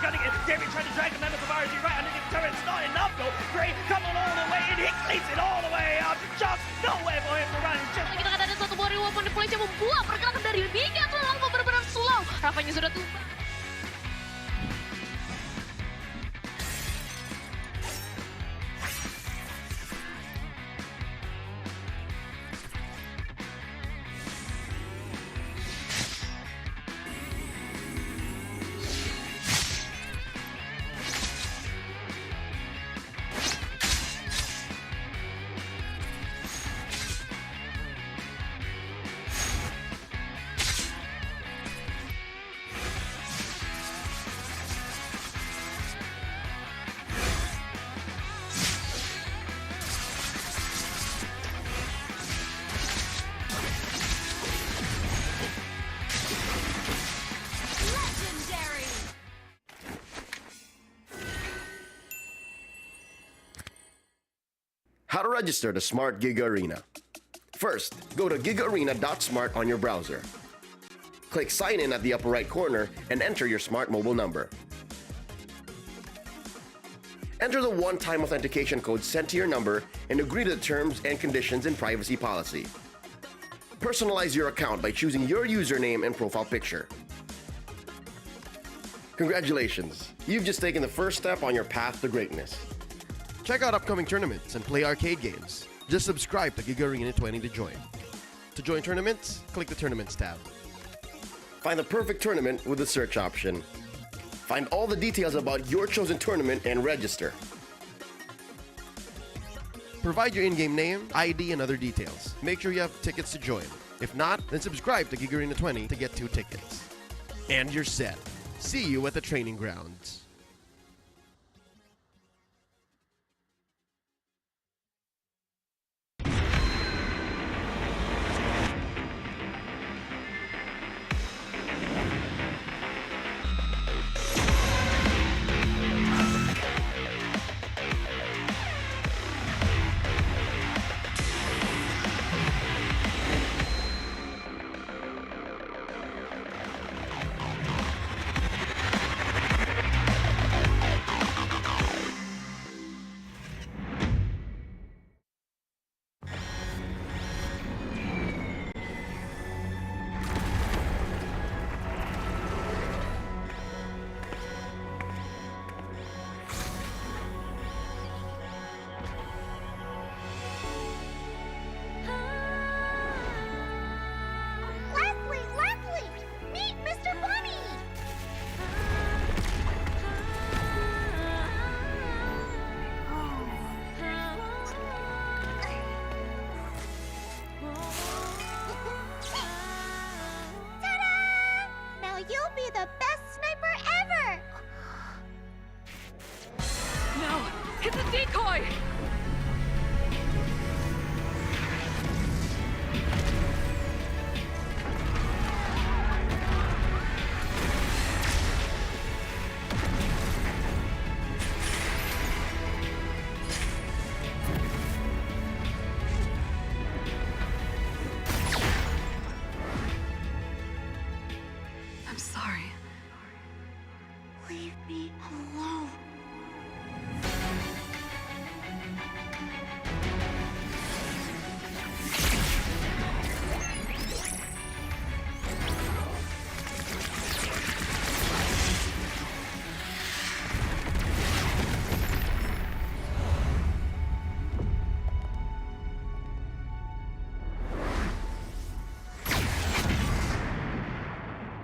gunning it. David trying to drag the members of RG right underneath the turret. It's not enough though. Gray coming all the way in. He cleans it all the way up. Just nowhere for him to run. Just Kita akan ada satu warrior weapon deploy yang membuat pergerakan dari Mika tuh Alpha benar-benar slow. Rafanya sudah tumbang. How to register the Smart Giga Arena. First, go to gigaarena.smart on your browser. Click Sign In at the upper right corner and enter your smart mobile number. Enter the one-time authentication code sent to your number and agree to the terms and conditions and privacy policy. Personalize your account by choosing your username and profile picture. Congratulations! You've just taken the first step on your path to greatness. Check out upcoming tournaments and play arcade games. Just subscribe to Giga Arena 20 to join. To join tournaments, click the Tournaments tab. Find the perfect tournament with the search option. Find all the details about your chosen tournament and register. Provide your in-game name, ID, and other details. Make sure you have tickets to join. If not, then subscribe to Giga Arena 20 to get 2 tickets. And you're set. See you at the training grounds. You'll be the best sniper ever! No! Hit the decoy! I'm sorry. Leave me alone.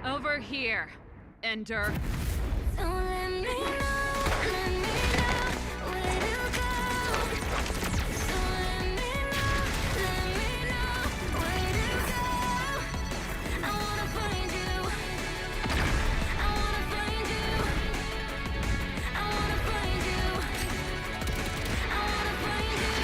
Over here, Ender. So let me know where to go. So let me know where to go. I wanna find you. I wanna find you. I wanna find you. I wanna find you.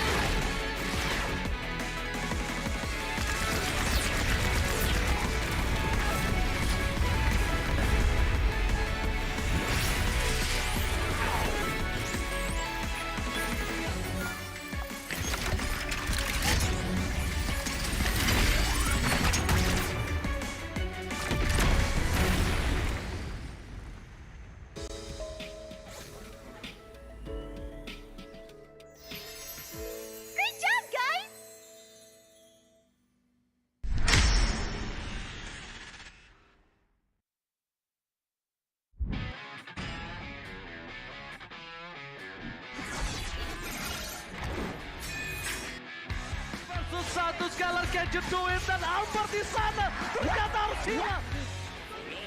Galang can you do it? Dan Albertisana ternyata harus hilang.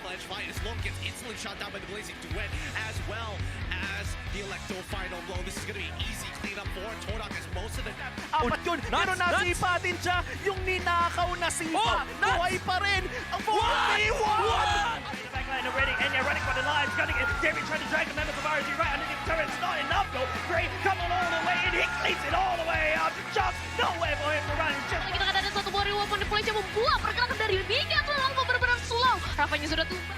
Ledge fight as Long gets instantly shot down by the Blazing Duet, as well as the Electro final blow. This is going to be easy cleanup for Todak as most of the... Apat yun, pero nasipa din siya. Yung ninakaw na sipa, buhay pa rin. Ang buhay! The backline already, and they're running for the lines, gunning it. Jerry trying to drag the members of RG right underneath the turret. It's not enough though. Gray coming all the way, and he cleans it all the way up. Just nowhere for him to run. Just Kita kata ada satu body weapon di polisi membuat pergerakan dari Mika terlalu benar-benar slow. Rafanya sudah tumbang.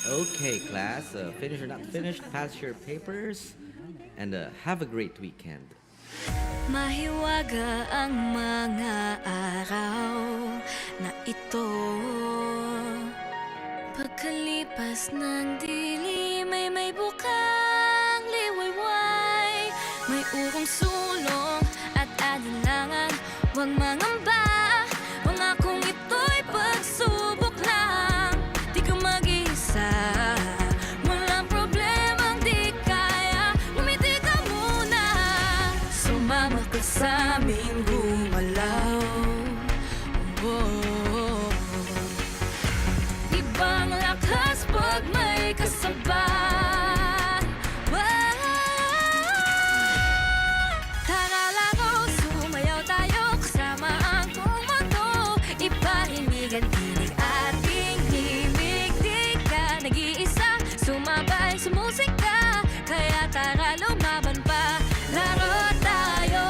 Okay, class, finished or not finished, pass your papers, and have a great weekend. Mahiwaga ang mga araw na ito. Pagkalipas ng dilim ay may bukang liwayway. May urong sulong at alinlangan. Huwag mangamba, pangakong ito'y pagsubok lang. Di ka mag-isa, walang problemang di kaya. Ngumiti ka muna, sumama ka sa aming gumalaw. Oh. Ibang lakas pag may kasabay. Tara laro, sumayaw tayo kasama ang buong mundo. Iparinig ang tinig ating himig. Di ka nag-iisa, sumabay sa musika. Kaya tara lumaban pa, laro tayo.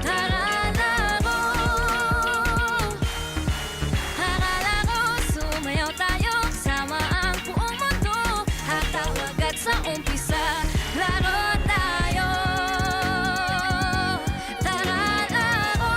Tara laro, sumayaw tayo kasama ang buong mundo. Hatawag at sa umpisa, laro tayo. Tara laro.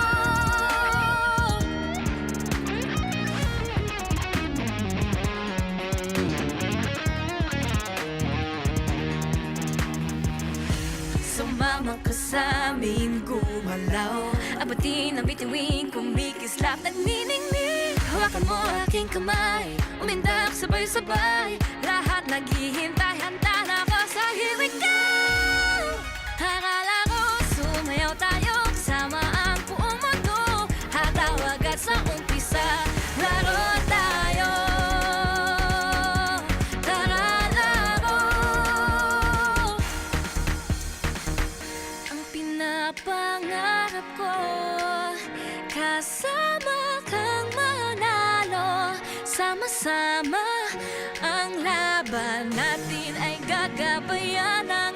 Sumama ka sa amin gumalaw. Abatin ang bituin, kumikislap, nagniningning. Hawakan mo aking kamay, umindak sabay-sabay. Lahat naghihintay, handa na ako sa here we go. Tara laro, sumayaw tayo kasama ang buong mundo. Hatawag at sa umpisa, laro tayo. Tara laro. Ang pinapangarap ko, kasama kang manalo. Sama-sama ang laban natin ay gagabayan ng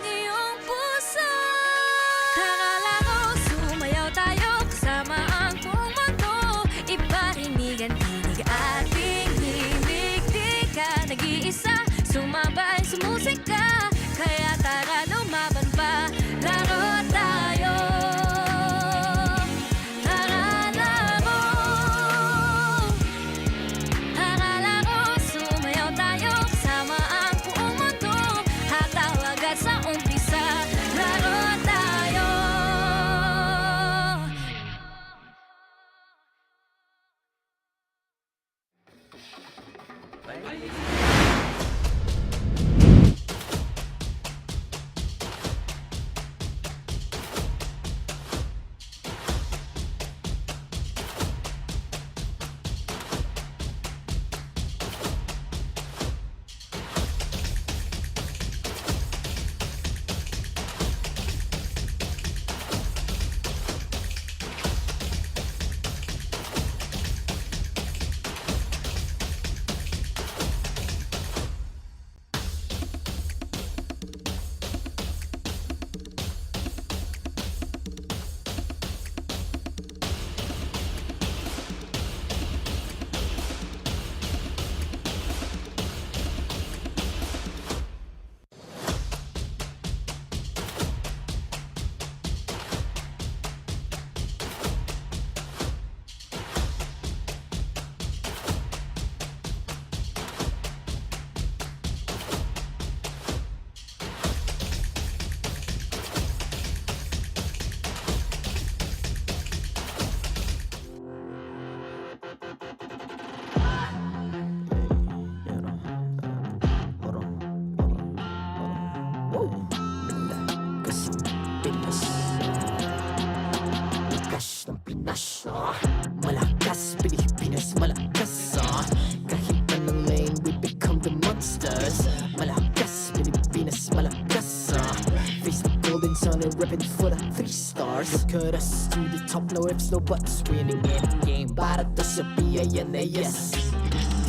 surrender, ripping for the 3 stars. Look at us to the top, no ifs, no buts, winning any game. Para to sa PNNES.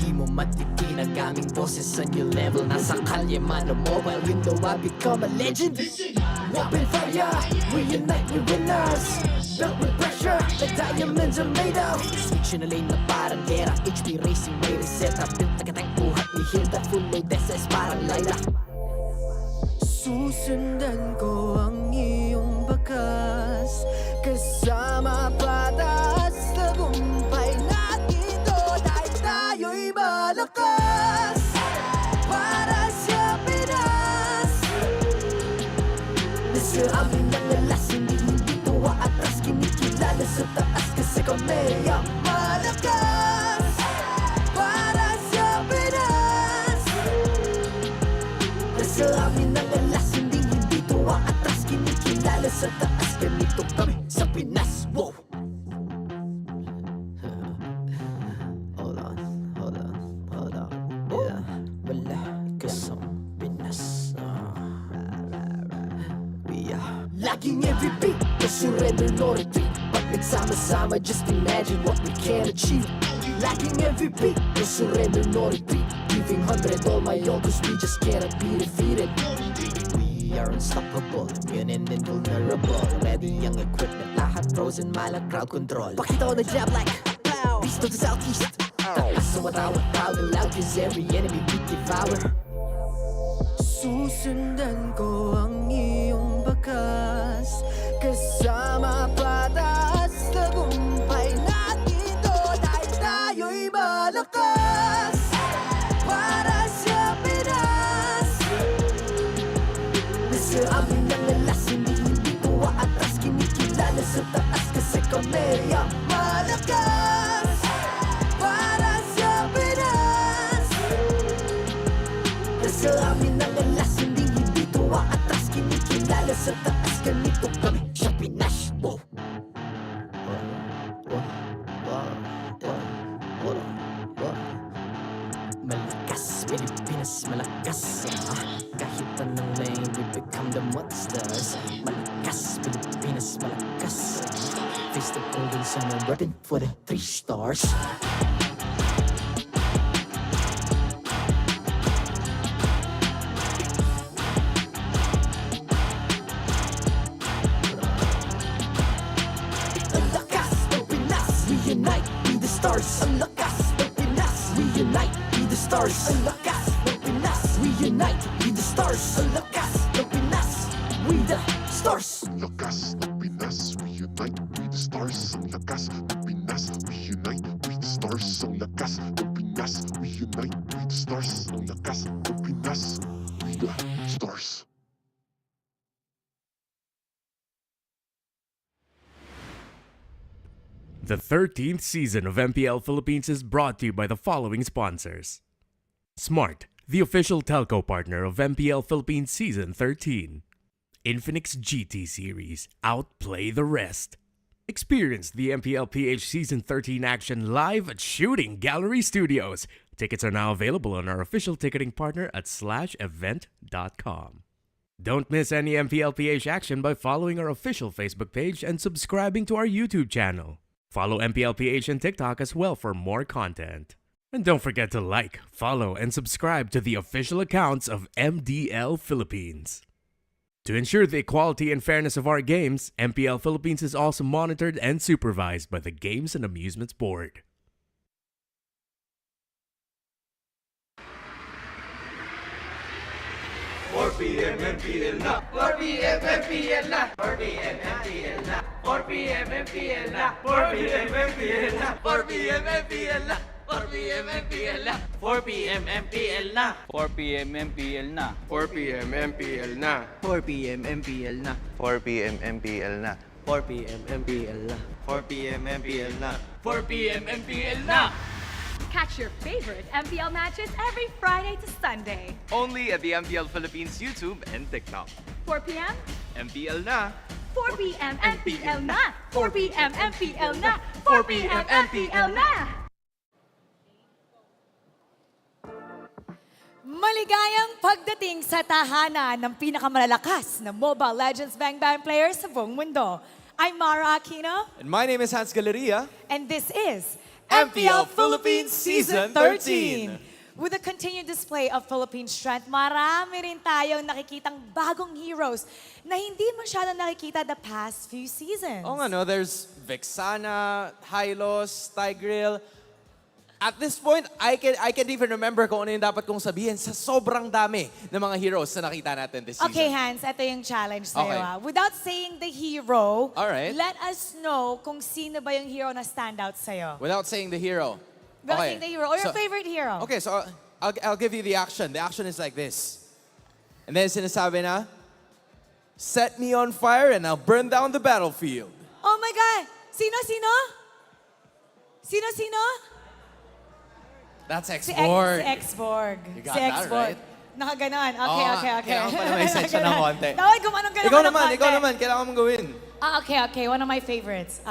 Di mo matitin ang aming boses sa new level. Nasa kalye man o mobile window, I become a legend. Open fire, we unite, we winners. Built with pressure, the diamonds are made of. Switch na lane na parang gera, HP racing, may reset up. Built agad ang buhat ni Hilda, full load SS parang Lyra. Susundan ko ang iyong bakas, kasama patas, tagumpay natin to, dahil tayo'y malakas. Para sa Pinas, nasa amin ang alas, hindi tuwa atras, kinikilala sa taas, kasi kami ang malakas. Para sa Pinas, nasa amin ang alas, hindi tuwa atras, kinikilala sa taas, ganito kami sa Pinas. Wow! Hold on. Yeah, wala ka sa Pinas. We are laging every beat, no surrender, no retreat. Pag nagsama-sama, just imagine what we can achieve. Lacking every beat, no surrender, no retreat. Giving 100 all my all, cause we just cannot be defeated. We are unstoppable, immune and invulnerable. Ready ang equipment, lahat frozen, malang crowd control. Pakita ko na jab like pow, beast of the southeast. Taas sa watawat, proud and loud, cause every enemy we devour. Susundan ko ang iyong bakas, kasama patas, tagumpay natin to, dahil tayo'y malakas. Para sa Pinas, nasa amin ang alas, hindi tuwa atras, kinikilala sa taas, kasi kami ang malakas. Para sa Pinas, nasa amin ang alas, hindi tuwa atras, kinikilala sa taas, ganito kami sa Pinas. Wow! Malakas, Pilipinas, malakas. Kahit anong lane, we become the monsters. Malakas, Pilipinas, malakas. Face the golden sun and repping for the 3 stars. Ang lakas ng Pinas, we unite, be the stars. Ang lakas ng Pinas, we unite, be the stars. Ang lakas ng Pinas, we unite, be the stars. Ang lakas ng Pinas, we the stars. Ang lakas ng Pinas, we unite, we the stars. Ang lakas ng Pinas, we unite, we the stars. Ang lakas ng Pinas, we unite, we the stars. Ang lakas ng Pinas, we the stars. The 13th season of MPL Philippines is brought to you by the following sponsors. Smart, the official telco partner of MPL Philippines Season 13. Infinix GT Series, outplay the rest. Experience the MPL PH Season 13 action live at Shooting Gallery Studios. Tickets are now available on our official ticketing partner at /event.com. Don't miss any MPL PH action by following our official Facebook page and subscribing to our YouTube channel. Follow MPL PH on TikTok as well for more content. And don't forget to like, follow, and subscribe to the official accounts of MDL Philippines. To ensure the equality and fairness of our games, MPL Philippines is also monitored and supervised by the Games and Amusements Board. PM MPL na 4 PM MPL na 4 PM MPL na 4 PM MPL na 4 PM MPL na 4 PM MPL na 4 PM MPL na 4 PM MPL na 4 PM MPL na 4 PM MPL na 4 PM MPL na 4 PM MPL na 4 PM MPL na 4 PM MPL na 4 PM MPL na. Catch your favorite MPL matches every Friday to Sunday. Only at the MPL Philippines YouTube and TikTok. 4 p.m. MPL na 4 p.m. MPL na 4 p.m. MPL na 4 p.m. MPL na. Maligayang pagdating sa tahanan ng pinakamalalakas na Mobile Legends Bang Bang players sa buong mundo. I'm Mara Aquino, And my name is Hans Galeria. and this is MPL Philippines Season 13. With a continued display of Philippine strength, marami rin tayong nakikitang bagong heroes na hindi masyadong nakikita the past few seasons. Oh nga no, there's Vexana, Hylos, Tigreal. At this point, I can't even remember kung ano yung dapat kong sabihin sa sobrang dami ng mga heroes na nakita natin this season. Okay, Hans, ito yung challenge sa'yo. Okay. Without saying the hero, Alright. let us know kung sino ba yung hero na standout sa'yo. Without saying the hero. Without saying the hero, or your So- favorite hero. Okay, so I'll give you the action. The action is like this. And then sinasabi na, set me on fire and I'll burn down the battlefield. Oh my God! Sino? Sino? That's Si X-Borg. X-Borg. You got Si that X-Borg. right. Nakaganon. Oo Okay. nga, kailangan pala may section ng konti. Dapat gumanon ka Ikaw ng naman, konti. kailangan mong gawin. Okay. One of my favorites.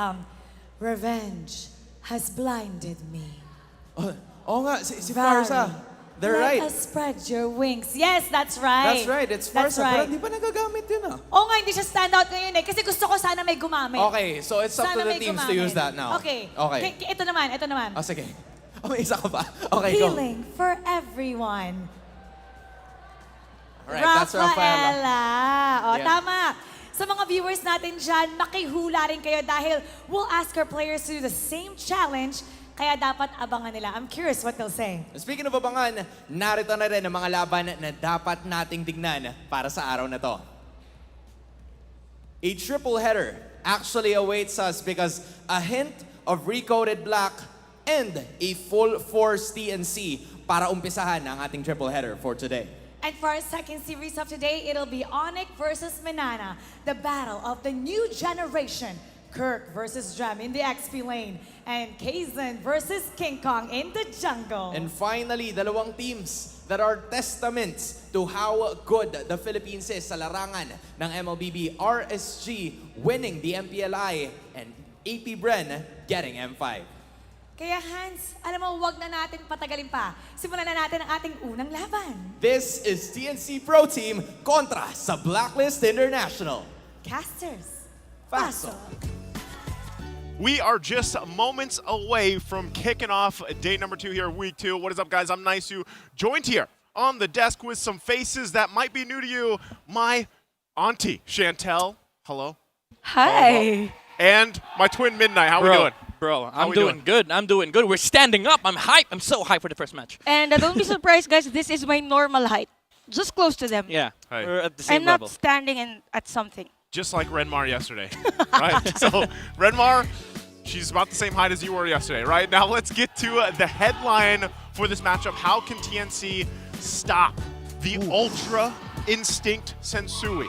Revenge has blinded me. Oo nga, si Farsa. They're Let right. us spread your wings. Yes, that's right. That's right, it's That's Farsa. Pero right. hindi pa nagagamit yun ah. Oo nga, hindi siya standout ngayon eh. Kasi gusto ko sana may gumamit. Okay, so it's up to Sana the may teams to gumamit. use that now. Okay. Okay. Ito naman. Oh, sige. Oh, may isa ka pa. Okay, go. Healing for everyone. Alright, that's Rafaela. Rafaela. O, Yeah. tama. Sa mga viewers natin dyan, makihula rin kayo dahil we'll ask our players to do the same challenge, kaya dapat abangan nila. I'm curious what they'll say. Speaking of abangan, narito na rin ang mga laban na dapat nating tignan para sa araw na to. A triple header actually awaits us because a hint of recoded black and a full force TNC para umpisahan ang ating triple header for today. And for our second series of today, it'll be ONIC versus Minana, the battle of the new generation. Kirk versus Jam in the XP lane, and Kaizen versus King Kong in the jungle. And finally, dalawang teams that are testaments to how good the Philippines is sa larangan ng MLBB. RSG winning the MPLI and AP Bren getting M5. Kaya Hans, alam mo, wag na natin patagalin pa. Simulan na natin ang ating unang laban. This is TNC Pro Team kontra sa Blacklist International. Casters, Paso. We are just moments away from kicking off day number 2 here, week 2. What is up, guys? I'm Naisu, joined here on the desk with some faces that might be new to you. My auntie, Chantel. Hello. Hi. And my twin, Midnight. How we doing? Bro, How I'm we doing good. I'm doing good. We're standing up. I'm hyped. I'm so hyped for the first match. And don't be surprised, guys. This is my normal height. Just close to them. Yeah, Hey. we're at the same I'm not level. standing at something. Just like Renmar yesterday, right? So, Renmar, she's about the same height as you were yesterday, right? Now let's get to the headline for this matchup. How can TNC stop the Ultra Instinct Sensui?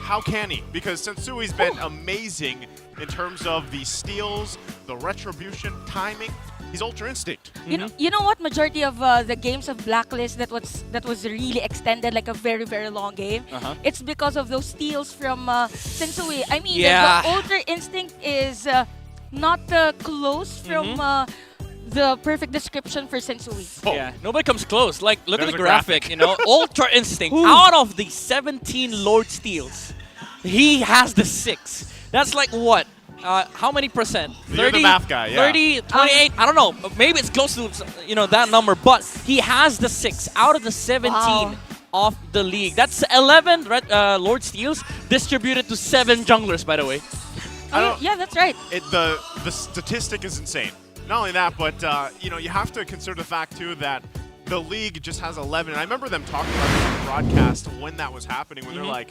How can he? Because Sensui's been amazing in terms of the steals, the retribution, timing. He's Ultra Instinct. You know what? Majority of the games of Blacklist that was really extended, like a very long game. It's because of those steals from Sensui. I mean, Yeah. the Ultra Instinct is not close from the perfect description for Sensui. Yeah, nobody comes close. Like, look There's at the a graphic. graphic, you know? Ultra Instinct. Out of the 17 Lord Steals, he has the 6. That's like what? How many percent? You're the math guy, yeah. 30, 28, I don't know. Maybe it's close to, you know, that number, but he has the 6 out of the 17 Wow. of the league. That's 11 Lord Steals distributed to 7 junglers, by the way. Yeah, that's right. The statistic is insane. Not only that, but you know, you have to consider the fact too that the league just has 11. And I remember them talking about it on the broadcast when that was happening, when they're like,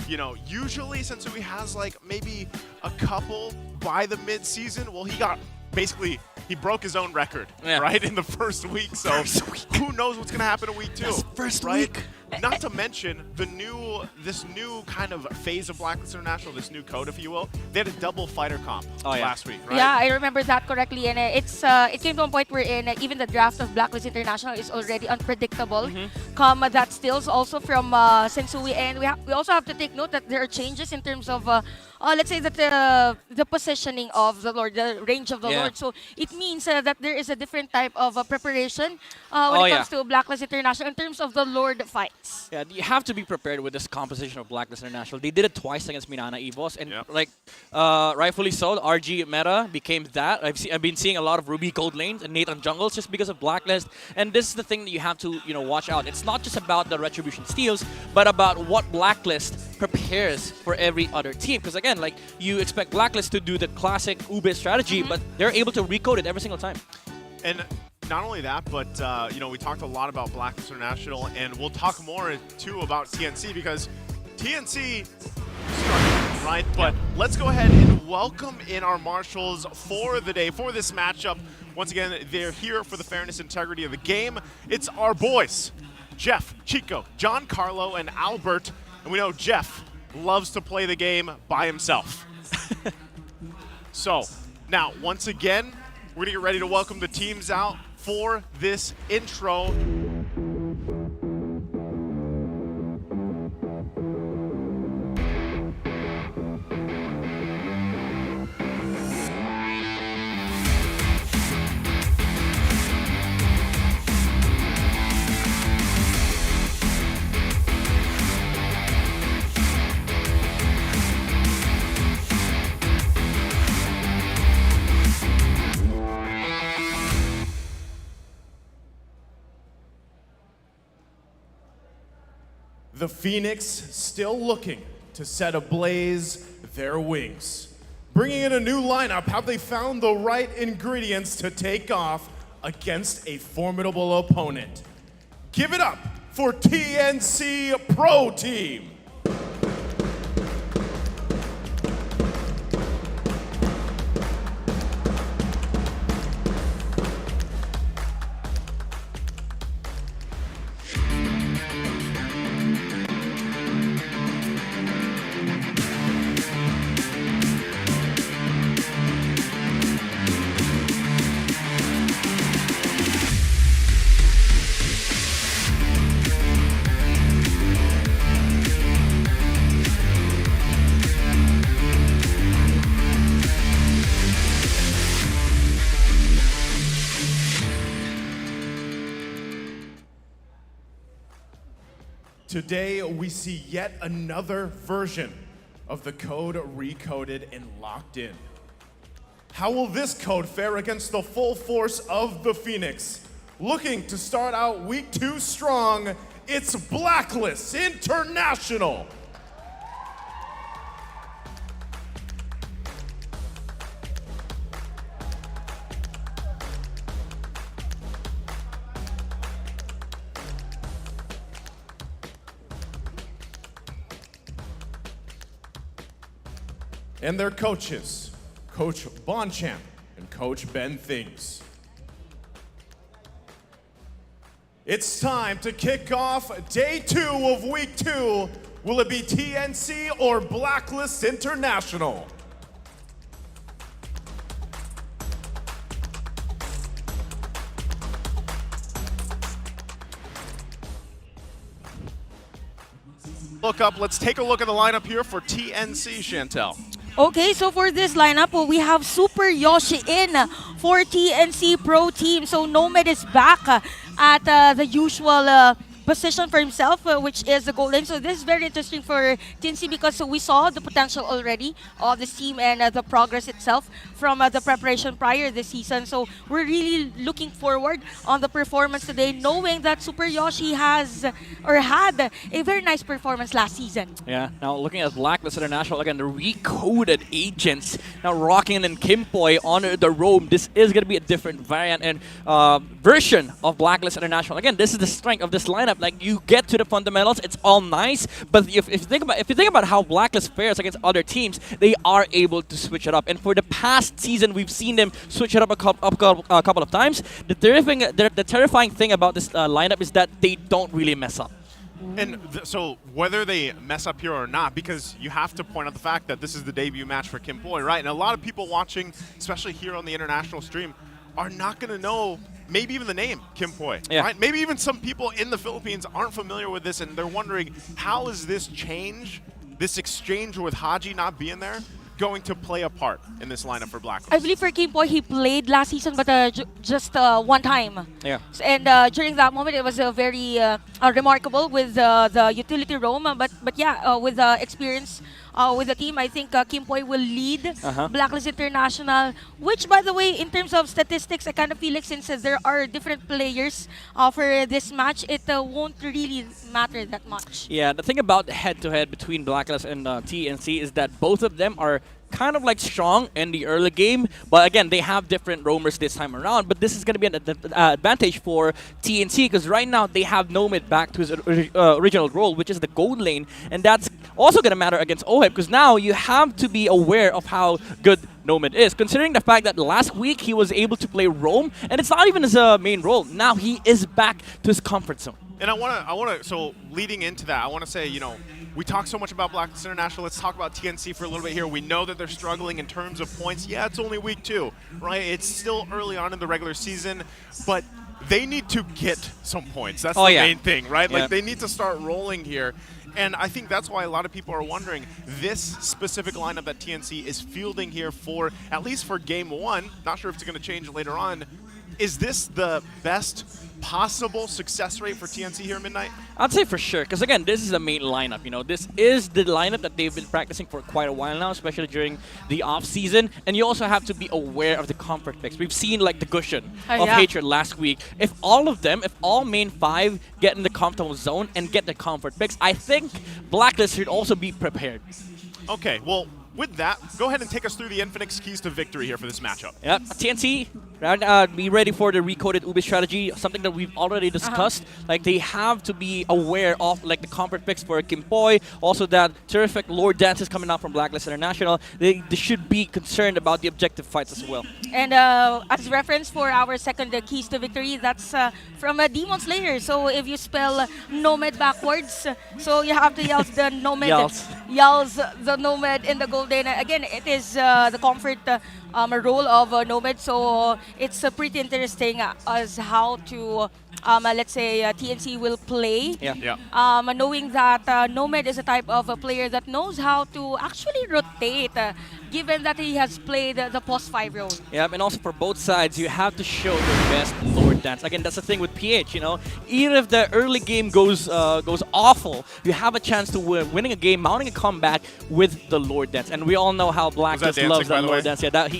you know, usually Sensui has like maybe a couple by the mid-season. Well, he broke his own record, right, in the first week. So who knows what's going to happen in week 2? First right? week. Not to mention this new kind of phase of Blacklist International, this new code, if you will. They had a double fighter comp last week, right? Yeah, I remember that correctly, and it came to a point where even the draft of Blacklist International is already unpredictable. come that steals also from Sensui, and we also have to take note that there are changes in terms of let's say that the positioning of the Lord, the range of the Lord. So it means that there is a different type of preparation when it comes to Blacklist International in terms of the Lord fights. Yeah, you have to be prepared with this composition of Blacklist International. They did it twice against Minana Evos, and like rightfully so, the RG meta became that. I've been seeing a lot of Ruby Gold lanes and Nathan jungles just because of Blacklist, and this is the thing that you have to watch out. It's not just about the Retribution steals, but about what Blacklist prepares for every other team. Because again, like you expect Blacklist to do the classic Ube strategy, but they're able to recode it every single time. And not only that, but we talked a lot about Blacklist International, and we'll talk more too about TNC because TNC struggling, right? But let's go ahead and welcome in our marshals for the day, for this matchup. Once again, they're here for the fairness and integrity of the game. It's our boys, Jeff, Chico, John Carlo, and Albert. And we know Jeff loves to play the game by himself. So, now, once again, we're going to get ready to welcome the teams out for this intro. The Phoenix still looking to set ablaze their wings. Bringing in a new lineup, have they found the right ingredients to take off against a formidable opponent? Give it up for TNC Pro Team. Today, we see yet another version of the code recoded and locked in. How will this code fare against the full force of the Phoenix? Looking to start out week 2 strong, it's Blacklist International. And their coaches, Coach Bonchamp and Coach Ben Things. It's time to kick off day 2 of week 2. Will it be TNC or Blacklist International? Look up, let's take a look at the lineup here for TNC, Chantel. Okay, so for this lineup, we have Super Yoshi in for TNC Pro Team. So Nomad is back at the usual position for himself, which is the gold lane. So this is very interesting for TNC because we saw the potential already of this team and the progress itself from the preparation prior this season. So we're really looking forward on the performance today, knowing that Super Yoshi has or had a very nice performance last season. Yeah, now looking at Blacklist International, again, the recoded agents now rocking in Kimpoy on the roam. This is going to be a different variant and version of Blacklist International. Again, this is the strength of this lineup. Like, you get to the fundamentals, it's all nice, but if you think about how Blacklist fares against other teams, they are able to switch it up. And for the past season, we've seen them switch it up a couple of times. The terrifying thing about this lineup is that they don't really mess up. And so whether they mess up here or not, because you have to point out the fact that this is the debut match for Kimpoy, right? And a lot of people watching, especially here on the international stream, are not going to know maybe even the name Kim Poi, Yeah. right? Maybe even some people in the Philippines aren't familiar with this, and they're wondering, how is this change, this exchange with Haji not being there, going to play a part in this lineup for Blacklist? I believe for Kim Poi, he played last season, but just one time. Yeah. And during that moment, it was very remarkable with the utility roam. But yeah, with the experience with the team, I think Kim Poi will lead Blacklist International. Which, by the way, in terms of statistics, I kind of feel like since there are different players for this match, it won't really matter that much. Yeah, the thing about head-to-head between Blacklist and TNC is that both of them are kind of like strong in the early game, but again, they have different roamers this time around. But this is going to be an advantage for TNC because right now they have Nomad back to his original role, which is the gold lane, and that's also going to matter against OHIP because now you have to be aware of how good Nomad is, considering the fact that last week he was able to play roam, and it's not even his main role. Now he is back to his comfort zone. And I want to, so leading into that, I want to say, you know, we talk so much about Blacklist International. Let's talk about TNC for a little bit here. We know that they're struggling in terms of points. Yeah, it's only week 2, right? It's still early on in the regular season, but they need to get some points. That's the main thing, right? Yeah. Like, they need to start rolling here. And I think that's why a lot of people are wondering, this specific lineup that TNC is fielding here for, at least for game 1, not sure if it's going to change later on, is this the best possible success rate for TNC here at Midnight? I'd say for sure, because again, this is the main lineup. You know, this is the lineup that they've been practicing for quite a while now, especially during the off season. And you also have to be aware of the comfort picks. We've seen like the Gushin of Hatred last week. If all of them, if all main 5 get in the comfortable zone and get the comfort picks, I think Blacklist should also be prepared. Okay, well, with that, go ahead and take us through the Infinix keys to victory here for this matchup. Yep, TNC, be ready for the recoded Ubi strategy, something that we've already discussed. Like, they have to be aware of like the comfort picks for Kim Poi, also that terrific Lord dances coming out from Blacklist International. They should be concerned about the objective fights as well. And as reference for our second keys to victory, that's from a Demon Slayer. So if you spell Nomad backwards, so you have to yell the Nomad, yells the Nomad in the golden. Again, it is the comfort role of Nomad, so it's pretty interesting as how to, let's say, TNC will play. Knowing that Nomad is a type of a player that knows how to actually rotate, given that he has played the post-5 role. Yeah, and also for both sides, you have to show your best Lord dance. Again, that's the thing with PH, you know. Even if the early game goes awful, you have a chance to winning a game, mounting a comeback with the Lord dance. And we all know how Blacklist loves that Lord dance. Yeah, that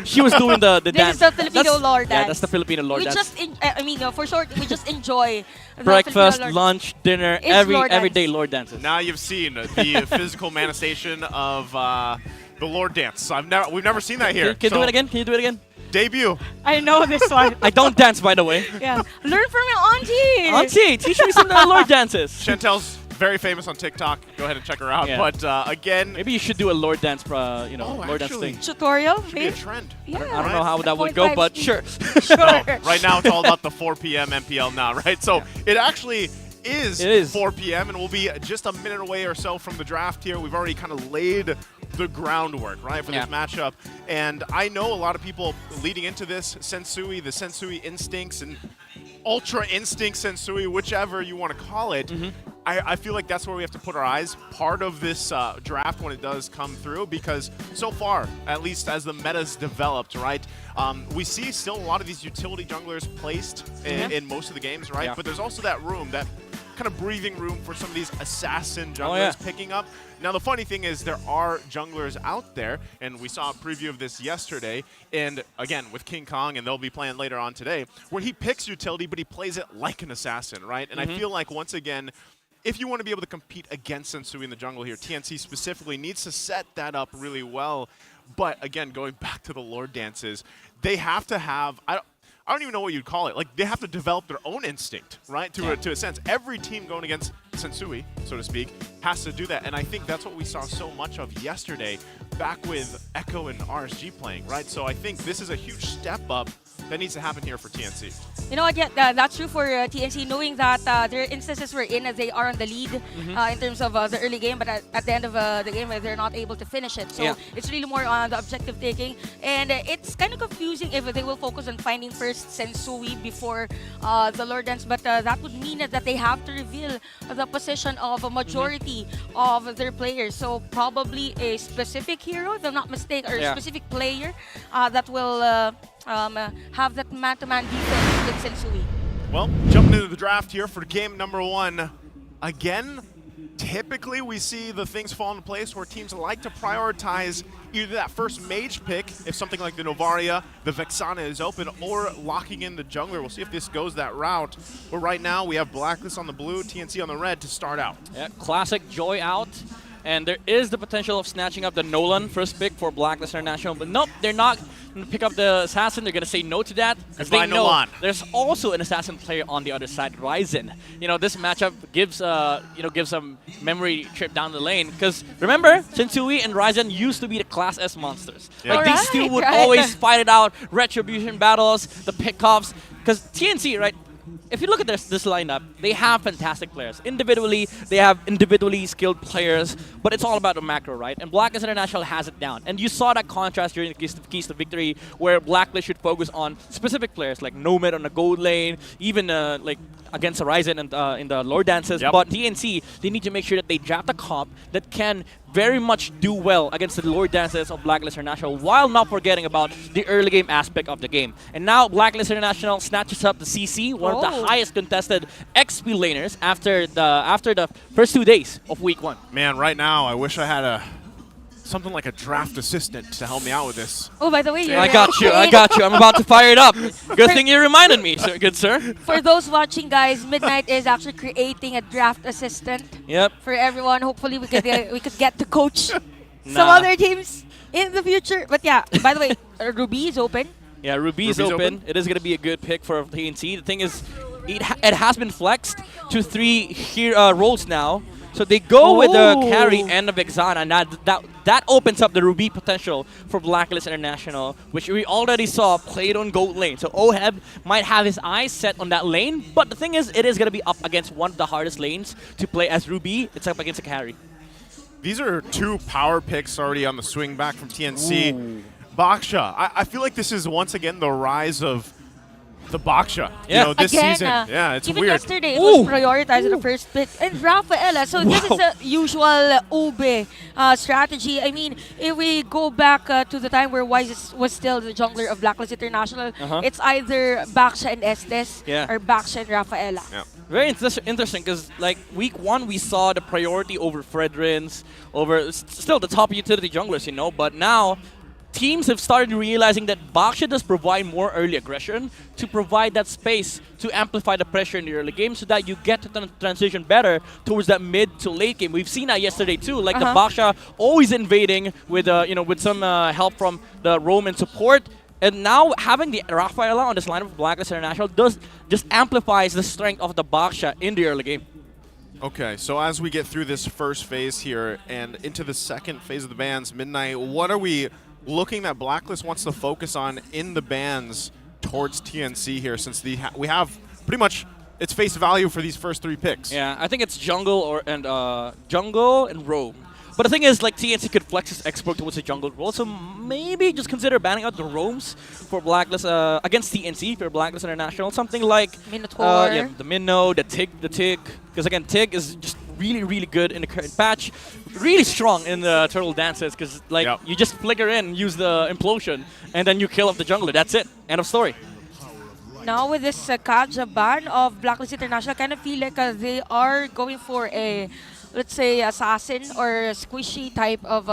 she was doing the dance. This is the Filipino Lord dance. Yeah, that's the Filipino Lord dance. I mean, for short, we just enjoy breakfast, lunch, dinner, every day Lord dances. Now you've seen the physical manifestation of the Lord dance. We've never seen that here. Can you do it again? Can you do it again? Debut. I know this one. I don't dance, by the way. Yeah, learn from your auntie. Auntie, teach me some Lord dances. Chantel's very famous on TikTok. Go ahead and check her out. Yeah. But again, maybe you should do a Lord dance, Lord dance thing. Tutorial, should be a trend. Yeah. I don't know how that would go, but sure. No, right now it's all about the 4 p.m. MPL now, right? So it actually is 4 p.m. and we'll be just a minute away or so from the draft here. We've already kind of laid the groundwork, right, for this matchup. And I know a lot of people leading into this, Sensui, the Sensui instincts and Ultra Instinct Sensui, whichever you want to call it. I feel like that's where we have to put our eyes, part of this draft when it does come through, because so far, at least as the meta's developed, right, we see still a lot of these utility junglers placed in most of the games, right? But there's also that room, that kind of breathing room for some of these assassin junglers picking up. Now, the funny thing is there are junglers out there, and we saw a preview of this yesterday, and again, with King Kong, and they'll be playing later on today, where he picks utility, but he plays it like an assassin, right? And I feel like, once again, if you want to be able to compete against Sensui in the jungle here, TNC specifically needs to set that up really well. But again, going back to the Lord dances, they have to have, I don't even know what you'd call it. Like, they have to develop their own instinct, right? To a sense. Every team going against Sensui, so to speak, has to do that. And I think that's what we saw so much of yesterday back with Echo and RSG playing, right? So I think this is a huge step up that needs to happen here for TNC. You know what? Yeah, that's true for TNC, knowing that there are instances wherein they are on the lead in terms of the early game, but at the end of the game, they're not able to finish it. So it's really more on the objective taking, and it's kind of confusing if they will focus on finding first Sensui before the Lord Dance, but that would mean that they have to reveal the position of a majority of their players. So probably a specific hero, if I'm not mistaken, or a specific player that will have that man-to-man defense with Sensui. Well, jumping into the draft here for game number 1. Again, typically we see the things fall into place where teams like to prioritize either that first mage pick, if something like the Novaria, the Vexana is open, or locking in the jungler. We'll see if this goes that route. But right now we have Blacklist on the blue, TNC on the red to start out. Yeah, classic Joy out. And there is the potential of snatching up the Nolan first pick for Blacklist International. But nope, they're not going to pick up the Assassin. They're going to say no to that. As they know, Nolan. There's also an Assassin player on the other side, Ryzen. You know, this matchup gives gives some memory trip down the lane. Because remember, Sensui and Ryzen used to be the Class S monsters. Yeah. Like, these two would always fight it out, retribution battles, the pickoffs. Because TNC, right? If you look at this lineup, they have fantastic players. Individually, they have individually skilled players, but it's all about the macro, right? And Blacklist International has it down. And you saw that contrast during the Keys to Victory, where Blacklist should focus on specific players, like Nomad on the gold lane, even like against Horizon and in the Lord Dances. But TNC, they need to make sure that they draft a comp that can very much do well against the Lord Dances of Blacklist International, while not forgetting about the early game aspect of the game. And now Blacklist International snatches up the CC, one of the highest contested XP laners after the first 2 days of week 1. Man, right now I wish I had something like a draft assistant to help me out with this. Oh, by the way, I got you. I'm about to fire it up. Good thing you reminded me, sir. Good sir. For those watching, guys, Midnight is actually creating a draft assistant. Yep. For everyone. Hopefully, we could get to coach some other teams in the future. But yeah, by the way, Ruby is open. Yeah, Ruby's open. It is going to be a good pick for TNC. The thing is, it has been flexed to 3 roles now. So they go with the carry and the Vexana, and that opens up the Ruby potential for Blacklist International, which we already saw played on gold lane. So Oheb might have his eyes set on that lane, but the thing is, it is going to be up against one of the hardest lanes to play as Ruby. It's up against a carry. These are 2 power picks already on the swing back from TNC. Baksha, I feel like this is once again the rise of the Baksha, you know, this season. Yeah, it's even weird. Yesterday, it was prioritized in the first pick. And Rafaela, so this is the usual Ube strategy. I mean, if we go back to the time where Wise was still the jungler of Blacklist International, it's either Baksha and Estes or Baksha and Rafaela. Yeah. Very interesting because, like, week 1, we saw the priority over Fredrins, over still the top utility junglers, you know, but now teams have started realizing that Baksha does provide more early aggression to provide that space to amplify the pressure in the early game so that you get to transition better towards that mid to late game. We've seen that yesterday too, like the Baksha always invading with with some help from the Roman support. And now having the Rafaela on this line of Blacklist International just amplifies the strength of the Baksha in the early game. Okay, so as we get through this first phase here and into the second phase of the bans, Midnight, what are we looking that Blacklist wants to focus on in the bans towards TNC here, since we have pretty much its face value for these first 3 picks? Yeah, I think it's jungle and roam. But the thing is, like, TNC could flex his export towards the jungle role, so maybe just consider banning out the roams for Blacklist against TNC for Blacklist International. Something like Minotaur, the Minnow, the Tig. Because again, Tig is just really, really good in the current patch. Really strong in the Turtle Dances because, like, you just flicker in, use the implosion, and then you kill off the jungler. That's it. End of story. Now with this Kaja ban of Blacklist International, I kind of feel like they are going for a, let's say, assassin or a squishy type of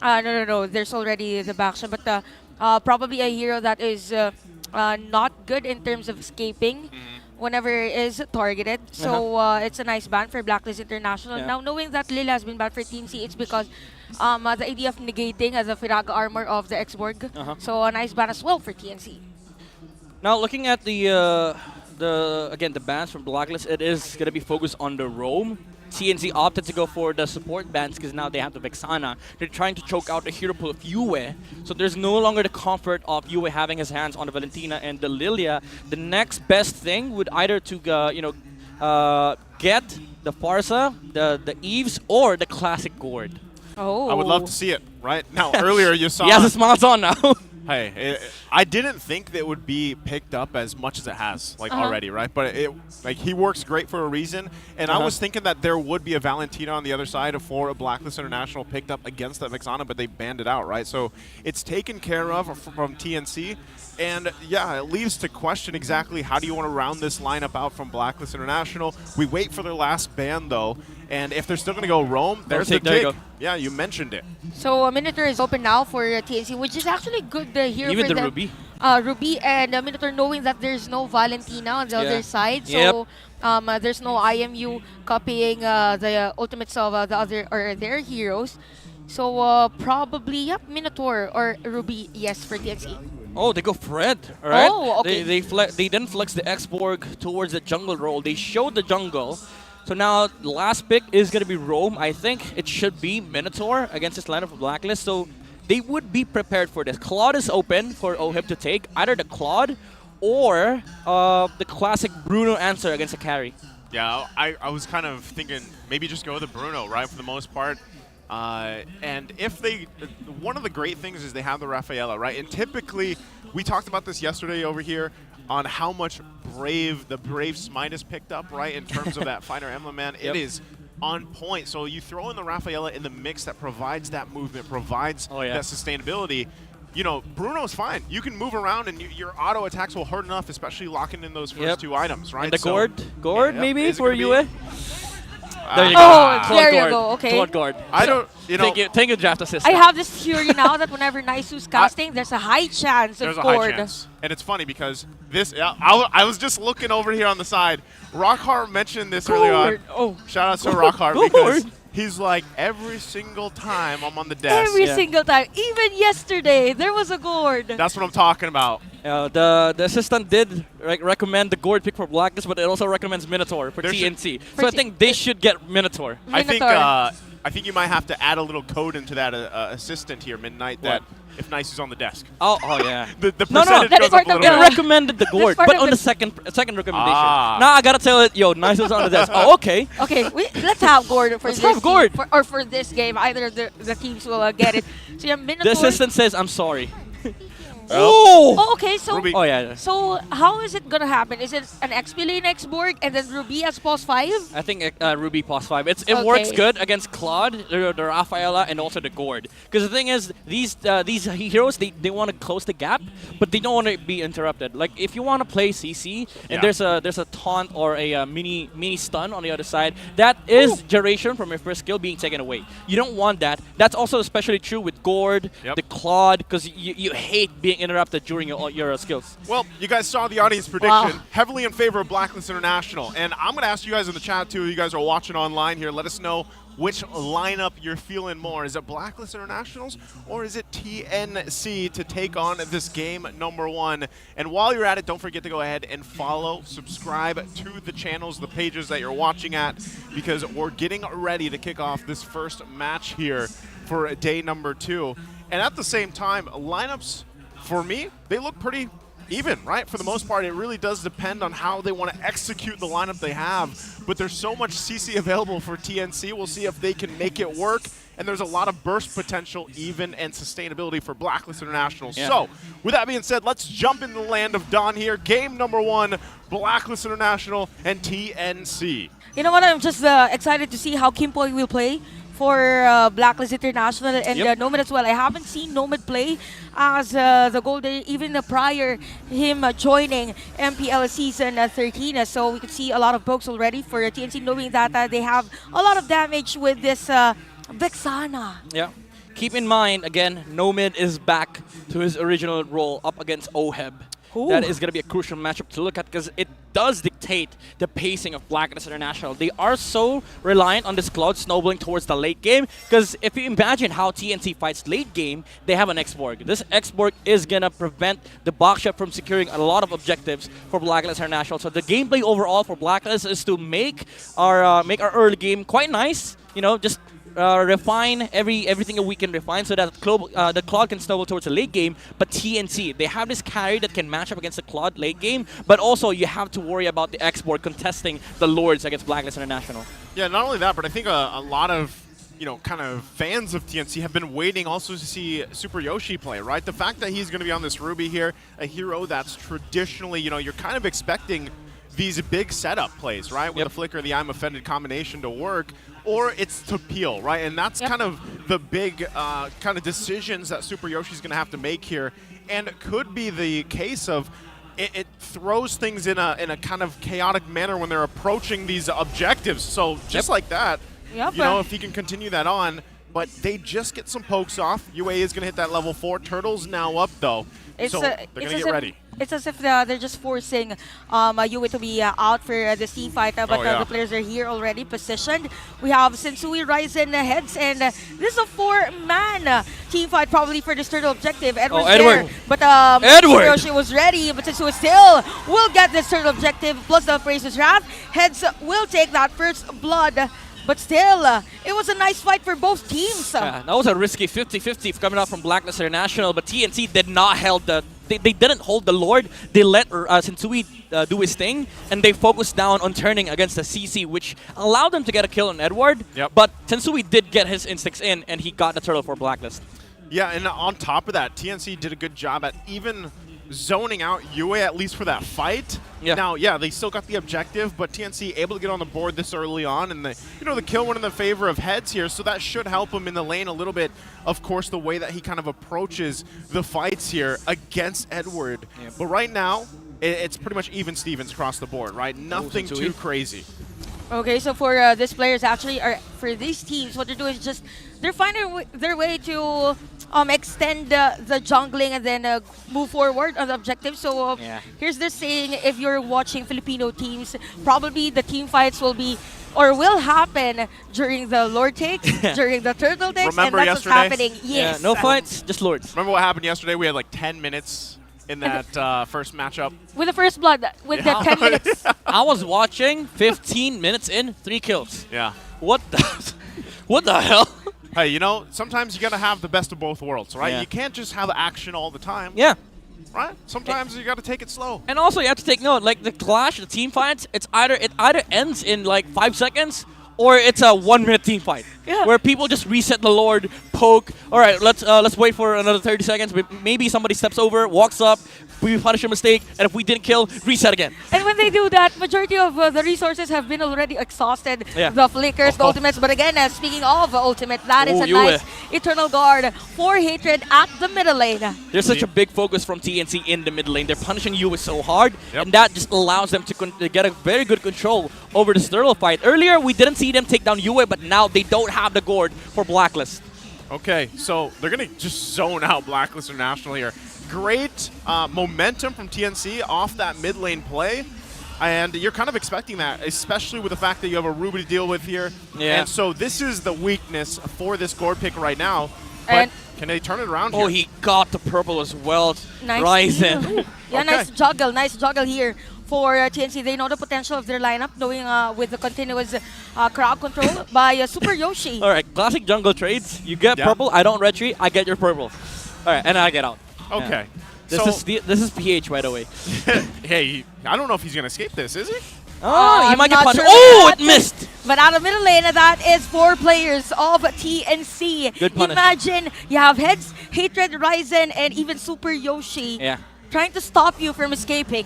no, there's already the Baksha, but probably a hero that is not good in terms of escaping whenever it is targeted. So it's a nice ban for Blacklist International. Now, knowing that Lil has been banned for Team C, it's because the idea of negating the Firaga armor of the X-Borg. So a nice ban as well for TNC. Now, looking at the bans from Blacklist, it is going to be focused on the roam. TNC opted to go for the support bans because now they have the Vexana. They're trying to choke out the hero pool of Yue. So there's no longer the comfort of Yue having his hands on the Valentina and the Lilia. The next best thing would either to get the Farsa, the Eves, or the classic Gourd. Oh. I would love to see it, right? Now, earlier you saw... He has his smiles on now. Hey, I didn't think that it would be picked up as much as it has, already, right? But he works great for a reason. And I was thinking that there would be a Valentina on the other side for a Blacklist International picked up against that Vexana, but they banned it out, right? So it's taken care of from TNC. And yeah, it leaves to question exactly how do you want to round this lineup out from Blacklist International. We wait for their last ban, though. And if they're still going to go roam, there's the there you kick. go. Yeah, you mentioned it. So Minotaur is open now for TNC, which is actually good here Even for the them. Ruby. Ruby and Minotaur knowing that there's no Valentina on the other side. So there's no IMU copying the ultimates of the other or their heroes. So probably Minotaur or Ruby, yes, for TNC. Oh, they go Fred, all right? Oh, okay. They didn't flex the X-Borg towards the jungle role. They showed the jungle. So now the last pick is going to be Rome. I think it should be Minotaur against this lineup of Blacklist. So they would be prepared for this. Claude is open for OHIP to take. Either the Claude or the classic Bruno answer against a carry. Yeah, I was kind of thinking maybe just go with the Bruno, right, for the most part. And if they, one of the great things is they have the Rafaela, right? And typically, we talked about this yesterday over here on how much the Brave Smite is picked up, right? In terms of that Fighter Emblem, man, it is on point. So you throw in the Rafaela in the mix that provides that movement, provides that sustainability. You know, Bruno's fine. You can move around and your auto attacks will hurt enough, especially locking in those first two items, right? And the Gourd maybe for Yue? There you go. There you go. Okay. Claude Guard. I don't, Thank you, draft assistant. I have this theory now that whenever Naisu's casting, there's a high chance of There's a Gourd. high chance. And it's funny because this, I was just looking over here on the side. Rockhart mentioned this earlier on. Oh. Shout out to Rockhart because he's like, every single time I'm on the desk. Every single time. Even yesterday, there was a Gourd. That's what I'm talking about. The assistant did recommend the Gourd pick for Blacklist, but it also recommends Minotaur for TNC. So I think they should get Minotaur. I think you might have to add a little code into that assistant here, Midnight, that if Nice is on the desk. Oh yeah. the percentage goes up a little They bit. recommended the Gourd, but on the second recommendation. Now I gotta tell it, yo, Nice is on the desk. Oh, okay. Okay, let's have Gourd for Let's this have Gourd. or for this game. Either the teams will get it. So yeah, Minotaur. The assistant says, I'm sorry. Oh, okay. So, Ruby. Oh, yeah. So how is it gonna happen? Is it an XP lane X-Borg and then Ruby as pos 5? I think Ruby pos 5. It works good against Claude, the Rafaela, and also the Gourd. Because the thing is, these heroes, they want to close the gap, but they don't want to be interrupted. Like if you want to play CC and there's a taunt or a mini stun on the other side, that is duration from your first skill being taken away. You don't want that. That's also especially true with Gourd, the Claude, because you hate being interrupted during your skills. Well, you guys saw the audience prediction heavily in favor of Blacklist International. And I'm going to ask you guys in the chat, too. You guys are watching online here. Let us know which lineup you're feeling more. Is it Blacklist Internationals or is it TNC to take on this game number 1? And while you're at it, don't forget to go ahead and follow, subscribe to the channels, the pages that you're watching at, because we're getting ready to kick off this first match here for day number 2. And at the same time, lineups, for me, they look pretty even, right? For the most part, it really does depend on how they want to execute the lineup they have. But there's so much CC available for TNC. We'll see if they can make it work. And there's a lot of burst potential, even, and sustainability for Blacklist International. Yeah. So, with that being said, let's jump into the land of Dawn here. Game number 1, Blacklist International and TNC. You know what? I'm just excited to see how Kimpoy will play for Blacklist International and Nomad as well. I haven't seen Nomad play as the Golden even prior him joining MPL season 13. So we could see a lot of pokes already for TNC, knowing that they have a lot of damage with this Vexana. Yeah. Keep in mind, again, Nomad is back to his original role up against OHEB. that is going to be a crucial matchup to look at because it does dictate the pacing of Blacklist International. They are so reliant on this Cloud snowballing towards the late game because if you imagine how TNC fights late game, they have an X-Borg. This X-Borg is going to prevent the Boxshot from securing a lot of objectives for Blacklist International. So the gameplay overall for Blacklist is to make our early game quite nice, you know, just refine everything that we can refine so that the Claude can snowball towards the late game. But TNC, they have this carry that can match up against the Claude late game, but also you have to worry about the X-Board contesting the Lords against Blacklist International. Yeah, not only that, but I think a lot of kind of fans of TNC have been waiting also to see Super Yoshi play, right? The fact that he's going to be on this Ruby here, a hero that's traditionally, you're kind of expecting these big setup plays, right? With the Flicker, the I'm Offended combination to work, or it's to peel, right? And that's kind of the big kind of decisions that Super Yoshi's going to have to make here. And it could be the case of it throws things in a kind of chaotic manner when they're approaching these objectives. So just like that, if he can continue that on, but they just get some pokes off. UA is going to hit that level 4. Turtle's now up, though. So they're going to get ready. It's as if they're just forcing UA to be out for the team fight, but the players are here already positioned. We have Sensui, Ryzen heads, and this is a 4-man team fight probably for this turtle objective. Edward's there, but Edward Yoshi was ready, but Sensui still will get this turtle objective, plus the Praise's Wrath. Heads will take that first blood. But still, it was a nice fight for both teams. Yeah, that was a risky 50-50 coming out from Blacklist International, but TNC did not hold they didn't hold the Lord. They let Sensui do his thing, and they focused down on turning against the CC, which allowed them to get a kill on Edward. But Sensui did get his instincts in, and he got the turtle for Blacklist. Yeah, and on top of that, TNC did a good job at even zoning out UA at least for that fight. Now, they still got the objective, but TNC able to get on the board this early on, and the kill went in the favor of heads here, so that should help him in the lane a little bit. Of course, the way that he kind of approaches the fights here against Edward. But right now, it's pretty much even Stevens across the board, right? Nothing too crazy. Okay, so for these players, actually, for these teams, what they're doing is just they're finding their way to extend the jungling and then move forward on the objective. So here's this saying: if you're watching Filipino teams, probably the team fights will be or will happen during the Lord takes, during the turtle takes, Remember and that's yesterday? what's happening. Yes. No fights, just Lords. Remember what happened yesterday? We had like 10 minutes in that first matchup. With the first blood, with the 10 minutes. I was watching 15 minutes in, 3 kills. Yeah. What the hell? Hey, sometimes you got to have the best of both worlds, right? You can't just have action all the time. Yeah. Right? Sometimes you got to take it slow. And also you have to take note, like the clash, the team fights, it either ends in like 5 seconds or it's a 1-minute team fight. Where people just reset the Lord, poke. All right, let's wait for another 30 seconds. Maybe somebody steps over, walks up, we punish a mistake, and if we didn't kill, reset again. And when they do that, majority of the resources have been already exhausted. The flickers, the ultimates. But again, speaking of ultimate, that is a nice Eternal Guard for Hatred at the middle lane. There's such a big focus from TNC in the mid lane. They're punishing you so hard, and that just allows them to get a very good control over this turtle fight. Earlier, we didn't see them take down Yue, but now they don't have the gourd for Blacklist. Okay, so they're going to just zone out Blacklist International here. Great momentum from TNC off that mid lane play. And you're kind of expecting that, especially with the fact that you have a Ruby to deal with here. And so this is the weakness for this gourd pick right now. But can they turn it around here? Oh, he got the purple as well. Nice. Ryzen. Nice juggle here for TNC. They know the potential of their lineup, knowing with the continuous crowd control by Super Yoshi. All right, classic jungle trades. You get purple, I don't retreat, I get your purple. All right, and I get out. Okay. This is PH, by the way. Hey, I don't know if he's going to escape this, is he? Oh, he might get punished. Sure Oh, it missed! But out of middle lane, that is 4 players of TNC. Good punish. Imagine you have Heads, Hatred, Ryzen, and even Super Yoshi trying to stop you from escaping.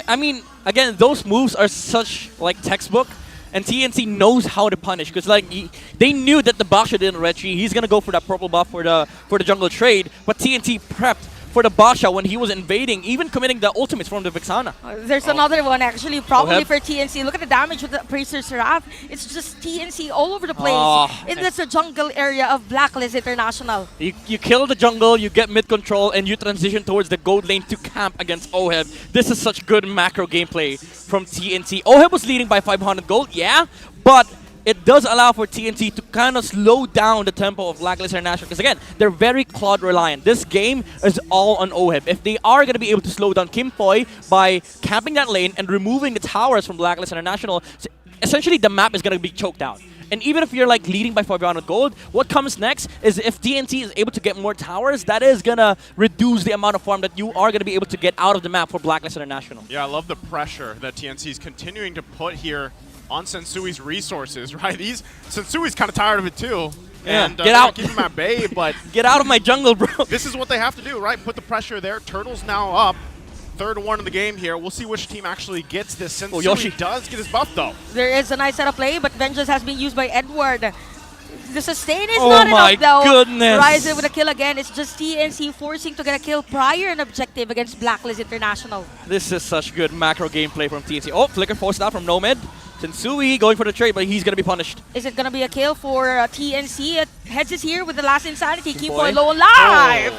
I mean, again, those moves are such like textbook, and TNC knows how to punish because like they knew that the Baksha didn't retreat. He's gonna go for that purple buff for the jungle trade, but TNC prepped for the Basha when he was invading, even committing the ultimates from the Vixana. There's another one actually, probably Oheb. for TNC. Look at the damage with the Appraiser's Wrath. It's just TNC all over the place in this jungle area of Blacklist International. You kill the jungle, you get mid control, and you transition towards the gold lane to camp against Oheb. This is such good macro gameplay from TNC. Oheb was leading by 500 gold, yeah, but it does allow for TNT to kind of slow down the tempo of Blacklist International because, again, they're very Claude reliant. This game is all on Oheb. If they are going to be able to slow down Kimpoy by camping that lane and removing the towers from Blacklist International, essentially the map is going to be choked out. And even if you're like leading by 500 gold, what comes next is if TNT is able to get more towers, that is going to reduce the amount of farm that you are going to be able to get out of the map for Blacklist International. Yeah, I love the pressure that TNC is continuing to put here on Sensui's resources, right? Sensui's kind of tired of it too. Yeah. And Get out. Keep him at bay, but get out of my jungle, bro. This is what they have to do, right? Put the pressure there. Turtle's now up. Third one in the game here. We'll see which team actually gets this. Sensui Yoshi does get his buff though. There is a nice setup play, but Vengeance has been used by Edward. The sustain is Oh not my enough though. goodness. Ryzen with a kill again. It's just TNC forcing to get a kill prior an objective against Blacklist International. This is such good macro gameplay from TNC. Oh, Flicker forced out from Nomad. Sensui going for the trade, but he's going to be punished. Is it going to be a kill for TNC? Heads is here with the last Insanity. Keep boy. on low life.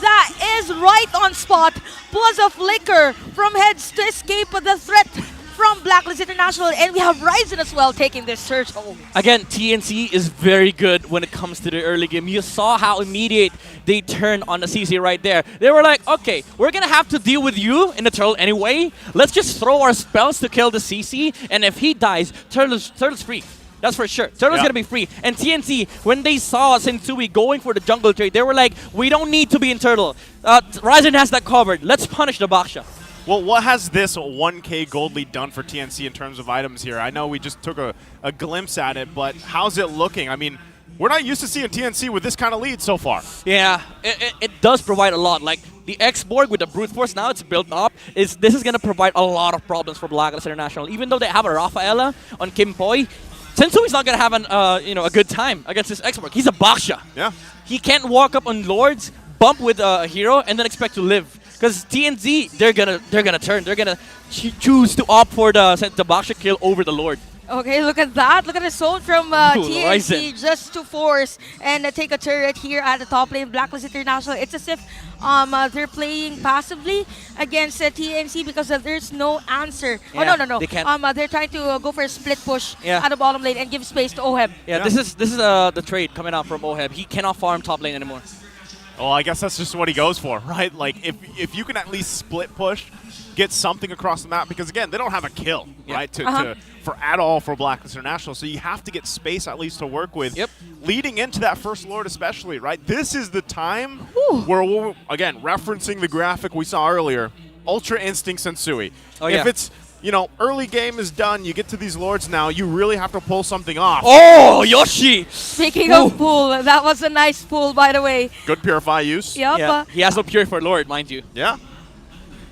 That is right on spot. Plus a Flicker from Heads to escape the threat from Blacklist International. And we have Ryzen as well taking this surge home. Again, TNC is very good when it comes to the early game. You saw how immediate they turned on the CC right there. They were like, okay, we're going to have to deal with you in the turtle anyway. Let's just throw our spells to kill the CC. And if he dies, Turtle's free. That's for sure. Turtle's going to be free. And TNC, when they saw Sensui going for the jungle trade, they were like, we don't need to be in Turtle. Ryzen has that covered. Let's punish the Baksha. Well, what has this 1K gold lead done for TNC in terms of items here? I know we just took a glimpse at it, but how's it looking? I mean, we're not used to seeing TNC with this kind of lead so far. Yeah, it does provide a lot. Like, the X-Borg with the Brute Force now it's built up, this is going to provide a lot of problems for Blacklist International. Even though they have a Rafaela on Kimpoy, Sensui's not going to have a good time against this X-Borg. He's a Baksha. Yeah. He can't walk up on Lords, bump with a hero, and then expect to live. Because TNZ, they're gonna turn. They're gonna choose to opt for the Baksha kill over the Lord. Okay, look at that. Look at the zone from TNC Ryzen. just to force and take a turret here at the top lane. Blacklist International. It's as if they're playing passively against TNC because there's no answer. Yeah, Oh, no. they can't. They're trying to go for a split push Yeah. at the bottom lane and give space to Oheb. Yeah, this is the trade coming out from Oheb. He cannot farm top lane anymore. Well, I guess that's just what he goes for, right? Like, if you can at least split push, get something across the map, because, again, they don't have a kill, right, at all for Blacklist International, so you have to get space at least to work with. Yep. Leading into that first Lord especially, right? This is the time where, we're, again, referencing the graphic we saw earlier, Ultra Instinct Sensui. Oh, yeah. If it's, early game is done, you get to these Lords now, you really have to pull something off. Oh, Yoshi! Speaking of pull, that was a nice pull, by the way. Good Purify use. Yep. Yeah. He has no Purify Lord, mind you. Yeah.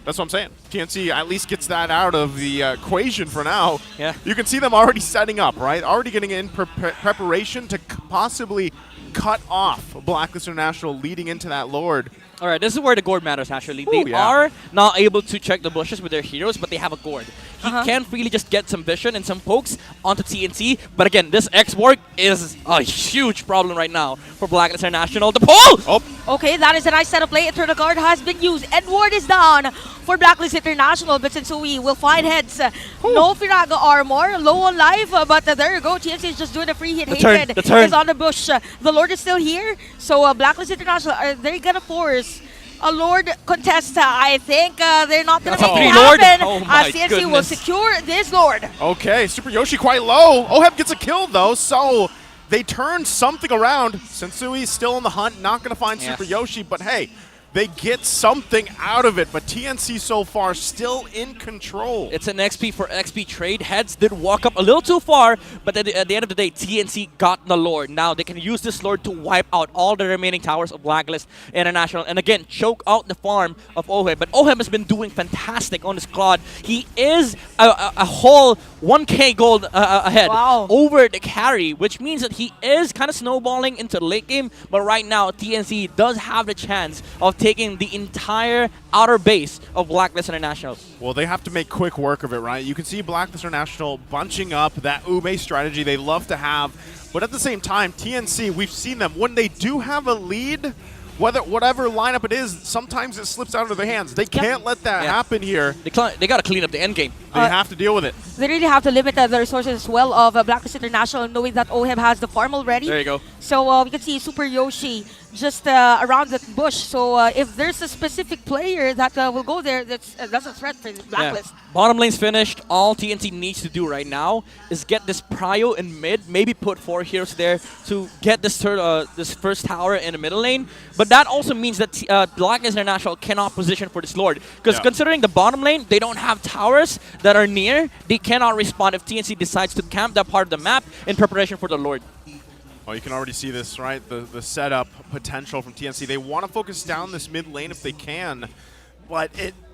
That's what I'm saying. TNC at least gets that out of the equation for now. Yeah. You can see them already setting up, right? Already getting in preparation to possibly cut off Blacklist International leading into that Lord. All right, this is where the gourd matters, actually. Ooh, they yeah. are not able to check the bushes with their heroes, but they have a gourd. He can freely just get some vision and some pokes onto TNC. But again, this X-Borg is a huge problem right now for Blacklist International. The pull! Oh. Okay, that is a nice setup play. Eternal Guard has been used. Edward is down for Blacklist International, but Sensui will find heads. No Firaga armor, low on life, but there you go. TNC is just doing a free hit. The turn. Is on the bush. The Lord is still here, so Blacklist International, are they gonna force a Lord contest? I think they're not gonna make it happen. Oh my TNC will goodness. secure this Lord. Okay, Super Yoshi quite low. Oheb gets a kill, though, so they turn something around. Sensui's still on the hunt, not going to find Super Yoshi, but hey, they get something out of it. But TNC so far still in control. It's an XP for XP trade. Heads did walk up a little too far, but at the end of the day, TNC got the Lord. Now they can use this Lord to wipe out all the remaining towers of Blacklist International. And again, choke out the farm of Oheb. But Oheb has been doing fantastic on this Claude. He is a whole 1K gold ahead over the carry, which means that he is kind of snowballing into the late game. But right now, TNC does have the chance of taking the entire outer base of Blacklist International. Well, they have to make quick work of it, right? You can see Blacklist International bunching up that Ube strategy they love to have. But at the same time, TNC, we've seen them. When they do have a lead, whatever lineup it is, sometimes it slips out of their hands. They can't let that happen here. They got to clean up the end game. They have to deal with it. They really have to limit the resources as well of Blacklist International, knowing that OHEB has the farm already. There you go. So we can see Super Yoshi just around the bush. So if there's a specific player that will go there, that's a threat for the Blacklist. Yeah. Bottom lane's finished. All TNC needs to do right now is get this prio in mid, maybe put 4 heroes there to get this this first tower in the middle lane. But that also means that Blacklist International cannot position for this Lord. Because considering the bottom lane, they don't have towers that are near. They cannot respond if TNC decides to camp that part of the map in preparation for the Lord. Well, you can already see this, right? The setup potential from TNC. They want to focus down this mid lane if they can, but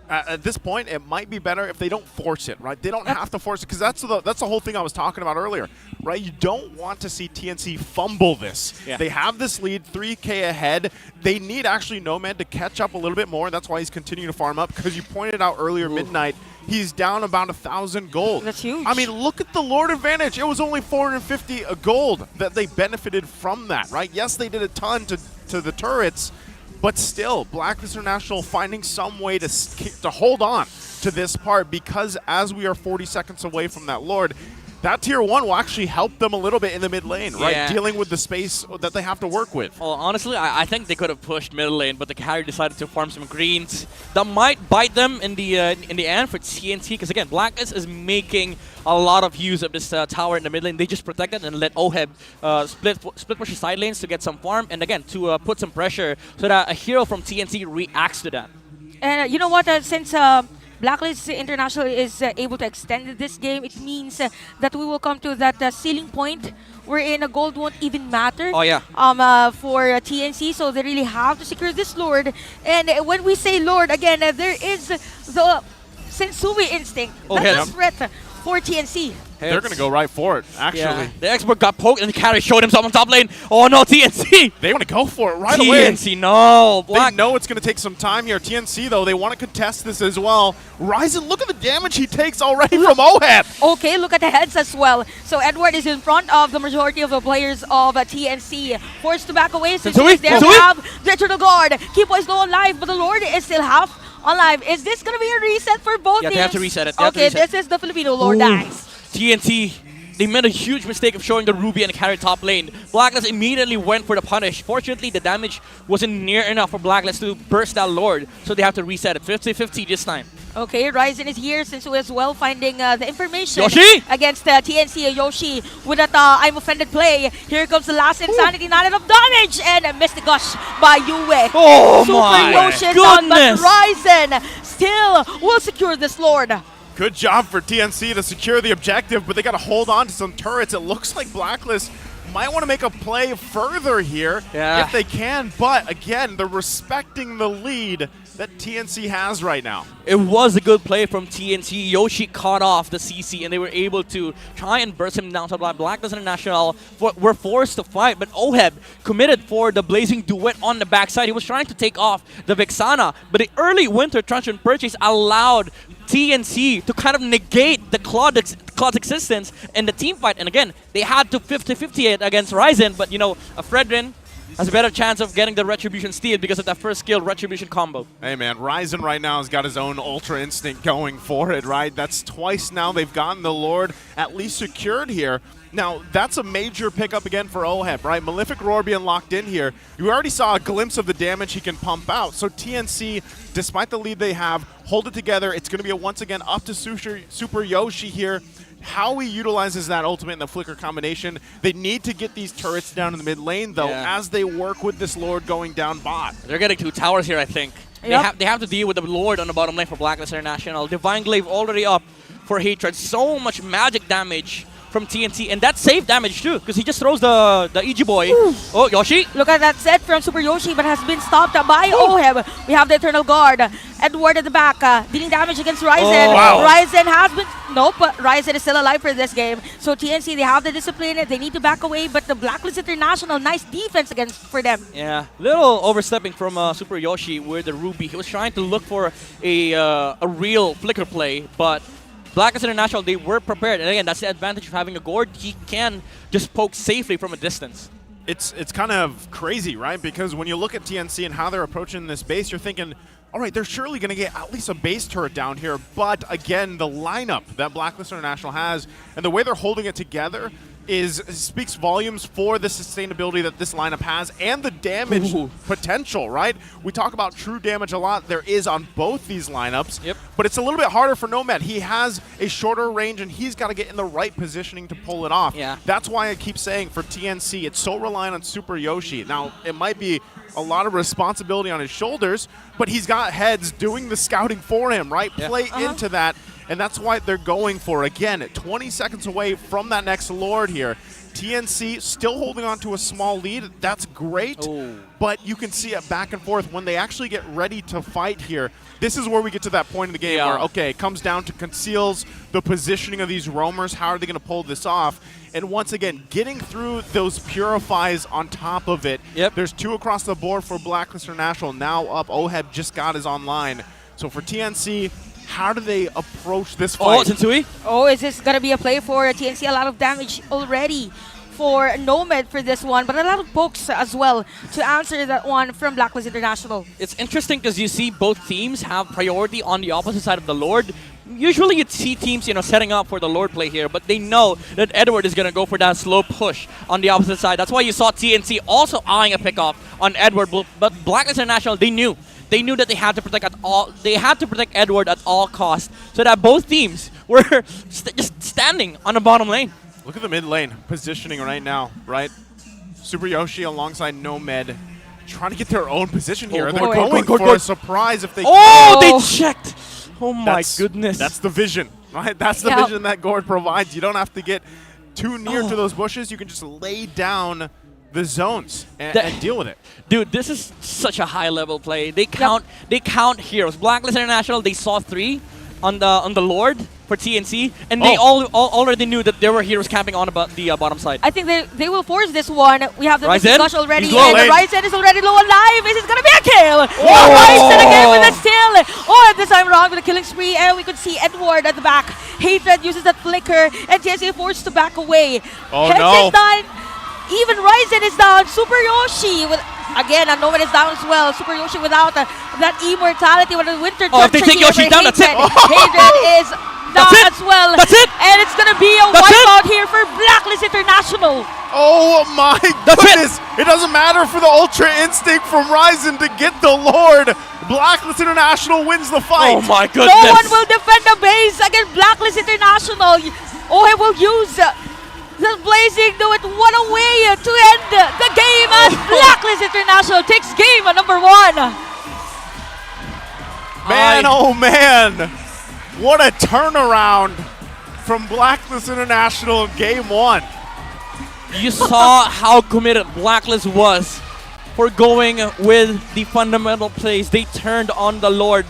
at this point, it might be better if they don't force it, right? They don't have to force it, because that's the whole thing I was talking about earlier, right? You don't want to see TNC fumble this. Yeah. They have this lead, 3K ahead. They need actually Nomad to catch up a little bit more. That's why he's continuing to farm up, because you pointed out earlier, Midnight, he's down about 1,000 gold. That's huge. I mean, look at the Lord advantage. It was only 450 gold that they benefited from that, right? Yes, they did a ton to the turrets, but still, Blacklist International finding some way to hold on to this part, because as we are 40 seconds away from that Lord, that tier 1 will actually help them a little bit in the mid lane, right? Yeah. Dealing with the space that they have to work with. Well, honestly, I think they could have pushed middle lane, but the carry decided to farm some greens. That might bite them in the end for TNT, because again, Blacklist is making a lot of use of this tower in the mid lane. They just protect it and let OHEB split push the side lanes to get some farm, and again, to put some pressure so that a hero from TNT reacts to that. And you know what, since Blacklist International is able to extend this game, it means that we will come to that ceiling point wherein a gold won't even matter for TNC. So they really have to secure this Lord. And when we say Lord, again, there is the Sensui instinct. That's a threat for TNC. They're going to go right for it, actually. Yeah. The expert got poked and the carry showed himself on top lane. Oh no, TNC! They want to go for it right away. TNC, no. They know it's going to take some time here. TNC, though, they want to contest this as well. Ryzen, look at the damage he takes already from OHEB. Okay, look at the heads as well. So Edward is in front of the majority of the players of TNC. Forced to back away since he's there. We have the Eternal Guard. Keep is low on life, but the Lord is still half alive. Is this going to be a reset for both teams? Yeah, they have to reset it. Okay, this is the Filipino Lord dies. TNT, they made a huge mistake of showing the Ruby and carry top lane. Blacklist immediately went for the punish. Fortunately, the damage wasn't near enough for Blacklist to burst that Lord, so they have to reset it. 50-50 this time. Okay, Ryzen is here since as well finding the information Yoshi! against TNC. Yoshi with that I'm offended play. Here comes the last insanity, not enough damage, and missed the gush by Yue. Oh Super my Yoshi down, but Ryzen still will secure this Lord. Good job for TNC to secure the objective, but they got to hold on to some turrets. It looks like Blacklist might want to make a play further here if they can, but again, they're respecting the lead that TNC has right now. It was a good play from TNC. Yoshi caught off the CC, and they were able to try and burst him down to Blacklist International. Were forced to fight, but OHEB committed for the Blazing Duet on the backside. He was trying to take off the Vexana, but the early Winter Truncheon purchase allowed TNC to kind of negate the Claude's existence in the team fight. And again, they had to 50-50 it against Ryzen, but you know, a Fredrin has a better chance of getting the Retribution steal because of that first skill Retribution combo. Hey man, Ryzen right now has got his own Ultra Instinct going for it, right? That's twice now they've gotten the Lord at least secured here. Now, that's a major pickup again for OHEB, right? Malefic Roar being locked in here. You already saw a glimpse of the damage he can pump out. So TNC, despite the lead they have, hold it together. It's going to be once again up to Super Yoshi here. How he utilizes that ultimate in the flicker combination. They need to get these turrets down in the mid lane, though, as they work with this Lord going down bot. They're getting 2 towers here, I think. Yep. They have to deal with the Lord on the bottom lane for Blacklist International. Divine Glaive already up for Hatred. So much magic damage from TNC, and that's safe damage too, because he just throws the EG boy. Oh, Yoshi! Look at that set from Super Yoshi, but has been stopped by Oheb. We have the Eternal Guard. Edward at the back, dealing damage against Ryzen. Ryzen has been... Nope, Ryzen is still alive for this game. So TNC, they have the discipline. They need to back away, but the Blacklist International, nice defense against for them. Yeah, little overstepping from Super Yoshi with the Ruby. He was trying to look for a real flicker play, but Blacklist International, they were prepared. And again, that's the advantage of having a Gord. He can just poke safely from a distance. It's kind of crazy, right? Because when you look at TNC and how they're approaching this base, you're thinking, all right, they're surely going to get at least a base turret down here. But again, the lineup that Blacklist International has and the way they're holding it together speaks volumes for the sustainability that this lineup has and the damage potential, right? We talk about true damage a lot. There is on both these lineups, but it's a little bit harder for Nomad. He has a shorter range, and he's got to get in the right positioning to pull it off. Yeah. That's why I keep saying for TNC, it's so reliant on Super Yoshi. Now, it might be a lot of responsibility on his shoulders, but he's got heads doing the scouting for him, right? Play into that. And that's why they're going for, again, 20 seconds away from that next Lord here. TNC still holding on to a small lead. That's great, but you can see it back and forth when they actually get ready to fight here. This is where we get to that point in the game where, okay, it comes down to conceals, the positioning of these roamers. How are they going to pull this off? And once again, getting through those purifies on top of it. There's 2 across the board for Blacklist International. Now up, Oheb just got his online. So for TNC, how do they approach this fight? Oh, is this going to be a play for TNC? A lot of damage already for Nomad for this one, but a lot of pokes as well to answer that one from Blacklist International. It's interesting because you see both teams have priority on the opposite side of the Lord. Usually you'd see teams, setting up for the Lord play here, but they know that Edward is going to go for that slow push on the opposite side. That's why you saw TNC also eyeing a pickoff on Edward, but Blacklist International, they knew. They knew that they had to protect Edward at all costs, so that both teams were just standing on the bottom lane. Look at the mid lane positioning right now, right? Super Yoshi alongside Nomad trying to get their own position here. They're going for a surprise if they can. They checked. Oh my goodness. That's the vision, right? That's the vision that Gord provides. You don't have to get too near to those bushes. You can just lay down the zones and deal with it. Dude, this is such a high-level play. They count heroes. Blacklist International, they saw 3 on the Lord for TNC, and they already knew that there were heroes camping on about the bottom side. I think they will force this one. We have the Ryzen Gush already, and Ryzen is already low alive. Is it going to be a kill? Ryzen again with the steal. Oh, this time wrong with a killing spree, and we could see Edward at the back. Hatred uses that flicker, and TNC forced to back away. Headset done. Even Ryzen is down. Super Yoshi with again, and Nomad is down as well. Super Yoshi without that immortality with the winter. They take Yoshi down. That's it. Hatred is down as well. That's it. And it's gonna be a wipeout here for Blacklist International. Oh my goodness! It doesn't matter for the Ultra Instinct from Ryzen to get the Lord. Blacklist International wins the fight. Oh my goodness! No one will defend the base against Blacklist International. He will use the Blazing do it. What a way to end the game as Blacklist International takes game number 1. Man, oh man! What a turnaround from Blacklist International in game 1. You saw how committed Blacklist was for going with the fundamental plays. They turned on the Lord.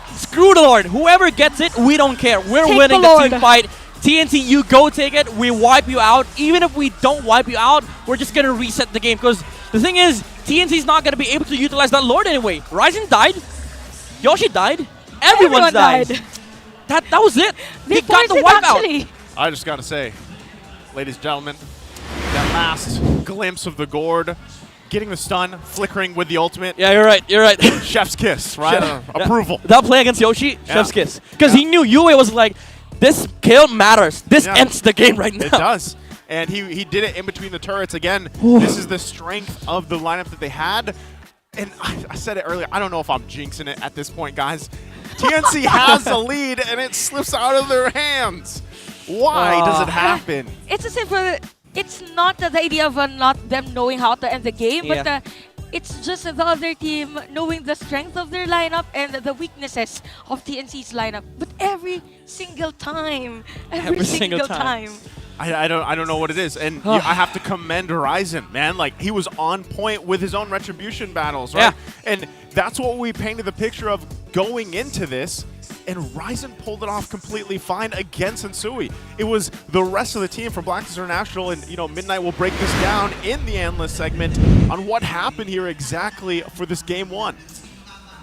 Screw the Lord. Whoever gets it, we don't care. We're winning the team fight. TNC, you go take it. We wipe you out. Even if we don't wipe you out, we're just going to reset the game. Because the thing is, TNC's not going to be able to utilize that Lord anyway. Ryzen died. Yoshi died. Everyone died. That was it. They got the wipeout. I just got to say, ladies and gentlemen, that last glimpse of the Gord, getting the stun, flickering with the ultimate. Yeah, you're right. You're right. Chef's kiss, right? Approval. That play against Yoshi, chef's kiss. Because he knew Yue was like, this kill matters. This ends the game right now. It does. And he did it in between the turrets. Again, this is the strength of the lineup that they had. And I said it earlier, I don't know if I'm jinxing it at this point, guys. TNC has a lead, and it slips out of their hands. Why does it happen? It's a simple... It's not the idea of not them knowing how to end the game, but it's just the other team knowing the strength of their lineup and the weaknesses of TNC's lineup. But every single time, every single time. I don't know what it is, and I have to commend Ryzen, man. Like, he was on point with his own retribution battles, right? Yeah. And that's what we painted the picture of going into this. And Ryzen pulled it off completely fine against Sensui. It was the rest of the team from Blacklist International, and Midnight will break this down in the analyst segment on what happened here exactly for this game one.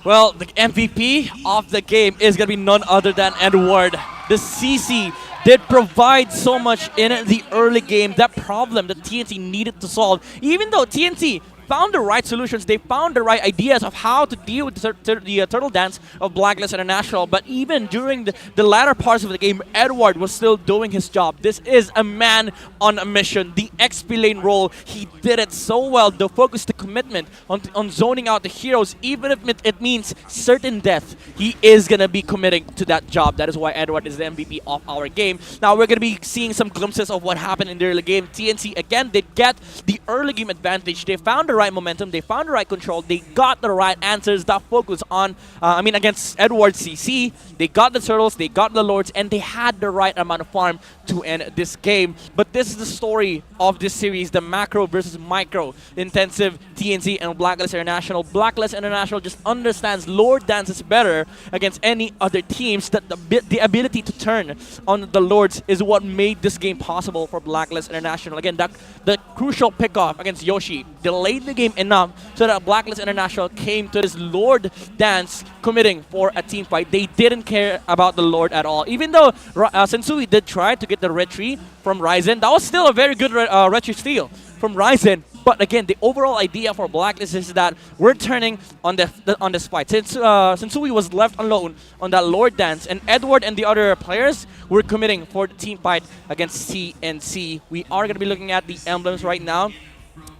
Well, the MVP of the game is going to be none other than Edward. The CC did provide so much in the early game. That problem that TNC needed to solve, even though TNC found the right solutions, they found the right ideas of how to deal with the turtle dance of Blacklist International. But even during the latter parts of the game, Edward was still doing his job. This is a man on a mission. The XP lane role, he did it so well. The focus, the commitment on zoning out the heroes, even if it means certain death, he is going to be committing to that job. That is why Edward is the MVP of our game. Now we're going to be seeing some glimpses of what happened in the early game. TNC, again, did get the early game advantage. They found the right momentum, they found the right control, they got the right answers. That focus on, against Edward CC, they got the turtles, they got the lords, and they had the right amount of farm to end this game. But this is the story of this series, the macro versus micro intensive TNC and Blacklist International. Blacklist International just understands Lord dances better against any other teams. That the ability to turn on the Lords is what made this game possible for Blacklist International. Again, the crucial pickoff against Yoshi delayed the game enough so that Blacklist International came to this Lord dance committing for a team fight. They didn't care about the Lord at all. Even though Sensui did try to get the retry from Ryzen, that was still a very good retry steal from Ryzen. But again, the overall idea for Blacklist is that we're turning on this fight. Since Sensui was left alone on that Lord dance, and Edward and the other players were committing for the team fight against CNC. We are going to be looking at the emblems right now.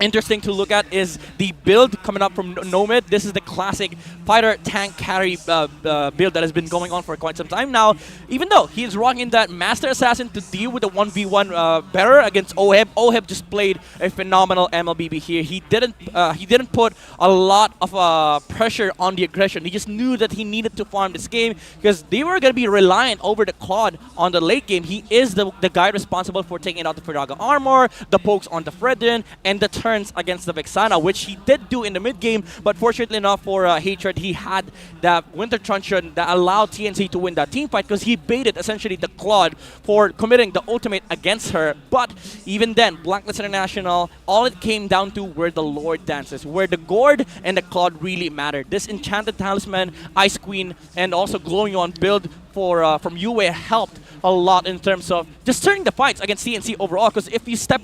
Interesting to look at is the build coming up from Nomad. This is the classic fighter tank carry build that has been going on for quite some time now. Even though he is rocking that Master Assassin to deal with the 1v1 better against Oheb. Oheb just played a phenomenal MLBB here. He didn't put a lot of pressure on the aggression. He just knew that he needed to farm this game because they were going to be reliant over the Claude on the late game. He is the guy responsible for taking out the Firaga armor, the pokes on the Fredrin, and the turns against the Vexana, which he did do in the mid game, but fortunately enough for Hatred, he had that Winter Truncheon that allowed TNC to win that team fight because he baited essentially the Claude for committing the ultimate against her. But even then, Blacklist International, all it came down to were the Lord dances, where the Gourd and the Claude really mattered. This Enchanted Talisman, Ice Queen, and also Glowing On build from UA helped a lot in terms of just turning the fights against CNC overall, because if you step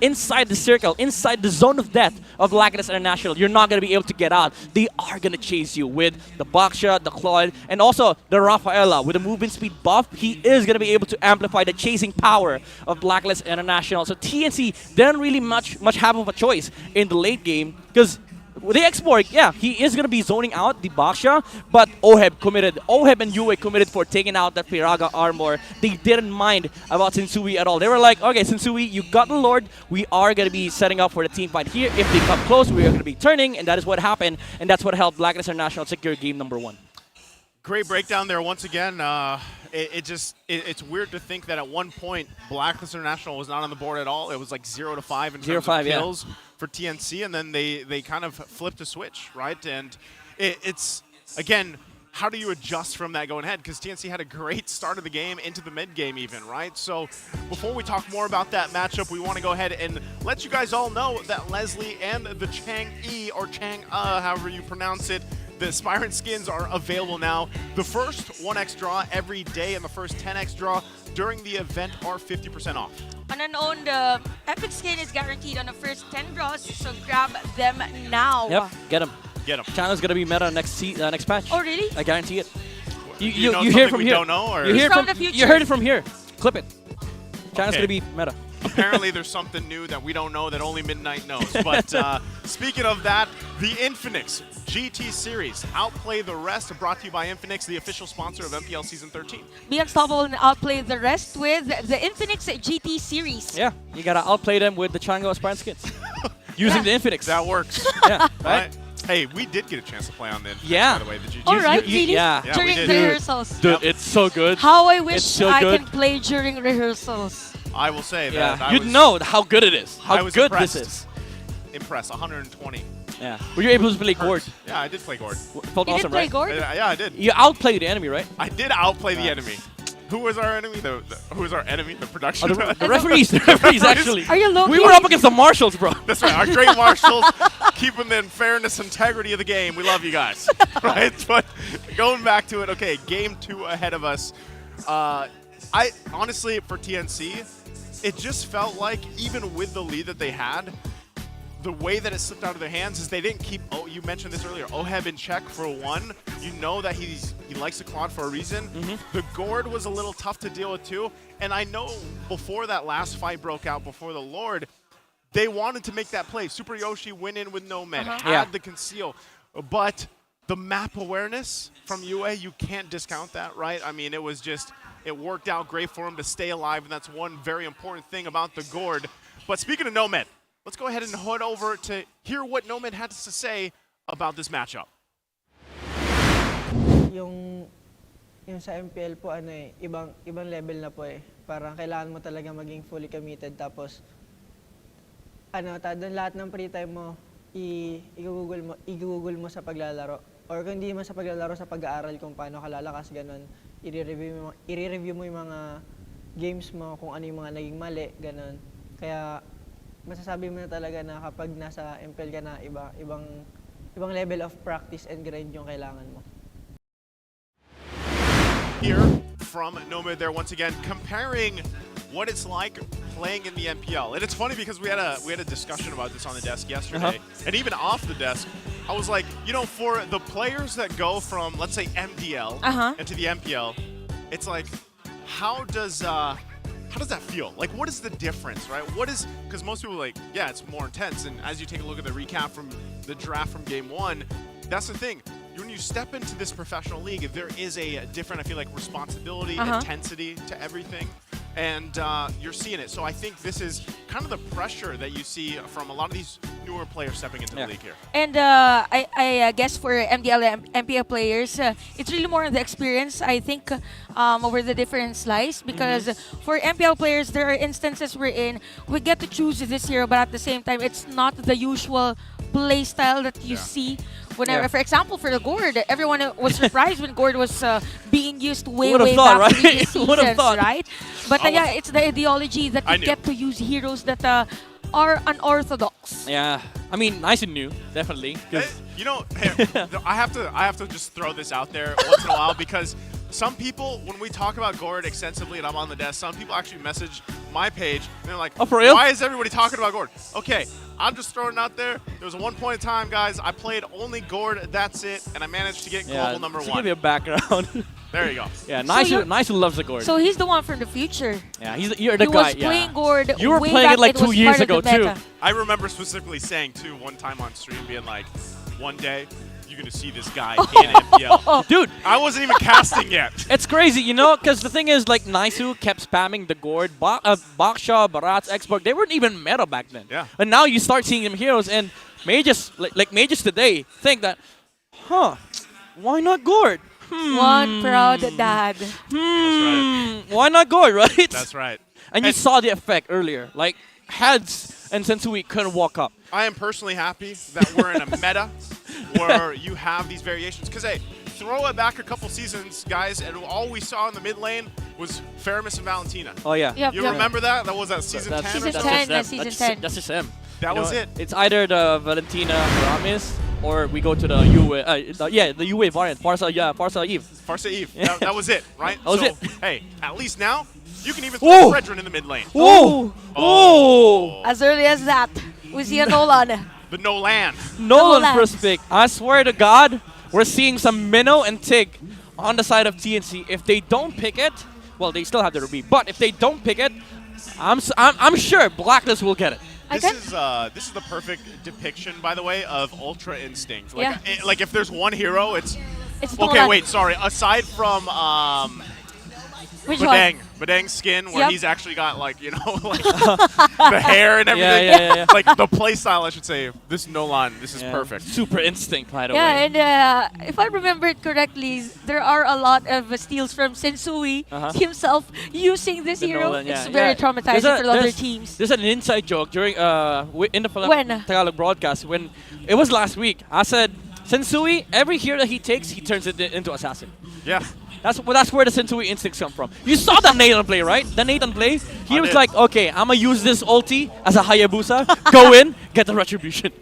inside the circle, inside the zone of death of Blacklist International, you're not going to be able to get out. They are going to chase you with the Baksha, the Claude, and also the Rafaela. With the movement speed buff, he is going to be able to amplify the chasing power of Blacklist International. So TNC didn't really much have of a choice in the late game, because with the X-Borg, yeah, he is going to be zoning out the Baksha, but Oheb and Yue committed for taking out that Firaga armor. They didn't mind about Sensui at all. They were like, okay, Sensui, you got the Lord. We are going to be setting up for the team fight here. If they come close, we are going to be turning, and that is what happened, and that's what helped Blacklist International secure game number 1. Great breakdown there once again. It's weird to think that at one point Blacklist International was not on the board at all. It was like 0-5 in terms of kills for TNC, and then they kind of flipped a switch, right? And it's again, how do you adjust from that going ahead? Because TNC had a great start of the game into the mid game even, right? So before we talk more about that matchup, we want to go ahead and let you guys all know that Leslie and the Chang-E, or Chang-E, however you pronounce it, the Spirant skins are available now. The first 1x draw every day and the first 10x draw during the event are 50% off. On and on, the epic skin is guaranteed on the first 10 draws, so grab them now. Yep, get them. Get them. Channel's gonna be meta next patch. Oh, really? I guarantee it. You know hear from we here. Don't know, or? You heard it from here. Clip it. Channel's Okay. gonna be meta. Apparently there's something new that we don't know that only Midnight knows. But speaking of that, the Infinix GT Series, outplay the rest, brought to you by Infinix, the official sponsor of MPL Season 13. Be unstoppable and outplay the rest with the Infinix GT Series. Yeah, you gotta outplay them with the Chango Aspirant skins. Using the Infinix. That works. Yeah, right? Hey, we did get a chance to play on the Infinix, Yeah. by the way. The GT. All right, really? Yeah. During we did. the rehearsals. Dude, it's so good. How I It's wish so I good. can play during rehearsals. I will say Yeah, that you'd know how good it is. I How was good impressed. this is. Impressed. 120. Yeah. Were you able to play Gord? Yeah, I did play Gord. Felt You did awesome, play right? Gord? Yeah, I did. You outplayed the enemy, right? I did outplay the Nice. enemy. Who was our enemy? Who was our enemy? The production. The referees. The referees, actually. Are you low-key? We were up against the marshals, bro. That's right. Our great marshals keeping the fairness, integrity of the game. We love you guys. Right? But going back to it, okay, game 2 ahead of us. I honestly, for TNC, it just felt like even with the lead that they had, the way that it slipped out of their hands is they didn't keep, you mentioned this earlier, Oheb in check for one. You know that he likes the Claude for a reason. The Gord was a little tough to deal with too. And I know before that last fight broke out, before the Lord, they wanted to make that play. Super Yoshi went in with no med, had the conceal. But the map awareness from UA, you can't discount that, right? I mean, it was just, it worked out great for him to stay alive, and that's one very important thing about the Gord. But speaking of Nomad, let's go ahead and head over to hear what Nomad had to say about this matchup. Yung sa MPL po ibang level na po eh. Parang kailangan mo talaga maging fully committed, tapos doon lahat ng free time mo i-google mo sa paglalaro, or kung hindi man sa paglalaro, sa pag-aaral kung paano ka lalakas, ganun. I-review mo yung mga games mo, kung ano yung mga naging mali, ganun. Kaya masasabi mo na talaga na kapag nasa MPL ka na, ibang level of practice and grind yung kailangan mo. Here from Nomad there once again, comparing what it's like playing in the MPL. And it's funny because we had a discussion about this on the desk yesterday, and even off the desk, I was like, you know, for the players that go from, let's say, MDL into the MPL, it's like, how does that feel? Like, what is the difference, right? What is, because most people are like, yeah, it's more intense. And as you take a look at the recap from the draft from game 1, that's the thing. When you step into this professional league, there is a different, I feel like, responsibility, intensity to everything. And you're seeing it. So I think this is kind of the pressure that you see from a lot of these newer players stepping into the league here. And I guess for MDL and MPL players, it's really more on the experience, I think, over the different slice. Because for MPL players, there are instances wherein we get to choose this hero, but at the same time, it's not the usual play style that you see. Whenever, for example, for the Gord, everyone was surprised when Gord was being used way back in previous seasons, right? But yeah, it's the ideology that you get to use heroes that are unorthodox. Yeah, I mean, nice and new, definitely. You know, I have to just throw this out there once in a while, because some people, when we talk about Gord extensively and I'm on the desk, some people actually message my page and they're like, oh, for real? Why is everybody talking about Gord? Okay, I'm just throwing it out there. There was one point in time, guys, I played only Gord, that's it, and I managed to get global number 1. Give me a background. There you go. Yeah, nice who loves the Gord. So he's the one from the future. Yeah, you're the guy. He was playing Gord. You were way playing back, it like 2 years ago too. I remember specifically saying too one time on stream, being like, one day you're gonna see this guy in MPL. Dude, I wasn't even casting yet. It's crazy, you know, because the thing is, like, Naisu kept spamming the Gord. Baksha, Baratz, Xborg, they weren't even meta back then. Yeah. And now you start seeing them heroes, and mages, like mages today, think that, why not Gord? One proud dad. That's right. Why not Gord, right? That's right. And you saw the effect earlier. Like, Heads and Sensui couldn't walk up. I am personally happy that we're in a meta where you have these variations. Because, hey, throw it back a couple seasons, guys, and all we saw in the mid lane was Faramis and Valentina. Oh, yeah. You remember that? That was season 10 Season or something? 10, that's season 10. That's just him. That was it. It's either the Valentina Faramis, or we go to the UA, the UA variant, Farsa Eve. Farsa Eve. That was it, right? That was it. Hey, at least now, you can even throw Fredrin in the mid lane. As early as that, we see a Nolan. The Nolan. Nolan first pick. I swear to God, we're seeing some Minnow and Tig on the side of TNC. If they don't pick it, well, they still have the Ruby. But if they don't pick it, I'm sure Blacklist will get it. This is the perfect depiction, by the way, of Ultra Instinct. Like, like if there's one hero, it's okay. Nolan. Wait, sorry. Aside from Which Badang's skin, where Yep. he's actually got like like the hair and everything. Yeah. Like the play style, I should say. This Nolan, this is perfect. Super instinct, by the Yeah, way. and if I remember it correctly, there are a lot of steals from Sensui himself using this hero. Nolan, It's very traumatizing for other teams. There's an inside joke during in the When? Tagalog broadcast when it was last week. I said, Sensui, every hero that he takes, he turns it into assassin. Yeah. That's where the Sensui instincts come from. You saw the Nathan play, right? The Nathan play. He was like, okay, I'm gonna use this ulti as a Hayabusa. Go in, get the retribution.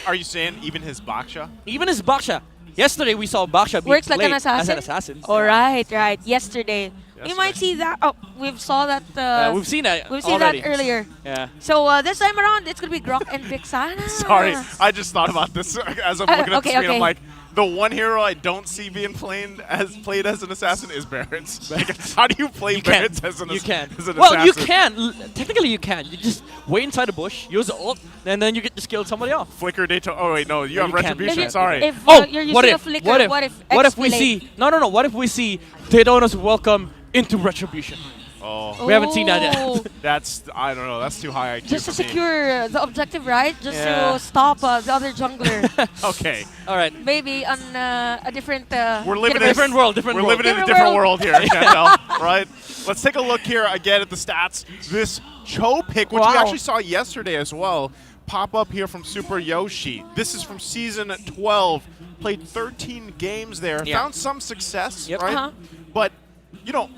Are you saying even his Baksha? Even his Baksha. Yesterday we saw Baksha be Works like played an assassin. as an assassin. All right. Yesterday. We might see that. Oh, we've saw that. We've seen that. We've seen already. that earlier. Yeah. So this time around, it's gonna be Grok and Vixana. Sorry, I just thought about this as I'm looking at the screen. I'm okay. like, the one hero I don't see being played as an assassin is Barrett's. Like, how do you play Barrett's as an assassin? Well, you can. Technically, you can. You just wait inside the bush, use the ult, and then you get to kill somebody off. Flicker Daytona. Oh wait, no, you have you can't. retribution. Sorry. If you're using what a if? flicker, What if what we X-Play? see? No. What if we see Daytona's welcome into retribution? Oh. We haven't seen that yet. That's, I don't know, that's too high IQ Just to for me. secure the objective, right? Just to stop the other jungler. Okay. All right. Maybe on a different. We're living in universe. different world. We're living in a different world here, Chantel, right? Let's take a look here again at the stats. This Cho pick, which we actually saw yesterday as well, pop up here from Super Yoshi. This is from season 12. Played 13 games there. Yeah. Found some success, right? But,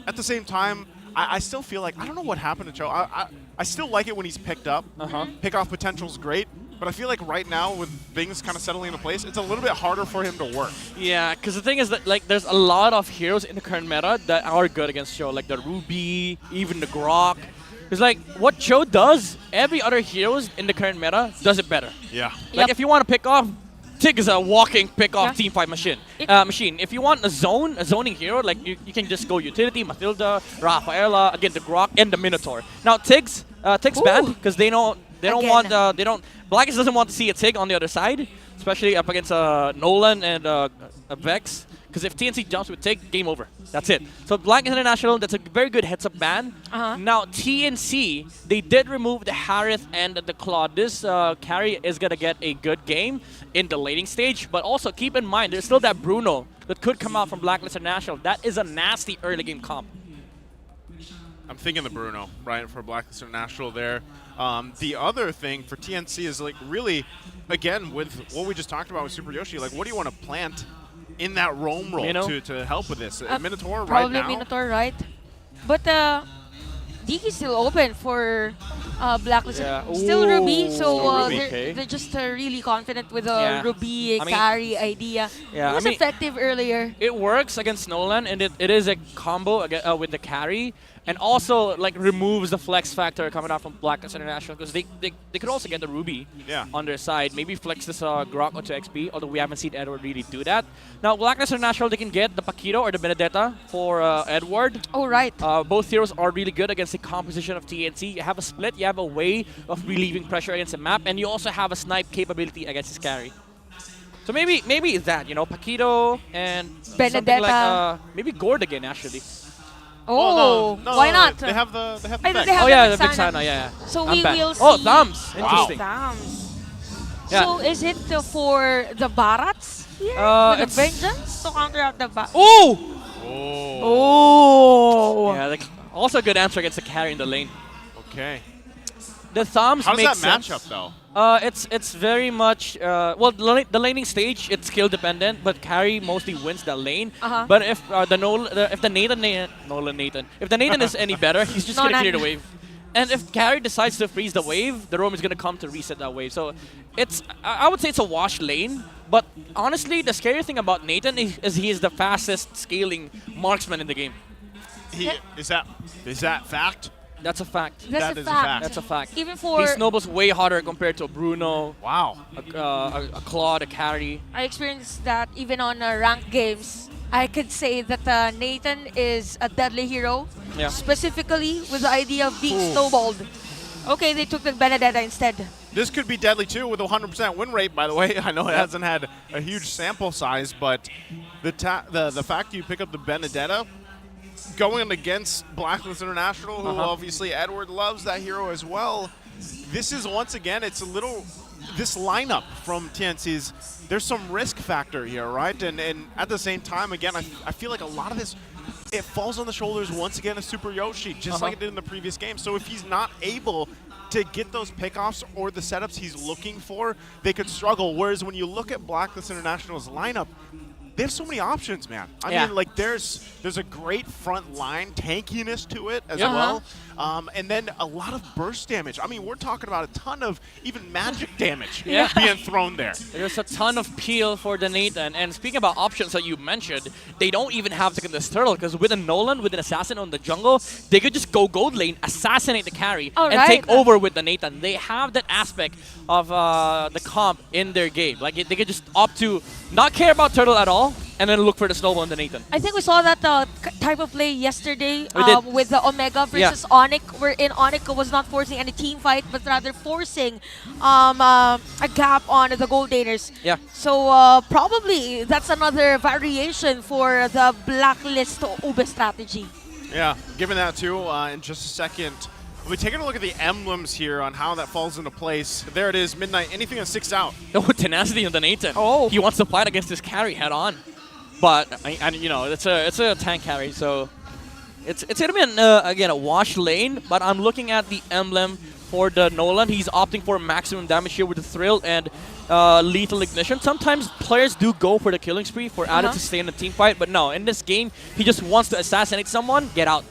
at the same time, I still feel like, I don't know what happened to Cho. I still like it when he's picked up. Pick-off potential's great. But I feel like right now, with things kind of settling into place, it's a little bit harder for him to work. Yeah, because the thing is that there's a lot of heroes in the current meta that are good against Cho, like the Ruby, even the Grok. It's like what Cho does, every other heroes in the current meta does it better. Yeah. Like if you want to pick off, Tig is a walking pick-off team fight machine. If you want a zoning hero, like you can just go utility, Mathilda, Rafaela, again the Grok and the Minotaur. Now Tig's banned because they don't Blacklist doesn't want to see a Tig on the other side, especially up against Nolan and Vex. Because if TNC jumps with Tig, game over. That's it. So Blacklist International, that's a very good heads-up ban. Now TNC, they did remove the Harith and the Claw. This carry is going to get a good game in the laning stage. But also keep in mind, there's still that Bruno that could come out from Blacklist International. That is a nasty early game comp. I'm thinking the Bruno, right, for Blacklist International there. The other thing for TNC is, like, really, again, with what we just talked about with Super Yoshi, like, what do you want to plant in that roam role to help with this? Minotaur right now? Probably Minotaur, right? But Diki's still open for Blacklist. Still Ruby, so they're just really confident with the Ruby carry idea. It was effective earlier. It works against Nolan, and it is a combo with the carry. And also, removes the flex factor coming out from Blacklist International, because they could also get the Ruby on their side. Maybe flex this Grok onto XP, although we haven't seen Edward really do that. Now, Blacklist International, they can get the Paquito or the Benedetta for Edward. Oh, right. Both heroes are really good against the composition of TNC. You have a split, you have a way of relieving pressure against the map, and you also have a snipe capability against his carry. So maybe it's that, Paquito and Benedetta. like maybe Gord again, actually. Oh, why not? They have the They have the the Vixana, yeah. So we will see. Oh, thumbs. Interesting. Thumbs. Yeah. So is it for the Barats here? With the Vengeance to counter out the Barats? Oh! Yeah, also a good answer against the carry in the lane. Okay. The thumbs How does make that match sense. up, though? It's very much the laning stage, it's skill dependent, but carry mostly wins the lane. But if the Nathan is any better, he's just gonna clear the wave. And if carry decides to freeze the wave, the roam is gonna come to reset that wave. So I would say it's a wash lane. But honestly, the scary thing about Nathan is he is the fastest scaling marksman in the game. Is that fact? That's a fact. That's a fact. That's a fact. Even for he snowballs way harder compared to a Bruno. Wow. A Claude, a carry. I experienced that even on ranked games. I could say that Nathan is a deadly hero, specifically with the idea of being snowballed. Okay, they took the Benedetta instead. This could be deadly too with a 100% win rate, by the way. I know it hasn't had a huge sample size, but the fact you pick up the Benedetta, going against Blacklist International, who obviously Edward loves that hero as well. This is, once again, it's a little, this lineup from TNC's, there's some risk factor here, right? And at the same time, again, I feel like a lot of this, it falls on the shoulders once again of Super Yoshi, just like it did in the previous game. So if he's not able to get those pickoffs or the setups he's looking for, they could struggle. Whereas when you look at Blacklist International's lineup, they have so many options, man. I mean, like, there's a great front line tankiness to it as well. And then a lot of burst damage. I mean, we're talking about a ton of even magic damage being thrown there. There's a ton of peel for the Nathan. And speaking about options that you mentioned, they don't even have to get this turtle, because with a Nolan, with an assassin on the jungle, they could just go gold lane, assassinate the carry, and take over with the Nathan. They have that aspect of the comp in their game. Like, they could just opt to not care about turtle at all, and then look for the snowball in the Nathan. I think we saw that type of play yesterday with the Omega versus ONIC, wherein ONIC was not forcing any team fight, but rather forcing a gap on the gold laners. Yeah. So probably that's another variation for the Blacklist Ube strategy. Yeah, given that too, in just a second. We'll be taking a look at the emblems here on how that falls into place. There it is, Midnight. Anything that sticks out? Oh, tenacity on the Nathan. Oh. He wants to fight against this carry head on. But, you know, it's a tank carry, so it's going to be, again, a wash lane. But I'm looking at the emblem for the Nolan. He's opting for maximum damage here with the Thrill and Lethal Ignition. Sometimes players do go for the killing spree for added to stay in the team fight. But no, in this game, he just wants to assassinate someone, get out.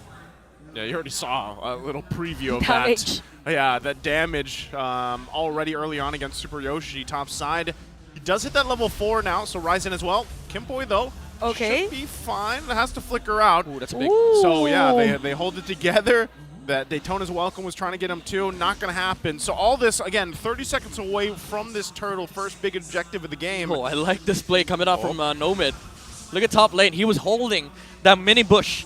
Yeah, you already saw a little preview of that. Yeah, that damage already early on against Super Yoshi top side. He does hit that level 4 now, so Ryzen as well. Kimboy, though, should be fine. It has to flicker out. Ooh, that's big. So, yeah, they hold it together. That Daytona's Welcome was trying to get him too. Not going to happen. So all this, again, 30 seconds away from this turtle. First big objective of the game. Oh, I like this play coming up from Nomad. Look at top lane. He was holding that mini bush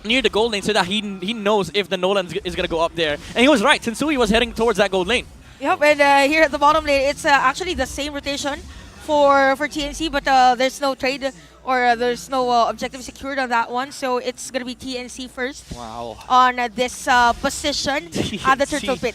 near the gold lane so that he knows if the Nolan is going to go up there. And he was right. Sensui was heading towards that gold lane. Yep, and here at the bottom lane, it's actually the same rotation for TNC, but there's no trade or there's no objective secured on that one. So it's going to be TNC first on this position at the turtle pit.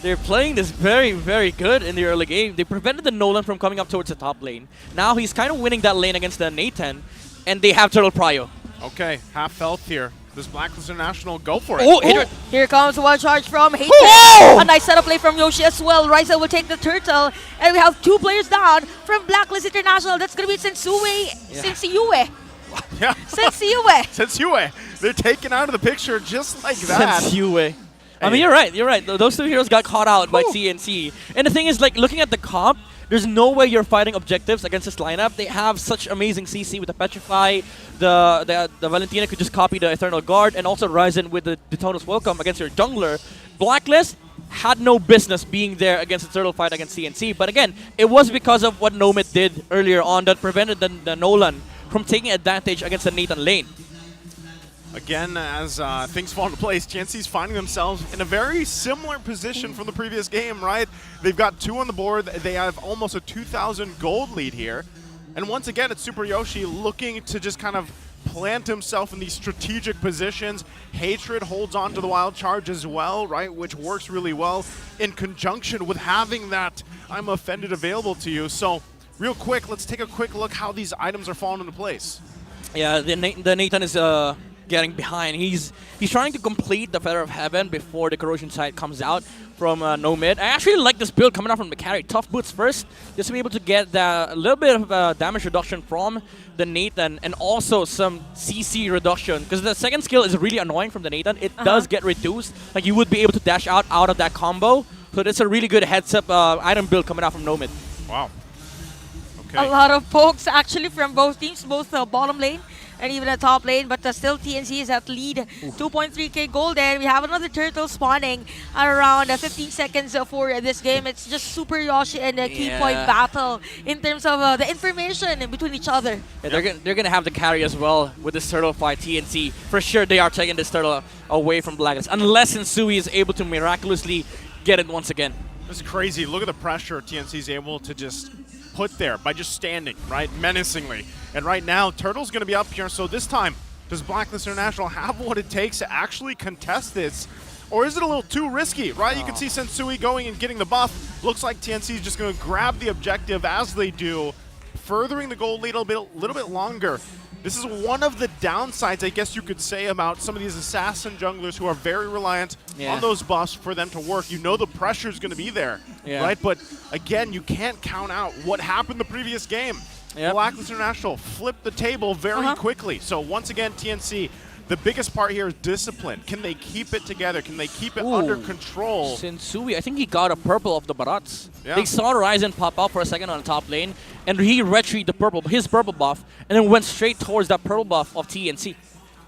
They're playing this very, very good in the early game. They prevented the Nolan from coming up towards the top lane. Now he's kind of winning that lane against the Nathan, and they have turtle prio. Okay, half health here. Does Blacklist International go for it? Oh, hit it. Here comes one charge from Hater. A nice setup play from Yoshi as well. Ryza will take the turtle. And we have 2 players down from Blacklist International. That's going to be Sensui. Sensui. Yeah. Sensui. Sensui. They're taken out of the picture just like that. Sensui. I mean, you're right. You're right. Those 2 heroes got caught out by TNC. And the thing is, like, looking at the comp, there's no way you're fighting objectives against this lineup. They have such amazing CC with the Petrify. The Valentina could just copy the Eternal Guard, and also Ryzen with the Daytona's Welcome against your jungler. Blacklist had no business being there against the turtle fight against CNC. But again, it was because of what Nomad did earlier on that prevented the Nolan from taking advantage against the Nathan lane. Again, as things fall into place, GNC's finding themselves in a very similar position from the previous game, right? They've got 2 on the board. They have almost a 2,000 gold lead here. And once again, it's Super Yoshi looking to just kind of plant himself in these strategic positions. Hatred holds on to the wild charge as well, right? Which works really well in conjunction with having that I'm offended available to you. So real quick, let's take a quick look how these items are falling into place. Yeah, the Nathan is getting behind. He's trying to complete the Feather of Heaven before the Corrosion Sight comes out from Nomad. I actually like this build coming out from the carry. Tough boots first, just to be able to get a little bit of damage reduction from the Nathan, and also some CC reduction, because the second skill is really annoying from the Nathan. It does get reduced. Like, you would be able to dash out of that combo. So that's a really good heads-up item build coming out from Nomad. Wow. Okay. A lot of pokes actually from both teams, both the bottom lane and even the top lane, but still TNC is at lead. 2.3k gold, and we have another turtle spawning at around 15 seconds for this game. It's just Super Yoshi and a key point battle in terms of the information in between each other. Yeah, they're gonna have the carry as well with this turtle fight. TNC, for sure, they are taking this turtle away from Blacklist, unless Sensui is able to miraculously get it once again. This is crazy. Look at the pressure TNC is able to just put there by just standing, right, menacingly. And right now, Turtle's going to be up here, so this time, Does Blacklist International have what it takes to actually contest this? Or is it a little too risky, right? You can see Sensui going and getting the buff. Looks like TNC is just going to grab the objective as they do, furthering the gold lead a little bit longer. This is one of the downsides, I guess you could say, about some of these assassin junglers who are very reliant on those buffs for them to work. You know the pressure is going to be there, right? But again, you can't count out what happened the previous game. Blacklist International flipped the table very quickly. So once again, TNC, the biggest part here is discipline. Can they keep it together? Can they keep it under control? Sensui, I think he got a purple of the Barats. They saw Ryzen pop up for a second on the top lane, and he retrieved the purple, his purple buff, and then went straight towards that purple buff of TNC.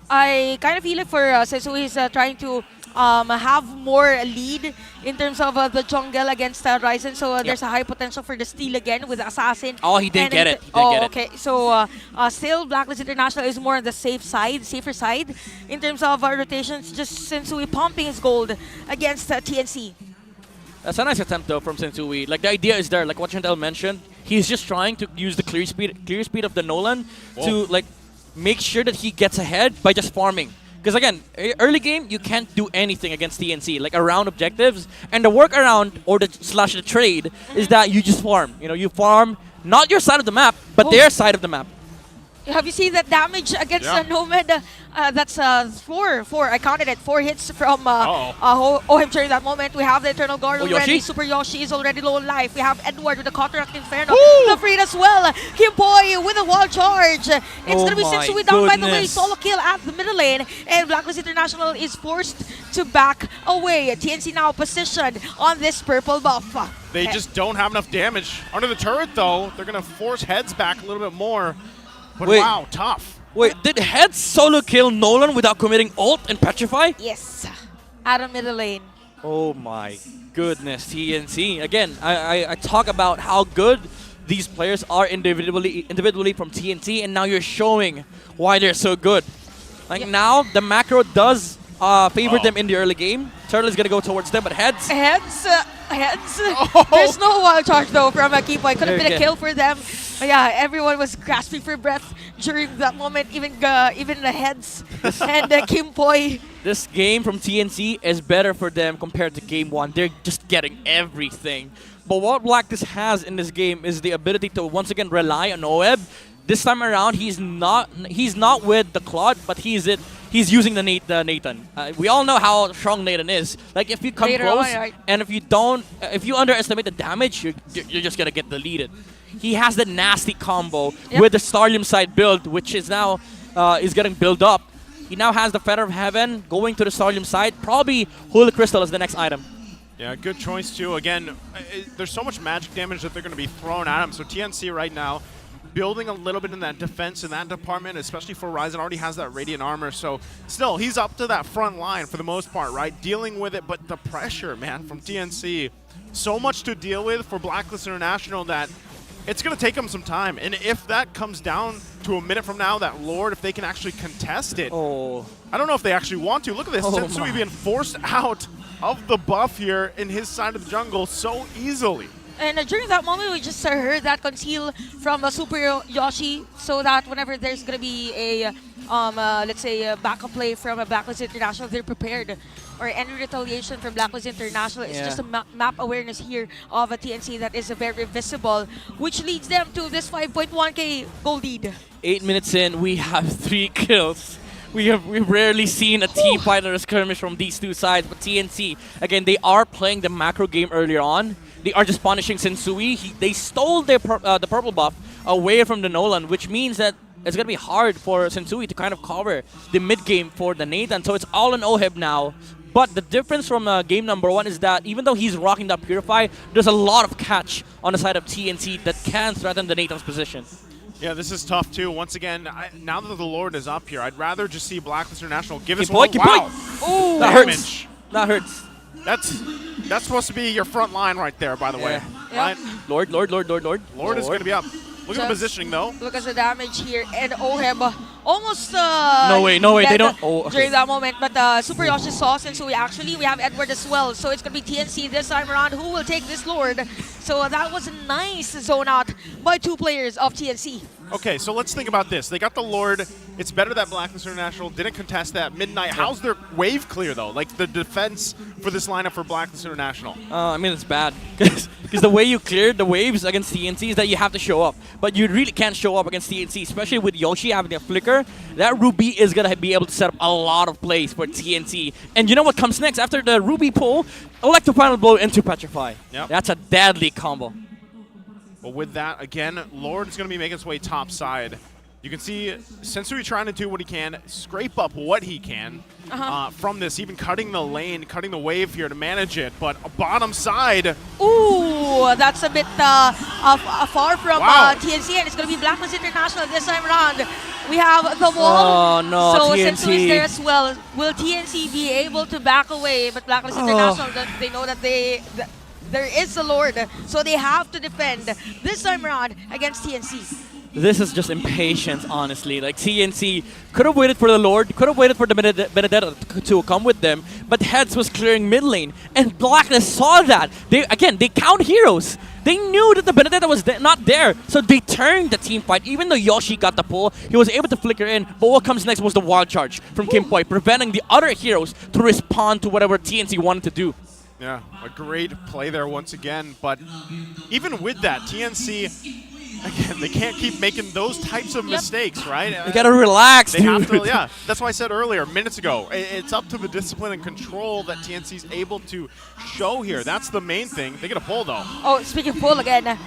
I kind of feel it for Sensui is trying to have more lead in terms of the jungle against Ryzen. So there's a high potential for the steal again with Assassin. Oh, he didn't get it. Okay. So still Blacklist International is more on the safer side in terms of rotations. Just Sensui pumping his gold against TNC. That's a nice attempt though from Sensui. Like the idea is there, like what Chantel mentioned. He's just trying to use the clear speed of the Nolan to like make sure that he gets ahead by just farming. Because again, early game, you can't do anything against TNC, like around objectives. And the workaround, or the / trade, is that you just farm. You know, you farm not your side of the map, but their side of the map. Have you seen that damage against Nomad? That's 4. I counted it. 4 hits from OHIM during that moment. We have the Eternal Guard already. Super Yoshi is already low on life. We have Edward with the Counteract Inferno. The Freed as well. Kimboy with a wall charge. It's going to be Sensui down, by the way. Solo kill at the middle lane. And Blacklist International is forced to back away. TNC now positioned on this purple buff. They just don't have enough damage. Under the turret, though, they're going to force Heads back a little bit more. But wow, tough. Wait, did Heads solo kill Nolan without committing ult and Petrify? Yes, out of middle lane. Oh my goodness, TNC. Again, I talk about how good these players are individually from TNC, and now you're showing why they're so good. Like now, the macro does favor them in the early game. Turtle is going to go towards them, but Heads. Heads. There's no wild charge though from Kipoy. Could have been a kill for them. But yeah, everyone was grasping for breath during that moment. Even the Heads and Kimpoy. This game from TNC is better for them compared to game 1. They're just getting everything. But what Blacklist has in this game is the ability to once again rely on OEB. This time around, he's not with the Claude, but he's using the Nathan. We all know how strong Nathan is. Like if you come close, and if you underestimate the damage, you're just gonna get deleted. He has the nasty combo with the Starlium side build, which is now is getting built up. He now has the Feather of Heaven going to the Starlium side. Probably Holy Crystal is the next item. Yeah, good choice too. Again, there's so much magic damage that they're going to be thrown at him. So TNC right now building a little bit in that defense in that department, especially for Ryzen, already has that Radiant Armor. So still, he's up to that front line for the most part, right? Dealing with it, but the pressure, man, from TNC. So much to deal with for Blacklist International that it's going to take them some time. And if that comes down to a minute from now, that Lord, if they can actually contest it, I don't know if they actually want to. Look at this, Sensui being forced out of the buff here in his side of the jungle so easily. And during that moment, we just heard that conceal from Super Yoshi, so that whenever there's going to be a, let's say, a backup play from a Blacklist International, they're prepared. Or any retaliation from Blacklist International. It's just a map awareness here of a TNC that is very visible, which leads them to this 5.1k gold lead. 8 minutes in, we have 3 kills. We've rarely seen a team fight or a skirmish from these two sides, but TNC, again, they are playing the macro game earlier on. They are just punishing Sensui. They stole their the purple buff away from the Nolan, which means that it's going to be hard for Sensui to kind of cover the mid game for the Nathan. So it's all on OHIB now. But the difference from game number 1 is that even though he's rocking that Purify, there's a lot of catch on the side of TNC that can threaten the Nathan's position. Yeah, this is tough too. Once again, now that the Lord is up here, I'd rather just see Blacklist International give us one. Wow! Ooh, that hurts. That hurts. That's supposed to be your front line right there, by the way. Right? Lord. Lord is going to be up. Look at the positioning, though. Look at the damage here. And OHIB almost... no way, they don't... During that moment. But Super Yoshi saw, and so we have Edward as well. So it's going to be TNC this time around. Who will take this Lord? So that was a nice zone out by two players of TNC. Okay, so let's think about this. They got the Lord. It's better that Blacklist International didn't contest that midnight. How's their wave clear, though? Like, the defense for this lineup for Blacklist International? I mean, it's bad. Because the way you cleared the waves against TNC is that you have to show up. But you really can't show up against TNC, especially with Yoshi having a flicker. That Ruby is going to be able to set up a lot of plays for TNC. And you know what comes next? After the Ruby pull, Electro Final Blow into Petrify. Yep. That's a deadly combo. But with that, again, Lord is going to be making his way top side. You can see Sensui trying to do what he can, scrape up what he can from this, even cutting the lane, cutting the wave here to manage it. But bottom side. Ooh, that's a bit far from TNC, and it's going to be Blacklist International this time around. We have the wall. Oh, no, so TNC. Sensui is there as well. Will TNC be able to back away? But Blacklist International, they know that there is a Lord, so they have to defend this time around against TNC. This is just impatience, honestly. Like, TNC could have waited for the Lord, could have waited for the Benedetta to come with them, but Heads was clearing mid lane, and Blacklist saw that. They count heroes. They knew that the Benedetta was not there, so they turned the team fight. Even though Yoshi got the pull, he was able to flicker in, but what comes next was the wild charge from Kimpoi, preventing the other heroes to respond to whatever TNC wanted to do. Yeah, a great play there once again, but even with that, TNC, again, they can't keep making those types of mistakes, right? You gotta relax, They have dude. to, yeah. That's why I said earlier, minutes ago, it's up to the discipline and control that TNC's able to show here. That's the main thing. They get a pull, though. Oh, speaking of pull again,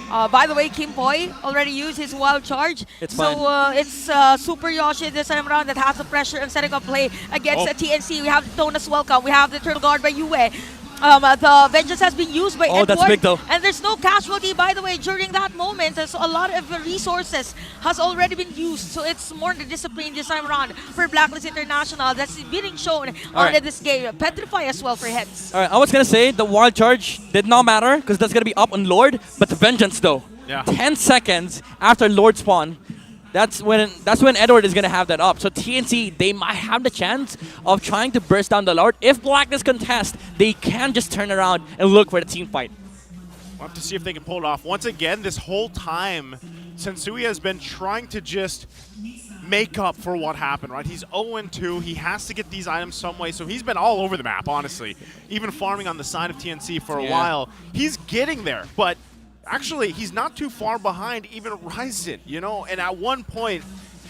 by the way, Kimpoi already used his wild charge. It's it's Super Yoshi this time around that has the pressure and setting up play against TNC. We have the Tonus Welcome. We have the Turtle Guard by Yue. The Vengeance has been used by Edward. That's big, though. And there's no casualty, by the way, during that moment. So a lot of resources has already been used. So it's more the discipline this time around for Blacklist International that's being shown on this game. Petrify as well for Heads. All right, I was going to say the wild charge did not matter because that's going to be up on Lord, but the Vengeance, though. Yeah. 10 seconds after Lord spawn, that's when Edward is going to have that up. So TNC, they might have the chance of trying to burst down the Lord. If Blacklist contest, they can just turn around and look for the team fight. We'll have to see if they can pull it off. Once again, this whole time, Sensui has been trying to just make up for what happened, right? He's 0-2. He has to get these items some way, so he's been all over the map, honestly. Even farming on the side of TNC for a while. He's getting there, but actually, he's not too far behind even Ryzen, you know? And at one point,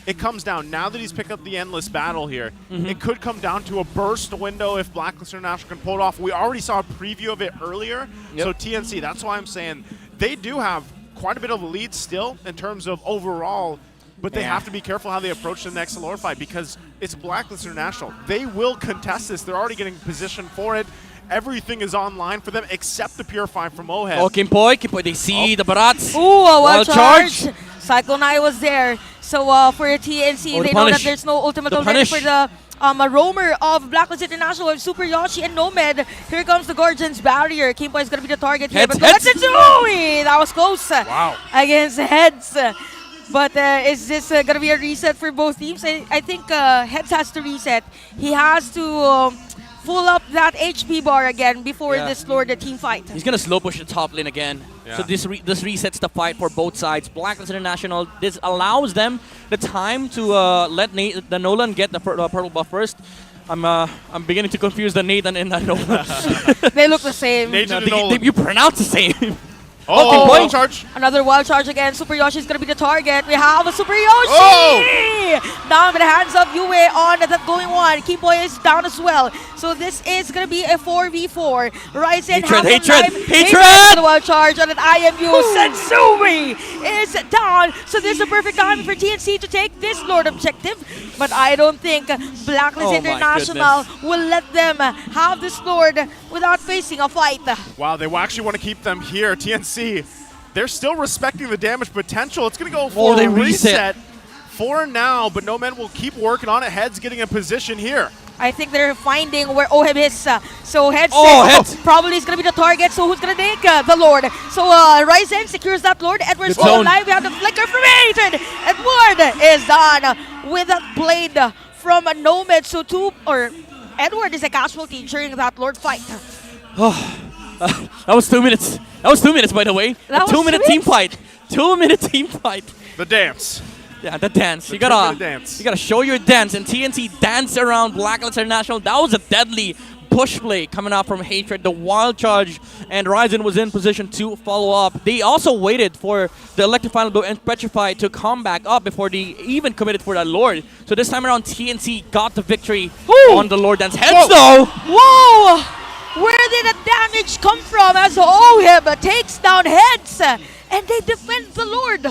it comes down. Now that he's picked up the endless battle here, it could come down to a burst window if Blacklist International can pull it off. We already saw a preview of it earlier. So TNC, that's why I'm saying they do have quite a bit of a lead still in terms of overall, but they have to be careful how they approach the next Lord fight because it's Blacklist International. They will contest this. They're already getting positioned for it. Everything is online for them except the Purify from Mohead. Oh, Kimpoi, they see the Barats. Ooh, a wild charge. Cyclone Eye was there. So for TNC, they know that there's no ultimate already for the roamer of Blacklist International with Super Yoshi and Nomad. Here comes the Guardian's Barrier. Kimpoi is going to be the target here. But let's Sensui! That was close against Heads. But is this going to be a reset for both teams? I think Heads has to reset. He has to pull up that HP bar again before this Lord the team fight. He's going to slow push the top lane again. So this resets the fight for both sides. Blacklist International, this allows them the time to let the Nolan get the purple buff first. I'm beginning to confuse the Nathan and the Nolan. They look the same. Nathan and Nolan. You pronounce the same. Oh, wild charge. Another wild charge again. Super Yoshi is going to be the target. We have a Super Yoshi! Down with the hands of Yue on that going one. Kimpoi is down as well. So this is going to be a 4v4. Ryzen Hatred! The wild charge on an IMU. Sensui is down. So this is a perfect time for TNC to take this Lord objective. But I don't think Blacklist International will let them have this Lord without facing a fight. Wow, they actually want to keep them here. TNC, they're still respecting the damage potential. It's going to go for a reset for now, but Nomad will keep working on it. Heads getting a position here. I think they're finding where Oheb is. So Heads probably is going to be the target. So who's going to take the Lord? So Ryzen secures that Lord. Edward's still alive. We have the flicker from Ethan. Edward is done with that blade from Nomad. So Edward is a casualty during that Lord fight. That was 2 minutes. That was 2 minutes, by the way. That A was 2 minute 2 team minutes? fight. 2 minute team fight. The dance. Yeah, the dance. The You gotta 2 minute dance. You gotta show your dance. And TNC danced around Blacklist International. That was a deadly push play coming out from Hatred. The wild charge, and Ryzen was in position to follow up. They also waited for the electric final blow and Petrify to come back up before they even committed for that Lord. So this time around, TNC got the victory on the Lord dance. Heads though. Whoa! Where did the damage come from as Oheb takes down heads and they defend the Lord?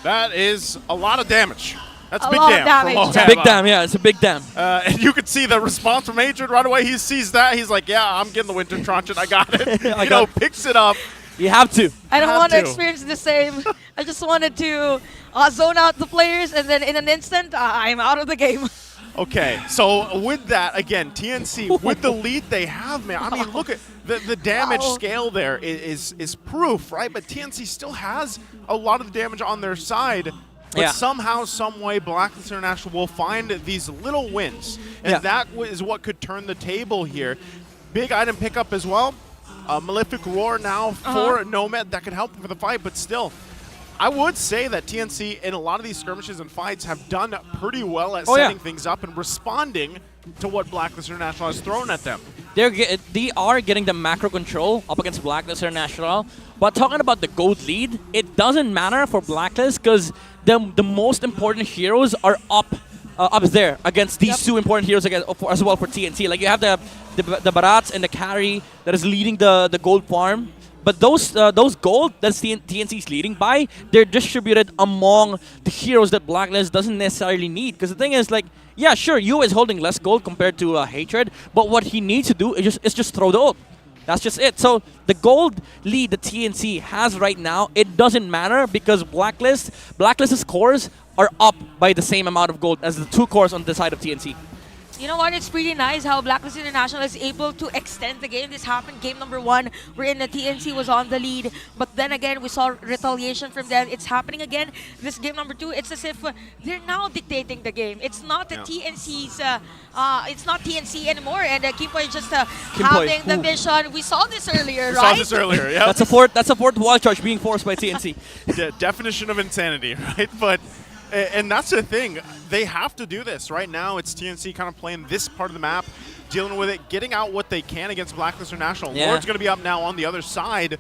That is a lot of damage. That's A big lot of damn. damage. It's a big damn, yeah, it's a big damn. And you could see the response from Hatred right away. He sees that. He's like, yeah, I'm getting the Winter Tronchant. I got it. Picks it up. You have to. I don't Have want to to. experience the same. I just wanted to zone out the players, and then in an instant, I'm out of the game. Okay, so with that, again, TNC, with the lead they have, man, I mean, look at the damage scale there is proof, right? But TNC still has a lot of the damage on their side. But somehow, some way, Blacklist International will find these little wins. And that is what could turn the table here. Big item pickup as well. Malefic Roar now for Nomad. That could help for the fight, but still, I would say that TNC in a lot of these skirmishes and fights have done pretty well at setting things up and responding to what Blacklist International has thrown at them. They are getting the macro control up against Blacklist International. But talking about the gold lead, it doesn't matter for Blacklist because the most important heroes are up there against these two important heroes as well for TNC. Like you have the Barats and the carry that is leading the gold farm. But those gold that TNC is leading by, they're distributed among the heroes that Blacklist doesn't necessarily need. Because the thing is, like, yeah, sure, Yu is holding less gold compared to Hatred, but what he needs to do is just throw the ult. That's just it. So the gold lead that TNC has right now, it doesn't matter because Blacklist's cores are up by the same amount of gold as the 2 cores on the side of TNC. You know what? It's pretty nice how Blacklist International is able to extend the game. This happened game number 1, wherein the TNC was on the lead. But then again, we saw retaliation from them. It's happening again. This game number 2, it's as if they're now dictating the game. It's not the TNC's. It's not TNC anymore. And Kimpoy just having the vision. We saw this earlier, right? We saw this earlier. Yeah. That's a fourth wild charge being forced by TNC. The definition of insanity, right? But. And that's the thing. They have to do this. Right now, it's TNC kind of playing this part of the map, dealing with it, getting out what they can against Blacklist International. Yeah. Lord's going to be up now on the other side.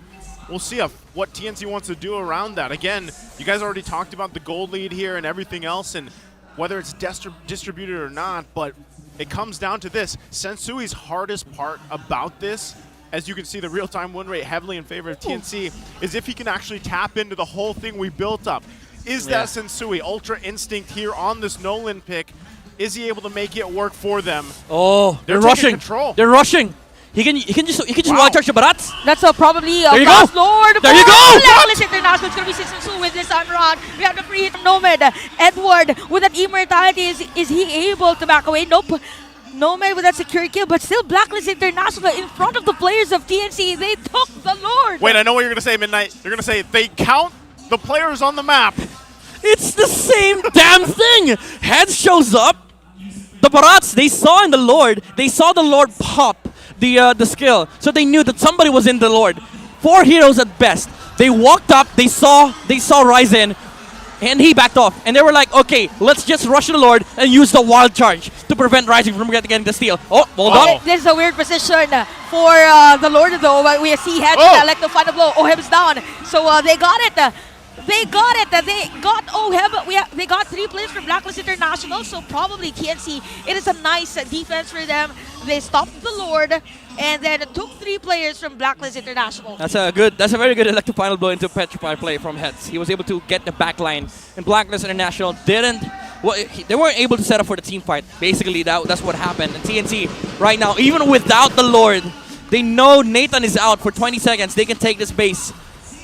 We'll see what TNC wants to do around that. Again, you guys already talked about the gold lead here and everything else, and whether it's distributed or not, but it comes down to this. Sensui's hardest part about this, as you can see the real-time win rate heavily in favor of TNC, is if he can actually tap into the whole thing we built up. Is that Sensui Ultra Instinct here on this Nolan pick? Is he able to make it work for them? Oh, they're taking rushing. Control. They're rushing. He can just wild charge the Barats. That's probably a There you fast go. Lord. There you go. Blacklist International. It's going to be 6-2 with this time around. We have the free hit from Nomad. Edward with that immortality. Is he able to back away? Nope. Nomad with that secure kill, but still Blacklist International in front of the players of TNC. They took the Lord. Wait, I know what you're going to say, Midnight. You're going to say they count the players on the map. It's the same damn thing. Heads shows up. The Barats, they saw in the Lord. They saw the Lord pop the skill, so they knew that somebody was in the Lord. 4 heroes at best. They walked up. They saw Ryzen, and he backed off. And they were like, okay, let's just rush the Lord and use the wild charge to prevent Rising from getting the steal. Oh, hold on. This is a weird position for the Lord, though. But we see Heads like the final blow. Oheb's down, so they got it. They got it. They got Oheb. They got 3 players from Blacklist International, so probably TNC. It is a nice defense for them. They stopped the Lord and then took 3 players from Blacklist International. That's a very good electric final blow into Petrify play from Heads. He was able to get the back line, and Blacklist International didn't. Well, they weren't able to set up for the team fight. Basically, that's what happened. And TNC right now, even without the Lord, they know Nathan is out for 20 seconds. They can take this base.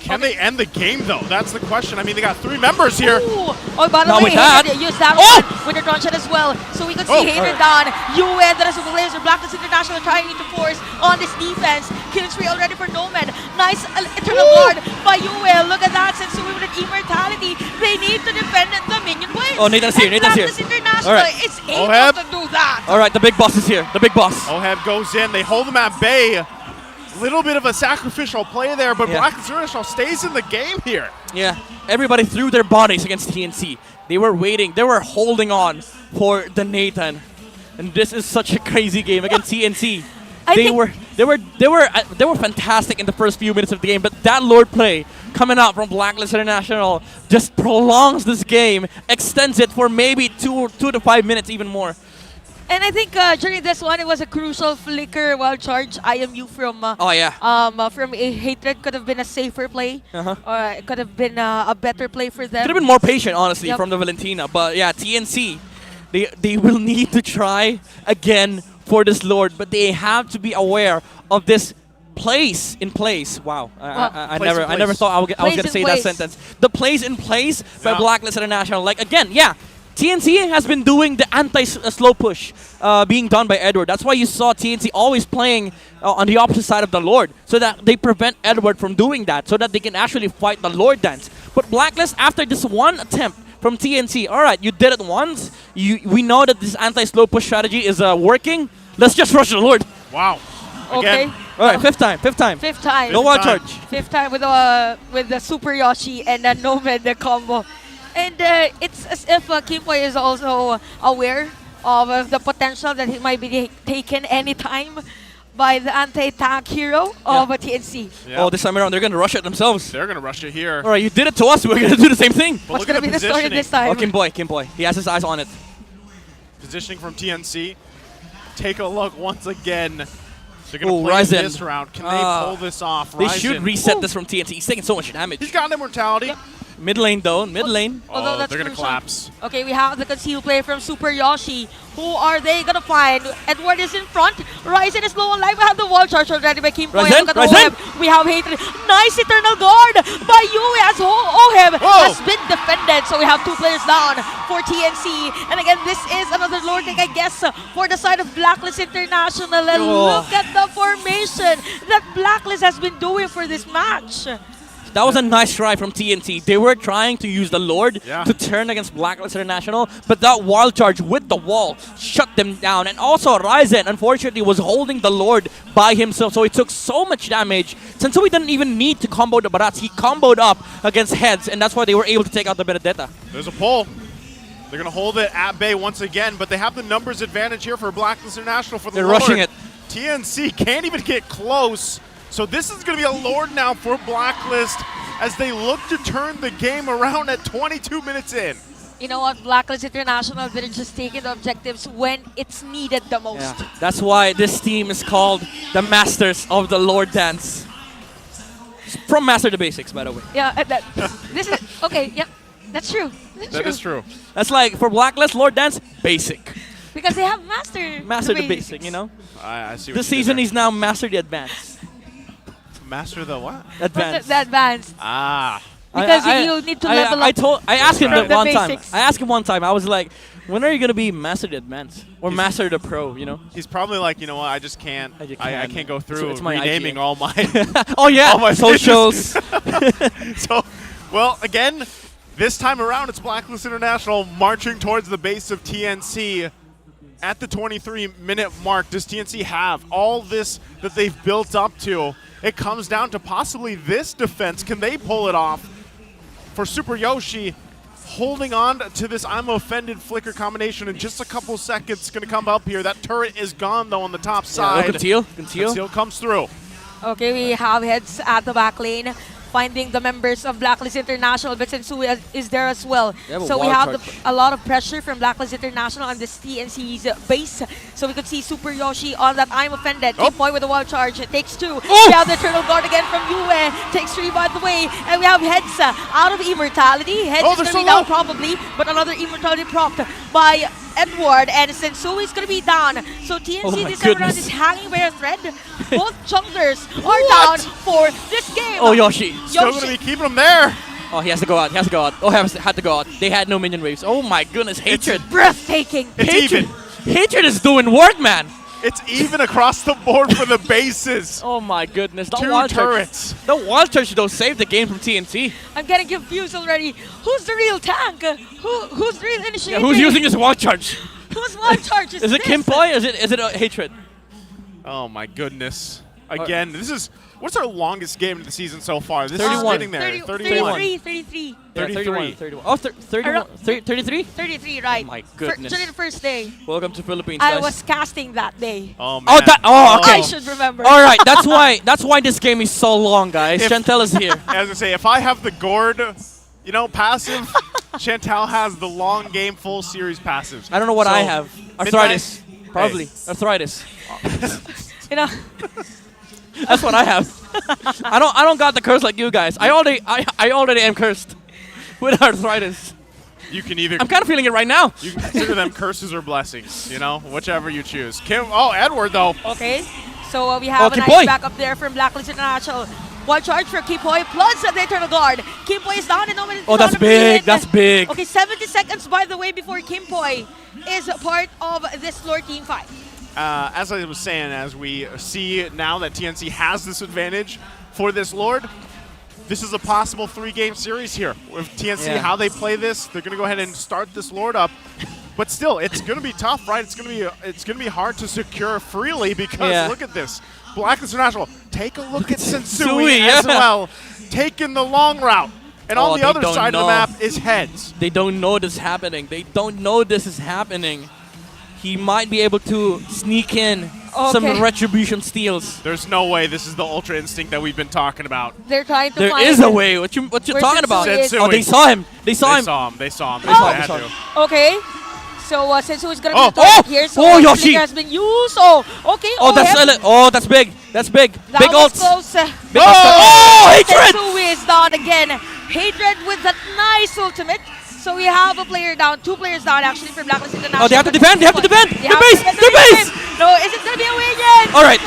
Can they end the game, though? That's the question. I mean, they got 3 members here. Ooh. Oh, by the Not way, with that. Haven used that one with the drone shot as well. So we could see Haven down. UN, the rest of the players of Blacklist International trying to force on this defense. Kill spree already for Nomad. Nice Eternal Guard by UN. Look at that. Since we with an immortality, they need to defend the minion waves. Oh, Nathan's here. Nathan's here. Blacklist International is able to do that. All right, the big boss is here. The big boss. Oheb goes in. They hold him at bay. Little bit of a sacrificial play there, but Yeah. Blacklist International stays in the game here. Yeah, everybody threw their bodies against TNC. They were waiting. They were holding on for the Nathan. And this is such a crazy game against TNC. They were fantastic in the first few minutes of the game, but that Lord play coming out from Blacklist International just prolongs this game, extends it for maybe 2 to 5 minutes even more. And I think during this one, it was a crucial flicker wild charge IMU from from a Hatred could have been a safer play. Or it could have been a better play for them. Could have been more patient, honestly, Yep. from the Valentina. But yeah, TNC, they will need to try again for this Lord, but they have to be aware of this place in place. Wow, I never thought I was gonna say that sentence. The place in place by Blacklist International. Like again, yeah. TNC has been doing the anti-slow push being done by Edward. That's why you saw TNC always playing on the opposite side of the Lord, so that they prevent Edward from doing that, so that they can actually fight the Lord dance. But Blacklist, after this one attempt from TNC, all right, you did it once. We know that this anti-slow push strategy is working. Let's just rush the Lord. Wow. Okay. All right, fifth time. Fifth time. No wild charge. Fifth time with the Super Yoshi and the Nomad combo. And it's as if Kimboy is also aware of the potential that he might be taken anytime by the anti-tank hero of TNC. Oh, this time around, they're going to rush it themselves. They're going to rush it here. All right, you did it to us. We're going to do the same thing. But What's going to be the story this time? Oh, Kimboy. He has his eyes on it. Positioning from TNC. Take a look once again. They're going to play this round. Can they pull this off? They should reset this from TNC. He's taking so much damage. He's got immortality. Yep. Mid lane though, mid lane. Although that's they're going to crucial. collapse. Okay, we have the concealed play from Super Yoshi. Who are they going to find? Edward is in front. Ryzen is low on life. We have the wall charge already by Kimboy. Look at Oheb. We have Hatred. Nice Eternal Guard by Yui as Oheb has been defended. So we have 2 players down for TNC. And again, this is another Lord King, I guess, for the side of Blacklist International. And look at the formation that Blacklist has been doing for this match. That was a nice try from TNT. They were trying to use the Lord to turn against Blacklist International, but that wild charge with the wall shut them down. And also Ryzen, unfortunately, was holding the Lord by himself, so he took so much damage. Sensui didn't even need to combo the Barats. He comboed up against heads, and that's why they were able to take out the Benedetta. There's a pull. They're going to hold it at bay once again, but they have the numbers advantage here for Blacklist International for the They're Lord. rushing it. TNC can't even get close. So this is going to be a Lord now for Blacklist as they look to turn the game around at 22 minutes in. You know what? Blacklist International, they're just taking the objectives when it's needed the most. Yeah. That's why this team is called the Masters of the Lord Dance. From Master the Basics, by the way. Yeah, this is, okay, yeah, that's true. That is true. That's like, for Blacklist, Lord Dance, basic. Because they have Master the Basic, you know? I see what this season, he's now Master the Advanced. Master the what? Advanced. The advanced. Ah. Because you need to level up. I asked him from the one time. basics. I asked him one time. I was like, when are you going to be Master the Advanced? Or Master the Pro, you know? He's probably like, you know what, I just can't. I can't go through It's my renaming IGN. all my Oh yeah, all my socials. So, well, again, this time around, it's Blacklist International marching towards the base of TNC. At the 23-minute mark, does TNC have all this that they've built up to? It comes down to possibly this defense. Can they pull it off? For Super Yoshi, holding on to this I'm Offended flicker combination in just a couple seconds. Going to come up here. That turret is gone, though, on the top side. Conceal comes through. Okay, we have heads at the back lane, finding the members of Blacklist International, but Sensui is there as well. So we have a lot of pressure from Blacklist International on this TNC's base. So we could see Super Yoshi on that I'm Offended. Kimboy with a wild charge. It takes 2. We have the Eternal Guard again from Yue. Takes 3 by the way. And we have Heads out of Immortality. Heads is going to be down probably, but another Immortality propped by Edward, and Sensui is going to be down. So TNC this time around is hanging by a thread. Both junglers are down for this game. Oh, Yoshi. Still going to be keeping him there. Oh, he has to go out. He has to go out. Oh, he had to go out. They had no minion waves. Oh my goodness, Hatred. Breathtaking. Hatred. Hatred is doing work, man. It's even across the board for the bases. Oh my goodness. The 2 wild turrets. The wild charge though saved the game from TNC. I'm getting confused already. Who's the real tank? Who's the real initiator? Yeah, who's using his wild charge? Whose wild charge is it this? Kimboy? Is it Hatred? Oh my goodness. Again, this is what's our longest game of the season so far? This 31. is getting there. 31. 33. Yeah, 33. 31. Oh, 31. 33? 33, right. Oh my goodness. During the first day. Welcome to Philippines, I guys. was casting that day. Oh man. Okay. I should remember. All right, that's why this game is so long, guys. Chantel is here. As I say, if I have the gourd, passive, Chantal has the long game full series passives. I don't know what So, I have. Arthritis. Probably. Arthritis. You know. That's what I have. I don't got the curse like you guys. I already am cursed with arthritis. You can either. I'm kind of feeling it right now. You can consider them curses or blessings, whichever you choose. Kim. Oh, Edward though. Okay. So we have a nice backup there from Blacklist International. One charge for Kimpoy plus the Eternal Guard. Kimpoy is down in no minutes. Oh, that's big. That's big. Okay, 70 seconds by the way before Kimpoy is a part of this lore team fight. As I was saying, as we see now that TNC has this advantage for this Lord, this is a possible 3-game series here. With TNC, how they play this, they're going to go ahead and start this Lord up. But still, it's going to be tough, right? It's going to be hard to secure freely because look at this. Blacklist International, take a look at Sensui as well, taking the long route. And on the other side of the map is Heads. They don't know this is happening. They don't know this is happening. He might be able to sneak in some retribution steals. There's no way this is the Ultra Instinct that we've been talking about. They're trying to There find is a way. What you talking about? Oh, they saw him. They saw him. They saw him. They saw him. Okay. So Sensui is going to be the target here. So Yoshi has been used. Oh, okay. That's big. That's big. That big was ults. close. Hatred! Sensui is down again. Hatred with that nice ultimate. So we have a player down, 2 players down actually for Blacklist International. Oh, they have to defend. They have to defend. They The have to base. defend The base. No, is it going to be a win again? All right.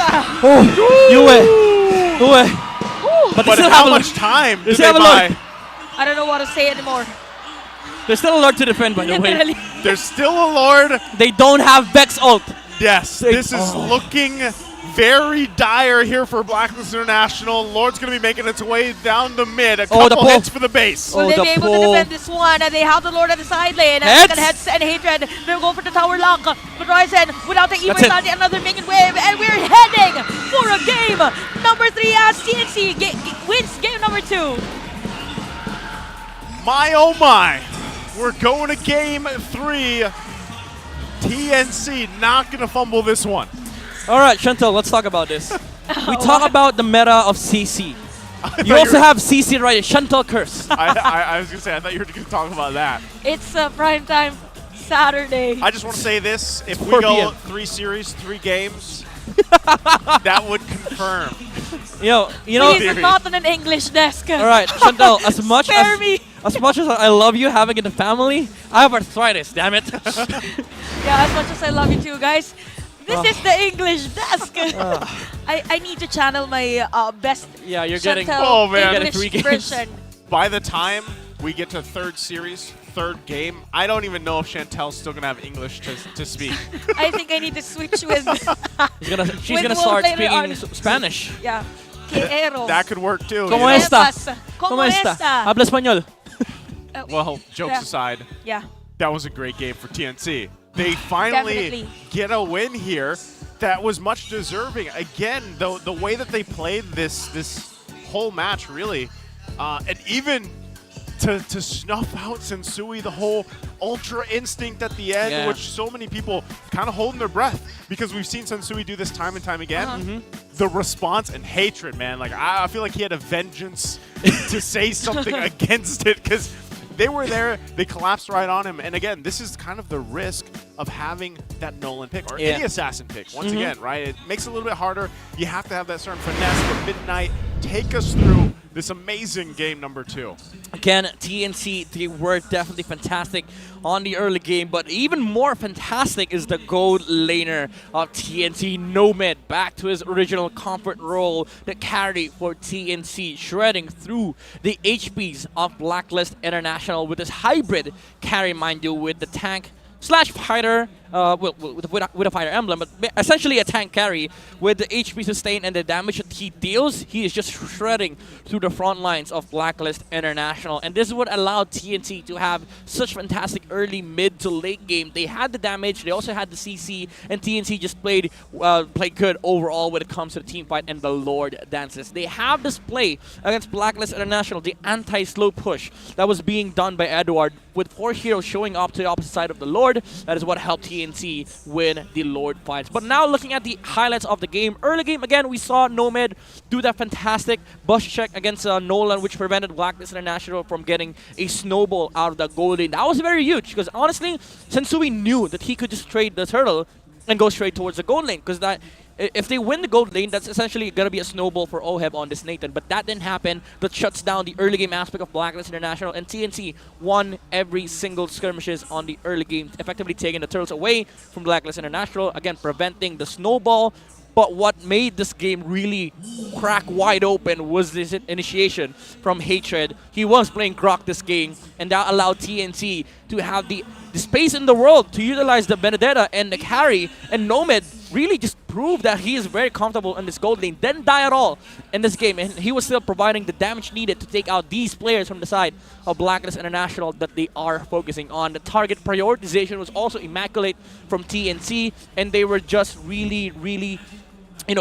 You win. But they still how have much time do They they still have a buy? lot. I don't know what to say anymore. There's still a lot to defend, by the way. There's still a Lord. They don't have Vex ult. Yes, this is looking very dire here for Blacklist International. Lord's going to be making its way down the mid. A couple hits for the base. Will they be able to defend this one? They have the Lord at the side lane. Heads and Hatred. They'll go for the tower lock. But Ryzen, without the Immortality, another minion wave. And we're heading for a game number 3 as TNC wins game number 2. My oh my. We're going to game 3. TNC not going to fumble this one. All right, Chantal, let's talk about this. We talk about the meta of CC. You also have CC right, Chantal curse. I was going to say, I thought you were going to talk about that. It's a primetime Saturday. I just want to say this. If we 4 go PM. 3 series, 3 games, that would confirm. You know. Please, not on an English desk. All right, Chantal, as much Spare me. as I love you having in the family, I have arthritis, damn it. Yeah, as much as I love you too, guys. This is the English desk. I need to channel my best. Yeah, you're Chantal getting. Oh man, English 3 games. version. By the time we get to 3rd series, 3rd game, I don't even know if Chantel's still gonna have English to speak. I think I need to switch with. She's gonna start speaking Spanish. Yeah. Quiero. That could work too. ¿Cómo you know? está? ¿Cómo está? Habla español. Well, jokes aside, Yeah. that was a great game for TNC. They finally Definitely. get a win here that was much deserving. Again, the way that they played this whole match, really, and even to snuff out Sensui, the whole Ultra Instinct at the end, which so many people kind of holding their breath because we've seen Sensui do this time and time again. The response and hatred, man. Like I feel like he had a vengeance to say something against it because they were there, they collapsed right on him. And again, this is kind of the risk of having that Nolan pick or any assassin pick. Once again, right? It makes it a little bit harder. You have to have that certain finesse. But Midnight, take us through this amazing game number 2. Again, TNC, they were definitely fantastic on the early game, but even more fantastic is the gold laner of TNC, Nomad, back to his original comfort role, the carry for TNC, shredding through the HPs of Blacklist International with this hybrid carry, mind you, with the tank / fighter, with a fighter emblem, but essentially a tank carry with the HP sustain and the damage that he deals, he is just shredding through the front lines of Blacklist International. And this is what allowed TNC to have such fantastic early, mid to late game. They had the damage, they also had the CC, and TNC just played good overall when it comes to the team fight and the Lord dances. They have this play against Blacklist International, the anti-slow push that was being done by Edward, with 4 heroes showing up to the opposite side of the Lord. That is what helped TNC win the Lord fights. But now looking at the highlights of the game. Early game, again, we saw Nomad do that fantastic bush check against Nolan, which prevented Blacklist International from getting a snowball out of the goal lane. That was very huge, because honestly, Sensui knew that he could just trade the turtle and go straight towards the gold lane, because that if they win the gold lane, that's essentially going to be a snowball for OHEB on this Nathan. But that didn't happen. That shuts down the early game aspect of Blacklist International, and TNC won every single skirmishes on the early game, effectively taking the turtles away from Blacklist International, again preventing the snowball. But what made this game really crack wide open was this initiation from Hatred. He was playing Grok this game, and that allowed TNC to have the space in the world to utilize the Benedetta and the carry, and Nomad really just proved that he is very comfortable in this gold lane. Didn't die at all in this game, and he was still providing the damage needed to take out these players from the side of Blacklist International that they are focusing on. The target prioritization was also immaculate from TNC, and they were just really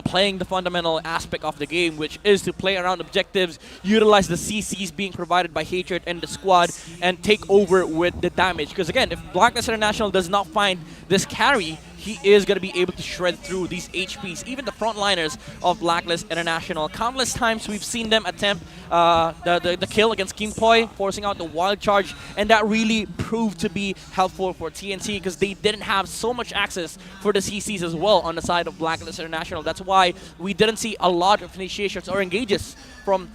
playing the fundamental aspect of the game, which is to play around objectives, utilize the CCs being provided by Hatred and the squad, and take over with the damage. Because again, if Blacklist International does not find this carry, he is going to be able to shred through these HPs, even the frontliners of Blacklist International. Countless times we've seen them attempt the kill against King Poi, forcing out the wild charge, and that really proved to be helpful for TNC, because they didn't have so much access for the CCs as well on the side of Blacklist International. That's why we didn't see a lot of initiations or engages from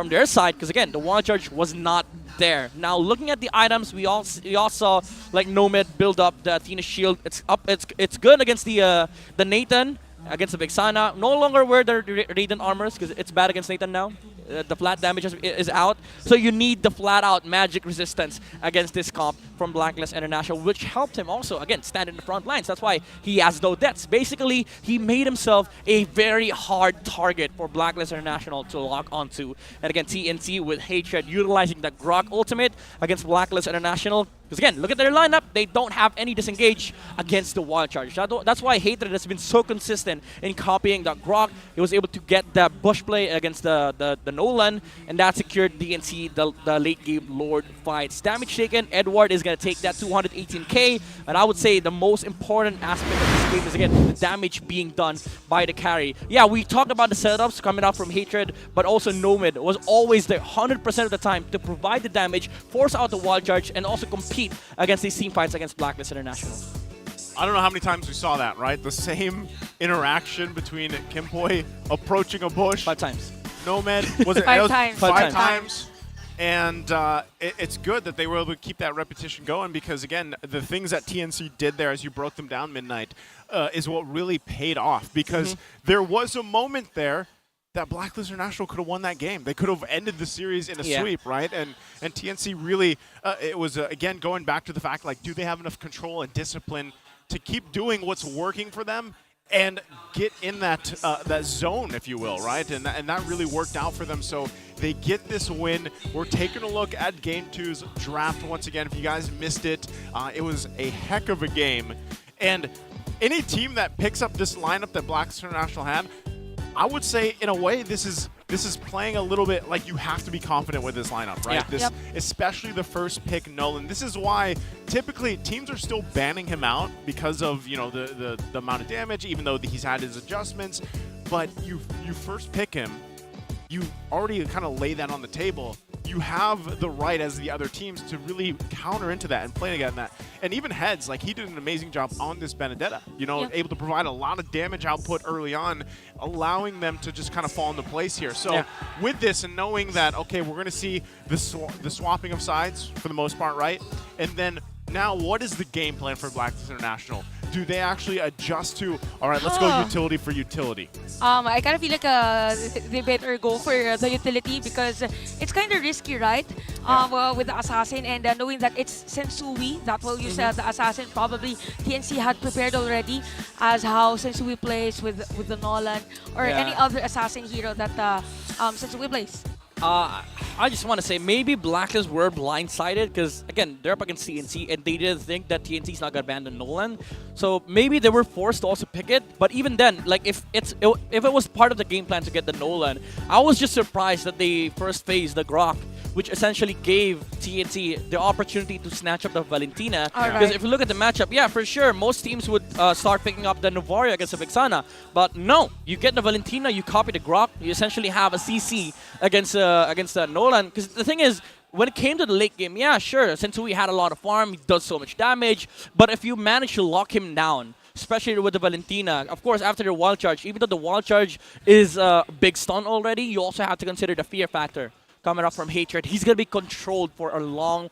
their side, because again, the wild charge was not there. Now looking at the items, we all saw like Nomad build up the Athena shield. It's good against the Nathan, against the Vexana. No longer wear the Radiant armors, because it's bad against Nathan now. The flat damage is out, so you need the flat out magic resistance against this comp from Blacklist International, which helped him also again stand in the front lines. That's why he has no deaths. Basically, he made himself a very hard target for Blacklist International to lock onto. And again, TNC with Hatred utilizing the Grok ultimate against Blacklist International. Because again, look at their lineup. They don't have any disengage against the wild charge. That's why Hatred has been so consistent in copying the Grok. He was able to get that bush play against the Nolan, and that secured DNC the late game Lord fights. Damage taken, Edward is going to take that 218k, and I would say the most important aspect of this game is again the damage being done by the carry. Yeah, we talked about the setups coming out from Hatred, but also Nomad was always there 100% of the time to provide the damage, force out the wild charge, and also compete against these team fights against Blacklist International. I don't know how many times we saw that, right? The same interaction between Kimpoi approaching a bush. 5 times. Nomad, was it? Five times. Five times. And it's good that they were able to keep that repetition going, because, again, the things that TNC did there as you broke them down midnight is what really paid off, because there was a moment there that Blacklist International could have won that game. They could have ended the series in a sweep, right? And TNC really, it was, again, going back to the fact, like, do they have enough control and discipline to keep doing what's working for them and get in that that zone, if you will, right? And that really worked out for them. So they get this win. We're taking a look at Game 2's draft once again. If you guys missed it, it was a heck of a game. And any team that picks up this lineup that Blacklist International had, I would say, in a way, this is playing a little bit like you have to be confident with this lineup, right? Yeah. Especially the first pick, Nolan. This is why typically teams are still banning him out because of the amount of damage, even though he's had his adjustments. But you first pick him, you already kind of lay that on the table. You have the right as the other teams to really counter into that and play against that. And even Heads, like, he did an amazing job on this Benedetta, able to provide a lot of damage output early on, allowing them to just kind of fall into place here. So with this and knowing that, okay, we're going to see the swapping of sides for the most part, right? And then now what is the game plan for Blacklist International? do they actually adjust to, all right, let's go utility for utility? I kind of feel like they better go for the utility because it's kind of risky, right? With the assassin and knowing that it's Sensui that will use the assassin. Probably TNC had prepared already as how Sensui plays with the Nolan or any other assassin hero that Sensui plays. I just want to say maybe Blacklist were blindsided because again they're up against TNC and they didn't think that TNC's not gonna abandon Nolan, so maybe they were forced to also pick it. But even then, like if it was part of the game plan to get the Nolan, I was just surprised that they first phased the Grok, which essentially gave TNC the opportunity to snatch up the Valentina. Because if you look at the matchup, yeah, for sure, most teams would start picking up the Novaria against the Vexana. But no, you get the Valentina, you copy the Grok, you essentially have a CC against Nolan. Because the thing is, when it came to the late game, yeah, sure, Sensui had a lot of farm, he does so much damage. But if you manage to lock him down, especially with the Valentina, of course, after the wild charge, even though the wild charge is a big stun already, you also have to consider the fear factor coming up from Hatred. He's going to be controlled for a long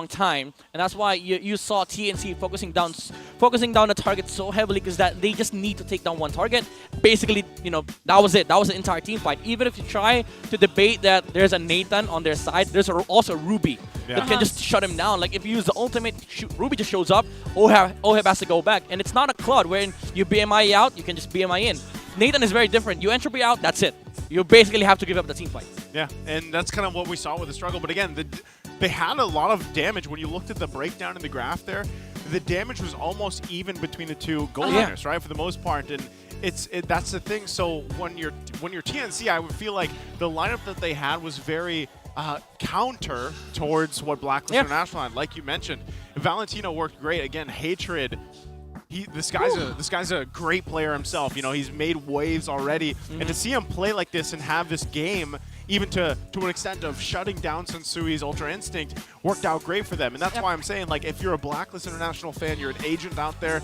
time, and that's why you saw TNC focusing down the target so heavily, because that they just need to take down one target. Basically, you know, that was it. That was the entire team fight. Even if you try to debate that there's a Nathan on their side, there's also Ruby that can just shut him down. Like if you use the ultimate, Ruby just shows up, Oheb has to go back, and it's not a Claude wherein you BMI out, you can just BMI in. Nathan is very different. You entropy out, that's it. You basically have to give up the team fight. Yeah, and that's kind of what we saw with the struggle. But again, they had a lot of damage. When you looked at the breakdown in the graph there, the damage was almost even between the two goal liners, right, for the most part. And that's the thing. So when you're TNC, I would feel like the lineup that they had was very counter towards what Blacklist International had. Like you mentioned, Valentino worked great. Again, Hatred. This guy's a great player himself. You know, he's made waves already, and to see him play like this and have this game, even to an extent of shutting down Sensui's Ultra Instinct, worked out great for them. And that's why I'm saying, like, if you're a Blacklist International fan, you're an agent out there,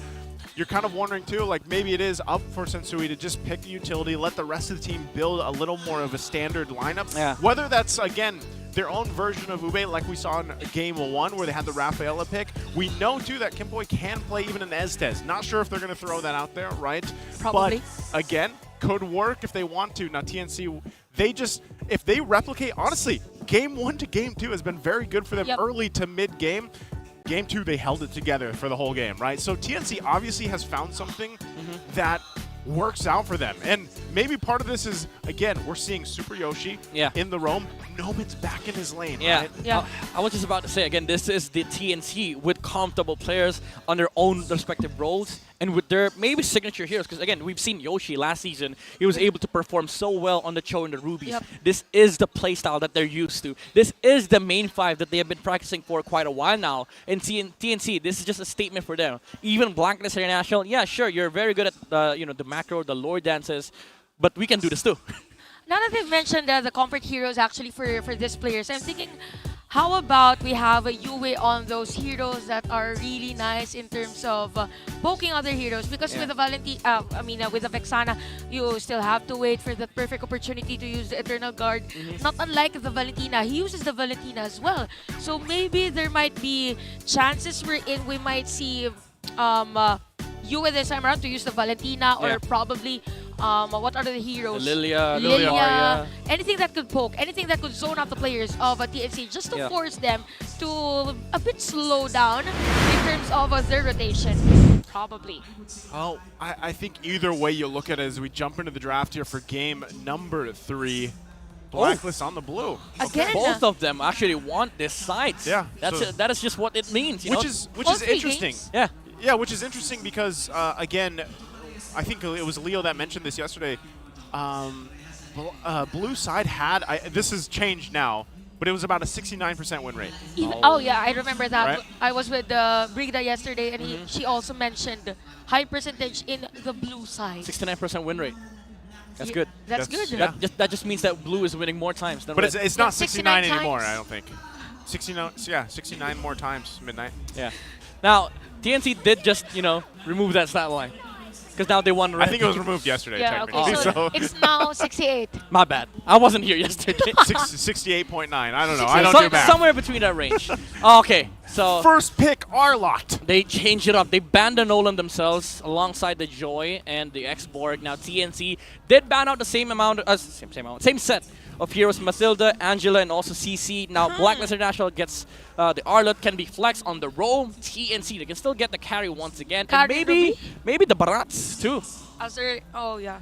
you're kind of wondering too, like maybe it is up for Sensui to just pick the utility, let the rest of the team build a little more of a standard lineup. Whether that's, again, their own version of Ube, like we saw in Game 1 where they had the Rafaela pick. We know, too, that Kimboy can play even an Estes. Not sure if they're going to throw that out there, right? Probably. But, again, could work if they want to. Now, TNC, if they replicate, honestly, Game 1 to Game 2 has been very good for them early to mid-game. Game 2, they held it together for the whole game, right? So TNC obviously has found something that works out for them. And maybe part of this is, again, we're seeing Super Yoshi in the roam. Nomad's back in his lane, right? I was just about to say, again, this is the TNC with comfortable players on their own respective roles and with their maybe signature heroes. Because, again, we've seen Yoshi last season. He was able to perform so well on the Cho and the Rubies. This is the playstyle that they're used to. This is the main five that they have been practicing for quite a while now. And TNC, this is just a statement for them. Even Blacklist International, yeah, sure, you're very good at the macro, the lore dances, but we can do this too. Now that they've mentioned the comfort heroes actually for these players, I'm thinking, how about we have a Yue on those heroes that are really nice in terms of poking other heroes? Because with the with the Vexana, you still have to wait for the perfect opportunity to use the Eternal Guard. Not unlike the Valentina, he uses the Valentina as well. So maybe there might be chances wherein we might see Yue this time around to use the Valentina or probably what are the heroes? Lilia, anything that could poke, anything that could zone out the players of TNC just to force them to a bit slow down in terms of their rotation. Probably. Oh, I think either way you look at it as we jump into the draft here for game number 3. Blacklist on the blue. Again, both of them actually want this side. Yeah, that is just what it means. Which is interesting. Yeah, which is interesting because again, I think it was Leo that mentioned this yesterday. Blue side had this has changed now, but it was about a 69% win rate. I remember that. Right? I was with Brigda yesterday, and she also mentioned high percentage in the blue side. 69% win rate. That's good. That's good. That just means that blue is winning more times than but red. It's not 69 anymore, I don't think. 69 more times midnight. Yeah. Now, TNC did just, remove that stat line. Because now they won red. I think it was removed yesterday, technically. Okay, so it's now 68. My bad. I wasn't here yesterday. 68.9. I don't know. I don't do math. Somewhere between that range. Okay. So first pick Arlott. They changed it up. They banned the Nolan themselves alongside the Joy and the X-Borg. Now TNC did ban out the same amount, same set of heroes: Mathilda, Angela, and also CC. Now Blacklist International gets the Arlott, can be flexed on the roam. TNC, they can still get the carry once again, and maybe the Barats too. Oh yeah,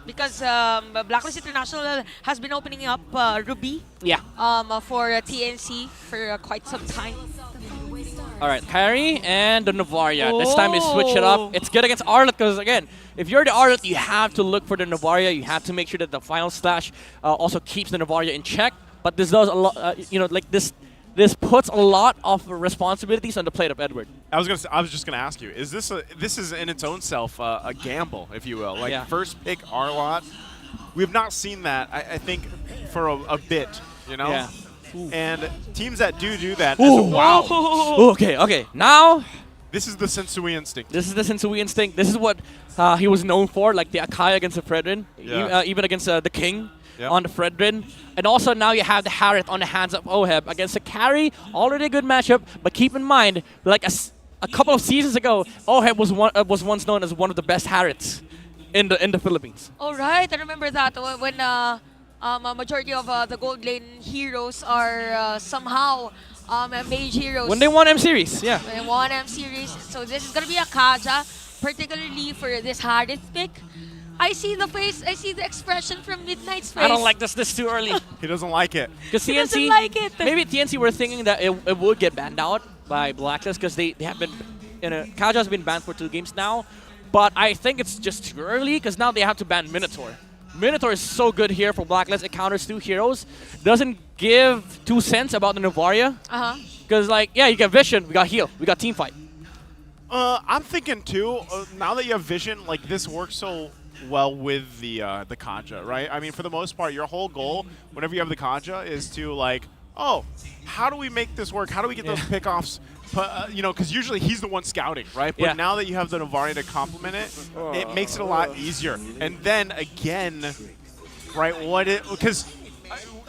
because Blacklist International has been opening up Ruby. Yeah. For TNC for quite some time. All right, carry and the Novaria. This time they switch it up. It's good against Arlott because, again, if you're the Arlott, you have to look for the Novaria. You have to make sure that the final slash also keeps the Novaria in check. But this does a lot, like this puts a lot of responsibilities on the plate of Edward. I was just gonna ask you: is this is in its own self a gamble, if you will? Like first pick Arlott. We've not seen that, I think, for a bit. You know. Yeah. And teams that do that, wow. Okay. Now, this is the Sensui instinct. This is the Sensui instinct. This is what he was known for, like the Akai against the Fredrin, even against the King on the Fredrin. And also now you have the Harith on the hands of Oheb against the carry. Already a good matchup, but keep in mind, like a couple of seasons ago, Oheb was once known as one of the best Hariths in the Philippines. All right, I remember that when a majority of the gold lane heroes are somehow mage heroes. When they won M Series, yeah. When they won M Series. So this is going to be a Kaja, particularly for this Harith pick. I see the face, I see the expression from Midnight's face. I don't like this too early. He doesn't like it. Because He doesn't like it. Maybe TNC were thinking that it would get banned out by Blacklist because they have been, Kaja has been banned for 2 games now. But I think it's just too early because now they have to ban Minotaur. Minotaur is so good here for Blacklist. It counters 2 heroes. Doesn't give 2 cents about the Novaria. Because, like, yeah, you get Vision, we got heal, we got team fight. I'm thinking too. Now that you have Vision, like this works so well with the Kaja, right? I mean, for the most part, your whole goal whenever you have the Kaja is to like, oh, how do we make this work? How do we get those pickoffs? You know, because usually he's the one scouting, right? But now that you have the Novaria to complement it, it makes it a lot easier. And then again, right? Because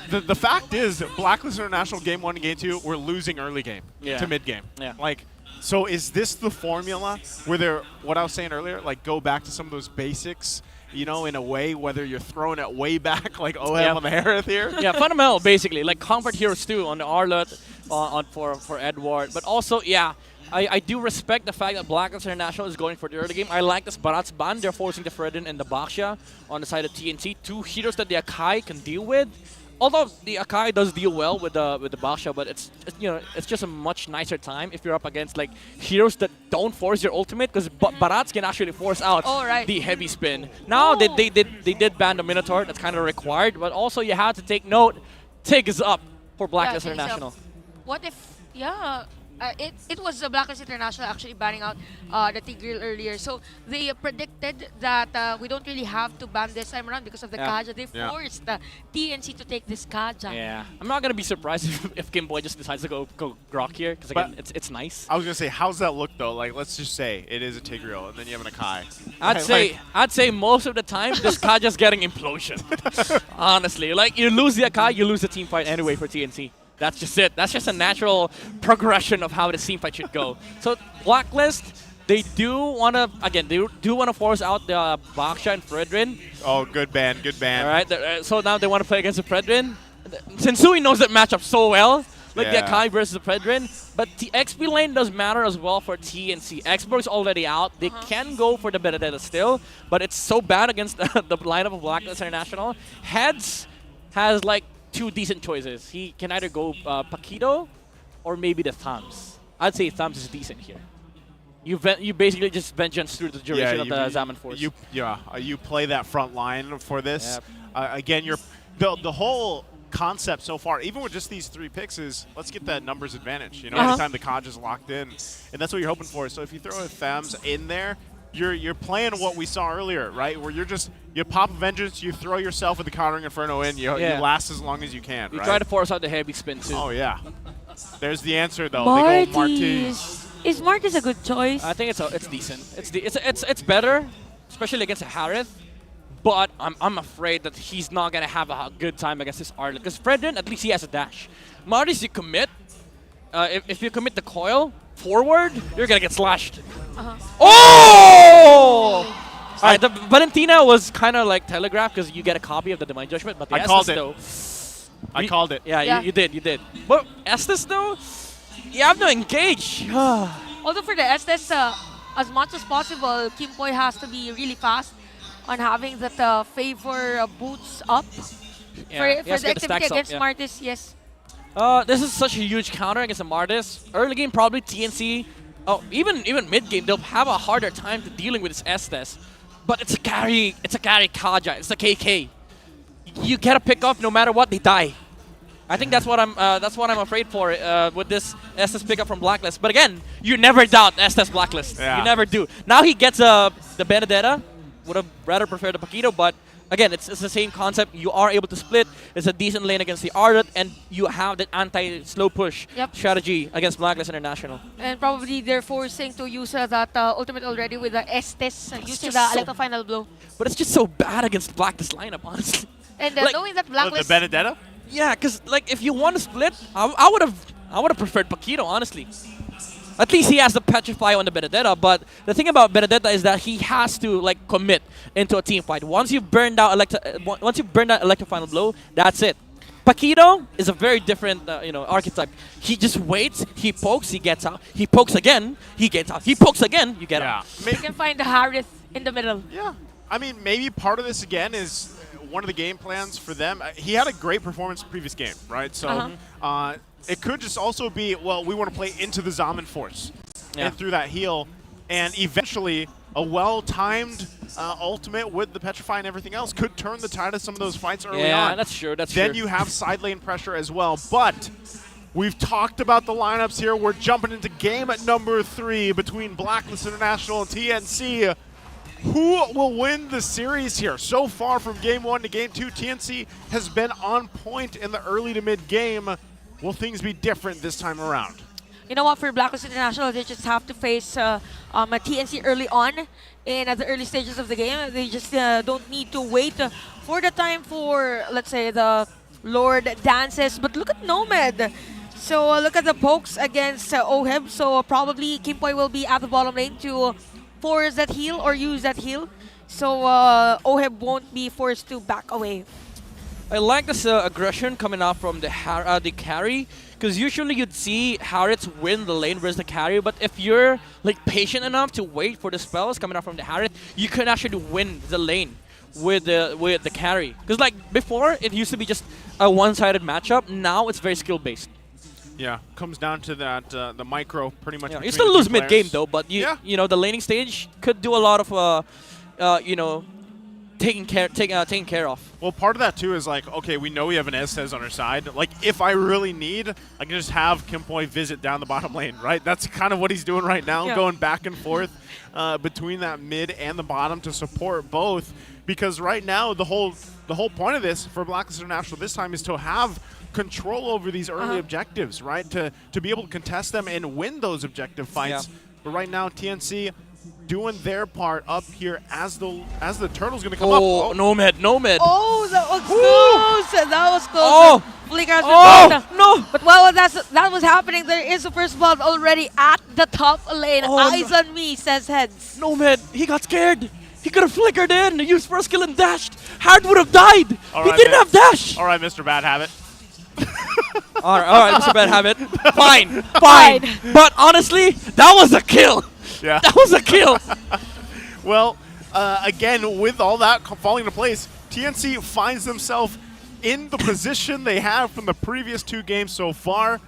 the fact is, Blacklist International game 1 and game 2, we're losing early game to mid game. Yeah. Like, so is this the formula where they're, what I was saying earlier, like go back to some of those basics, you know, in a way, whether you're throwing it way back like OM on the Harith here? Yeah, fundamental, basically, like comfort heroes too on the Arlott, for Edward. But also, yeah, I do respect the fact that Blacklist International is going for the early game. I like this Barat's ban. They're forcing the Fredin and the Baksha on the side of TNC. 2 heroes that the Akai can deal with. Although the Akai does deal well with the Baksha, but it's just a much nicer time if you're up against like heroes that don't force your ultimate, because Barats can actually force out the heavy spin. Now they did ban the Minotaur. That's kind of required, but also you have to take note. Tig is up for Blacklist International. What if, it was Blacklist International actually banning out the Tigreal earlier. So they predicted that we don't really have to ban this time around because of the Kaja. They forced TNC to take this Kaja. Yeah, I'm not gonna be surprised if Game Boy just decides to go Grok here, because again, it's nice. I was gonna say, how's that look though? Like, let's just say it is a Tigreal, and then you have an Akai. I'd say most of the time this Kaja's getting implosion. Honestly, like you lose the Akai, you lose the team fight anyway for TNC. That's just it. That's just a natural progression of how the team fight should go. So Blacklist, they do want to force out the Baksha and Fredrin. Oh, good ban, good ban. All right, so now they want to play against the Fredrin. Sensui knows that matchup so well, like the Akai versus the Fredrin. But the XP lane does matter as well for TNC. Xborg's already out. They can go for the Benedetta still, but it's so bad against the lineup of Blacklist International. Heads has like 2 decent choices. He can either go Paquito or maybe the Thumbs. I'd say Thumbs is decent here. You basically just vengeance through the duration of the Zaman Force. You play that front line for this. Again, the whole concept so far, even with just these 3 picks, is let's get that numbers advantage. You know, anytime the Kaj is locked in, and that's what you're hoping for. So if you throw a Thumbs in there, you're playing what we saw earlier, right? Where you pop a Vengeance, you throw yourself with the Countering Inferno in, you last as long as you can, You right? try to force out the heavy spin too. Oh yeah. There's the answer though. Martis. They go Martis. Is Martis a good choice? I think it's decent. It's better, especially against a Harith. But I'm afraid that he's not gonna have a good time against this Arlott, because Fredrin, at least he has a dash. Martis, you commit, if you commit the coil forward, you're gonna get slashed. Oh! Alright, the Valentina was kind of like telegraphed because you get a copy of the Divine Judgment, but the I called Estes, it. though, I called it. Yeah, you did. But Estes though, you have to engage. Although for the Estes, as much as possible, Kimpoy has to be really fast on having that favor boots up Yeah, for the activity against Martis. Yes. This is such a huge counter against the Martis. Early game, probably TNC. Oh, even mid game, they'll have a harder time to dealing with this Estes. But it's a carry Kaja. It's a KK. You get a pick off no matter what, they die. I think that's what I'm afraid for with this Estes pickup from Blacklist. But again, you never doubt Estes Blacklist. Yeah. You never do. Now he gets the Benedetta. Would have rather preferred the Paquito, but again, it's the same concept. You are able to split. It's a decent lane against the Ardent, and you have that anti-slow push strategy against Blacklist International. And probably they're forcing to use that ultimate already with the Estes using the Electro Final Blow. But it's just so bad against Blacklist lineup, honestly. And Like- knowing that Blacklist... The Benedetta? Yeah, because like if you want to split, I would have preferred Paquito, honestly. At least he has the Petrify on the Benedetta, but the thing about Benedetta is that he has to like commit into a team fight. Once you've burned out Electro Final Blow, that's it. Paquito is a very different archetype. He just waits, he pokes, he gets out, he pokes again, he gets out, he pokes again, you get out. You can find the Harith in the middle. Yeah. I mean, maybe part of this again is one of the game plans for them. He had a great performance previous game, right? So it could just also be, well, we want to play into the Zaman Force and through that heal, and eventually a well-timed ultimate with the Petrify and everything else could turn the tide of some of those fights early on. Yeah, that's true. Then you have side lane pressure as well. But we've talked about the lineups here. We're jumping into game at number 3 between Blacklist International and TNC. Who will win the series here? So far from game 1 to game 2, TNC has been on point in the early to mid game. Will things be different this time around? You know what, for Blacklist International, they just have to face a TNC early on in the early stages of the game. They just don't need to wait for the time for, let's say, the Lord dances. But look at Nomad. So look at the pokes against Oheb. So probably Kimpoy will be at the bottom lane to force that heal or use that heal. So Oheb won't be forced to back away. I like this aggression coming out from the carry, because usually you'd see Harriets win the lane versus the carry, but if you're like patient enough to wait for the spells coming out from the Harriet, you can actually win the lane with the carry. Because like before, it used to be just a one-sided matchup. Now it's very skill-based. Yeah, comes down to that the micro pretty much. You still lose mid-game though, but you know the laning stage could do a lot of taking care of. Well, part of that too is like, okay, we know we have an Estes on our side. Like, if I really need, I can just have Kimpoy visit down the bottom lane, right? That's kind of what he's doing right now, going back and forth between that mid and the bottom to support both. Because right now, the whole point of this for Blacklist International this time is to have control over these early objectives, right? To be able to contest them and win those objective fights. But right now, TNC doing their part up here as the turtle's gonna come up. Oh, Nomad. Oh, that was close. That was close. Oh, Flickers no. But while that was happening, there is a first blood already at the top lane. Eyes on me, says Heads. Nomad, he got scared. He could have flickered in, used first skill and dashed. Hard would have died. He didn't have dash. All right, Mr. Bad Habit. all right, Mr. Bad Habit. Fine. But honestly, that was a kill. Yeah. That was a kill. Well, again, with all that falling into place, TNC finds themselves in the position they have from the previous 2 games so far,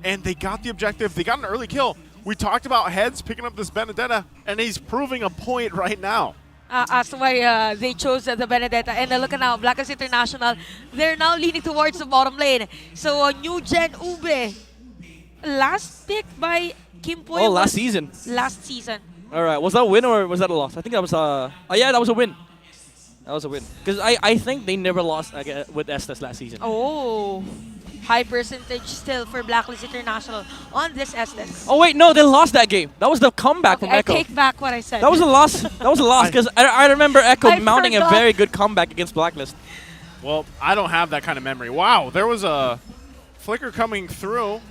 and they got the objective. They got an early kill. We talked about Heads picking up this Benedetta, and he's proving a point right now. As why they chose the Benedetta. And look at now, Blacklist International, they're now leaning towards the bottom lane. So new gen Ube, last pick by Kimpoy. Oh, last season. Last season. All right, was that a win or was that a loss? I think that was a... Oh, yeah, that was a win. That was a win. Because I think they never lost with Estes last season. Oh, high percentage still for Blacklist International on this Estes. Oh, wait, no, they lost that game. That was the comeback from Echo. I take back what I said. That was a loss. That was a loss because I remember Echo mounting a very good comeback against Blacklist. Well, I don't have that kind of memory. Wow, there was a flicker coming through.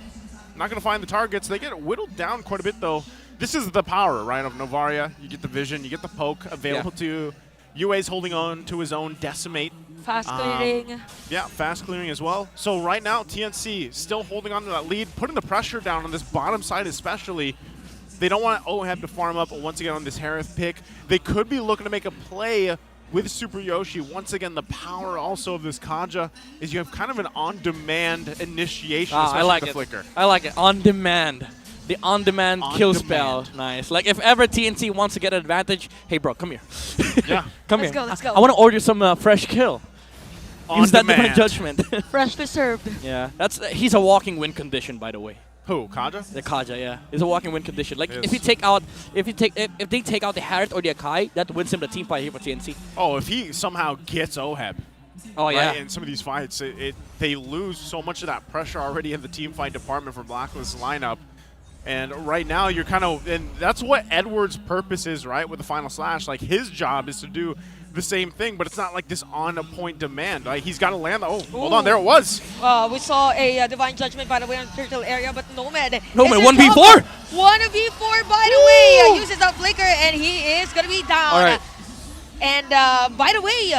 not going to find the targets. They get whittled down quite a bit, though. This is the power, right, of Novaria. You get the vision, you get the poke available to UA's holding on to his own Decimate. Fast clearing. Yeah, fast clearing as well. So right now, TNC still holding on to that lead, putting the pressure down on this bottom side especially. They don't want OHEB to farm up once again on this Harith pick. They could be looking to make a play with Super Yoshi. Once again, the power also of this Kaja is you have kind of an on-demand initiation, especially I like with it. the flicker. I like it. On demand. The on-demand kill spell. Nice. Like, if ever TNC wants to get an advantage, hey, bro, come here. Yeah. Come Let's here. go, let's go. I want to order some fresh kill. Use that divine judgment. Freshly served. Yeah. He's a walking win condition, by the way. Who, Kaja? The Kaja, yeah. It's a walking win condition. Like, Yes. if they take out the Harith or the Akai, that wins him the team fight here for TNC. Oh, if he somehow gets OHEB. Oh, right, yeah. in some of these fights, they lose so much of that pressure already in the team fight department for Blacklist lineup. And right now, you're kind of, and that's what Edward's purpose is, right, with the Final Slash. Like, his job is to do the same thing, but it's not like this on-a-point demand. Like, he's got to land. Oh, hold on, there it was. We saw a Divine Judgment, by the way, on the turtle area, but Nomad. Nomad, is 1v4? 1v4, by the way. Uses that flicker, and he is going to be down. All right. And by the way,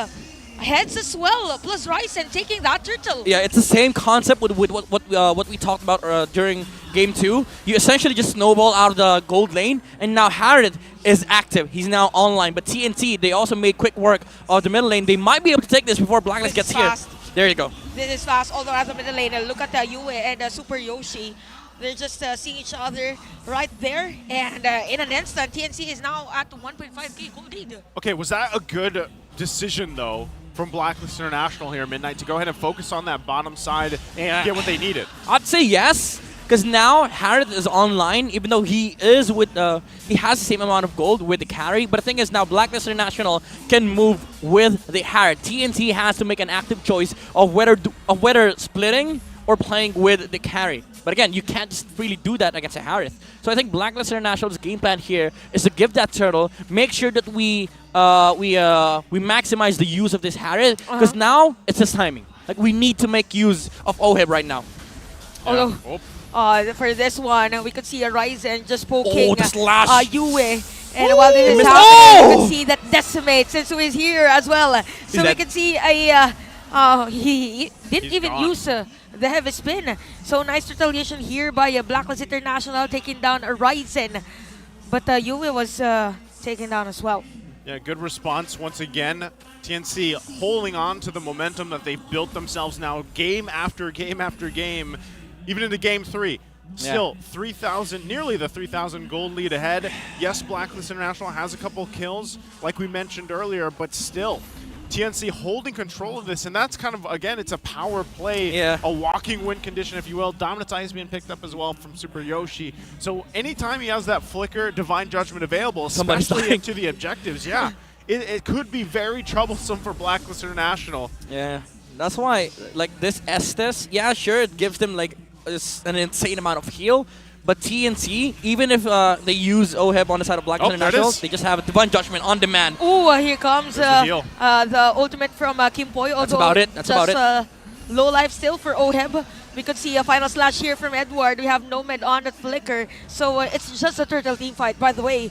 heads as well, plus Ryzen taking that turtle. Yeah, it's the same concept with what we talked about during Game 2. You essentially just snowball out of the gold lane, and now Harith is active. He's now online. But TNT, they also made quick work of the middle lane. They might be able to take this before Blacklist gets here. There you go. This is fast, although as a middle lane, look at Yue and Super Yoshi. They're just seeing each other right there. And in an instant, TNC is now at 1.5k gold lead. Okay, was that a good decision, though, from Blacklist International here, Midnight, to go ahead and focus on that bottom side and get what they needed? I'd say yes, because now Harith is online, even though he is with he has the same amount of gold with the carry. But the thing is, now Blacklist International can move with the Harith. TNT has to make an active choice of whether splitting or playing with the carry. But again, you can't just freely do that against a Harith. So I think Blacklist International's game plan here is to give that turtle, make sure that we maximize the use of this Harith, because now it's his timing. Like, we need to make use of OHEB right now. Although, for this one, we could see a Ryzen just poking the slash. Yue. And while this is happening, you can see that Decimate, since he is here as well. So we can see he didn't even use the heavy spin. So nice retaliation here by Blacklist International taking down a Ryzen. But Yue was taken down as well. Yeah, good response once again. TNC holding on to the momentum that they've built themselves now game after game after game, even into Game 3. Still, 3,000, nearly the 3,000 gold lead ahead. Yes, Blacklist International has a couple kills, like we mentioned earlier, but still, TNC holding control of this, and that's kind of, again, it's a power play, a walking win condition, if you will. Dominance Eyes being picked up as well from Super Yoshi. So anytime he has that flicker, Divine Judgment available, especially into the objectives, it could be very troublesome for Blacklist International. Yeah, that's why, like, this Estes, yeah, sure, it gives them, like, an insane amount of heal, but TNC, even if they use OHEB on the side of Blacklist International, they just have a Divine Judgment on demand. Oh, here comes the ultimate from Kim Poi. That's about it. That's about it. Low life still for OHEB. We could see a final slash here from Edward. We have Nomad on the flicker. So it's just a turtle team fight, by the way.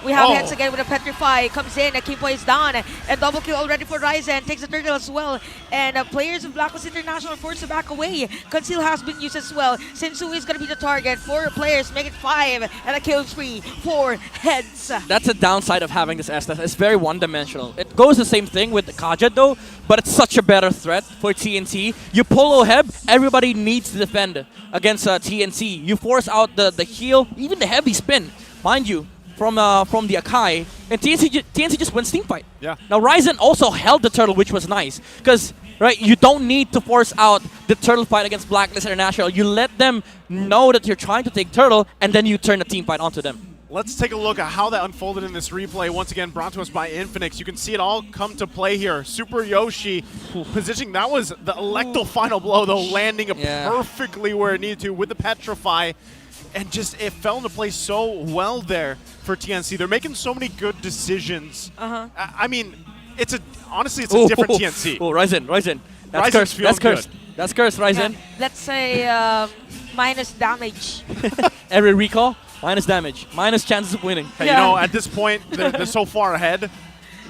We have heads again with a Petrify. Comes in, Kimpo is down. And double kill already for Ryzen. Takes the turtle as well. And players of Blacklist International are forced to back away. Conceal has been used as well. Sensu is going to be the target. 4 players make it 5. And a kill tree. 4 heads. That's a downside of having this Estes. It's very one-dimensional. It goes the same thing with the Kaja though, but it's such a better threat for TNT. You pull OHEB, everybody needs to defend against TNC. You force out the heal, even the heavy spin, mind you, from the Akai, and TNC just wins team fight. Yeah. Now Ryzen also held the turtle, which was nice, because you don't need to force out the turtle fight against Blacklist International. You let them know that you're trying to take turtle, and then you turn the team fight onto them. Let's take a look at how that unfolded in this replay. Once again, brought to us by Infinix. You can see it all come to play here. Super Yoshi positioning. That was the Electo final blow, though, landing perfectly where it needed to with the Petrify. And just, it fell into place so well there for TNC. They're making so many good decisions. I mean, honestly, it's a different TNC. Oh, Ryzen. That's Ryzen's cursed. feeling That's cursed. good. That's cursed, Ryzen. Let's say minus damage. Every recall, minus damage, minus chances of winning. Hey, you know, at this point, they're so far ahead,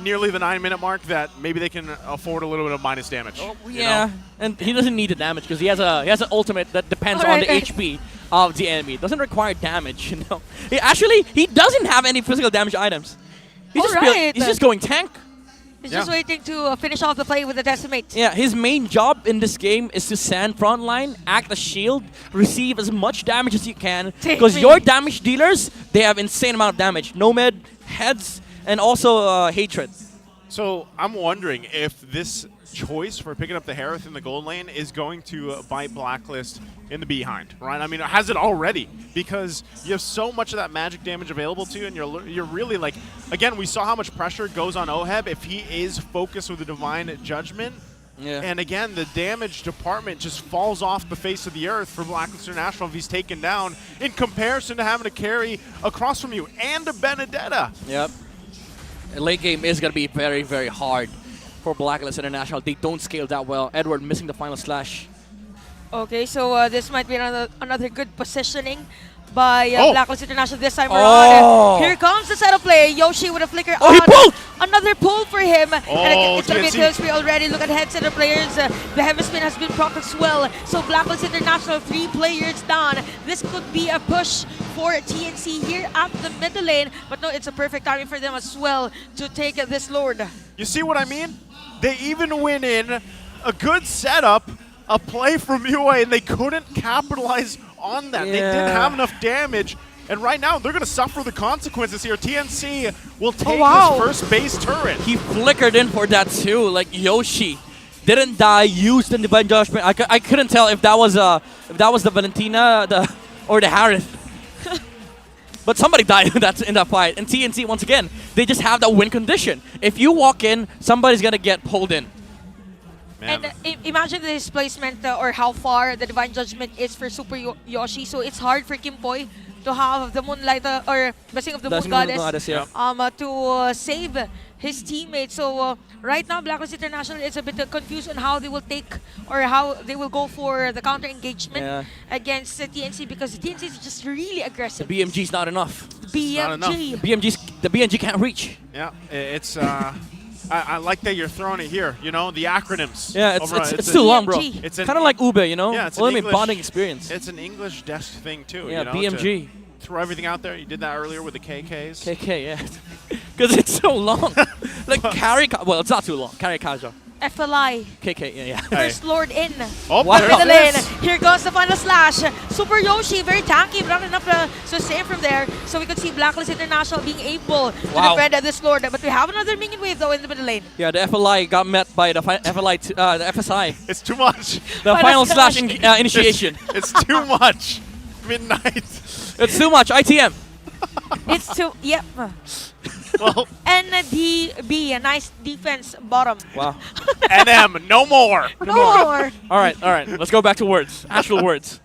nearly the 9-minute mark, that maybe they can afford a little bit of minus damage. Yeah, and he doesn't need the damage because he has an ultimate that depends on the HP of the enemy. It doesn't require damage, you know. He doesn't have any physical damage items. He's just going tank. He's just waiting to finish off the play with the decimate. Yeah, his main job in this game is to stand front line, act as shield, receive as much damage as you can. Because your damage dealers, they have insane amount of damage. Nomad, heads, and also hatred. So I'm wondering if this choice for picking up the Harith in the gold lane is going to bite Blacklist in the behind, right? I mean, has it already? Because you have so much of that magic damage available to you, and you're really like, again, we saw how much pressure goes on Oheb if he is focused with the Divine Judgment. Yeah. And again, the damage department just falls off the face of the earth for Blacklist International if he's taken down in comparison to having to carry across from you and a Benedetta. Yep. The late game is going to be very, very hard for Blacklist International. They don't scale that well. Edward missing the final slash. Okay, so this might be another good positioning by Blacklist International this time Oh. around. Here comes the setup play. Yoshi with a flicker Oh, he pulled! Another pull for him. And it's going to be a TNC. kill spree already. Look at head center players. The heavy spin has been procced as well. So Blacklist International, 3 players down. This could be a push for TNC here at the middle lane. But no, it's a perfect timing for them as well to take this Lord. You see what I mean? They even went in a good setup, a play from UA, and they couldn't capitalize on that. They didn't have enough damage. And right now, they're going to suffer the consequences here. TNC will take this first base turret. He flickered in for that too, like Yoshi. Didn't die, used the Divine Judgment. I couldn't tell if that was the Valentina or the Harith. But somebody died in that fight. And TNC, once again, they just have that win condition. If you walk in, somebody's going to get pulled in. Man. And imagine the displacement or how far the Divine Judgment is for Super Yoshi. So it's hard for Kimpoy to have the Moonlight or Blessing of the Moon Goddess to save his teammates. So right now, Blacklist International is a bit confused on how they will take or how they will go for the counter engagement against TNC because TNC is just really aggressive. The BMG is not enough. BMG. The BMG can't reach. Yeah, it's... I like that you're throwing it here, you know, the acronyms. Yeah, it's too long, bro. It's kind of like Ube, you know? Yeah, it's only an bonding experience. It's an English desk thing, too. Yeah, you know, BMG. Throw everything out there. You did that earlier with the KKs. KK, yeah. Because it's so long. Like, well, it's not too long. Carry Kaja. FLI. KK, yeah. First Lord in. Oh, the lane. Here goes the final slash. Super Yoshi, very tanky, but not enough to save from there. So we could see Blacklist International being able to defend this Lord. But we have another minion wave though in the middle lane. Yeah, the FLI got met by the the FSI. It's too much. The final slash initiation. It's too much. Midnight. It's too much. ITM. It's too, yep. Well, NDB, a nice defense bottom. Wow. NM, no more. No more. All right. Let's go back to words. Actual words.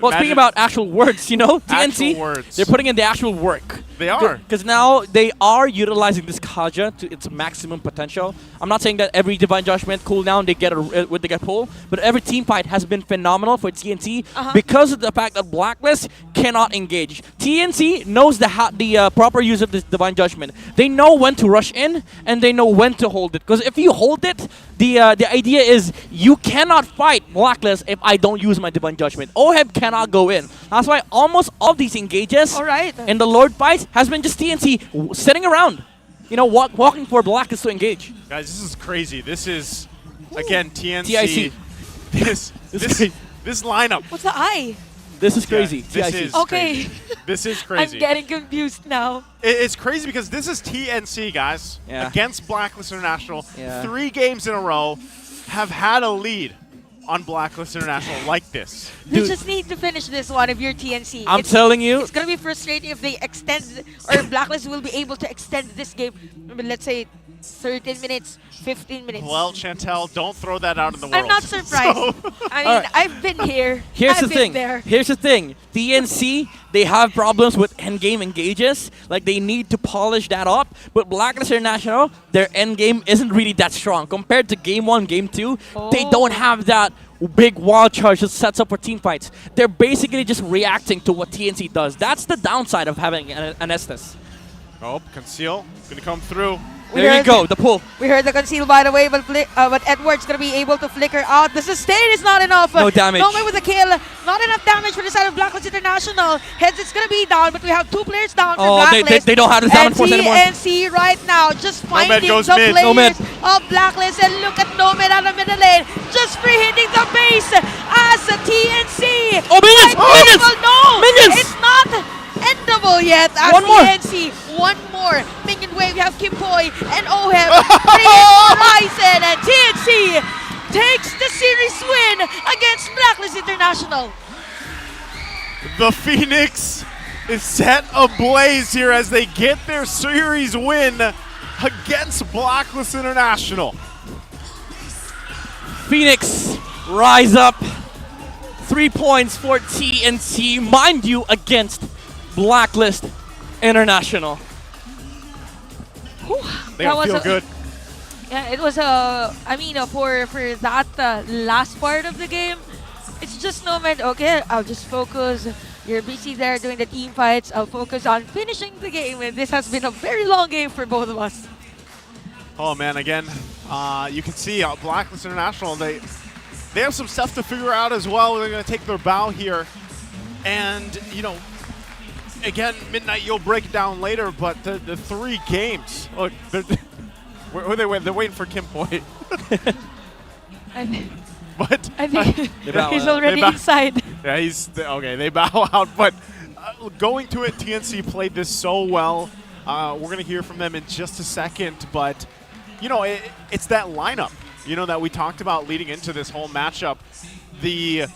Well, speaking about actual words, you know, TNC, they're putting in the actual work. They are. Because now they are utilizing this Kaja to its maximum potential. I'm not saying that every Divine Judgment cooldown they get pulled, but every team fight has been phenomenal for TNC because of the fact that Blacklist cannot engage. TNC knows the proper use of this Divine Judgment. They know when to rush in and they know when to hold it. Because if you hold it, the idea is you cannot fight Blacklist if I don't use my Divine Judgment. Oheb cannot go in. That's why almost all these engages in the Lord fights has been just TNC sitting around, you know, walking for Blacklist to engage. Guys, this is crazy. This is, again, TNC. TIC. This lineup. What's the I? This is crazy. Yeah, this is okay. crazy. This is crazy. I'm getting confused now. It's crazy because this is TNC, guys, against Blacklist International. 3 games in a row have had a lead on Blacklist International like this. You just need to finish this one if you're TNC. I'm telling you. It's going to be frustrating if they extend, or Blacklist will be able to extend this game, let's say 13 minutes, 15 minutes. Well, Chantel, don't throw that out in the world. I'm not surprised. I mean, I've been here. Here's I've the thing. been there. Here's the thing. TNC, they have problems with endgame engages. Like, they need to polish that up. But Blacklist International, their endgame isn't really that strong. Compared to Game 1, Game 2, they don't have that big wild charge that sets up for team fights. They're basically just reacting to what TNC does. That's the downside of having an Estes. Oh, Conceal gonna come through. There you go, the pull. We heard the conceal, by the way, but Edward's gonna be able to flicker out. The sustain is not enough. No damage. Nomad with a kill. Not enough damage for the side of Blacklist International. Heads, it's gonna be down, but we have 2 players down for Blacklist. They don't have the down force anymore. TNC right now just finding goes the mid. players of Blacklist. And look at Nomad out of middle lane. Just free hitting the base as a TNC. Oh, minions! Minions! No! Minions! It's not endable yet as One more. TNC. One more. Minion wave, we have Kimpoy and Oheb. Horizon and TNC takes the series win against Blacklist International. The Phoenix is set ablaze here as they get their series win against Blacklist International. Phoenix rise up. 3 points for TNC, mind you, against Blacklist International. They don't feel good. Yeah, it was I mean, for that last part of the game, it's just Nomad. Okay, I'll just focus. You're busy there doing the team fights. I'll focus on finishing the game. And this has been a very long game for both of us. Oh man, again, you can see Blacklist International, they have some stuff to figure out as well. They're going to take their bow here. And, you know, again, Midnight, you'll break it down later, but the 3 games, look, they're waiting for Kimpoy. But I think he's already inside. Yeah, okay, they bow out. But going to it, TNC played this so well. We're going to hear from them in just a second. But, you know, it's that lineup, you know, that we talked about leading into this whole matchup. The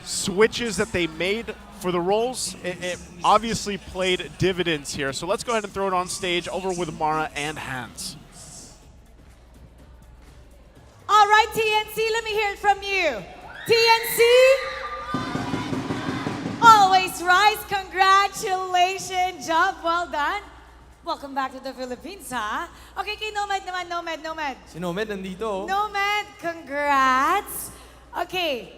switches that they made for the roles, it obviously played dividends here. So let's go ahead and throw it on stage over with Mara and Hans. All right, TNC, let me hear it from you. TNC, always rise. Congratulations. Job well done. Welcome back to the Philippines, ha? Okay, kay Nomad naman, Nomad. Si Nomad nandito. Nomad, congrats. Okay,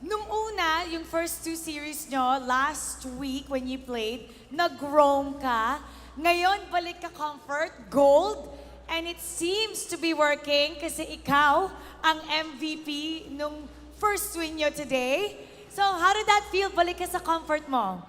nung una, yung first 2 series nyo, last week when you played, nag-roam ka. Ngayon, balik ka Comfort, Gold. And it seems to be working kasi ikaw ang MVP nung first win nyo today. So, how did that feel? Balik ka sa Comfort mo.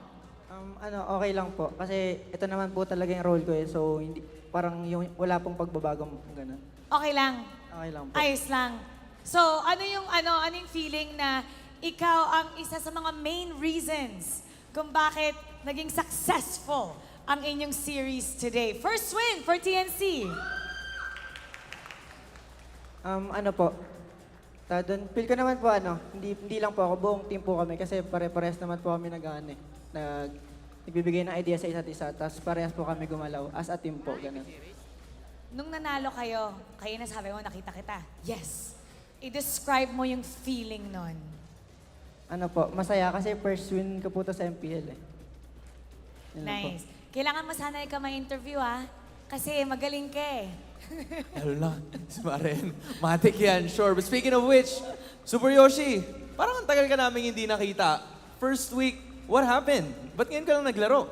Okay lang po. Kasi ito naman po talaga yung role ko eh. So, hindi, parang yung, wala pong pagbabago ganun. Okay lang? Okay lang po. Ayos lang. So, ano yung feeling na ikaw ang isa sa mga main reasons kung bakit naging successful ang inyong series today? First win for TNC. Ano po, feel ko naman po hindi lang po ako, buong team po kami kasi pare-pares naman po kami nagbibigay ng idea sa isa't isa, tapos parehas po kami gumalaw as a team po, ganun. Nung nanalo kayo na sabi mo, nakita kita. Yes. I-describe mo yung feeling nun. Ano po, masaya kasi first win ko po to sa MPL eh. Yun lang po. Nice. Kailangan mo sana ikaw ma-interview kasi magaling ka eh. Lalo na, si Bren. Matik yan, sure. But speaking of which, Super Yoshi, parang ang tagal ka namin hindi nakita. First week, what happened? Ba't ngayon ka lang naglaro?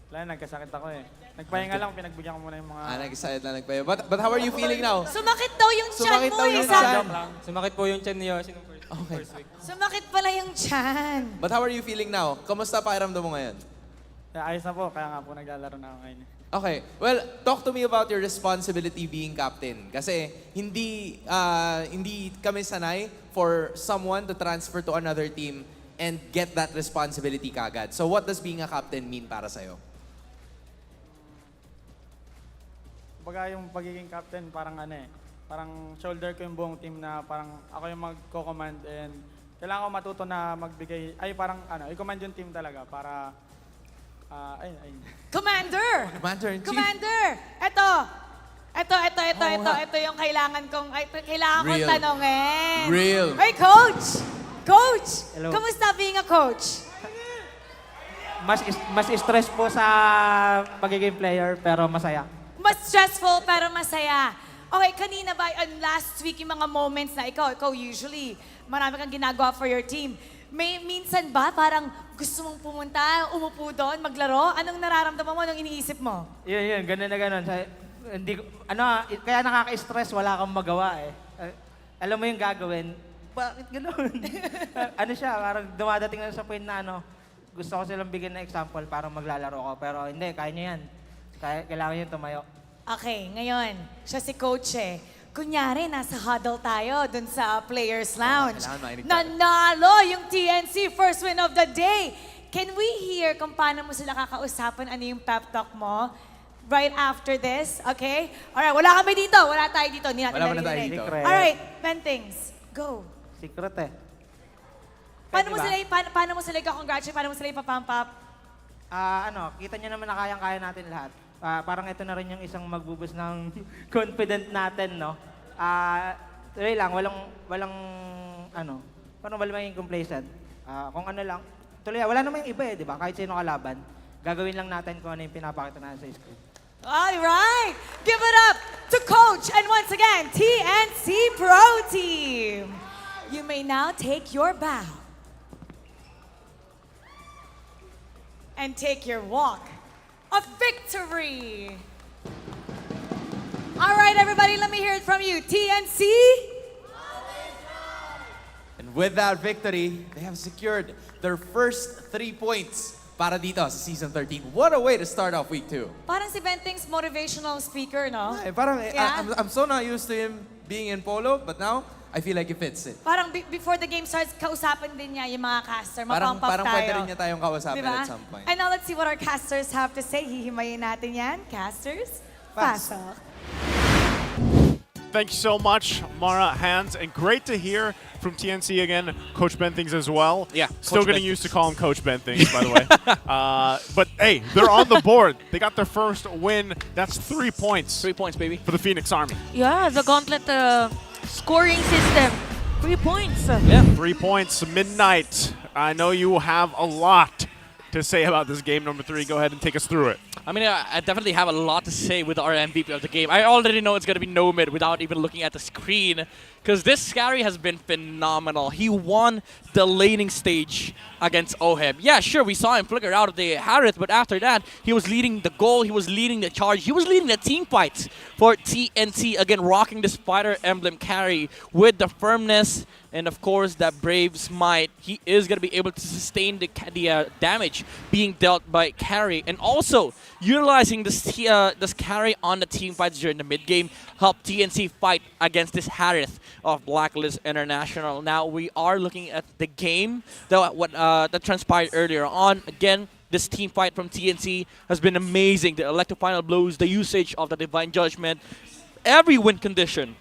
Wala, nagkasakit ako eh. Nagpahinga lang, pinagbigyan ko muna yung mga... Nag-excited lang nagpahinga. But how are you feeling now? Sumakit daw yung tiyan mo Sumakit po yung tiyan ni Yoshi nung first week. Sumakit pala yung tiyan. But how are you feeling now? Kamusta pakiramdam mo ngayon? Ayos na po, kaya nga po naglalaro na ako ngayon. Okay. Well, talk to me about your responsibility being captain. Kasi hindi kami sanay for someone to transfer to another team and get that responsibility kagad. So what does being a captain mean para sa'yo? Baga yung pagiging captain, parang parang shoulder ko yung buong team na parang ako yung magko-command and kailangan ko matuto na magbigay, i-command yung team talaga para Commander! Commander-in-Chief. Commander! Ito yung kailangan kong tanongin. Real. Hey, Coach! Coach! Hello. Kumusta being a coach? Mas stress po sa pagiging player pero masaya. Mas stressful pero masaya. Okay, kanina ba, last week yung mga moments na ikaw usually, marami kang ginagawa for your team. May minsan ba parang gusto mong pumunta, umupo doon, maglaro? Anong nararamdaman mo, anong iniisip mo? Yun, ganun na ganun. Hindi, kaya nakaka-stress, wala kang magawa eh. Alam mo yung gagawin, bakit ganun? Ano siya, parang dumadating na sa point na gusto ko silang bigyan ng example para maglalaro ko. Pero hindi, kaya niya yan. Kailangan niya tumayo. Okay, ngayon, siya si Coach eh. Kunyari, nasa huddle tayo dun sa Players Lounge. Nanalo yung TNC first win of the day. Can we hear kung paano mo sila kakausapan, ano yung pep talk mo? Right after this, okay? Alright, wala kami dito. Wala tayo dito. Wala na tayo dito. Alright, Bentings, go. Secret eh. Paano mo sila i-congratulate? Paano mo sila ipapump up? Kita niyo naman na kayang-kaya natin lahat. Parang ito na rin yung isang magbubus ng confident natin, no? Tuloy lang, walang paano ba maging complacent? Kung ano lang, tuloy, wala naman yung iba eh, di ba? Kahit sino kalaban, gagawin lang natin kung ano yung pinapakita natin sa screen. All right, give it up to Coach and once again, TNC Pro Team. You may now take your bow and take your walk of victory. All right, everybody, let me hear it from you. TNC? And with that victory, they have secured their first 3 points para dito sa Season 13. What a way to start off Week 2. Parang si Bentings motivational speaker, no? I'm so not used to him being in polo, but now I feel like he fits it. Parang before the game starts, kausapin din niya yung mga caster. Mapump up Parang tayo. pwede rin niya tayong kausapin at some point. And now let's see what our casters have to say. Hihimayin natin yan. Casters, pasok. Thank you so much, Mara, Hans, and great to hear from TNC again, Coach Bentings as well. Yeah, Still getting used to call him Coach Bentings, by the way. But hey, they're on the board. They got their first win. That's 3 points. 3 points, baby. For the Phoenix Army. Yeah, the Gauntlet scoring system. 3 points. Yeah. 3 points, midnight. I know you have a lot to say about this game number 3. Go ahead and take us through it. I mean, I definitely have a lot to say with our MVP of the game. I already know it's going to be Nomad without even looking at the screen, because this Scary has been phenomenal. He won the laning stage against OHEB. Yeah, sure, we saw him flicker out of the Harith, but after that, he was leading the goal, he was leading the charge, he was leading the team fights for TNT, again, rocking this Spider Emblem carry with the firmness and, of course, that Brave Smite. He is going to be able to sustain the damage being dealt by carry, and also utilizing this carry on the team fights during the mid-game helped TNC fight against this Harith of Blacklist International. Now we are looking at the game that transpired earlier on. Again, this team fight from TNC has been amazing. The electro final blows, the usage of the Divine Judgment, every win condition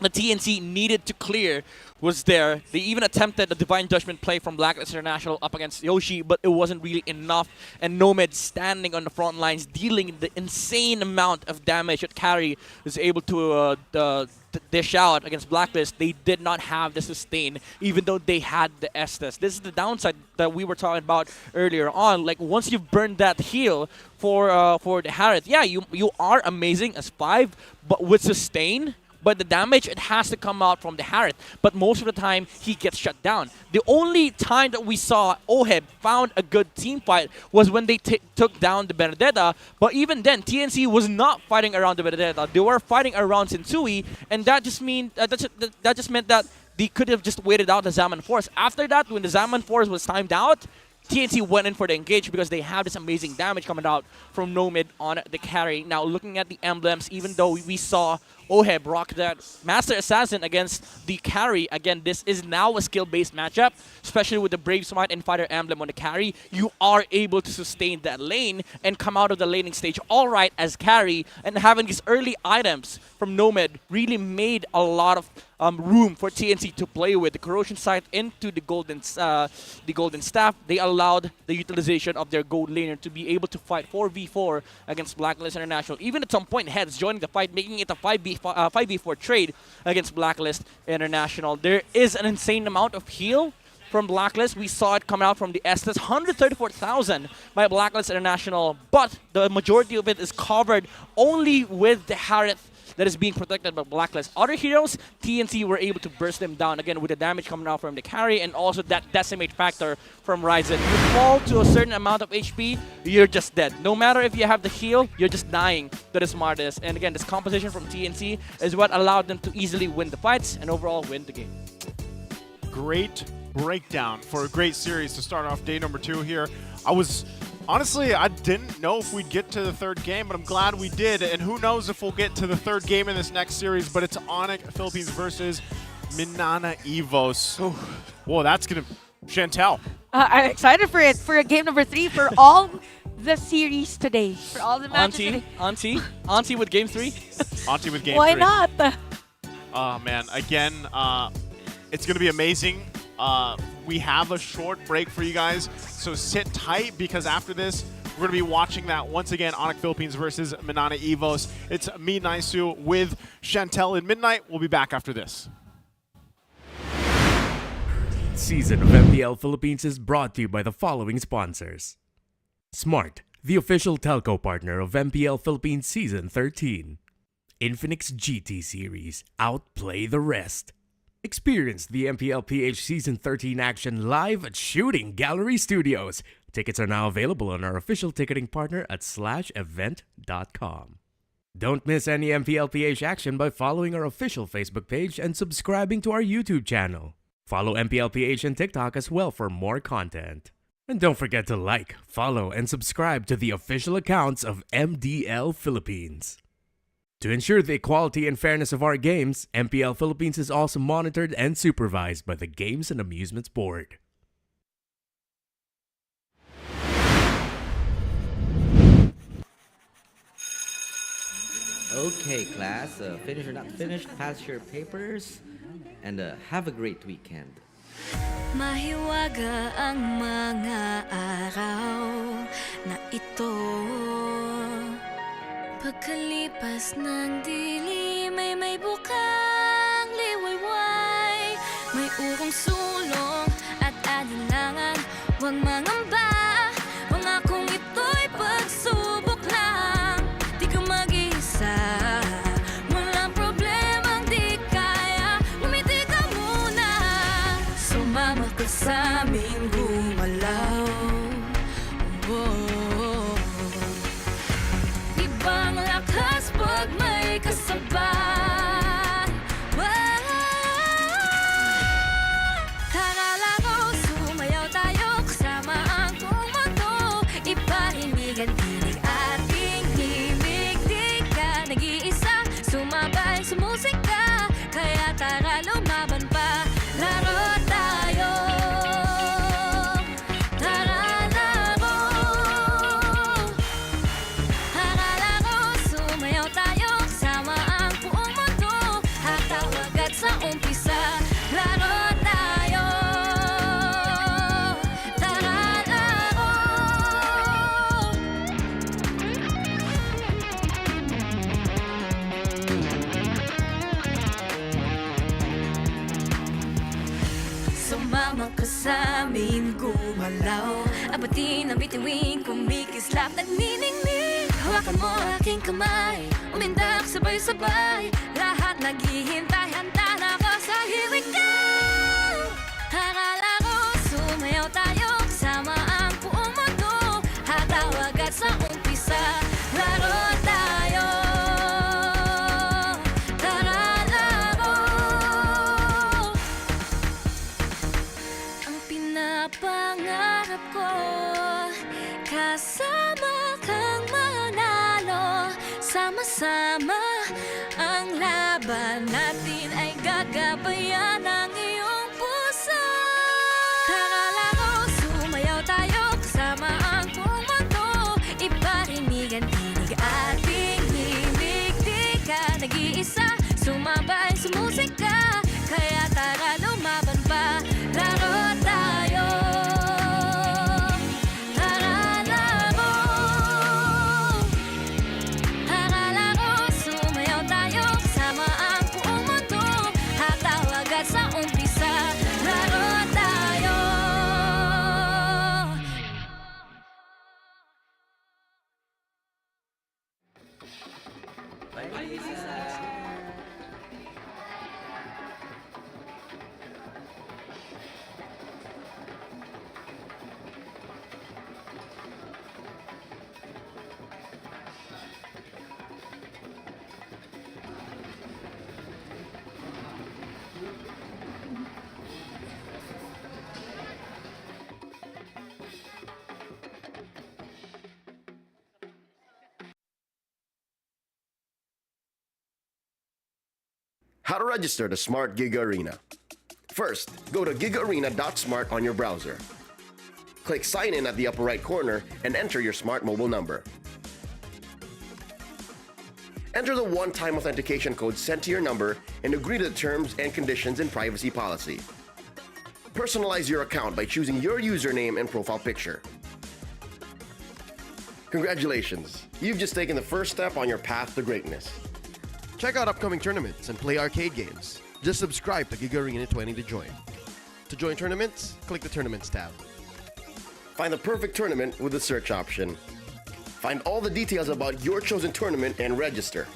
the TNC needed to clear was there. They even attempted a Divine Judgment play from Blacklist International up against Yoshi, but it wasn't really enough. And Nomad standing on the front lines, dealing the insane amount of damage that Carry was able to dish out against Blacklist. They did not have the sustain, even though they had the Estes. This is the downside that we were talking about earlier on. Like, once you've burned that heal for the Harith, yeah, you are amazing as 5, but with sustain, but the damage, it has to come out from the Harith. But most of the time, he gets shut down. The only time that we saw OHEB found a good team fight was when they took down the Benedetta. But even then, TNC was not fighting around the Benedetta. They were fighting around Sensui, and that just meant that they could have just waited out the Zaman Force. After that, when the Zaman Force was timed out, TNC went in for the engage because they have this amazing damage coming out from Nomad on the carry. Now, looking at the emblems, even though we saw OHEB rock that Master Assassin against the carry, again, this is now a skill-based matchup, especially with the Brave Smite and Fighter Emblem on the carry. You are able to sustain that lane and come out of the laning stage all right as carry, and having these early items from Nomad really made a lot of room for TNC to play with. The Corrosion Sight into the Golden Staff, they allowed the utilization of their gold laner to be able to fight 4v4 against Blacklist International. Even at some point, Heads joining the fight, making it a 5v4 trade against Blacklist International. There is an insane amount of heal from Blacklist. We saw it come out from the Estes, 134,000 by Blacklist International, but the majority of it is covered only with the Harith that is being protected by Blacklist. Other heroes, TNC were able to burst them down again with the damage coming out from the carry and also that decimate factor from Ryzen. You fall to a certain amount of HP, you're just dead. No matter if you have the heal, you're just dying to the smartest. And again, this composition from TNC is what allowed them to easily win the fights and overall win the game. Great breakdown for a great series to start off day number 2 here. Honestly, I didn't know if we'd get to the third game, but I'm glad we did. And who knows if we'll get to the third game in this next series, but it's ONIC Philippines versus Minana Evos. Whoa, that's going to... Chantel. I'm excited for it, for game number 3, for all the series today, for all the matches today. Auntie with game 3? Auntie with game 3. Why not? Oh, man. Again, it's going to be amazing. We have a short break for you guys, so sit tight because after this, we're going to be watching that once again, ONIC Philippines versus Minana Evos. It's me, Naisu, with Chantel in Midnight. We'll be back after this. Season of MPL Philippines is brought to you by the following sponsors. Smart, the official telco partner of MPL Philippines Season 13. Infinix GT Series, outplay the rest. Experience the MPL PH Season 13 action live at Shooting Gallery Studios. Tickets are now available on our official ticketing partner at /event.com. Don't miss any MPL PH action by following our official Facebook page and subscribing to our YouTube channel. Follow MPL PH on TikTok as well for more content. And don't forget to like, follow, and subscribe to the official accounts of MDL Philippines. To ensure the equality and fairness of our games, MPL Philippines is also monitored and supervised by the Games and Amusements Board. Okay, class. Finished or not finished, pass your papers, and have a great weekend. Mahiwaga ang mga araw na ito. Pagkalipas ng dilim ay may bukang liwayway. May urong sulong at alinlangan. Huwag mangamba, pangakong ito'y pagsubok lang. Di ka mag-isa, walang problemang di kaya. Ngumiti ka muna, sumama ka sa aming gumalaw. Ibang lakas pag may kasabay. Tara laro, sumayaw tayo kasama ang buong mundo. Iparinig ang tinig ating himig. Di ka nag-iisa, sumabay sa musika. Kaya tara lumaban pa, laro tayo. Sumama ka sa amin gumalaw. Abatin ang bituin, kumikislap, nagniningning. Hawakan mo aking kamay, umindak sabay-sabay. Lahat naghihintay, handa na ako sa here we go. Tara laro, sumayaw tayo kasama ang buong mundo. Hataw agad sa umpisa, laro tayo. Pangarap ko, kasama kang manalo. Sama-sama ang laban natin ay gagabayan ng iyong puso. Tara laro, sumayaw tayo kasama ang buong mundo. Iparinig ang tinig ating himig. Di ka nag-iisa, sumabay sa musika. Kaya tara lumaban pa, laro tayo. Sa umpisa, laro tayo. Bye, Lisa. How to register the Smart Gig Arena. First, go to gigarena.smart on your browser. Click Sign In at the upper right corner and enter your smart mobile number. Enter the one-time authentication code sent to your number and agree to the terms and conditions and privacy policy. Personalize your account by choosing your username and profile picture. Congratulations! You've just taken the first step on your path to greatness. Check out upcoming tournaments and play arcade games. Just subscribe to Gig Arena 20 to join. To join tournaments, click the Tournaments tab. Find the perfect tournament with the search option. Find all the details about your chosen tournament and register.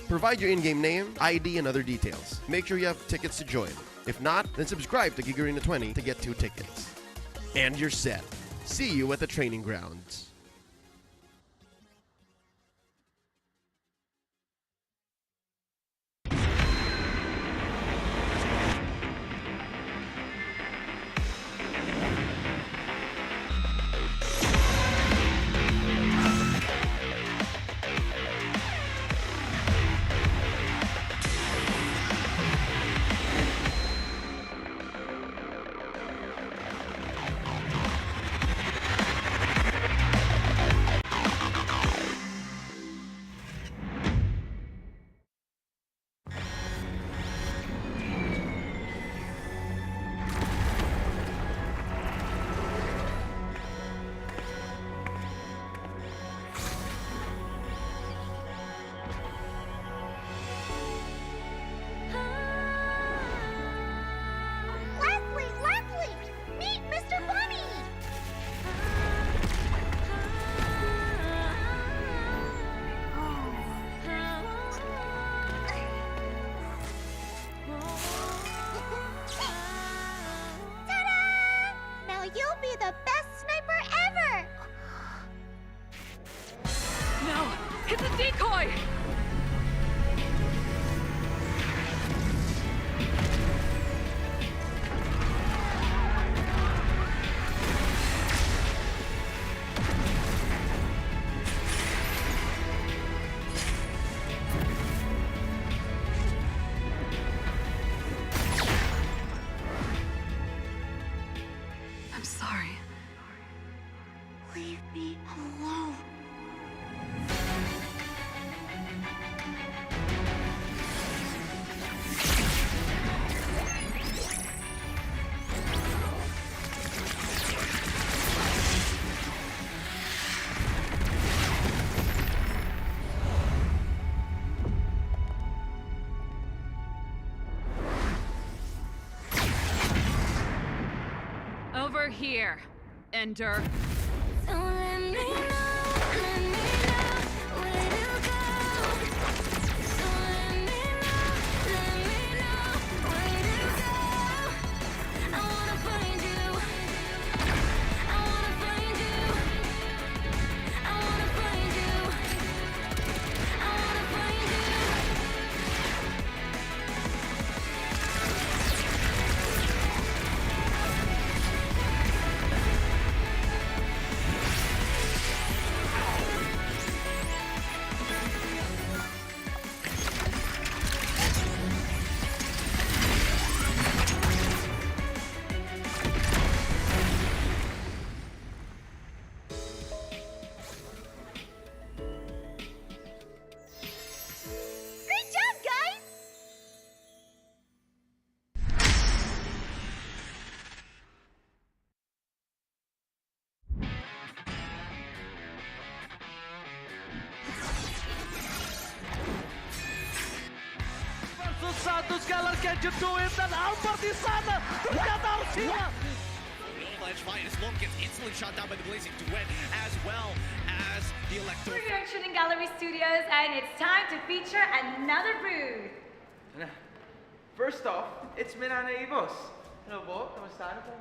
Provide your in-game name, ID, and other details. Make sure you have tickets to join. If not, then subscribe to Gig Arena 20 to get 2 tickets. And you're set. See you at the training grounds. You'll be the best sniper ever! No! It's a decoy! I'm sorry. Leave me alone. Over here. Enter. So let me know where to go. So let me know where to go. I wanna find you. I wanna find you. I wanna find you. I wanna find you. Great job, guys! Versus Santos, Galar, can you do it? And Albertisana, ternyata harus hilang. Flash fight as Lone gets instantly shot down by the Blazing Duet, as well as the Electro. We're here at Shooting Gallery Studios, and it's time to feature another booth. First off, it's Minana Evos. Hello po, kamusta? Ano po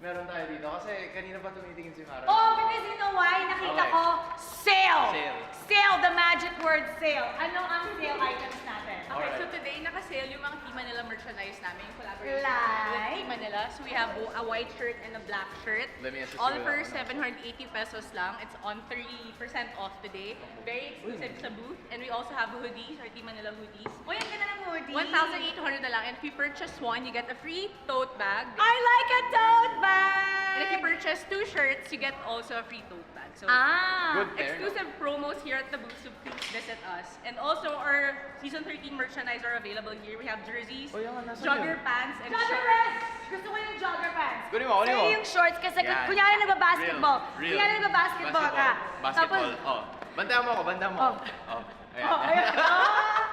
meron tayo dito? Kasi kanina pa tumitingin si Mara. Oh, because you know why? Nakita Okay. ko, sale! Sale. Sale, the magic word sale. Ano ang sale items natin? Okay, so today naka-sale yung mga Team Manila merchandise namin, yung collaboration Like? with Team Manila. So we have a white shirt and a black shirt. Let me assist All you for with that 780 pesos lang. It's on 30% off today. Very exclusive sa booth. And we also have hoodies, our Team Manila hoodies. Uy, ang ganda ng hoodie. 1,800 na lang. And if you purchase one, you get a free tote bag. I like a tote bag! And if you purchase 2 shirts, you get also a free tote bag. So Ah. Good pair, no? exclusive promos here at the booth, so please visit us. And also our season 13 merchandise are available here. We have jerseys, jogger pants, and Jogger shorts. pants! Gusto ko yung jogger pants. Kunin mo, kunin mo. Sa'yo yung shorts kasi Yan. kunyari nagbabasketball. Real. Kunyari nagbabasketball ka. Basketball. Tapos, Oh. Bandahan mo ako, bandahan mo. Oh. Oh. Ayan. oh, ayan. Ah!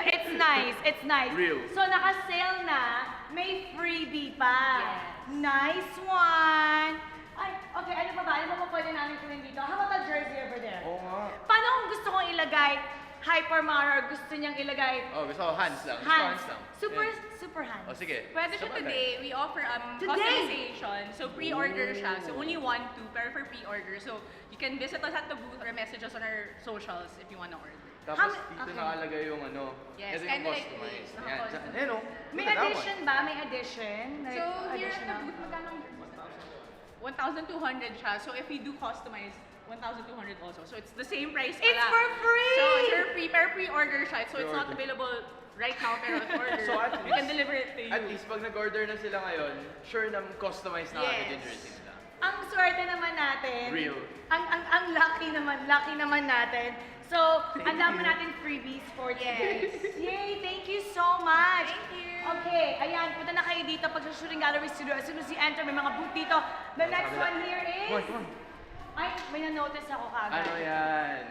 It's nice, it's nice. Real. So naka-sale na, may freebie pa. Nice one! Ay, okay, ano pa ba? Ano pa pwede namin kunin dito? How about the jersey over there? Oo nga. Paano kung gusto kong ilagay Hypermara or gusto niyang ilagay Oh, gusto ko hands lang. Gusto ko hands? hands lang. Super, Yeah. super hands. Oh, sige. Pwede siya Sabagay. today. We offer Today? customization. So pre-order siya. So only 1, 2 pero for pre-order. So you can visit us at the booth or message us on our socials if you want to order. Tapos dito nakalagay yung ano. Yes, ito yung kinda like customized. this. Ayan. Naka-customize. Ayan o. May addition ba? May addition? Like, So here at the additional? booth, magkano? 1,200 siya. So if we do customize, 1,200 also. So it's the same price pala. It's for free! So it's for free, pero pre-order siya. So it's not available right now, pero if order, So at we can deliver it to you. At least pag nag-order na sila ngayon, sure na customize na agad yung Yes. jersey nila. Ang swerte naman natin. Real. Ang lucky naman natin. So, ang dami natin freebies for today. Yay! Thank you so much. Thank you. Okay, ayan, punta na kayo dito pag sa Shooting Gallery Studio. As soon as you enter, may mga booth dito. The next one here is... Come on. Ay, may na-notice ako kagad. Ano yan?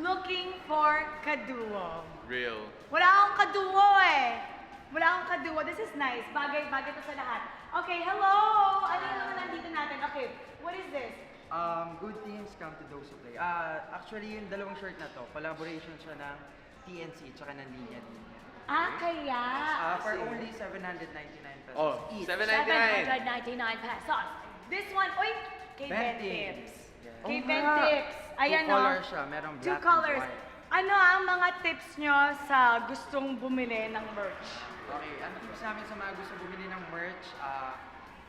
Looking for kaduo. Real. Wala akong kaduo eh. Wala akong kaduo. This is nice. Bagay to sa lahat. Okay, hello! Ano yung mga nandito natin? Okay, what is this? Good teams come to those who play. Actually, yung dalawang shirt na to, collaboration siya ng TNC tsaka ng Linya. Ah, kaya. For only 799 pesos Oh, each. 799 pesos. This one, oy, kay Ben Tips. Kay Ben Tips. Ayan Two no. colors siya, merong black Two and colors. white. Ano ang mga tips nyo sa gustong bumili ng merch? Okay, ang tips namin sa mga gusto bumili ng merch,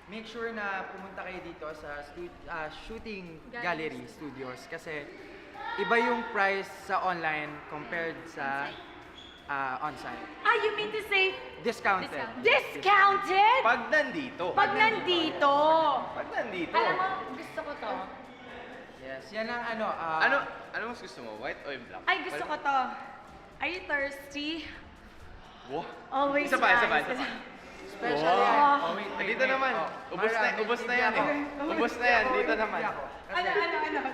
make sure na pumunta kayo dito sa Shooting Gallery Studios kasi iba yung price sa online compared sa on-site. Ah, you mean to say Discounted. discounted? Pag nandito. Pag nandito. Pag nandito. Alam mo, gusto ko to. Yes, yan ang ano. Ano mas gusto mo? White o yung black? Ay, gusto ko to. Are you thirsty? Wow. Always Isa pa. rise. Special Wow. yan. Oh, Dito naman. Ubus na yan eh. Ubus na yan. Dito naman. Ano?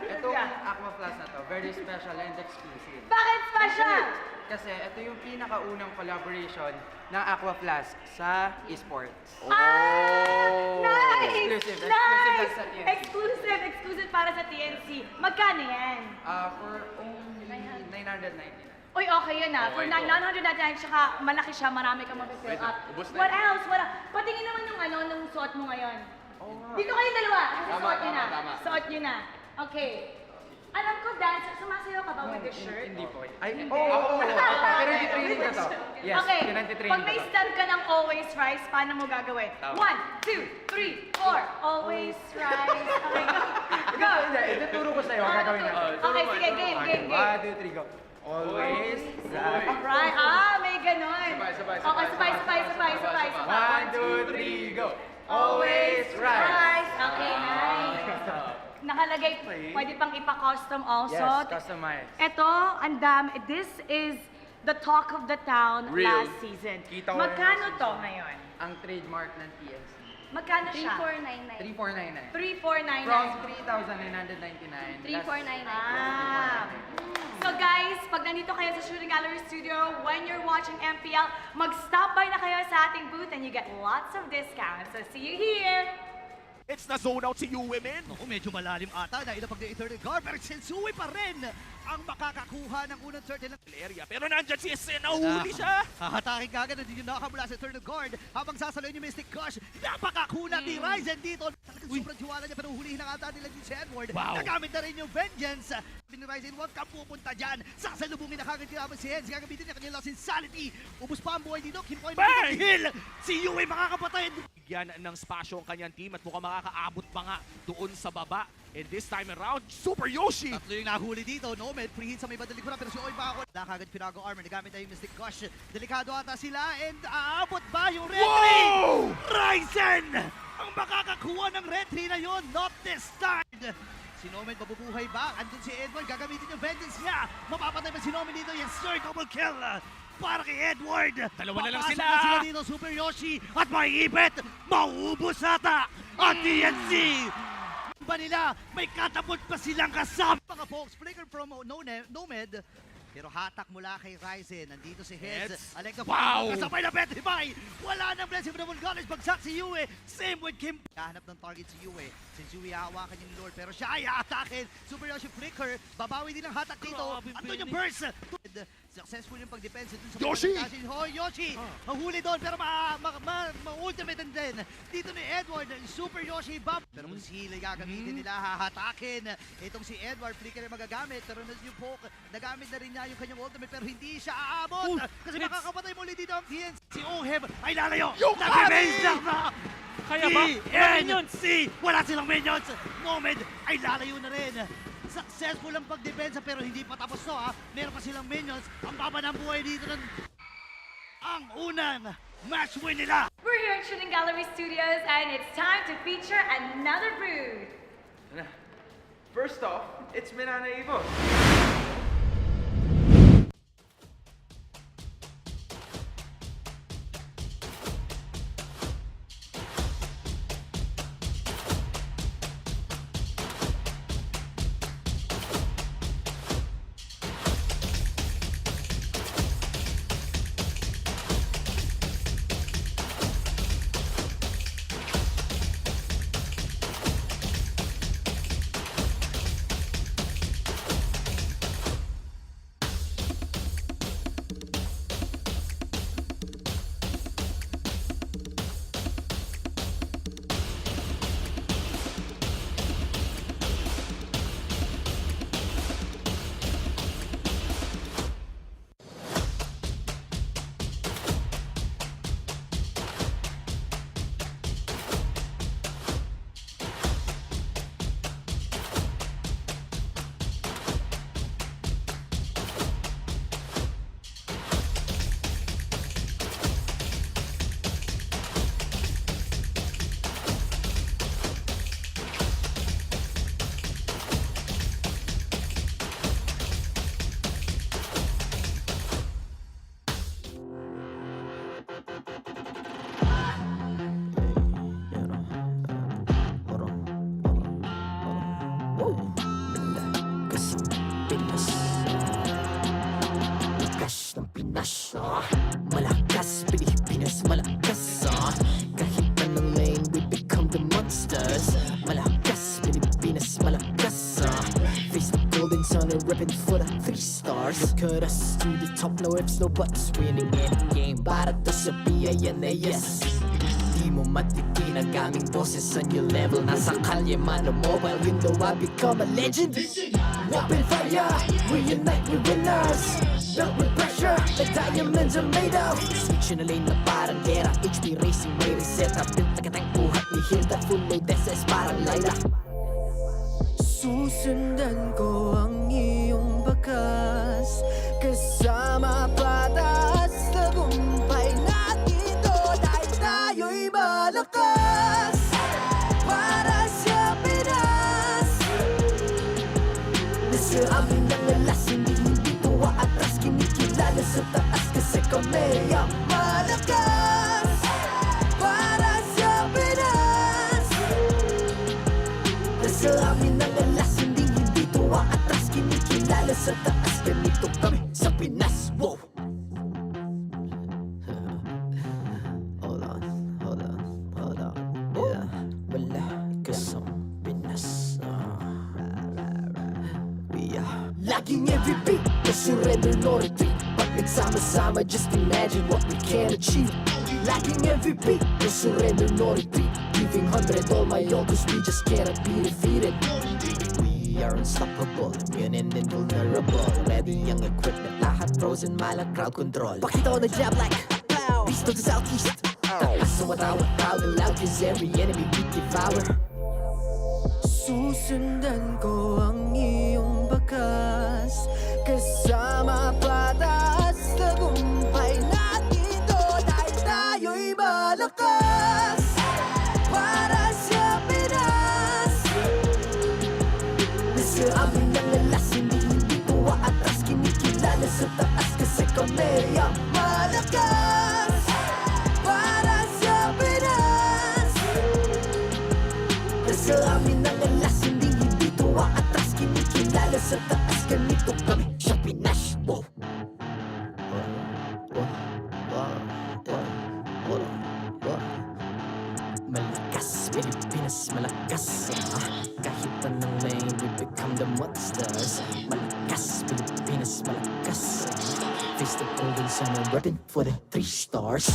Itong Aqua Plus na to, very special and exclusive. Bakit special? Kasi ito yung pinakaunang collaboration ng Aqua Flask sa esports. Nice! Exclusive Nice! sa TNC. Exclusive para sa TNC. Magkano yan? For only 999. Uy, okay yun ah. For Okay, 999, tsaka malaki siya, marami kang mapifill Wait, up. ubos na What yun. else? Patingin naman yung nung suot mo ngayon. nga. Dito kayo dalawa. Kasi Tama, suot nyo na. tama. Suot nyo na. Okay. Alam ko, dancer, sumasayaw ka ba with the shirt? Hindi po. Ay, Hindi. oo. Pero hindi training na to. Yes, Okay, pinantitraining pag may ko to. stand ka ng always rise, paano mo gagawin? Tama. 1, 2, 3, 4. Always rise. Okay, go. Hindi, ituturo ko sa'yo. Gagawin natin. Okay, sige, game. 1, 2, 3, go. Always. Alright. May ganon. Sabay. Okay, sabay. 1, 2, 3, go. Always rise. Okay, nice. Nakalagay, pwede pang ipa-custom also. Yes, customize. Ito, ang dami. This is the talk of the town Real. last season. Kita ko Magkano yung to ngayon? Ang trademark ng TNC. Magkano siya? 3499. 3499. From 3,999. 3499. So guys, pag nandito kayo sa Shooting Gallery Studio, when you're watching MPL, mag-stop by na kayo sa ating booth and you get lots of discounts. So see you here! It's na zone out si you women. Naku, medyo malalim ata dahil napag na third guard, pero Sensui pa rin ang makakakuha ng unang third ng Area. Pero nandyan si Sen, nahuli siya. Hahatakin ka agad, hindi nyo nakamula sa third guard habang sasaloy ni Mystic Kush. Napakakunat ni Ryzen dito. Talagang sobrang tiwala niya pero hulihin ang ata nila ni Edward. Wow. Nagamit na rin yung Vengeance. ni Ryzen. Huwag kang pupunta dyan. Sasalubungin na kagad kinamang si Hens. Gagamitin niya kanyang lost insanity. Ubus pa ang buhay dito. Kinpoy na dito. Hill! Si Yue makakapatay. Bigyan ng spasyo ang kanyang team at mukhang makakaabot pa nga doon sa baba. And this time around, Super Yoshi! Tatlo yung nahuli dito. Nomad, free hit sa may bandang likuran. Pero si Oy pa ako. Nakagad Pinago armor. Nagamit na yung Mystic Gush. Delikado ata sila. And aabot ba yung Red 3? Ryzen! Ang makakakuha ng Red 3 na yun. Not this time. Si Nomad mabubuhay ba? Andun si Edward. Gagamitin yung vengeance niya. Mapapatay ba si Nomad dito? Yes sir, double kill. Para kay Edward. Dalawa na lang Papasa sila. na sila dito. Super Yoshi. At may ipit. Mauubos ata. At TNC. Ba nila, may katapot pa silang kasama. Mga folks, flicker from Nomad. Pero hatak mula kay Ryzen. Nandito si Heads. Alek na Wow! kasabay na petrify. Wala nang blessing from the Vulgaris. Bagsak si Yue. Same with Kim. Kahanap ng target si Yue. Since Yue hawakan yung Lord. Pero siya ay aatakin. Super Yoshi flicker. Babawi din ang hatak dito. At doon yung burst. Successful yung pag-defense dun sa Yoshi! Hoy, Yoshi! Mahuli doon pero ma-ultimate din. Dito ni Edward, Super Yoshi Bump. Pero kung si Healy gagamitin nila, hahatakin. Itong si Edward, flicker na magagamit. Pero yung poke, nagamit na rin niya yung kanyang ultimate pero hindi siya aabot. Kasi makakapatay muli dito ang TNC. Si Oheb ay lalayo. Nag-revenge lang na! Kaya ba? TNC! Wala silang minions! Nomad ay lalayo na rin. Successful ang pagdepensa pero hindi pa tapos to ha. Meron pa silang minions. Ang baba ng buhay dito ng ang unang match win nila. We're here at Shooting Gallery Studios and it's time to feature another brood. First off, it's Minana Evos. Malakas, Pilipinas, malakas Kahit anong lane, we become the monsters Malakas, Pilipinas, malakas Face the golden sun and ribbon for the 3 stars Look at us to the top, no ifs, no buts Winning any game, para to sa PINAS Di mo matikin ang aming boses on your level Nasa kalye man o mobile window, I become a legend Open fire, reunite with winners Built with pressure, like diamonds are made of Switch in a lane na parang gera HP racing, may reset up Built like a tank, buhat ni Hilda Full load SS, parang Lyra Susundan ko ang iyong bakas Kasama patas Tagumpay natin to Dahil tayo'y malakas Para sa Pinas Nasa amin ang alas Hindi tuwa atras Kinikilala sa taas Kasi kami ang malakas Para sa Pinas Nasa amin ang alas Hindi tuwa atras Kinikilala sa taas Ganito kami sa Pinas Wow! Hold on Yeah, malakas ang Pinas Laging MVP, no surrender, no retreat Pag nagsama-sama, just imagine what we can achieve Laging MVP, no surrender, no retreat Giving 100 all my all, cause we just cannot be defeated We we are unstoppable, immune and invulnerable. Ready ang equipment, lahat frozen, malang crowd control. Pakita ko na jab like beast of the southeast. Taas sa watawa-tawa, the loud is every enemy we devour. Susundan ko ang iyong bakas, kasama patas, tagumpay natin ito dahil tayo'y malakas. Para sa Pinas, nasa amin ang alas, hindi ko atras, kinikilala sa taas kasi kami ang malakas. Para sa Pinas, nasa amin ang alas, hindi ko atras, kinikilala sa taas, ganito kami sa Pinas. Wow. Malakas, Pilipinas, malakas. Kahit anong lane, we become the monsters. Malakas, Pilipinas, malakas. Face the golden sun and repping for the 3 stars.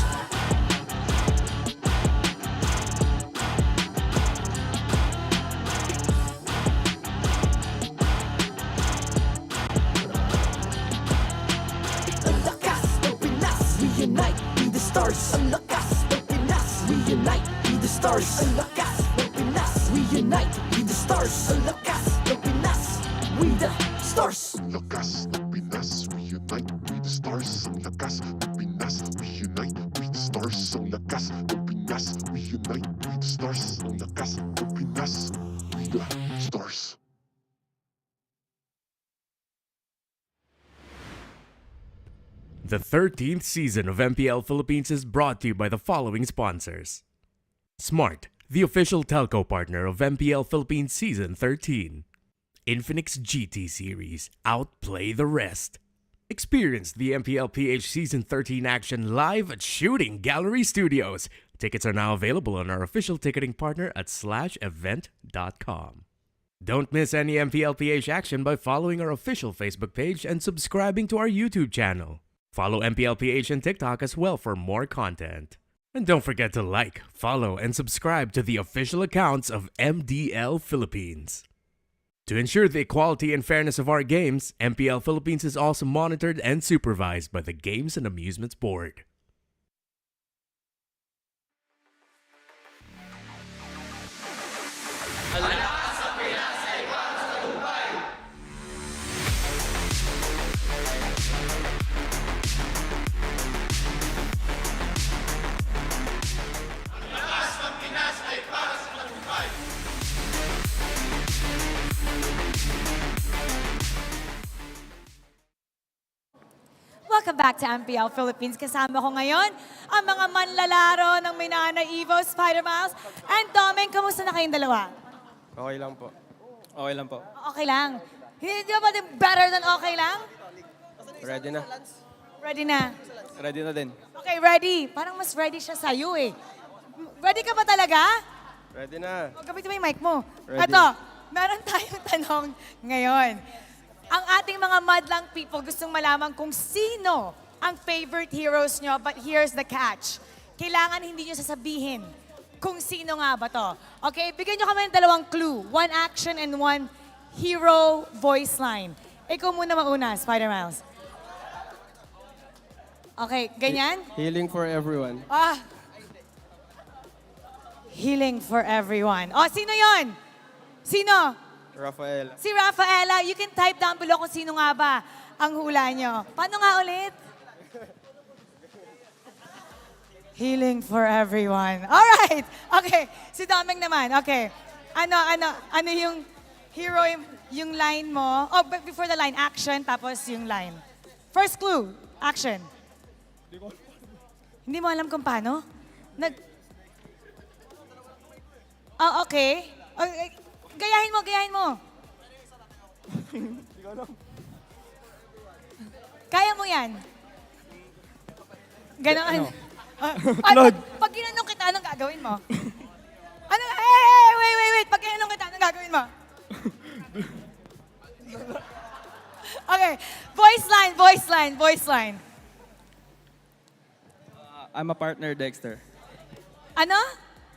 Ang lakas ng Pinas, we unite, be the stars. Ang lakas ng Pinas, we unite, be the stars. Ang lakas ng Pinas, we unite, be the stars. Ang lakas ng Pinas, we the stars. Ang lakas ng Pinas, we unite, we the stars. Ang lakas ng Pinas, we unite, we the stars. Ang lakas ng Pinas, we unite, we the stars. Ang lakas ng Pinas, we the stars. The 13th season of MPL Philippines is brought to you by the following sponsors. Smart, the official telco partner of MPL Philippines Season 13. Infinix GT Series, outplay the rest. Experience the MPL PH Season 13 action live at Shooting Gallery Studios. Tickets are now available on our official ticketing partner at /event.com. Don't miss any MPL PH action by following our official Facebook page and subscribing to our YouTube channel. Follow MPL PH on TikTok as well for more content. And don't forget to like, follow, and subscribe to the official accounts of MDL Philippines. To ensure the equality and fairness of our games, MPL Philippines is also monitored and supervised by the Games and Amusements Board. Welcome back to MPL Philippines. Kasama ko ngayon ang mga manlalaro ng Minana, Evos, Spider Miles, and Doming. Kamusta na kayong dalawa? Okay lang po. Okay lang po. Okay lang. Hindi ba pwede better than okay lang? Ready na. Ready na. Ready na din. Okay, ready. Parang mas ready siya sa'yo eh. Ready ka ba talaga? Ready na. Gamitin mo yung mic mo. Ready. Ito, meron tayong tanong ngayon. Ang ating mga madlang people gustong malaman kung sino ang favorite heroes nyo, but here's the catch. Kailangan hindi nyo sasabihin kung sino nga ba to. Okay, bigyan nyo kami ng 2 clue. 1 action and 1 hero voice line. Ikaw muna mauna, Spider Miles. Okay, ganyan? Healing for everyone. Healing for everyone. Oh, sino yon? Sino? Rafael. Si Rafaela. You can type down below kung sino nga ba ang hula nyo. Paano nga ulit? Healing for everyone. Alright. Okay. Si Doming naman. Okay. Ano yung hero, yung line mo? Oh, but before the line, action, tapos yung line. First clue, action. Hindi mo alam kung paano? Oh, okay. Okay. Gayahin mo. Kaya mo yan. Ganon. Pag ginanong kita, anong gagawin mo? Wait. Pag ginanong kita, anong gagawin mo? Okay. Voice line. I'm a partner, Dexter. Ano?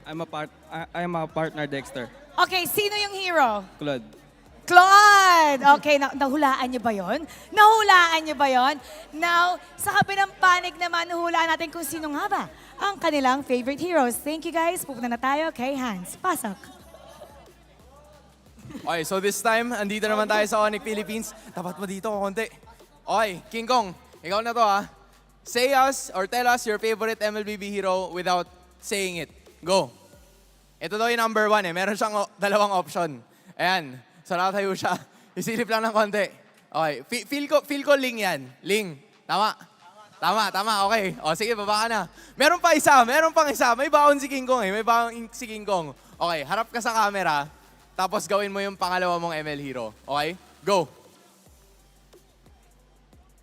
I'm a partner, Dexter. Okay, sino yung hero? Claude. Claude! Okay, nahulaan niyo ba yon? Nahulaan niyo ba yon? Now, sa kabilang panig naman, nahulaan natin kung sino nga ba ang kanilang favorite heroes. Thank you guys. Pupunta na tayo kay Hans. Pasok. Okay, so this time, andito naman tayo sa ONIC Philippines. Tapat mo dito konti. Okay, King Kong, ikaw na to ha. Say us or tell us your favorite MLBB hero without saying it. Go. Ito daw yung number 1 eh. Meron siyang dalawang option. Ayan. So nakatayo siya. Isilip lang ng konti. Okay. Feel ko Ling yan. Ling. Tama. Okay. O sige, baba ka na. Meron pang isa. May baon si King Kong eh. May baon si King Kong. Okay, harap ka sa camera. Tapos gawin mo yung pangalawa mong ML hero. Okay? Go.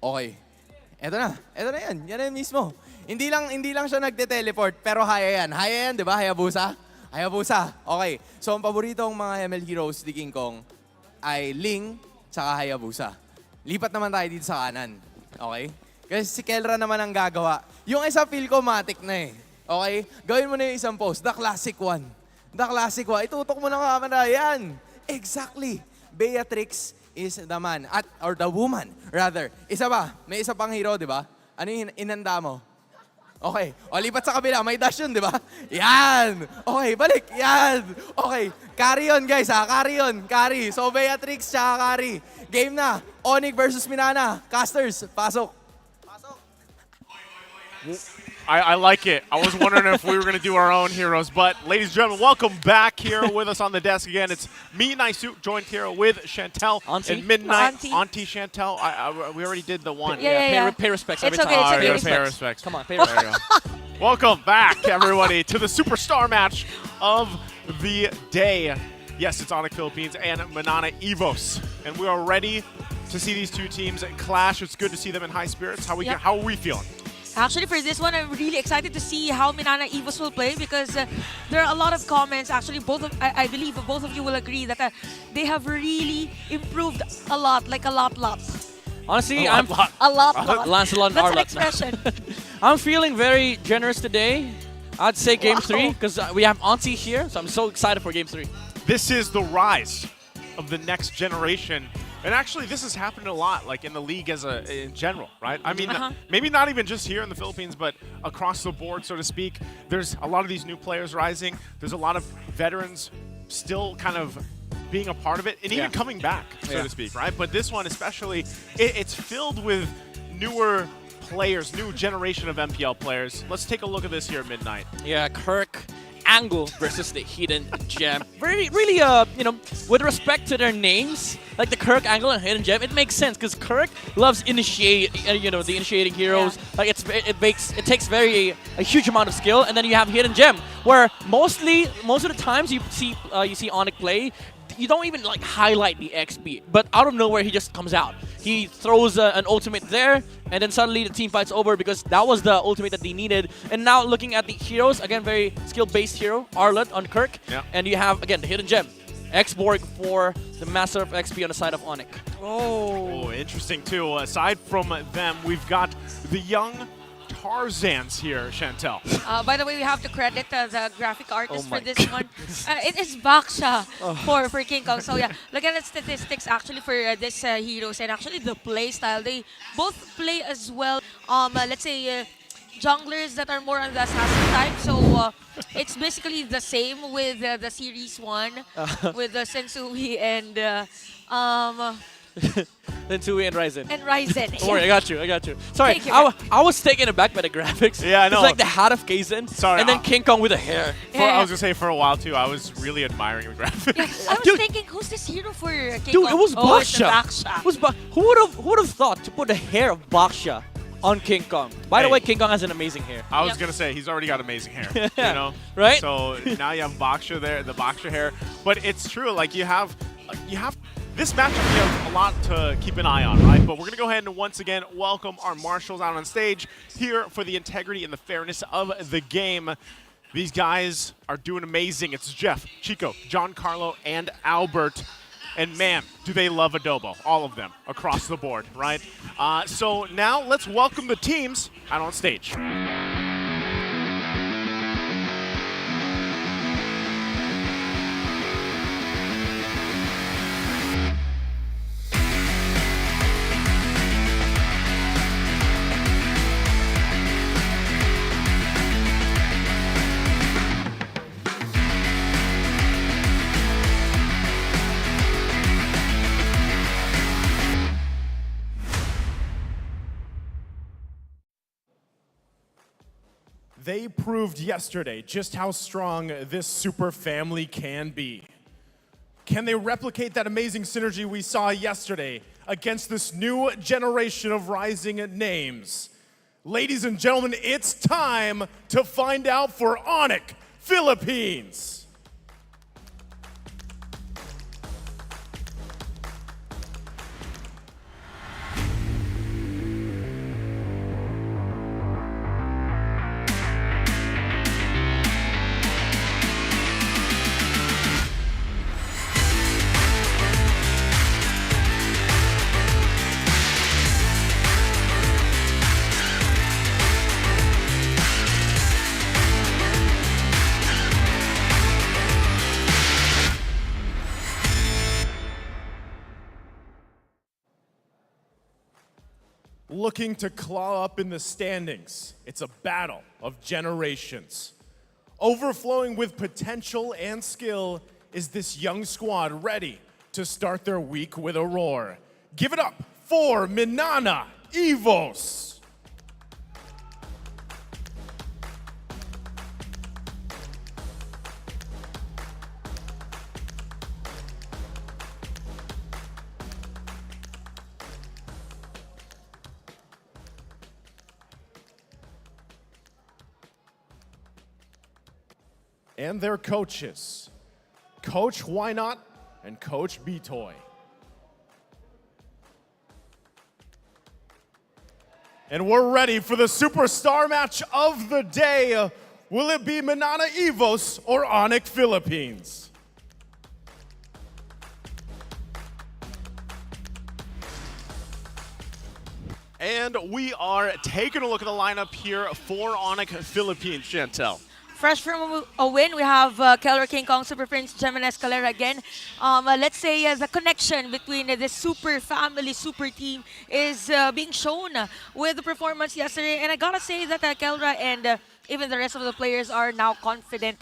Okay. Eto na yan. Yan na yan mismo. Hindi lang siya nagte-teleport, pero haya yan, di ba? Hayabusa. Okay. So, ang paboritong mga ML heroes ni King Kong ay Ling tsaka Hayabusa. Lipat naman tayo dito sa kanan. Okay? Kasi si Kelra naman ang gagawa. Yung isa feel ko matic na eh. Okay? Gawin mo na yung isang pose. The classic one. Itutok mo na ang camera. Yan. Exactly. Beatrix is the man. Or the woman, rather. Isa ba? May isa pang hero, di ba? Ano yung inanda mo? Okay. O, lipat sa kabila. May dash yun, di ba? Yan! Okay, balik. Yan! Okay. Carry on, guys, ha? Carry. So, Beatrix siya carry. Game na. ONIC versus Minana. Casters, pasok. I like it. I was wondering if we were going to do our own heroes. But, ladies and gentlemen, welcome back here with us on the desk again. It's me, Naisuk, joined here with Chantel and Midnight. Auntie Chantel. We already did the one. Yeah. Pay respects every time. Pay respects. Come on, pay respects. Welcome back, everybody, to the superstar match of the day. Yes, it's ONIC Philippines and Minana Evos. And we are ready to see these two teams clash. It's good to see them in high spirits. How are we feeling? Actually, for this one, I'm really excited to see how Minana Evos will play because there are a lot of comments. Actually, I believe both of you will agree that they have really improved a lot, like a lot. Honestly, a lot. Lancelot That's an Arlott. expression. I'm feeling very generous today. I'd say Game 3 because we have Auntie here, so I'm so excited for Game 3. This is the rise of the next generation. And actually, this has happened a lot, like in the league in general, right? I mean, maybe not even just here in the Philippines, but across the board, so to speak. There's a lot of these new players rising. There's a lot of veterans still kind of being a part of it, and even coming back, so to speak, right? But this one especially, it's filled with newer players, new generation of MPL players. Let's take a look at this here at Midnight. Yeah, Kirk, Angle versus the Hidden Gem. Really, with respect to their names, like the Kirk, Angle, and Hidden Gem, it makes sense because Kirk loves the initiating heroes. Like it takes a huge amount of skill, and then you have Hidden Gem, where most of the times you see ONIC play, you don't even like highlight the XP, but out of nowhere he just comes out. He throws an ultimate there, and then suddenly the team fight's over because that was the ultimate that they needed. And now looking at the heroes, again, very skill-based hero, Arlott on Kirk, and you have, again, the Hidden Gem. X-Borg for the Master of XP on the side of ONIC. Oh, interesting too. Aside from them, we've got the young Tarzans here, Chantel. By the way, we have to credit the graphic artist for this one. It is Baksha for King Kong. So yeah, look at the statistics actually for this heroes and actually the play style. They both play as well. Let's say junglers that are more on the assassin type. So it's basically the same with the Series 1 with Sensui and Sensui and Ryzen. Don't worry, I got you. Sorry, I was taken aback by the graphics. Yeah, I know. It's like the hat of Kaizen, and then King Kong with the hair. I was gonna say for a while too, I was really admiring the graphics. Yeah, I was thinking, who's this hero for King Kong? Dude, it was Baksha. Baksha. Who would have thought to put the hair of Baksha on King Kong? By the way, King Kong has an amazing hair. I was gonna say he's already got amazing hair. You know, right? So now you have Baksha there, the Baksha hair. But it's true, like you have this matchup. We have a lot to keep an eye on, right? But we're gonna go ahead and once again welcome our marshals out on stage here for the integrity and the fairness of the game. These guys are doing amazing. It's Jeff, Chico, Giancarlo, and Albert. And man, do they love Adobo, all of them, across the board, right? So now let's welcome the teams out on stage. They proved yesterday just how strong this super family can be. Can they replicate that amazing synergy we saw yesterday against this new generation of rising names? Ladies and gentlemen, it's time to find out for ONIC Philippines. Looking to claw up in the standings. It's a battle of generations. Overflowing with potential and skill is this young squad ready to start their week with a roar. Give it up for Minana Evos. And their coaches, Coach Why Not and Coach B-Toy. And we're ready for the superstar match of the day. Will it be Minana Evos or ONIC Philippines? And we are taking a look at the lineup here for ONIC Philippines, Chantel. Fresh from a win, we have Keller King Kong, Super Prince, Gemini Escalera again. Let's say the connection between this super family, super team is being shown with the performance yesterday. And I gotta say that Keller and even the rest of the players are now confident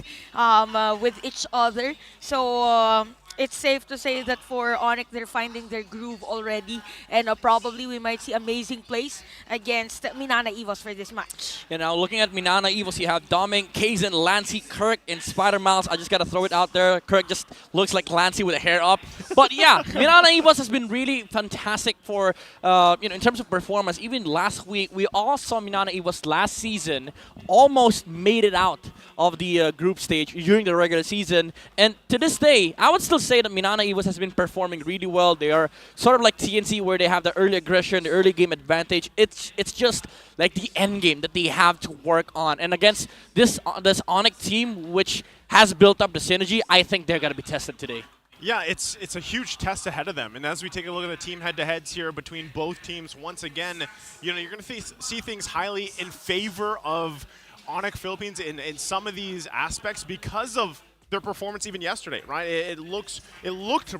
with each other. So it's safe to say that for ONIC, they're finding their groove already. And probably we might see amazing plays against Minana Evos for this match. And now looking at Minana Evos, you have Doming, Kaizen, Lancey, Kirk, and Spider-Mouse. I just got to throw it out there. Kirk just looks like Lancey with a hair up. But yeah, Minana Evos has been really fantastic for, in terms of performance. Even last week, we all saw Minana Evos last season almost made it out of the group stage during the regular season. And to this day, I would still say that Minana Evos has been performing really well. They are sort of like TNC where they have the early aggression, the early game advantage. It's just like the end game that they have to work on. And against this ONIC team, which has built up the synergy, I think they're going to be tested today. Yeah, it's a huge test ahead of them. And as we take a look at the team head-to-heads here between both teams, once again, you're going to see things highly in favor of ONIC Philippines in some of these aspects because of their performance even yesterday, right? It looked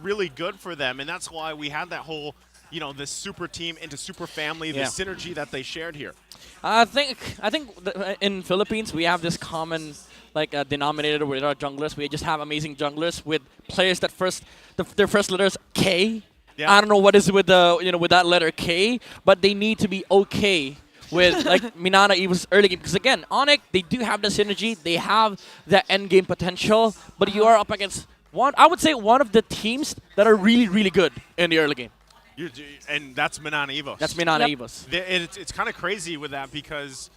really good for them, and that's why we had that whole, this super team into super family, the synergy that they shared here. I think in Philippines we have this common denominator with our junglers. We just have amazing junglers with players that their first letter is K. Yeah. I don't know what is with with that letter K, but they need to be okay with Minana Evos early game. Because again, ONIC, they do have the synergy, they have the end game potential, but you are up against I would say one of the teams that are really, really good in the early game. And that's Minana Evos. That's Minana Evos. It's kind of crazy with that because,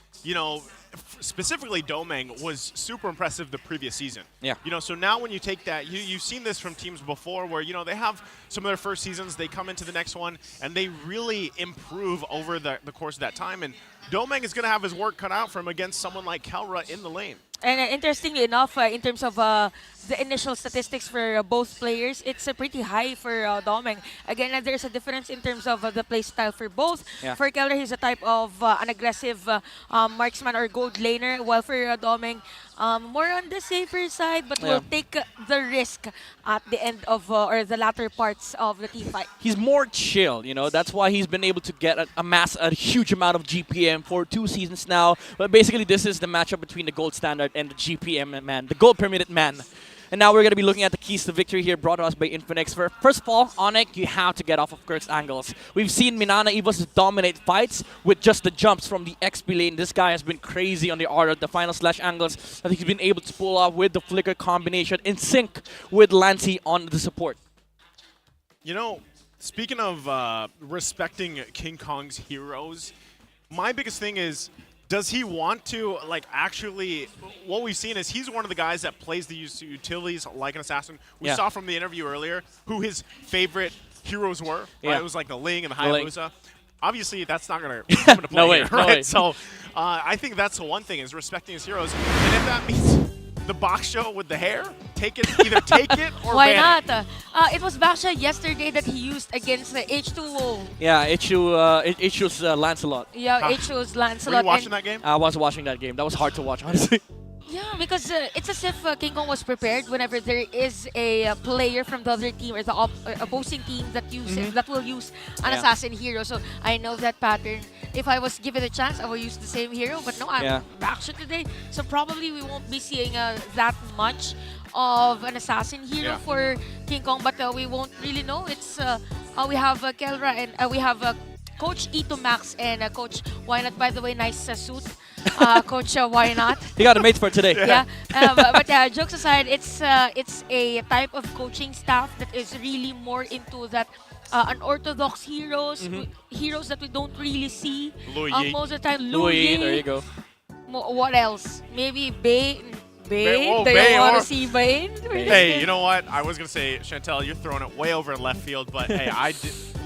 specifically Domeng was super impressive the previous season. Yeah. So now when you take that, you've seen this from teams before where, they have some of their first seasons, they come into the next one, and they really improve over the course of that time. And Domeng is going to have his work cut out for him against someone like Kelra in the lane. And interestingly enough, in terms of the initial statistics for both players, it's pretty high for Domeng. Again, there's a difference in terms of the play style for both. Yeah. For Keller, he's a type of an aggressive marksman or gold laner, while for Domeng, more on the safer side, but will take the risk at the end of or the latter parts of the team fight. He's more chill, That's why he's been able to amass a huge amount of GPM for 2 seasons now. But basically, this is the matchup between the gold standard and the GPM man, the gold permitted man. And now we're going to be looking at the keys to victory here brought to us by Infinix. First of all, ONIC, you have to get off of Kirk's angles. We've seen Minana Evos dominate fights with just the jumps from the XP lane. This guy has been crazy on the art, the final slash angles that he's been able to pull off with the flicker combination in sync with Lancey on the support. You know, speaking of respecting King Kong's heroes, my biggest thing is, does he want to, like, actually, what we've seen is he's one of the guys that plays the utilities like an assassin. We saw from the interview earlier who his favorite heroes were. Right? It was like the Ling and the Hayabusa. Obviously, that's not going to come into play No way, here, no right? way. So I think that's the one thing, is respecting his heroes. And if that means the box show with the hair, either take it or Why ban it. not? It was Baksha yesterday that he used against H2O. Yeah, it shows Lancelot. Yeah, H2O's Lancelot. Were you watching that game? I was watching that game. That was hard to watch, honestly. Yeah, because it's as if King Kong was prepared whenever there is a player from the other team or the opposing team that that will use an assassin hero. So I know that pattern. If I was given a chance, I will use the same hero. But no, I'm Baksha today. So probably we won't be seeing that much of an assassin hero for King Kong. But we won't really know. It's we have Kelra and we have Coach Ito Max and Coach Why Not. By the way, nice suit. Coach Why Not. He got a mate for today. Yeah, but jokes aside, it's a type of coaching staff that is really more into that unorthodox heroes, heroes that we don't really see most of the time. Louis, there you go. What else? Maybe Bane. Bane. Do you want to see Bane? Hey, you know what? I was going to say, Chantel, you're throwing it way over in left field, but hey,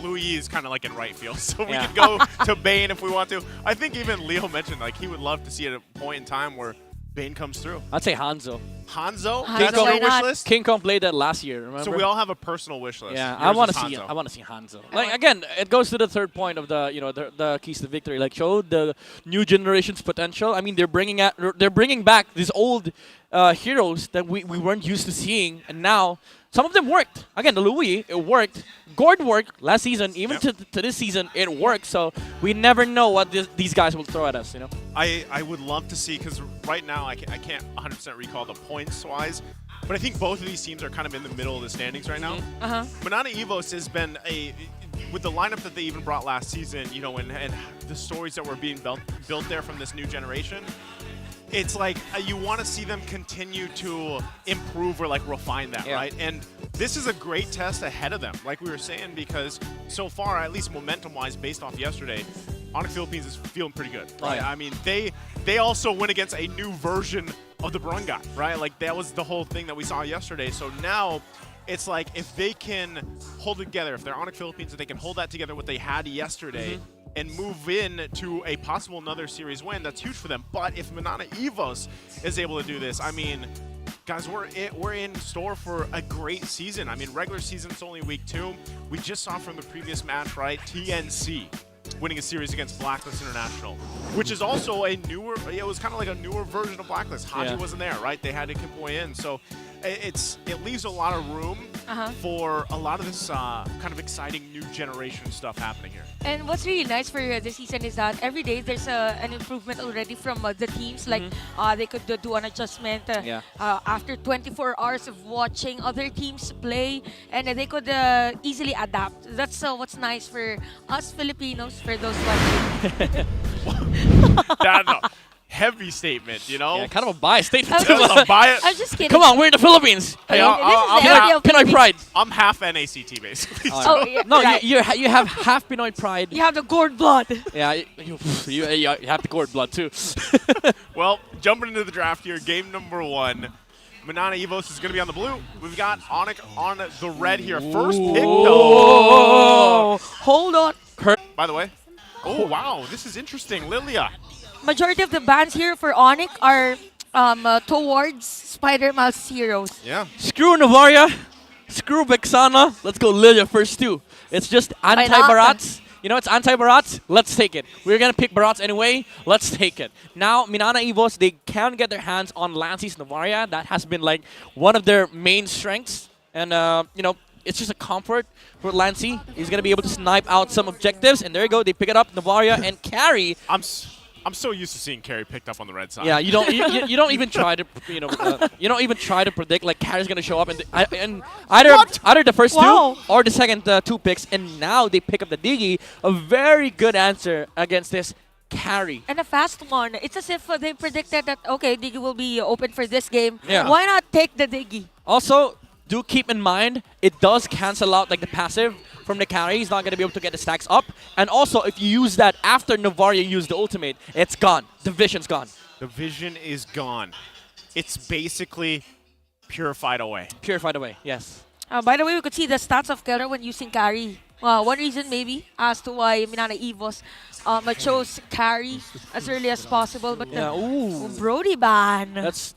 Louis is kind of like in right field, so we could go to Bane if we want to. I think even Leo mentioned like he would love to see at a point in time where Bane comes through. I'd say Hanzo. Hanzo? Hanzo, That's your wish list? King Kong played that last year, remember? So we all have a personal wish list. Yeah, Yours I want is to see Hanzo. I want to see Hanzo. Like again, it goes to the third point of the the keys to victory. Like show the new generation's potential. I mean, they're bringing back these old heroes that we weren't used to seeing, and now some of them worked. Again, the Louis, it worked. Gord worked last season, even to this season, it worked. So we never know what these guys will throw at us, you know? I would love to see, because right now I can't 100% recall the points-wise, but I think both of these teams are kind of in the middle of the standings right now. Minana Evos has been with the lineup that they even brought last season, you know, and the stories that were being built there from this new generation, it's like you want to see them continue to improve or like refine that, right? And this is a great test ahead of them, like we were saying, because so far, at least momentum-wise, based off yesterday, ONIC Philippines is feeling pretty good, right? I mean, they also went against a new version of the Bren guy, right? Like that was the whole thing that we saw yesterday. So now it's like if they can hold it together, if they're ONIC Philippines, if they can hold that together what they had yesterday, and move in to a possible another series win, that's huge for them. But if Minana Evos is able to do this, I mean, guys, we're in store for a great season. I mean, regular season's only week 2. We just saw from the previous match, right, TNC winning a series against Blacklist International, which is also a newer, it was kind of like a newer version of Blacklist. Haji wasn't there, right? They had to Kimpoy in. So it leaves a lot of room for a lot of this kind of exciting new generation stuff happening here. And what's really nice for this season is that every day there's an improvement already from the teams. Like they could do an adjustment after 24 hours of watching other teams play, and they could easily adapt. That's what's nice for us Filipinos, for those watching. That's a heavy statement, you know? Yeah, kind of a biased statement. I'm just kidding. Come on, we're in the Philippines. Hey, Pinoy pride. I'm half NACT, basically. No, you have half Pinoy pride. You have the gourd blood. Yeah, you have the gourd blood too. Well, jumping into the draft here, game number 1. Minana Evos is going to be on the blue. We've got ONIC on the red here. First pick, though. Hold on. By the way. Oh, wow. This is interesting. Lilia. Majority of the bans here for ONIC are towards Spider-Man's heroes. Yeah. Screw Navaria. Screw Vexana. Let's go Lilia first, too. It's just anti-Barats. You know, it's anti-Barats. Let's take it. We're going to pick Barats anyway. Let's take it. Now, Minana Evos, they can get their hands on Lancey's Navaria. That has been, like, one of their main strengths. And, you know, it's just a comfort for Lancey. He's going to be able to snipe out some objectives. And there you go. They pick it up, Navaria, and carry. I'm I'm so used to seeing carry picked up on the red side. Yeah, you don't even try to you don't even try to predict like carry's gonna show up and either the first two or the second two picks, and now they pick up the Diggy. A very good answer against this carry. And a fast one. It's as if they predicted that, okay, Diggy will be open for this game. Yeah. Why not take the Diggy? Also, do keep in mind, it does cancel out like the passive from the carry. He's not going to be able to get the stacks up. And also, if you use that after Novaria used the ultimate, it's gone. The vision's gone. The vision is gone. It's basically purified away. Purified away, yes. By the way, we could see the stats of Keller when using carry. One reason maybe as to why Minana Evos chose carry as early as possible, but Brody ban. That's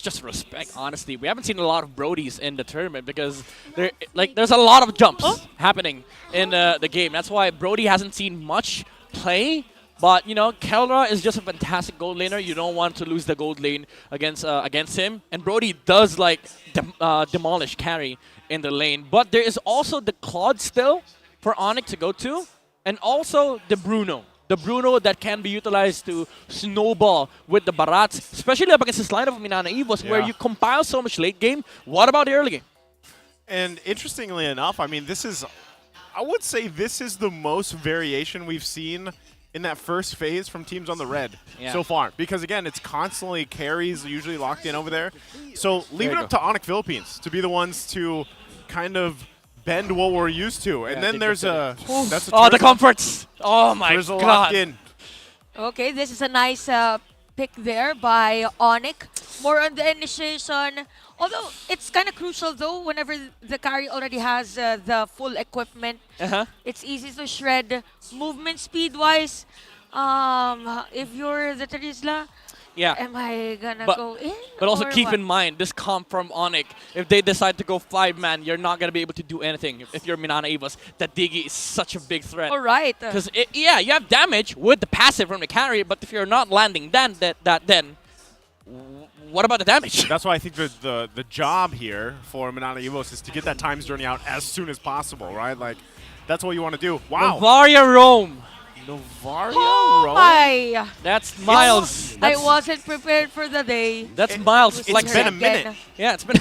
just respect. Honestly, we haven't seen a lot of Brodies in the tournament because there's a lot of jumps happening in the game. That's why Brody hasn't seen much play. But you know, Kelra is just a fantastic gold laner. You don't want to lose the gold lane against him. And Brody does like demolish carry in the lane. But there is also the Claude still for ONIC to go to, and also the Bruno. The Bruno that can be utilized to snowball with the Barats, especially up against this line of Minana Evos, where you compile so much late game. What about the early game? And interestingly enough, I mean, I would say this is the most variation we've seen in that first phase from teams on the red so far. Because again, it's constantly carries usually locked in over there. So leave it up to ONIC Philippines to be the ones to kind of bend what we're used to. And then there's a... the comforts! Oh my there's god. There's a locked in. Okay, this is a nice pick there by ONIC. More on the initiation. Although, it's kind of crucial though, whenever the carry already has the full equipment. It's easy to shred movement speed-wise. If you're the Terizla, am I gonna go in? But also or keep what? in mind, this comp from ONIC, if they decide to go 5-man, you're not gonna be able to do anything. If you're Minana Evos, that Diggy is such a big threat. Alright. Because you have damage with the passive from the carry, but if you're not landing then what about the damage? That's why I think the job here for Minana Evos is to get that Times Journey out as soon as possible, right? Like, that's what you want to do. Wow. Novaria Rome. Novaria Rome? My. That's Miles. I wasn't prepared for the day. That's Miles flexing. It's been a minute. Yeah, it's been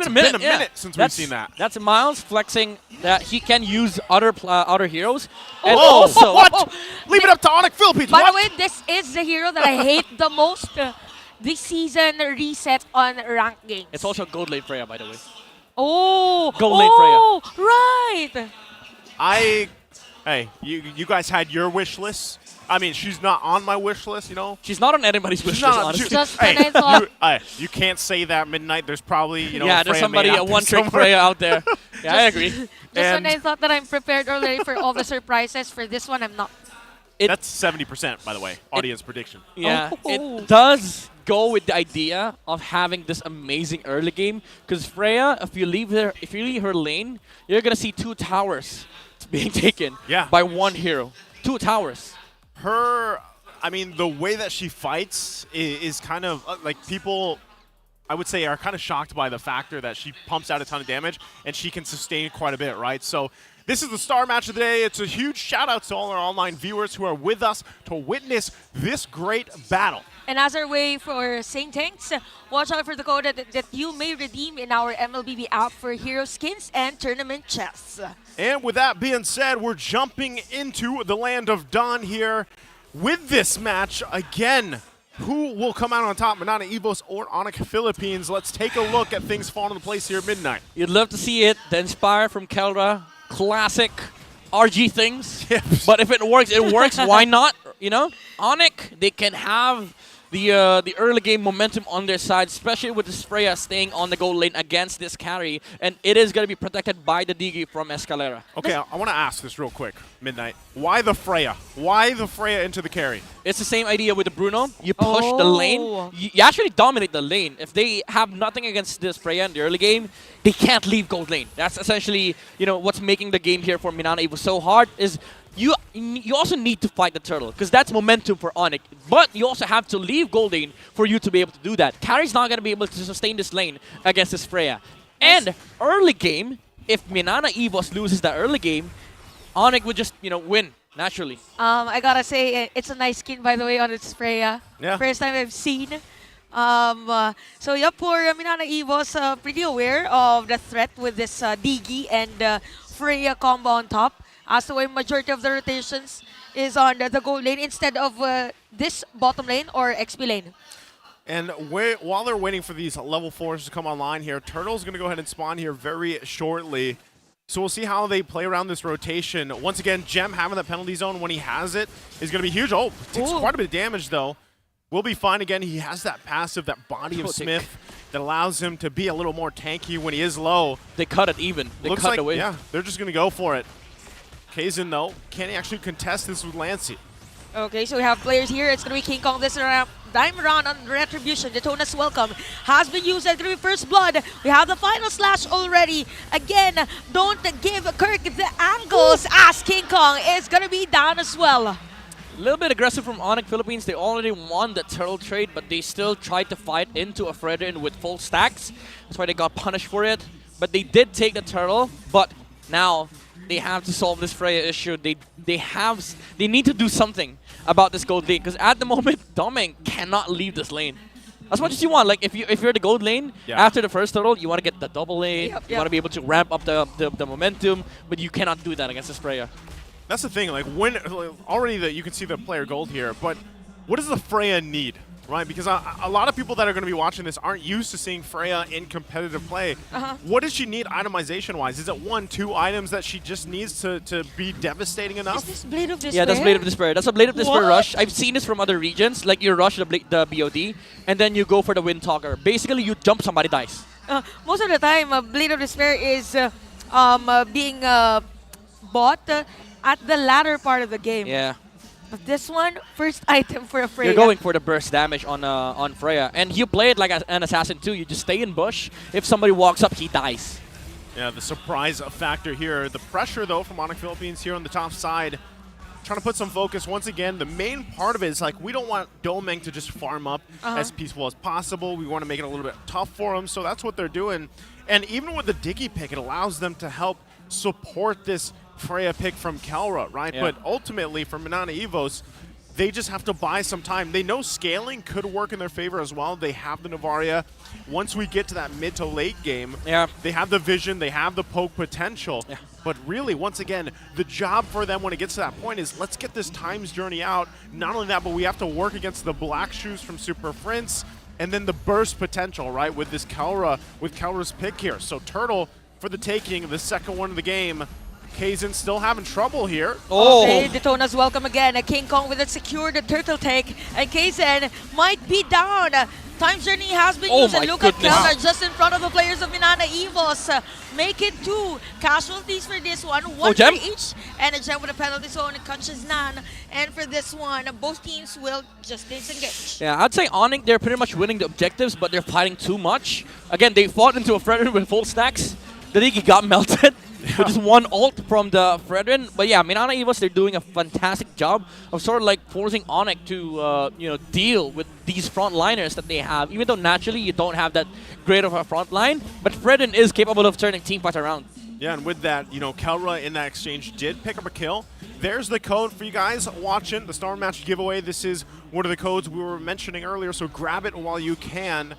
a minute. Since we've seen that. That's Miles flexing that he can use other heroes. And also, what? Leave it up to ONIC Philippines. By the way, this is the hero that I hate the most. This season reset on rank games. It's also Gold Lane Freya, by the way. Oh, Gold Lane Freya. Right. Hey, you guys had your wish list. I mean, she's not on my wish list, you know. She's not on anybody's wish list, honestly. Just when I thought. You can't say that, Midnight. There's probably, you know, yeah, there's somebody, a one-trick Freya out there. Yeah, I agree. Just when I thought that I'm prepared already for all the surprises, for this one, I'm not. That's 70%, by the way, audience prediction. Yeah, it does go with the idea of having this amazing early game. Because Freya, if you leave her lane, you're gonna see 2 towers being taken by one hero. 2 towers. I mean, the way that she fights is kind of like people, I would say, are kind of shocked by the factor that she pumps out a ton of damage and she can sustain quite a bit, right? So this is the star match of the day. It's a huge shout out to all our online viewers who are with us to witness this great battle. And as our way for saying thanks, watch out for the code that you may redeem in our MLBB app for hero skins and tournament chests. And with that being said, we're jumping into the land of Dawn here with this match again. Who will come out on top, Minana Evos or ONIC Philippines? Let's take a look at things falling into place here at Midnight. You'd love to see it. The Inspire from Kelra. Classic RG things. But if it works, it works. Why not? You know, ONIC, they can have the early game momentum on their side, especially with this Freya staying on the goal lane against this carry, and it is going to be protected by the Digi from Escalera. Okay, I want to ask this real quick, Midnight. Why the Freya? Why the Freya into the carry? It's the same idea with the Bruno. You push the lane. You actually dominate the lane. If they have nothing against this Freya in the early game, they can't leave gold lane. That's essentially, you know, what's making the game here for Minana Evo so hard is you also need to fight the turtle because that's momentum for ONIC. But you also have to leave gold lane for you to be able to do that. Carry's not going to be able to sustain this lane against this Freya. And early game, if Minana Evos loses that early game, ONIC would just, you know, win naturally. I gotta say, it's a nice skin, by the way, on its Freya. Yeah. First time I've seen. So yeah, for Minana Evos, pretty aware of the threat with this Digi and Freya combo on top. As the way majority of the rotations is on the gold lane instead of this bottom lane or XP lane. And while they're waiting for these level 4s to come online here, Turtle's going to go ahead and spawn here very shortly. So we'll see how they play around this rotation. Once again, Gem having that penalty zone when he has it is going to be huge. Oh, takes quite a bit of damage, though. Will be fine again. He has that passive, that body of Smith that allows him to be a little more tanky when he is low. They cut it even. They Looks cut like, it away. yeah, they're just going to go for it. Kaizen, though, can he actually contest this with Lancey? Okay, so we have players here. It's going to be King Kong this round. Diamond Run on Retribution. Daytona's welcome has been used. It's going to be First Blood. We have the final slash already. Again, don't give Kirk the angles as King Kong is going to be down as well. A little bit aggressive from ONIC Philippines. They already won the turtle trade, but they still tried to fight into a Fredrin with full stacks. That's why they got punished for it. But they did take the turtle, but now they have to solve this Freya issue. They need to do something about this gold lane, because at the moment, Domeng cannot leave this lane. As much as you want, like if you're the gold lane, after the first turtle, you want to get the double lane. You want to be able to ramp up the momentum, but you cannot do that against this Freya. That's the thing, like when already that you can see the player gold here, but what does the Freya need, right? Because a lot of people that are going to be watching this aren't used to seeing Freya in competitive play. What does she need itemization-wise? Is it 1, 2 items that she just needs to be devastating enough? Is this Blade of Despair? Yeah, that's Blade of Despair. That's a Blade of Despair rush. I've seen this from other regions. Like you rush the BOD, and then you go for the Wind Talker. Basically, you jump, somebody dies. Most of the time, Blade of Despair is being bought at the latter part of the game. Yeah. But this one, first item for a Freya. You're going for the burst damage on Freya. And you play it like an assassin too. You just stay in bush. If somebody walks up, he dies. Yeah, the surprise factor here. The pressure, though, from ONIC Philippines here on the top side. Trying to put some focus. Once again, the main part of it is like we don't want Domeng to just farm up as peaceful as possible. We want to make it a little bit tough for him. So that's what they're doing. And even with the Diggy pick, it allows them to help support this Freya pick from Kelra, right? Yeah. But ultimately, for Minana Evos, they just have to buy some time. They know scaling could work in their favor as well. They have the Navaria. Once we get to that mid to late game, they have the vision, they have the poke potential. But really, once again, the job for them when it gets to that point is let's get this times journey out. Not only that, but we have to work against the black shoes from Super Prince and then the burst potential, right, with this Kelra, with Kelra's pick here. So Turtle for the taking, the second one of the game. Kaizen still having trouble here. Okay, Daytona's welcome again. King Kong with a secured turtle take. And Kaizen might be down. Time journey has been used. And look at Kelra just in front of the players of Minana Evos. Make it 2 casualties for this one. 1 for each. And a gem with a penalty zone. It catches none. And for this one, both teams will just disengage. Yeah, I'd say ONIC, they're pretty much winning the objectives, but they're fighting too much. Again, they fought into a Fredrin with full stacks. The Digi got melted. With just one ult from the Fredrin. But yeah, Minana Evos, they're doing a fantastic job of sort of like forcing ONIC to deal with these frontliners that they have. Even though naturally you don't have that great of a front line, but Fredrin is capable of turning team fight around. Yeah, and with that, Kelra in that exchange did pick up a kill. There's the code for you guys watching the Star Match giveaway. This is one of the codes we were mentioning earlier, so grab it while you can.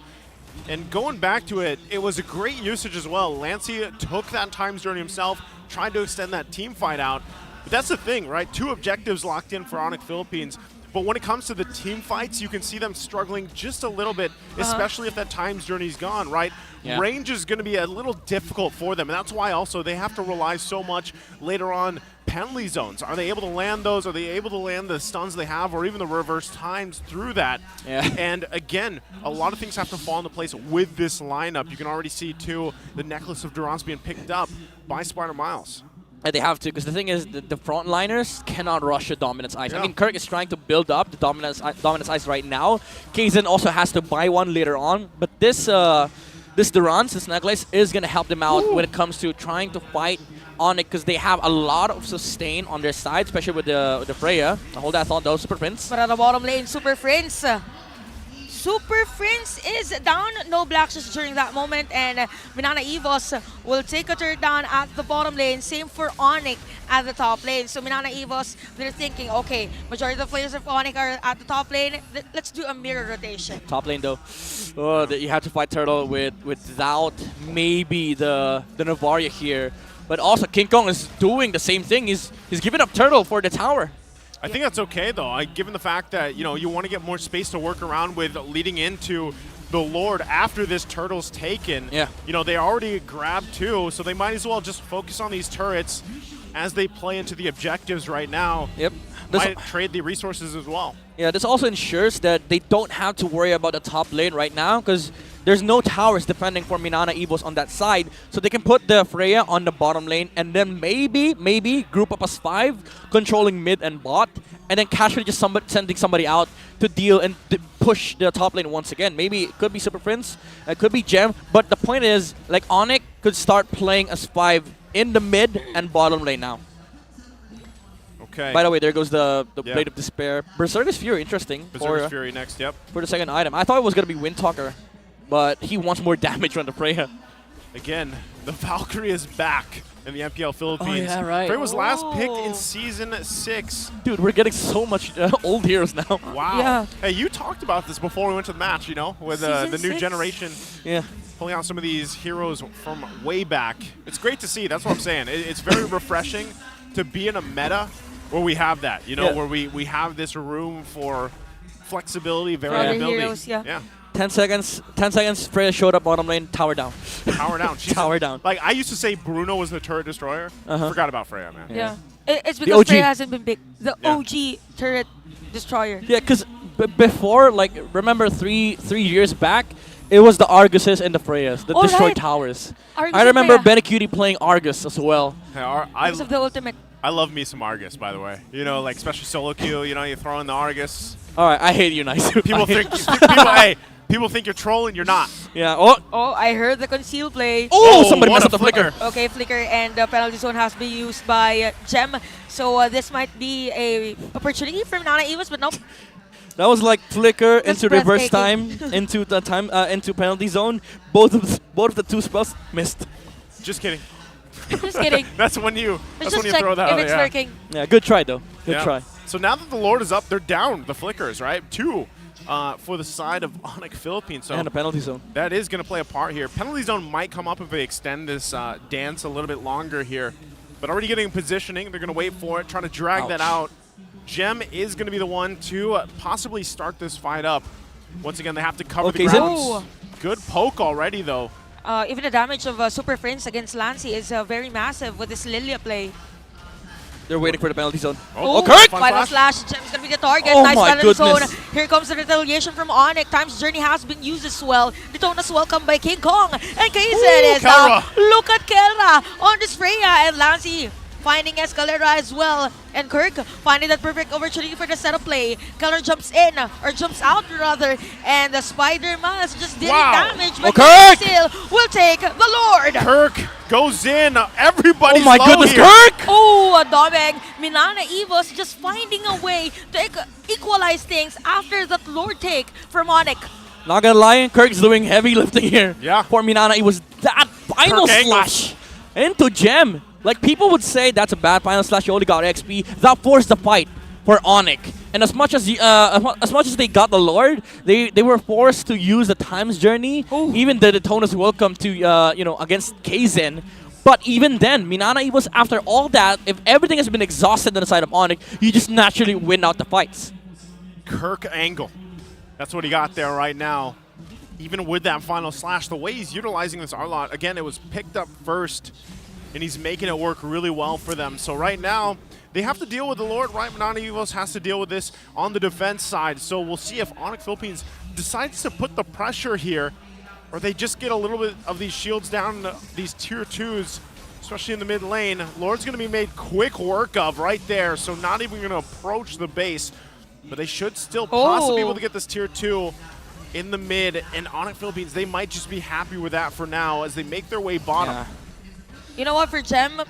And going back to it, it was a great usage as well. Lancey took that times journey himself, tried to extend that team fight out. But that's the thing, right? 2 objectives locked in for ONIC Philippines. But when it comes to the team fights, you can see them struggling just a little bit, especially if that times journey's gone, right? Yeah. Range is going to be a little difficult for them, and that's why also they have to rely so much later on penalty zones. Are they able to land those? Are they able to land the stuns they have, or even the reverse times through that? Yeah. And again, a lot of things have to fall into place with this lineup. You can already see, too, the Necklace of Durance being picked up by Spider Miles. And they have to, because the thing is, the frontliners cannot rush the Dominance Ice. I mean, Kirk is trying to build up the Dominance Ice right now. Kaizen also has to buy one later on. But this Durance, this Necklace, is going to help them out when it comes to trying to fight ONIC, because they have a lot of sustain on their side, especially with the Freya. Hold that thought, though, Super Prince. But at the bottom lane, Super Prince. Super Prince is down. No Blacklist during that moment. And Minana Evos will take a turret down at the bottom lane. Same for ONIC at the top lane. So Minana Evos, they're thinking, okay, majority of the players of ONIC are at the top lane. Let's do a mirror rotation. Top lane though, you have to fight Turtle without maybe the Navaria here. But also King Kong is doing the same thing. He's giving up Turtle for the tower. I think that's okay though, given the fact that you want to get more space to work around with leading into the Lord after this turtle's taken. Yeah. They already grabbed 2, so they might as well just focus on these turrets as they play into the objectives right now. Yep. Might trade the resources as well. Yeah, this also ensures that they don't have to worry about the top lane right now because there's no towers defending for Minana Evos on that side. So they can put the Freya on the bottom lane and then maybe group up as 5, controlling mid and bot, and then casually just sending somebody out to deal and push the top lane once again. Maybe it could be Super Prince, it could be Gem, but the point is, like, ONIC could start playing as 5 in the mid and bottom lane now. Okay. By the way, there goes the Blade of Despair. Berserker's Fury, interesting. Berserker's Fury next, yep. For the second item. I thought it was going to be Windtalker, but he wants more damage from the Freya. Again, the Valkyrie is back in the MPL Philippines. Oh, yeah, right. Freya was last picked in Season 6. Dude, we're getting so much old heroes now. Wow. Yeah. Hey, you talked about this before we went to the match, with the new generation. Yeah. Pulling out some of these heroes from way back. It's great to see. That's what I'm saying. It's very refreshing to be in a meta where we have that, where we have this room for flexibility, variability. Heroes, yeah. 10 seconds, Freya showed up bottom lane, tower down. Tower down. Tower down. Like, I used to say Bruno was the turret destroyer. Forgot about Freya, man. Yeah. It's because Freya hasn't been big. The OG turret destroyer. Yeah, because before, like, remember 3 years back, it was the Arguses and the Freyas that destroyed towers. Argus I remember Freya. Benecutie playing Argus as well. Because of the ultimate. I love me some Argus, by the way. Like, especially solo queue, you throw in the Argus. All right, I hate you, nice. People think you're trolling, you're not. Yeah. Oh, I heard the conceal play. Oh, somebody messed up the flicker. Okay, flicker, and the penalty zone has been used by Gem. So this might be a opportunity for Minana Evos, but nope. That was like flicker That's into reverse time, breathtaking. into penalty zone. Both of the 2 spells missed. Just kidding. Just kidding. That's when you Just throw that if out. it's working. Yeah, good try though. Good try. So now that the Lord is up, they're down the flickers, right? 2 for the side of ONIC Philippines. So and a penalty zone. That is going to play a part here. Penalty zone might come up if they extend this dance a little bit longer here. But already getting positioning. They're going to wait for it, trying to drag that out. Gem is going to be the one to possibly start this fight up. Once again, they have to cover the grounds. Good poke already, though. Even the damage of Super Prince against Lancy is very massive with this Lilia play. They're waiting for the penalty zone. Oh, Kirk! Final slash. Gem's gonna be the target. Oh nice my penalty zone. goodness. Here comes the retaliation from ONIC. Time's Journey has been used as well. The tone as welcome by King Kong. And Kaizen is look at Kelra on this Freya and Lancy finding Escalera as well. And Kirk finding that perfect opportunity for the setup play. Keller jumps in, or jumps out rather, and the Spider-Man is just dealing damage. But Kirk still will take the Lord. Kirk goes in. Everybody's Oh my low goodness, here. Kirk! Oh, Domeng. Minana Evos just finding a way to equalize things after that Lord take from ONIC. Not gonna lie, Kirk's doing heavy lifting here. Yeah. For Minana, it was that final Kirk slash into Gem. Like, people would say that's a bad final slash, you only got XP. That forced the fight for ONIC. And as much as they got the Lord, they were forced to use the Time's Journey. Even the Daytona's welcome to, against Kaizen. But even then, Minana Evos, after all that, if everything has been exhausted on the side of ONIC, you just naturally win out the fights. Kirk angle. That's what he got there right now. Even with that final slash, the way he's utilizing this Arlot, again, it was picked up first, and he's making it work really well for them. So right now, they have to deal with the Lord, right? Minana Evos has to deal with this on the defense side. So we'll see if ONIC Philippines decides to put the pressure here, or they just get a little bit of these shields down, these tier 2s, especially in the mid lane. Lord's going to be made quick work of right there, so not even going to approach the base. But they should still possibly be able to get this tier 2 in the mid, and ONIC Philippines, they might just be happy with that for now as they make their way bottom. Yeah. You know what, for Gem,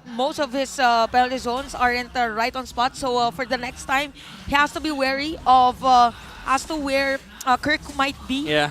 most of his penalty zones aren't right on spot, so for the next time, he has to be wary of, has to wear Kirk might be. Yeah.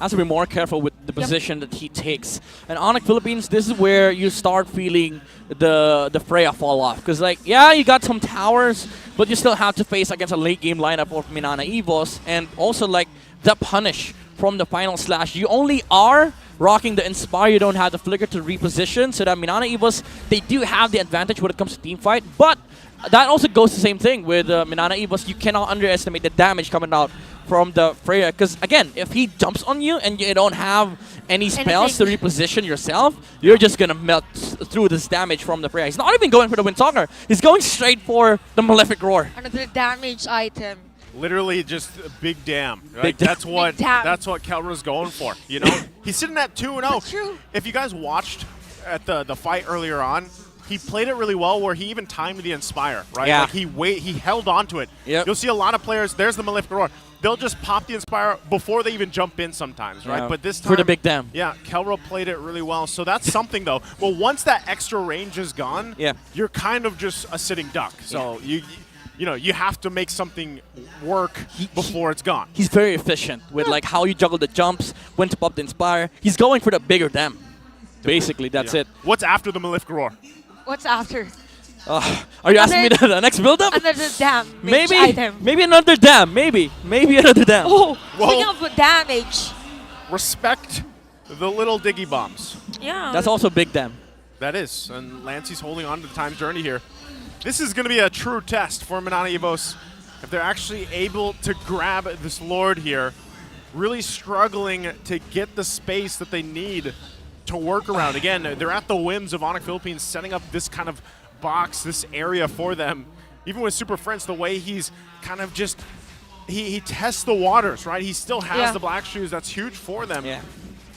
Has to be more careful with the position that he takes. And ONIC Philippines, this is where you start feeling the Freya fall off. Because, like, yeah, you got some towers, but you still have to face against a late game lineup of Minana Evos. And also, like, the punish from the final slash. You only are rocking the Inspire, you don't have the Flicker to reposition. So that Minana Evos, they do have the advantage when it comes to team fight. But that also goes the same thing with Minana Evos. You cannot underestimate the damage coming out from the Freya, because again, if he jumps on you and you don't have any spells to reposition yourself, you're just gonna melt through this damage from the Freya. He's not even going for the Windsonger. He's going straight for the Malefic Roar. Another damage item. Literally just a big damn. Right? Big damn. That's what Kelra's going for. You know, he's sitting at 2-0. That's true. If you guys watched at the fight earlier on, he played it really well where he even timed the Inspire, right? Yeah. Like he held on to it. Yep. You'll see a lot of players, there's the Malefic Roar. They'll just pop the Inspire before they even jump in sometimes, right? Yeah. But this time, For the big damn. Yeah, Kelra played it really well. So that's something, though. Well, once that extra range is gone, you're kind of just a sitting duck. So you know, you have to make something work before it's gone. He's very efficient with like how you juggle the jumps, when to pop the Inspire. He's going for the bigger dam. Basically, that's it. What's after the Malefic Roar? What's after? Are you asking me the next build-up? Another damage Maybe, item. maybe another dam. Maybe another dam. Oh, Well- speaking of damage. Respect the little diggy bombs. Yeah. That's also big dam. That is, and Lancey's holding on to the time journey here. This is going to be a true test for Minana Evos if they're actually able to grab this Lord here. Really struggling to get the space that they need to work around. Again, they're at the whims of ONIC Philippines setting up this kind of box, this area for them. Even with Super Friends, the way he's kind of just, he tests the waters, right? He still has the black shoes. That's huge for them. Yeah.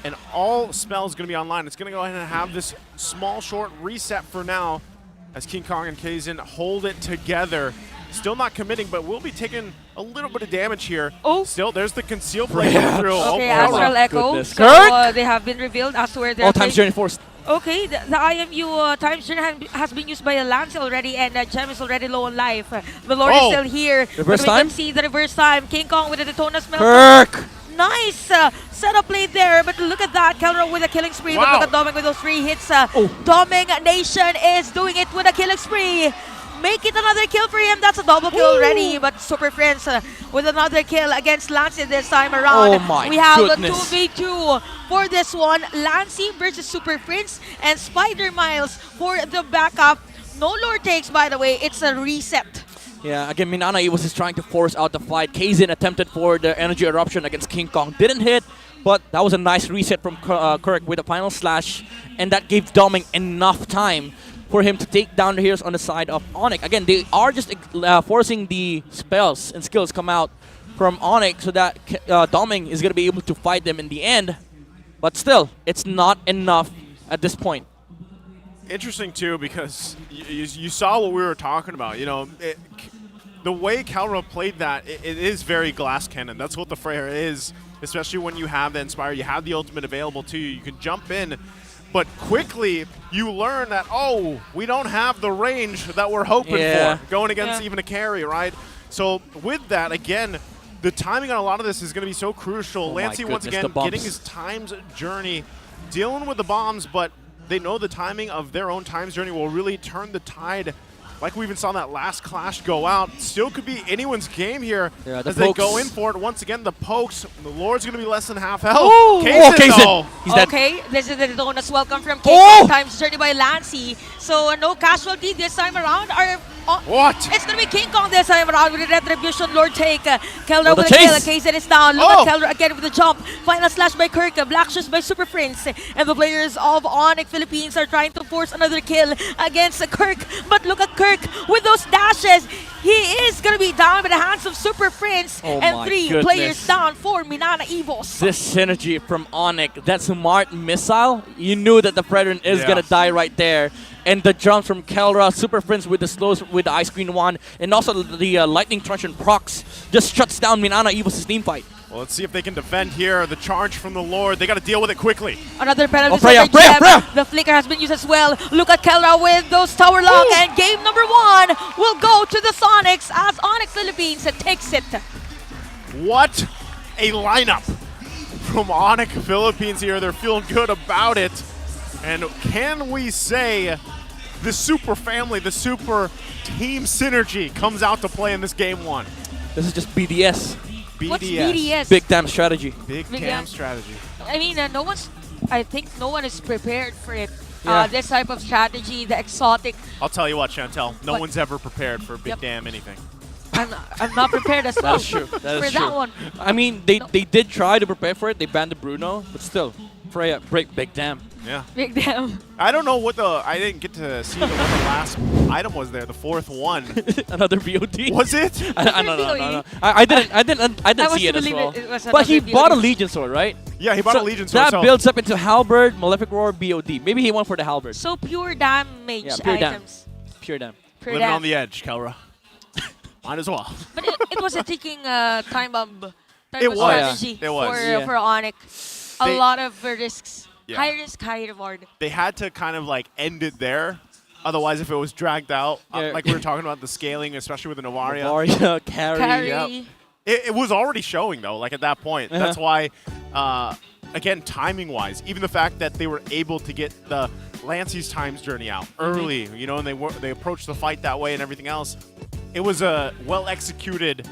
And all spells going to be online. It's going to go ahead and have this small, short reset for now as King Kong and Kaizen hold it together. Still not committing, but will be taking a little bit of damage here. Oh. Still, there's the conceal play coming through. Okay, oh, Astral Echo. goodness. So Kirk! they have been revealed as to where they're All times playing. journey forced. Okay, the IMU Times Journey has been used by Lance already, and Gem is already low on life. The Lord is still here. Reverse But we time? can see the reverse time. King Kong with the Detona smell. Kirk! Nice setup play there, but look at that. Kelra with a killing spree, but look at Doming with those 3 hits. Doming Nation is doing it with a killing spree. Make it another kill for him. That's a double kill already. But Super Friends with another kill against Lancey this time around. Oh my we have goodness. a 2v2 for this one. Lancey versus Super Friends and Spider Miles for the backup. No Lord takes, by the way. It's a reset. Yeah, again, Minana was just trying to force out the fight. Kaizen attempted for the energy eruption against King Kong. Didn't hit, but that was a nice reset from Kirk with a final slash. And that gave Doming enough time for him to take down the heroes on the side of ONIC. Again, they are just forcing the spells and skills come out from ONIC so that Doming is going to be able to fight them in the end. But still, it's not enough at this point. Interesting, too, because you saw what we were talking about. You know, the way Kelra played that, it is very glass cannon. That's what the Freya is, especially when you have the Inspire. You have the ultimate available to you. You can jump in. But quickly, you learn that, oh, we don't have the range that we're hoping for going against even a carry, right? So with that, again, the timing on a lot of this is going to be so crucial. Oh Lancey, once again, getting his times journey, dealing with the bombs, but they know the timing of their own times journey will really turn the tide. Like we even saw that last clash go out. Still could be anyone's game here as they go in for it. Once again, the pokes. The Lord's going to be less than half health. Kaizen! He's dead. Okay, this is the Donuts welcome from King Times Journey by Lancey. So no casualty this time around. What? It's going to be King Kong this time around with the Retribution Lord take. Kelra with the a kill. chase. Kaizen is down. Look at Kelra again with the jump. Final slash by Kirk. Black shoes by Super Prince. And the players of ONIC Philippines are trying to force another kill against Kirk. But look at Kirk with those dashes. He is going to be down by the hands of Super Prince. Oh and my 3 goodness. players down for Minana Evos. This synergy from ONIC, that smart missile, you knew that the Predator is going to die right there. And the jumps from Kelra, Super Friends with the slows, with the Ice Queen 1, and also the Lightning Truncheon procs just shuts down Minana Evos' team fight. Well, let's see if they can defend here. The charge from the Lord. They got to deal with it quickly. Another penalty. Freya! The flicker has been used as well. Look at Kelra with those tower lock. And game number 1 will go to the Sonics as ONIC Philippines takes it. What a lineup from ONIC Philippines here. They're feeling good about it. And can we say the super family, the super team synergy comes out to play in this game one? This is just BDS. What's BDS? Big damn strategy. Big Big damn damn. strategy. I mean, I think no one is prepared for it. Yeah. This type of strategy, the exotic. I'll tell you what, Chantel, no What? one's ever prepared for big Yep. damn anything. I'm not prepared as well. That's true. That is for true. that one. I mean, they did try to prepare for it. They banned the Bruno, but still, Freya break big damn. Yeah. Big damn. I don't know what I didn't get to see what the last item was there, the fourth one. Another BOD. Was it? I don't know. No. I didn't see it as believe well. it was But he another bought a BOD. Legion Sword, right? Yeah, he bought a Legion Sword. That so builds up into Halberd, Malefic Roar, BOD. Maybe he went for the Halberd. So pure damage Yeah, pure damn. items. Pure damn. Pure living damn. on the edge, Kelra. Might as well. But it was a ticking time bomb type It of was. strategy It was. for ONIC. A They- lot of risks. Yeah. High risk, high reward. They had to kind of like end it there. Otherwise, if it was dragged out, Yeah. like we were talking about the scaling, especially with the Novaria. Novaria, carry. Carry. Yep. It was already showing though, like at that point. That's why, again, timing-wise, even the fact that they were able to get the Lancey's Times Journey out early, you know, and they approached the fight that way and everything else. It was a well-executed,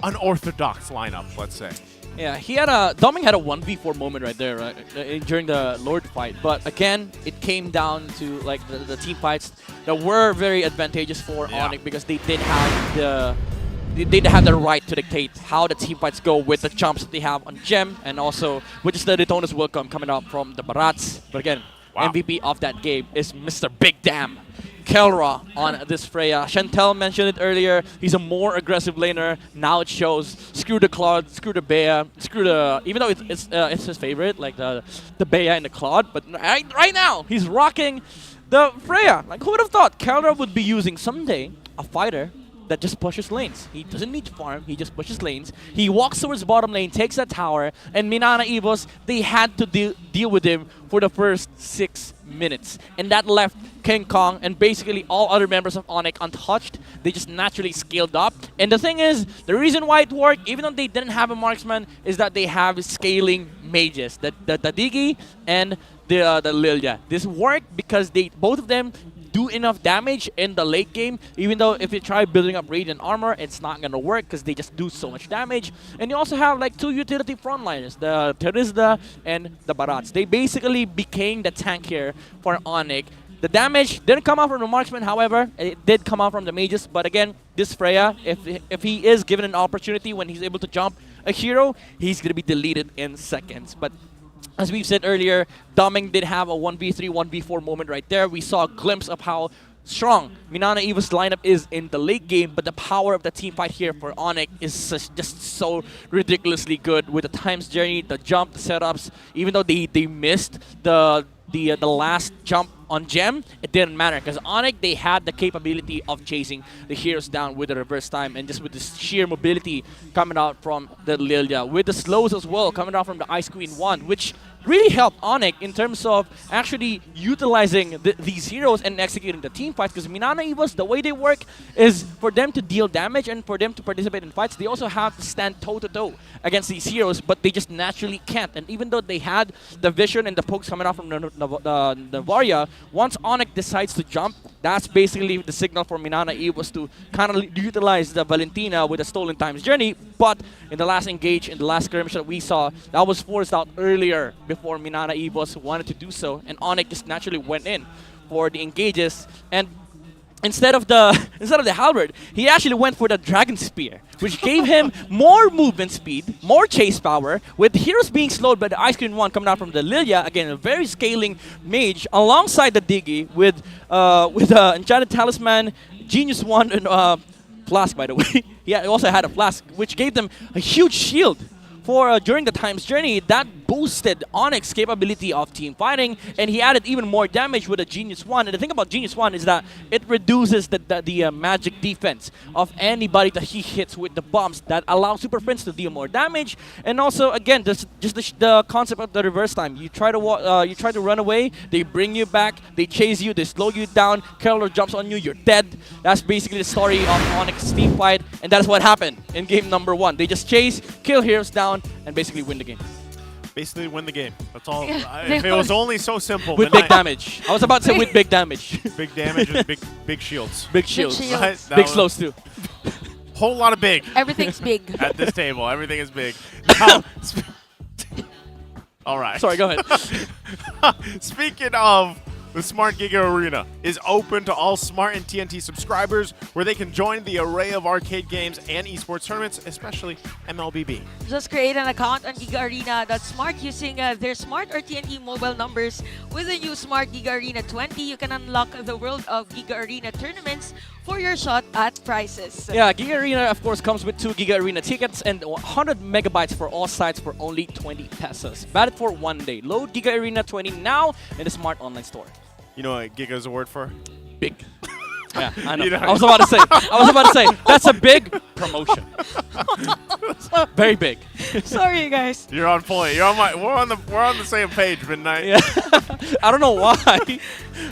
unorthodox lineup, let's say. Yeah, Doming had a 1v4 moment right there, right, during the Lord fight. But again, it came down to like the team fights that were very advantageous for ONIC because they did have the right to dictate how the team fights go with the jumps that they have on Gem and also which is the Daytona's welcome coming out from the Barats. But again, MVP of that game is Mr. Big Damn. Kelra on this Freya. Chantel mentioned it earlier. He's a more aggressive laner. Now it shows. Screw the Claude, screw the Bea, screw the. Even though it's his favorite, like the Bea and the Claude, but right now he's rocking the Freya. Like who would have thought Kelra would be using someday a fighter that just pushes lanes. He doesn't need to farm, he just pushes lanes. He walks towards bottom lane, takes that tower, and Minana Evos, they had to deal with him for the first 6 minutes. And that left King Kong and basically all other members of ONIC untouched. They just naturally scaled up. And the thing is, the reason why it worked, even though they didn't have a marksman, is that they have scaling mages, the Digi and the Lilia. This worked because both of them do enough damage in the late game, even though if you try building up Radiant Armor, it's not gonna work because they just do so much damage. And you also have like 2 utility frontliners, the Terizda and the Barats. They basically became the tank here for ONIC. The damage didn't come out from the marksman, however, it did come out from the mages. But again, this Freya, if he is given an opportunity when he's able to jump a hero, he's gonna be deleted in seconds. But as we've said earlier, Doming did have a 1v3, 1v4 moment right there. We saw a glimpse of how strong Minana Evos lineup is in the late game, but the power of the team fight here for ONIC is just so ridiculously good with the times journey, the jump, the setups. Even though they missed the last jump on Gem, it didn't matter because ONIC, they had the capability of chasing the heroes down with the reverse time and just with the sheer mobility coming out from the Lilia, with the slows as well coming out from the Ice Queen 1, which really helped ONIC in terms of actually utilizing these heroes and executing the team fights, because Minana Evos, the way they work is for them to deal damage and for them to participate in fights, they also have to stand toe-to-toe against these heroes, but they just naturally can't. And even though they had the vision and the pokes coming out from the Novaria, once ONIC decides to jump, that's basically the signal for Minana Evos to kind of utilize the Valentina with the Stolen Times Journey. But in the last engage, in the last skirmish that we saw, that was forced out earlier before Minana Evos wanted to do so, and ONIC just naturally went in for the engages. And instead of the halberd, he actually went for the Dragon Spear, which gave him more movement speed, more chase power, with heroes being slowed by the Ice Queen 1 coming out from the Lilia. Again, a very scaling mage alongside the Digi with Enchanted Talisman, Genius 1, and Flask, by the way. He also had a Flask, which gave them a huge shield for during the times journey. That boosted ONIC's capability of team fighting, and he added even more damage with a Genius 1. And the thing about Genius 1 is that it reduces the magic defense of anybody that he hits with the bombs that allow Super Prince to deal more damage. And also, again, just the concept of the reverse time. You try to run away, they bring you back, they chase you, they slow you down, Keller jumps on you, you're dead. That's basically the story of ONIC's team fight. And that's what happened in game number 1. They just chase, kill heroes down, and basically win the game. Basically win the game. That's all. Yeah, If it was only so simple. With big damage. I was about to say with big damage. Big damage and big shields. Big shields. shields. Right? That Big was- slows too. Whole lot of big. Everything's big. At this table. Everything is big. Now, all right. Sorry, go ahead. Speaking of, the Smart Giga Arena is open to all Smart and TNT subscribers, where they can join the array of arcade games and esports tournaments, especially MLBB. Just create an account on Giga Arena that's smart using their Smart or TNT mobile numbers. With the new Smart Giga Arena 20, you can unlock the world of Giga Arena tournaments for your shot at prizes. Yeah, Giga Arena, of course, comes with 2 Giga Arena tickets and 100 megabytes for all sites for only 20 pesos. Valid for 1 day. Load Giga Arena 20 now in the Smart Online Store. You know what Giga is a word for? Big. Yeah, I know. You know- I was about to say. That's a big promotion. Very big. Sorry, guys. You're on point. You're on my. We're on the same page, Midnight. Yeah. I don't know why,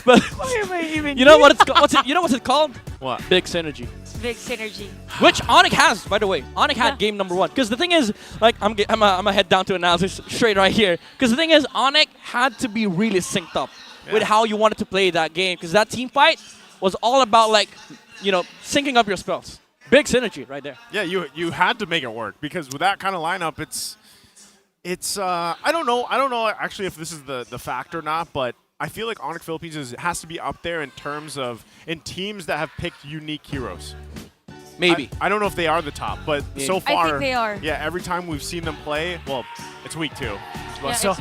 but Why am I even you know here? what it's you know what's it called? What? Big synergy. Big synergy. Which ONIC has, by the way. ONIC had game number 1. Because the thing is, like, I'm gonna head down to analysis straight right here. Because the thing is, ONIC had to be really synced up with how you wanted to play that game. Because that team fight was all about, like, syncing up your spells. Big synergy right there. Yeah, you had to make it work, because with that kind of lineup, it's I don't know actually if this is the fact or not, but I feel like ONIC Philippines has to be up there in terms of teams that have picked unique heroes. Maybe. I don't know if they are the top, but Maybe. so I far, think they are. Yeah, every time we've seen them play, well, it's week 2. Yeah, So, it's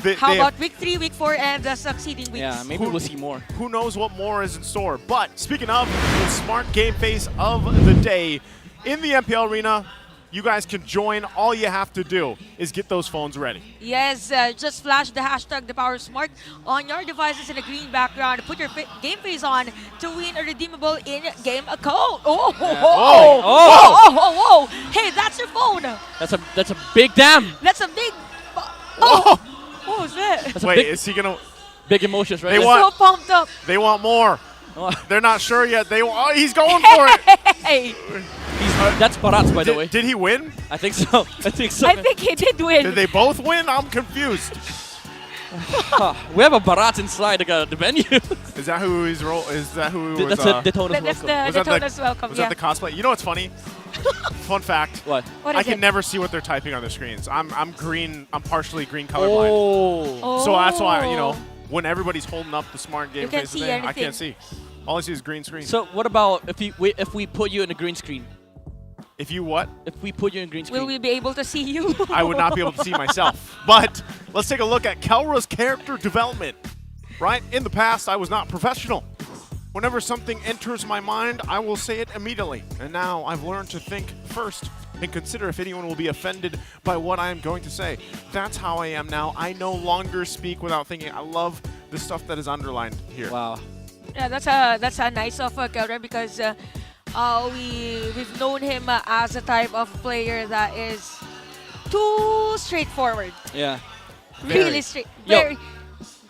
week- How about week 3, week 4, and the succeeding weeks? Yeah, maybe we'll see more. Who knows what more is in store. But speaking of the Smart Game Face of the day, in the MPL Arena, you guys can join. All you have to do is get those phones ready. Yes, just flash the hashtag #ThePowerSmart on your devices in a green background. Put your game face on to win a redeemable in-game code. Oh, whoa. Hey, that's your phone. That's a big damn. That's a big. Oh, what was that? That's a Wait, big, is he gonna? big emotions right They there. want- So pumped up. They want more. Oh. They're not sure yet. He's going for it. Hey, That's Barats, by the way. Did he win? I think so. I think so. I think he did win. Did they both win? I'm confused. We have a Barats inside the venue. Is that who he's roll? Is that who was? That's a Daytona's That's welcome. the Daytona's welcome. Was Yeah. that the cosplay? You know what's funny? Fun fact. What? What I is can it? never see what they're typing on their screens. I'm green. I'm partially green colorblind. Oh. So that's why, when everybody's holding up the Smart Game You can't Face see today, I anything. can't see. All I see is green screen. So what about if we put you in a green screen? If you what? If we put you in green screen. Will we be able to see you? I would not be able to see myself. But let's take a look at Kelra's character development. Right? In the past, I was not professional. Whenever something enters my mind, I will say it immediately. And now I've learned to think first and consider if anyone will be offended by what I am going to say. That's how I am now. I no longer speak without thinking. I love the stuff that is underlined here. Wow. Yeah, that's a nice of Kelra because we've known him as a type of player that is too straightforward. Yeah. Really straight. Yo, Very.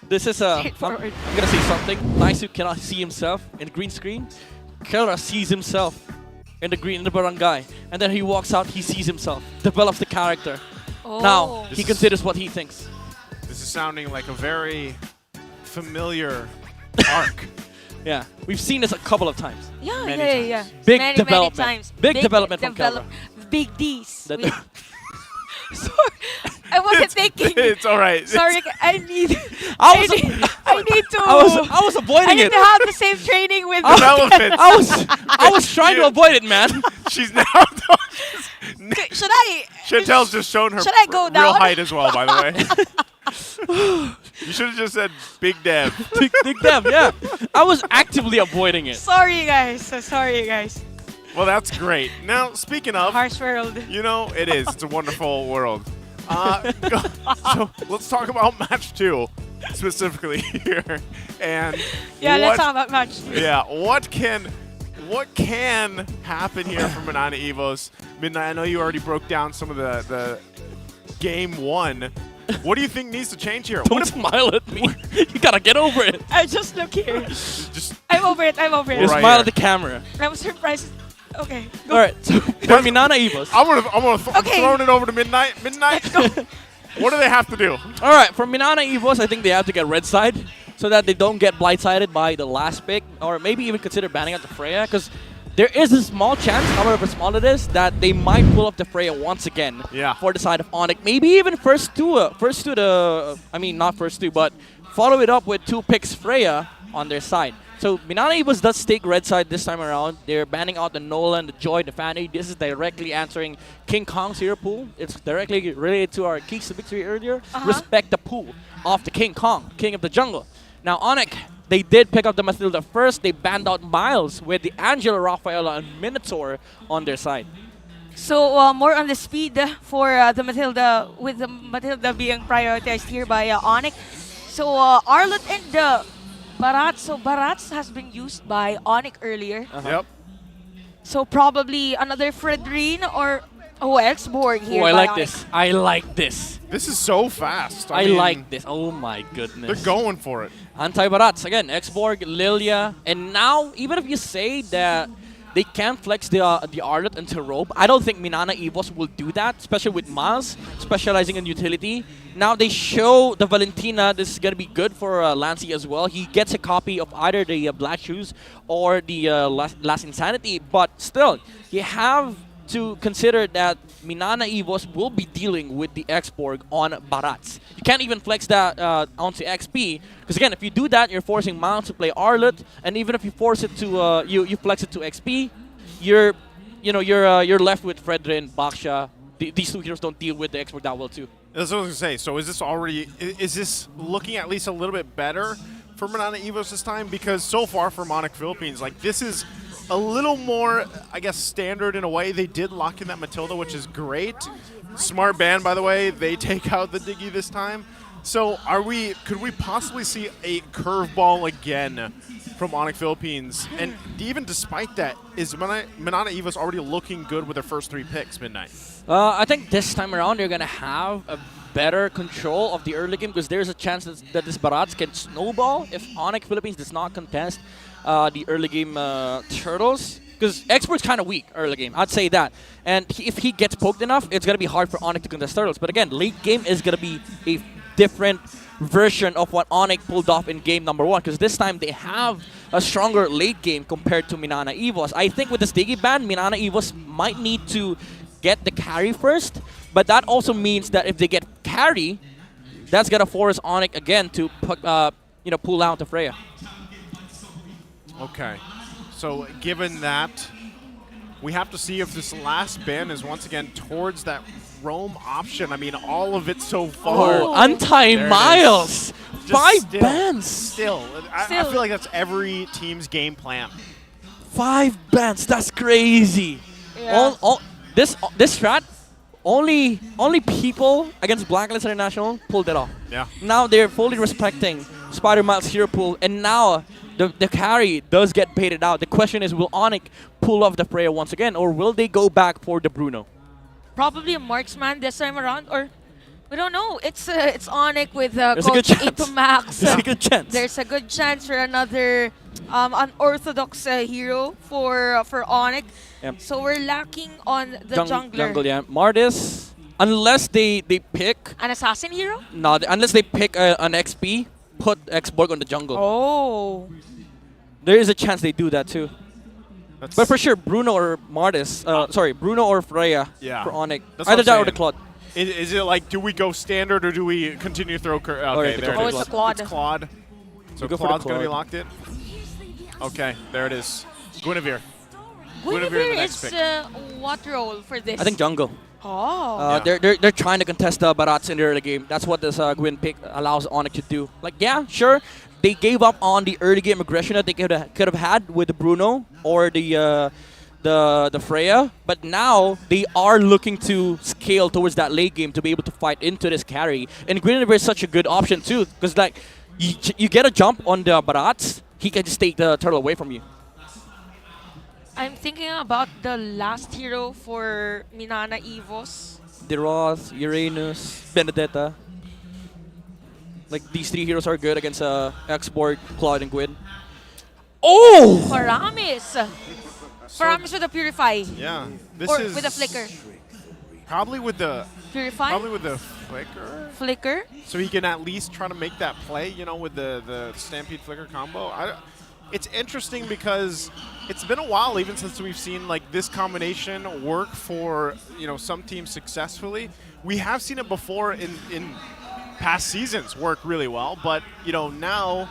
This is I'm Straightforward. gonna say something. Naisu cannot see himself in the green screen. Kelra sees himself in the barangay, and then he walks out. He sees himself, develops the character. Oh. Now he considers what he thinks. This is sounding like a very familiar arc. Yeah, we've seen this a couple of times. Yeah, Many yeah. Big many, development. Many times. Big development from Kelra. Big D's. That- Sorry, I wasn't thinking. It's all right. Sorry, I need. I was- I need to. I was avoiding I need it. to have the same training with Development. I was trying to avoid it, man. She's now. Should I? Chantel's just shown her Should I go real down? height as well, by the way. You should have just said Big Dev. Big Dev, yeah. I was actively avoiding it. Sorry, guys. Sorry, guys. Well, that's great. Now, speaking of, Harsh world. it is. It's a wonderful world. So let's talk about match 2 specifically here. And Yeah, let's talk about match 2. Yeah, what can happen here from Minana Evos? Midnight, I know you already broke down some of the game 1. What do you think needs to change here? Don't smile at me. You gotta get over it. I just look here. Just I'm over it. I'm over it. You Right smile here. at the camera. I'm surprised. Okay. All right, so for Minana Evos. I'm throwing it over to Midnight. Midnight, what do they have to do? All right, for Minana Evos, I think they have to get red side so that they don't get blindsided by the last pick, or maybe even consider banning out the Freya, because there is a small chance, however small it is, that they might pull up the Freya once again for the side of ONIC. Maybe even first two I mean, not first two, but follow it up with 2 picks Freya on their side. So Minana Evos does take red side this time around. They're banning out the Nolan, the Joy, the Fanny. This is directly answering King Kong's hero pool. It's directly related to our keys to victory earlier. Respect the pool of the King Kong, King of the Jungle. Now ONIC, they did pick up the Matilda first. They banned out Miles with the Angela, Rafaela, and Minotaur on their side. So more on the speed for the Matilda, with the Matilda being prioritized here by ONIC. So Arlot and Barats. So Barats has been used by ONIC earlier. Yep. So probably another Fredrine or X-Borg here. Oh, I by like ONIC. this. I like this. This is so fast. I mean, like this. Oh my goodness. They're going for it. Anti-Barats. Again, X-Borg, Lilia. And now, even if you say that they can flex the Arlet into Robe, I don't think Minana Evos will do that, especially with Miles specializing in utility. Now they show the Valentina. This is going to be good for Lancey as well. He gets a copy of either the Black Shoes or the Last Insanity. But still, you have to consider that Minana Evos will be dealing with the X-Borg on Barats. You can't even flex that onto XP, because again, if you do that, you're forcing Miles to play Arlet, and even if you force it to you flex it to XP, you're left with Fredrin, Baksha. These 2 heroes don't deal with the X-Borg that well too. That's what I was gonna say. So is this looking at least a little bit better for Minana Evos this time? Because so far for ONIC Philippines, like, this is a little more, I guess, standard in a way. They did lock in that Matilda, which is great. Smart ban, by the way. They take out the Diggy this time. So could we possibly see a curveball again from ONIC Philippines? And even despite that, is Minana Evos already looking good with their first 3 picks, Midnight? I think this time around they're going to have a better control of the early game, because there's a chance that this Barats can snowball if ONIC Philippines does not contest the early game turtles. Because Expert's kind of weak early game, I'd say that. And if he gets poked enough, it's going to be hard for ONIC to contest turtles. But again, late game is going to be a different version of what ONIC pulled off in game number 1, because this time they have a stronger late game compared to Minana Evos. I think with this Diggy ban, Minana Evos might need to get the carry first, but that also means that if they get carry, that's going to force ONIC again to pull out the Freya. Okay. So given that, we have to see if this last ban is once again towards that roam option. I mean, all of it so far. Oh, anti-Miles! 5 bans! Still. I feel like that's every team's game plan. 5 bans, that's crazy. Yeah. This strat, only people against Blacklist International pulled it off. Yeah. Now they're fully respecting Spider-Miles hero pool, and now the carry does get baited out. The question is, will ONIC pull off the Freya once again, or will they go back for the Bruno? Probably a marksman this time around, or we don't know. It's ONIC with There's a good Coach chance. Ito Max. There's a good chance. There's a good chance for another unorthodox hero for ONIC. Yep. So we're lacking on the jungler. Jungle, yeah. Martis, unless they pick An assassin hero? unless they pick an XP, put X-Borg on the jungle. Oh. There is a chance they do that too. But for sure, Bruno or Martis, Bruno or Freya for ONIC. That's Either what that I'm or the saying. Claude. Is it like, do we go standard or do we continue to throw Okay, Alright, there oh, it is. it's a Claude. It's Claude. So We go for the Claude's going to be Claude. locked in? Okay, there it is. Guinevere. Guinevere the is next pick. what role for this? I think jungle. Oh. They're trying to contest the Barats in the early game. That's what this Gwyn pick allows ONIC to do. Like, yeah, sure, they gave up on the early game aggression that they could have had with the Bruno or the Freya, but now they are looking to scale towards that late game to be able to fight into this carry. And Guinevere is such a good option too, because like you get a jump on the Barats, he can just take the turtle away from you. I'm thinking about the last hero for Minana Evos. Deroth, Uranus, Benedetta. Like, these 3 heroes are good against X-Borg, Claude, and Gwyn. Oh! Paramis. Paramus with the Purify. Yeah. This or is with the Flicker. Probably with the Purify? Probably with the Flicker. Flicker. So he can at least try to make that play, you know, with the Stampede Flicker combo. It's interesting because it's been a while even since we've seen like this combination work for, you know, some teams successfully. We have seen it before in past seasons work really well, but you know, now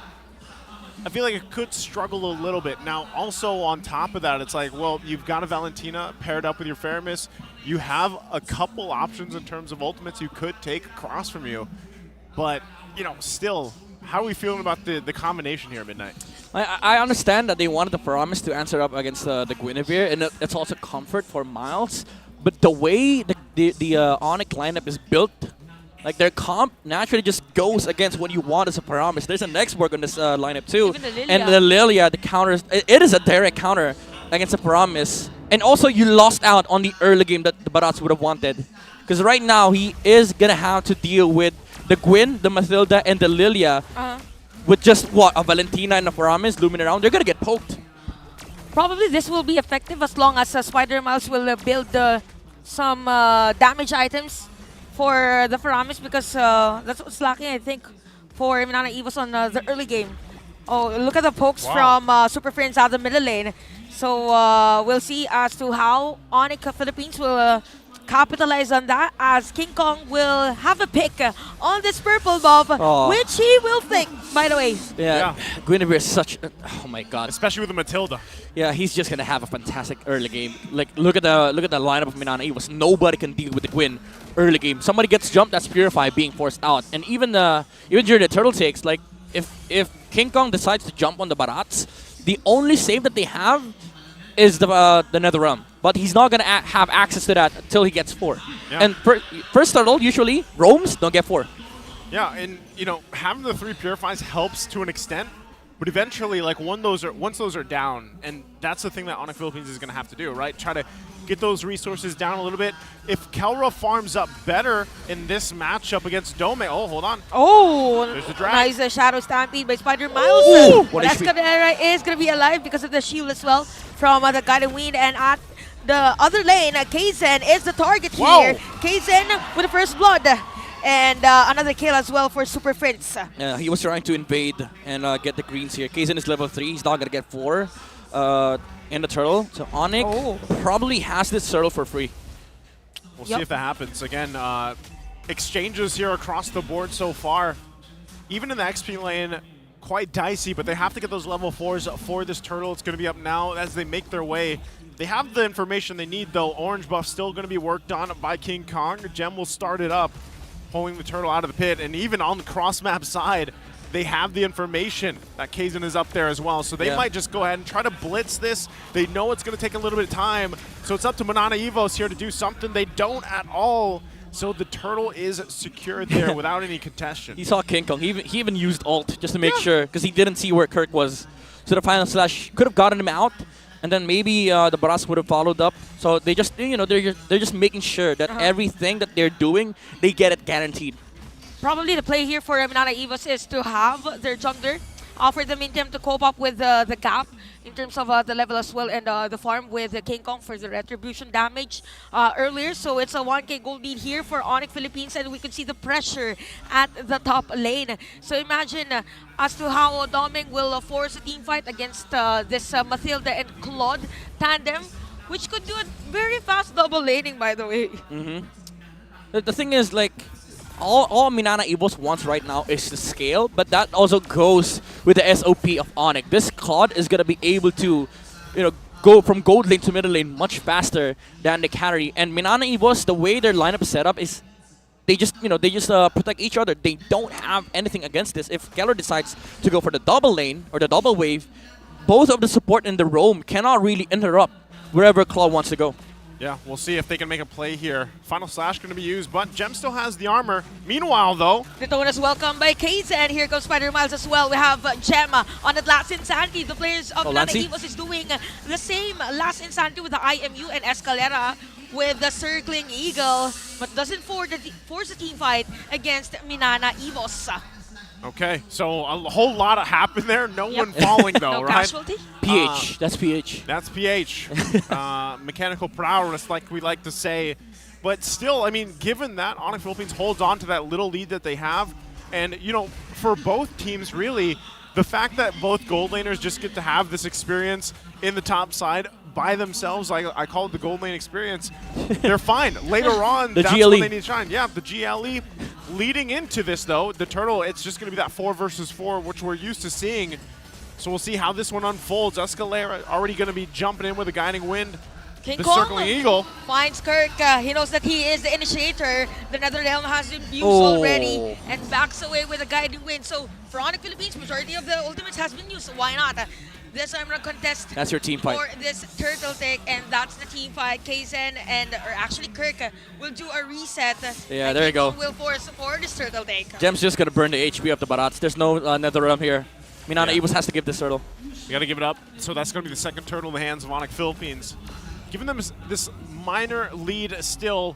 I feel like it could struggle a little bit. Now, also on top of that, it's like, well, you've got a Valentina paired up with your Faramis. You have a couple options in terms of ultimates you could take across from you. But, you know, still, how are we feeling about the combination here at Midnight? I understand that they wanted the Faramis to answer up against the Guinevere, and it's also comfort for Miles. But the way the ONIC lineup is built, like their comp naturally just goes against what you want as a Paramis. There's an X-Borg on this lineup too. And the Lilia, the counters, it is a direct counter against a Paramis. And also you lost out on the early game that the Barats would have wanted. Because right now he is going to have to deal with the Gwen, the Mathilda, and the Lilia. With just what, a Valentina and a Paramis looming around. They're going to get poked. Probably this will be effective as long as Spider Miles will build some damage items for the Faramis, because that's what's lacking, I think, for Minana Evos on the early game. Oh, look at the pokes from Super Friends out the middle lane. So we'll see as to how ONIC Philippines will capitalize on that, as King Kong will have a pick on this purple buff, which he will think, by the way. Yeah. Guinevere is such oh my god. Especially with the Matilda. Yeah, he's just gonna have a fantastic early game. Like look at the lineup of Minana Evos. Nobody can deal with the Gwyn early game. Somebody gets jumped, that's Purify being forced out. And even during the turtle takes, like if King Kong decides to jump on the Barats, the only save that they have is the Nether Realm. But he's not going to have access to that until he gets 4. Yeah. And first turtle, usually, roams don't get 4. Yeah, and you know, having the 3 Purifies helps to an extent, but eventually, like once those are down, and that's the thing that ONIC Philippines is going to have to do, right? Try to get those resources down a little bit. If Kelra farms up better in this matchup against Dome, oh, hold on. Oh, there's the drag. Nice Shadow Stampede by Spider Miles. What Escalera is going to be alive because of the shield as well from the Guided Wind, and at the other lane, Kaizen is the target here. Kaizen with the first blood. And another kill as well for Super Prince. Yeah, he was trying to invade and get the greens here. Kaizen is level 3. He's not going to get 4 in the turtle. So ONIC probably has this turtle for free. We'll see if that happens. Again, exchanges here across the board so far. Even in the XP lane, quite dicey, but they have to get those level 4s for this turtle. It's going to be up now as they make their way. They have the information they need, though. Orange buff still going to be worked on by King Kong. Gem will start it up, pulling the turtle out of the pit. And even on the cross-map side, they have the information that Kaizen is up there as well. So they might just go ahead and try to blitz this. They know it's going to take a little bit of time. So it's up to Minana Evos here to do something. They don't at all. So the turtle is secured there without any contestation. He saw King Kong. He even used ult just to make sure, because he didn't see where Kirk was. So the final slash could have gotten him out. And then maybe the Barats would have followed up. So they just, you know, they're just making sure that everything that they're doing, they get it guaranteed. Probably the play here for Minana Evos is to have their jungler offer them in time to cope up with the gap in terms of the level as well, and the farm with King Kong for the retribution damage earlier. So it's a 1k gold lead here for ONIC Philippines, and we can see the pressure at the top lane. So imagine as to how Doming will force a team fight against this Mathilda and Claude tandem, which could do a very fast double laning, by the way. The thing is, like, all Minana Evos wants right now is to scale, but that also goes with the SOP of ONIC. This Claude is going to be able to, you know, go from gold lane to middle lane much faster than the carry. And Minana Evos, the way their lineup is set up is they just, you know, protect each other. They don't have anything against this. If Keller decides to go for the double lane or the double wave, both of the support and the roam cannot really interrupt wherever Claude wants to go. Yeah, we'll see if they can make a play here. Final Slash going to be used, but Gem still has the armor. Meanwhile, though... Detona's welcome by Kaizen. Here comes Spider Miles as well. We have Gem on the last Insanity. The players of Minana Evos is doing the same last Insanity with the IMU and Escalera with the Circling Eagle, but doesn't force the team fight against Minana Evos. Okay, so a whole lot happened there. No one falling though, No right? casualty? PH. That's PH. That's PH. Mechanical prowess, like we like to say. But still, I mean, given that ONIC Philippines holds on to that little lead that they have, and, you know, for both teams, really, the fact that both gold laners just get to have this experience in the top side by themselves, I call it the gold lane experience, they're fine. Later on, The that's GLE. when they need to shine. Yeah, the GLE. Leading into this, though, the Turtle, it's just going to be that 4 versus 4, which we're used to seeing. So we'll see how this one unfolds. Escalera already going to be jumping in with a guiding wind. King The Kong circling eagle. finds Kirk. He knows that he is the initiator. The Netherrealm has been used Oh. already and backs away with a guiding wind. So for ONIC Philippines, majority of the ultimates has been used. So why not? This I'm gonna contest. That's your team fight. For this turtle take, and that's the team fight. Kaizen or actually Kirk will do a reset. Yeah, and there you King go. Kong will force for this turtle take. Gem's just gonna burn the HP of the Barats. There's no Netherrealm here. Minana Yeah. Evos has to give this turtle. You got to give it up. So that's going to be the second turtle in the hands of ONIC Philippines. Giving them this minor lead still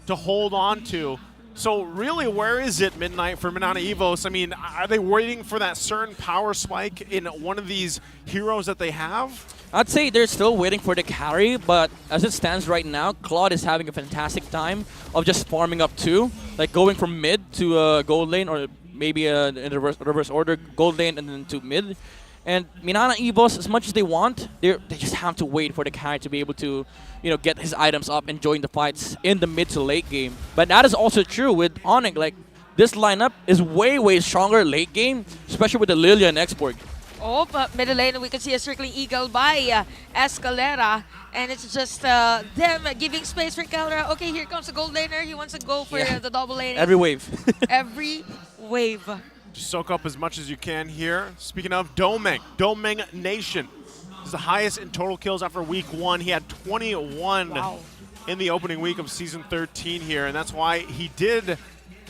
to hold on to. So really, where is it, Midnight, for Minana Evos? I mean, are they waiting for that certain power spike in one of these heroes that they have? I'd say they're still waiting for the carry, but as it stands right now, Claude is having a fantastic time of just farming up 2, like going from mid to gold lane, or maybe in reverse order, gold lane and then to mid. And Minana Evos, as much as they want, they just have to wait for the carry to be able to, you know, get his items up and join the fights in the mid to late game. But that is also true with ONIC. Like, this lineup is way stronger late game, especially with the Lilia and Exborg. Oh, but middle lane, we can see a circling eagle by Escalera. And it's just them giving space for Calera. Okay, here comes the gold laner. He wants to go for the double lane. Every wave. Every wave. Just soak up as much as you can here. Speaking of Domeng Nation is the highest in total kills after week 1. He had 21 in the opening week of season 13 here, and that's why he did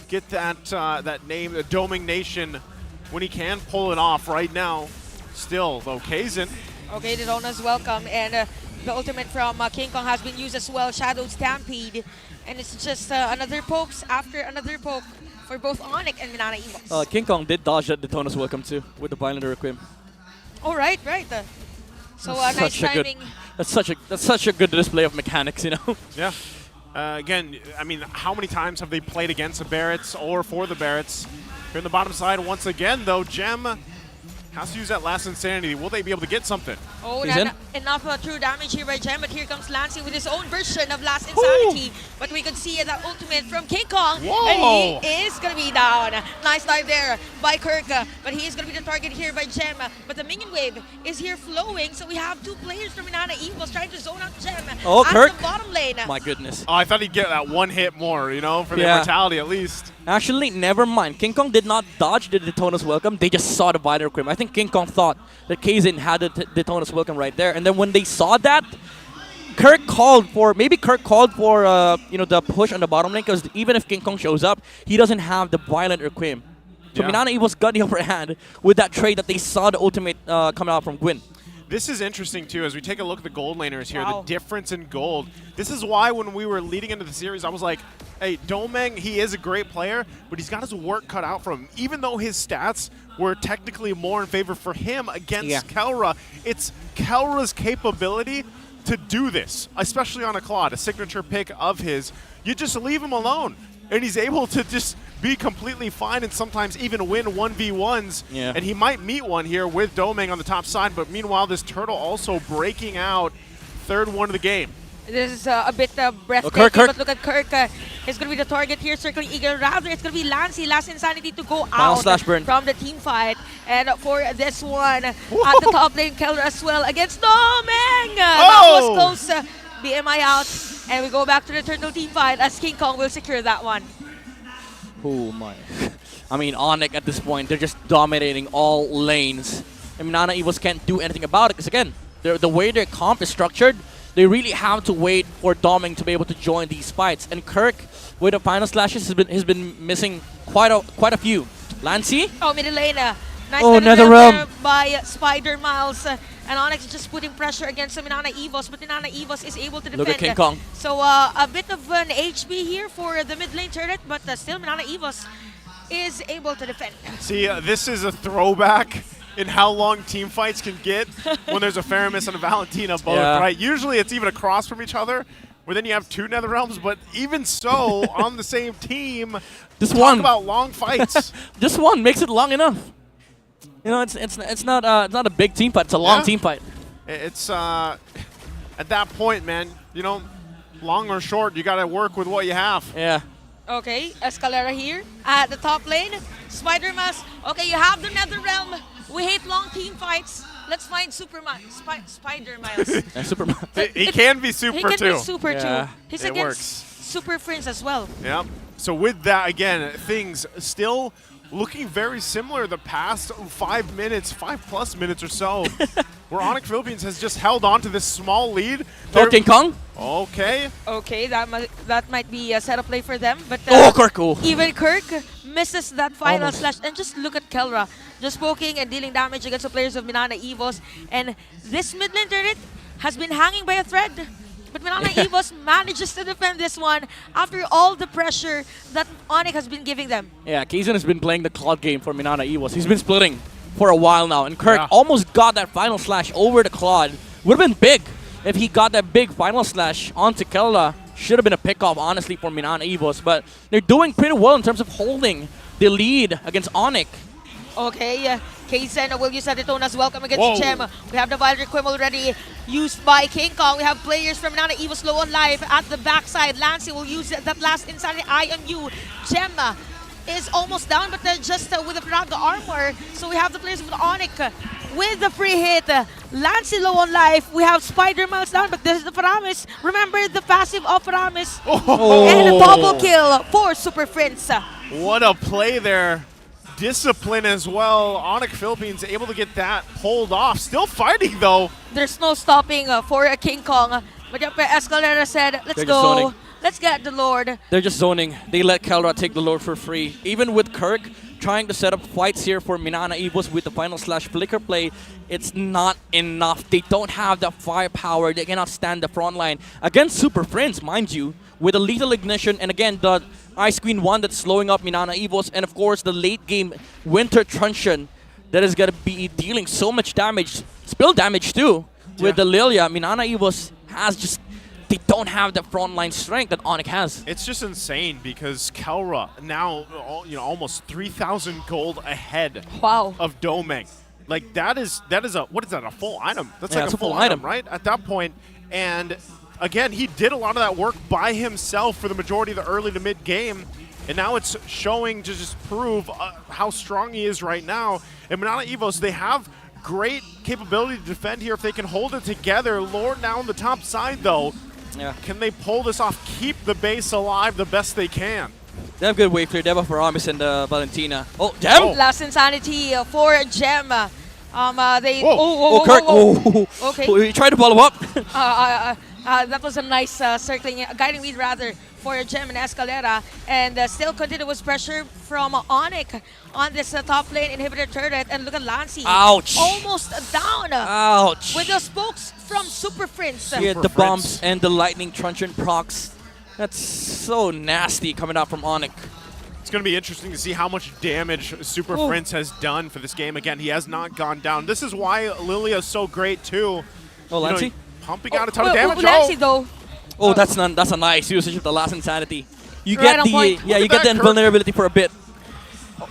get that name, the Domeng Nation, when he can pull it off right now. Still, though, Kaizen. Okay, the donuts welcome, and the ultimate from King Kong has been used as well, Shadow Stampede, and it's just another pokes after another poke for both ONIC and Minana Evos. King Kong did dodge that Daytona's welcome too with the Violator equip. Oh, right. So nice timing. That's such a good display of mechanics, you know. Yeah. Again, I mean, how many times have they played against the Barretts or for the Barretts? Here on the bottom side, once again, though, Gem has to use that last Insanity. Will they be able to get something? Oh, enough true damage here by Gem, but here comes Lancey with his own version of Last Insanity. But we could see that ultimate from King Kong, and he is going to be down. Nice dive there by Kirk, but he is going to be the target here by Gem. But the minion wave is here flowing, so we have 2 players from Minana Evos trying to zone out Gem at Kirk. the bottom lane. My goodness. Oh, I thought he'd get that 1 hit more, you know, for the immortality at least. Actually, never mind. King Kong did not dodge the Daytona's welcome. They just saw the Violator equip. I think King Kong thought that Kaizen had the Daytona's welcome right there. And then when they saw that, Kirk called for you know, the push on the bottom lane, because even if King Kong shows up, he doesn't have the Violator equip. So Minana Evos got the upper hand with that trade that they saw the ultimate coming out from Gwyn. This is interesting, too, as we take a look at the gold laners here, the difference in gold. This is why when we were leading into the series, I was like, hey, Domeng, he is a great player, but he's got his work cut out for him. Even though his stats were technically more in favor for him against Kelra, it's Kelra's capability to do this, especially on a Claude, a signature pick of his. You just leave him alone, and he's able to just be completely fine and sometimes even win 1v1s. Yeah. And he might meet one here with Domeng on the top side, but meanwhile, this Turtle also breaking out 3rd one of the game. This is a bit breathtaking, but look at Kirk. It's going to be the target here, circling eagle. Rather, it's going to be Lancey, Last Insanity to go out from the team fight. And for this one, at the top lane, Keller as well against Domeng. That was close. BMI out. And we go back to the turtle team fight as King Kong will secure that one. Oh my. I mean, ONIC at this point, they're just dominating all lanes. And Minana Evos can't do anything about it, because again, the way their comp is structured, they really have to wait for Domeng to be able to join these fights. And Kirk, with the final slashes, has been missing quite a few. Lancey? Oh, middle lane. Nice Netherrealm by Spider Miles. And ONIC is just putting pressure against Minana Evos, but Minana Evos is able to defend. Look at King Kong. So a bit of an HB here for the mid lane turret, but still Minana Evos is able to defend. See, this is a throwback in how long team fights can get when there's a Faramis and a Valentina both, right? Usually it's even across from each other, where then you have two NetherRealms, but even so, on the same team, talk about long fights. This one makes it long enough. You know, it's not a big team fight, it's a long team fight. It's, at that point, man, you know, long or short, you got to work with what you have. Yeah. Okay, Escalera here at the top lane. Spider Mask. Okay, you have the NetherRealm. We hate long team fights. Let's find Spider Miles. Super he can be super too. He can be super too. He's it against works. Super Prince as well. Yeah. So with that, again, things still looking very similar the past 5 minutes, 5+ minutes or so, where ONIC Philippines has just held on to this small lead. Oh, King Kong? Okay. Okay, that might be a setup play for them, but Kirk! Oh. Even Kirk misses that final slash. And just look at Kelra, just poking and dealing damage against the players of Minana Evos. And this mid lane turret has been hanging by a thread. But Minana Evos manages to defend this one after all the pressure that ONIC has been giving them. Yeah, Kaizen has been playing the Cloud game for Minana Evos. He's been splitting for a while now, and Kirk almost got that final slash over the Claude. Would have been big if he got that big final slash onto Kelda. Should have been a pickoff, honestly, for Minana Evos, but they're doing pretty well in terms of holding the lead against ONIC. Okay, Kaizen will use Adetone as welcome against Gem. We have the Violent Requiem already used by King Kong. We have players from Minana Evos low on life at the backside. Lancey will use that last inside IMU. Gem is almost down, but just with the Praga armor. So we have the players with ONIC with the free hit. Lancey low on life. We have Spider Miles down, but this is the Faramis. Remember the passive of Faramis. And a double kill for Super Prince. What a play there. Discipline as well. ONIC Philippines able to get that pulled off. Still fighting though. There's no stopping for King Kong. But Escalera said, let's go. Let's get the Lord. They're just zoning. They let Kelra take the Lord for free. Even with Kirk trying to set up fights here for Minana Evos with the final slash flicker play, it's not enough. They don't have the firepower. They cannot stand the front line. Against Super Friends, mind you, with a lethal ignition, and again, the Ice Queen 1 that's slowing up Minana Evos, and of course, the late game Winter Truncheon that is going to be dealing so much damage, spill damage too, with the Lilia. Minana Evos has just, they don't have the frontline strength that ONIC has. It's just insane because Kelra now, almost 3,000 gold ahead of Domeng. Like that is a, what is that, a full item? That's like a full item, right? At that point, and again, he did a lot of that work by himself for the majority of the early to mid game, and now it's showing to just prove how strong he is right now. And Minana Evos, they have great capability to defend here if they can hold it together. Lord now on the top side though. Yeah. Can they pull this off, keep the base alive the best they can? They have good wave clear. They have Faramis and Valentina. Oh, Gem! Last Insanity for Gem. Kirk. Okay. He tried to follow up. That was a nice circling, guiding lead rather, for Gem and Escalera. And still continuous pressure from ONIC on this top lane inhibitor turret. And look at Lancey. Ouch. Almost down. Ouch. With the spokes from Super Prince. Yeah, the bombs and the lightning truncheon procs. That's so nasty coming out from ONIC. It's going to be interesting to see how much damage Super Prince has done for this game. Again, he has not gone down. This is why Lilia is so great too. Oh, Lancey? Pumping out a ton of damage. Lancey though. Oh, that's a nice usage of the last Insanity. You get the you get the Kirk. invulnerability for a bit.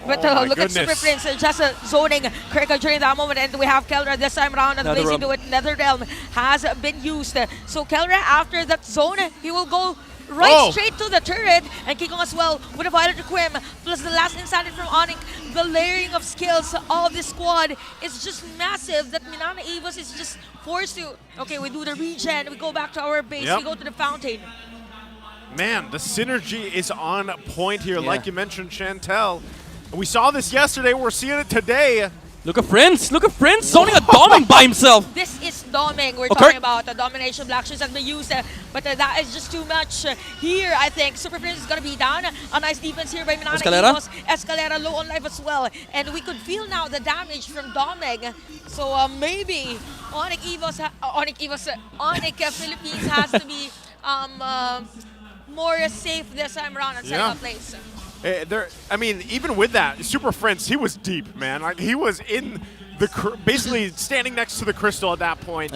But look at Super Prince just zoning Kirk during that moment, and we have Kelra this time around, and blazing to it. NetherRealm has been used. So Kelra, after that zone, he will go straight to the turret, and King Kong as well with a Violent Requiem, plus the last Insanity from ONIC. The layering of skills of this squad is just massive that Minana Evos is just forced to, okay, we do the regen, we go back to our base, we go to the fountain. Man, the synergy is on point here, like you mentioned, Chantel. We saw this yesterday, we're seeing it today. Look at Prince zoning a Doming by himself. This is Doming we're talking about. The domination Black Shoes has been used, but that is just too much here, I think. Super Prince is going to be down. A nice defense here by Minana Evos. Escalera low on life as well. And we could feel now the damage from Doming. So maybe ONIC Philippines has to be more safe this time around and setting up place. I mean, even with that, Super Prince, he was deep, man. Like, he was in the basically standing next to the crystal at that point,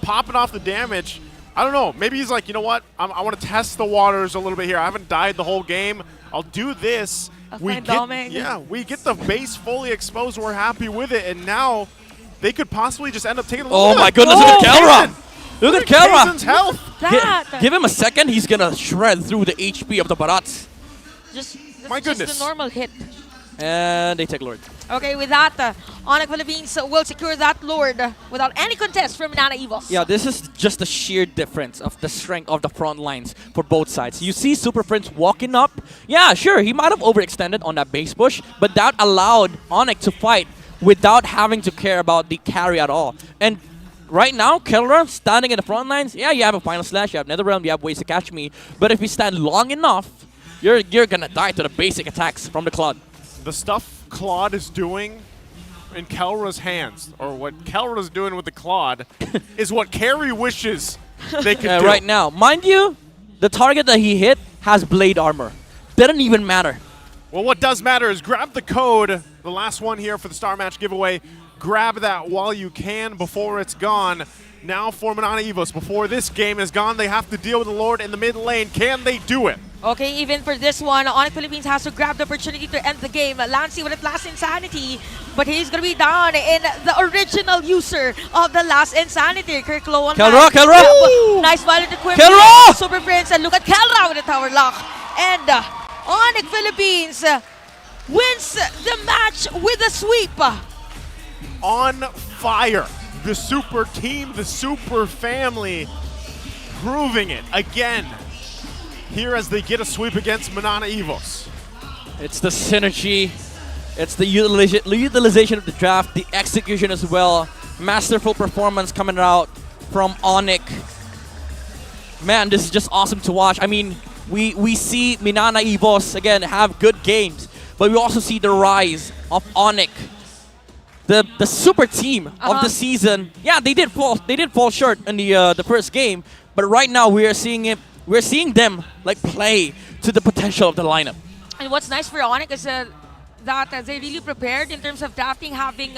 popping off the damage. I don't know. Maybe he's like, you know what? I want to test the waters a little bit here. I haven't died the whole game. I'll do this. We get the base fully exposed. We're happy with it, and now they could possibly just end up taking. Oh my goodness! Look at Kelra. Look at Kelra. Kaizen's health. Give him a second. He's gonna shred through the HP of the Barats. Just my goodness. Just a normal hit. And they take Lord. Okay, with that, ONIC Philippines will secure that Lord without any contest from Minana Evos. Yeah, this is just the sheer difference of the strength of the front lines for both sides. You see Super Prince walking up. Yeah, sure, he might have overextended on that base push, but that allowed ONIC to fight without having to care about the carry at all. And right now, Kelra standing in the front lines, yeah, you have a Final Slash, you have Netherrealm, you have ways to catch me, but if you stand long enough, you're gonna die to the basic attacks from the Claude. The stuff Claude is doing in Kelra's hands, or what Kelra's doing with the Claude, is what Carry wishes they could do. Right now. Mind you, the target that he hit has blade armor. Didn't even matter. Well, what does matter is grab the code, the last one here for the Star Match giveaway. Grab that while you can before it's gone. Now for Minana Evos, before this game is gone, they have to deal with the Lord in the mid lane. Can they do it? Okay, even for this one, ONIC Philippines has to grab the opportunity to end the game. Lancy with the last Insanity, but he's going to be down in the original user of the last Insanity. Kirk low on Kelra! Nice violent equipment. Kelra! Super Prince, and look at Kelra with the tower lock. And ONIC Philippines wins the match with a sweep. On fire. The super team, the super family, proving it again here as they get a sweep against Minana Evos. It's the synergy, it's the utilization of the draft, the execution as well. Masterful performance coming out from ONIC. Man, this is just awesome to watch. I mean, we see Minana Evos, again, have good games, but we also see the rise of ONIC. The super team of the season. Yeah, they did fall short in the first game, but right now we are seeing them like play to the potential of the lineup. And what's nice for ONIC is that they really prepared in terms of drafting, having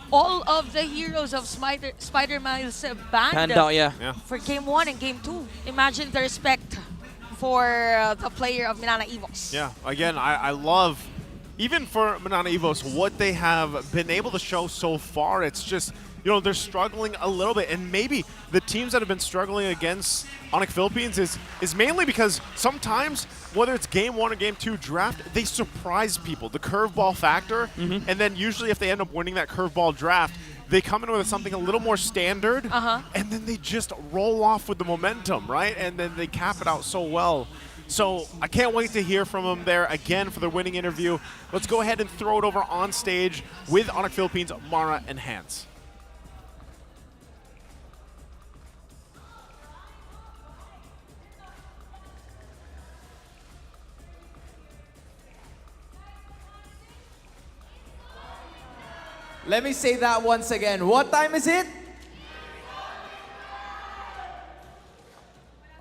all of the heroes of Spider-Man's band for Game 1 and Game 2. Imagine the respect for the player of Minana Evos. Yeah, again, I love, even for Minana Evos, what they have been able to show so far. It's just, you know, they're struggling a little bit, and maybe the teams that have been struggling against ONIC Philippines is mainly because sometimes, whether it's Game 1 or Game 2 draft, they surprise people, the curveball factor, and then usually if they end up winning that curveball draft, they come in with something a little more standard, and then they just roll off with the momentum, right? And then they cap it out so well. So I can't wait to hear from them there again for their winning interview. Let's go ahead and throw it over on stage with ONIC Philippines, Mara and Hans. Let me say that once again. What time is it?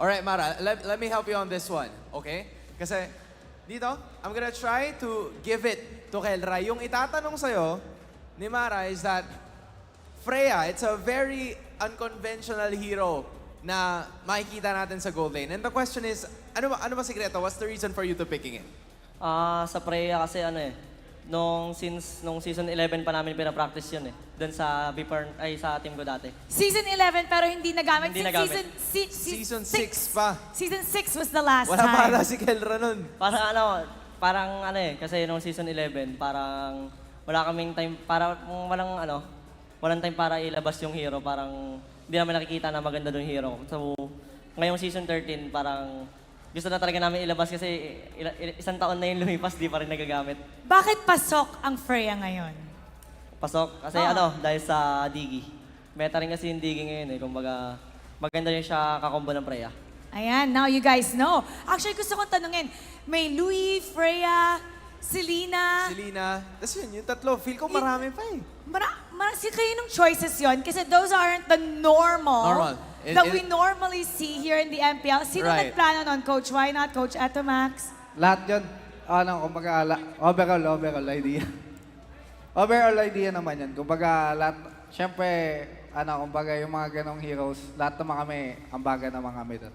All right, Mara, let me help you on this one, okay? Kasi dito, I'm gonna try to give it to Kelra. Yung itatanong sa'yo ni Mara is that Freya, it's a very unconventional hero na makikita natin sa gold lane. And the question is, ano ba sikreto? What's the reason for you to picking it? Sa Freya kasi nung season 11 pa namin pinapractice yun doon sa sa team ko dati. Season 11 pero hindi nagamit. Hindi nagamit. Season 6 pa. Season 6 was the last Wala time. para si Kelra nun. Parang kasi nung season 11 parang wala kaming time walang time para ilabas yung hero, parang hindi namin nakikita na maganda doon hero. So ngayong season 13 parang gusto na talaga namin ilabas kasi isang taon na yung lumipas, di pa rin nagagamit. Bakit pasok ang Freya ngayon? Pasok? Kasi dahil sa Digi. Meta rin kasi yung Digi ngayon kumbaga maganda rin siya kakombo ng Freya. Ayan, now you guys know. Actually, gusto kong tanungin, may Louie, Freya, Selena. Tapos yun, yung tatlo, feel ko marami pa Kayo ng choices yon kasi those aren't the normal. That we normally see here in the MPL. Sino nagplano nun, Coach? Why not, Coach Atomax? Lahat yun. overall idea. Overall idea naman yan. Kumbaga, lahat, syempre, kumbaga yung mga ganong heroes, lahat naman kami, ambaga naman kami doon.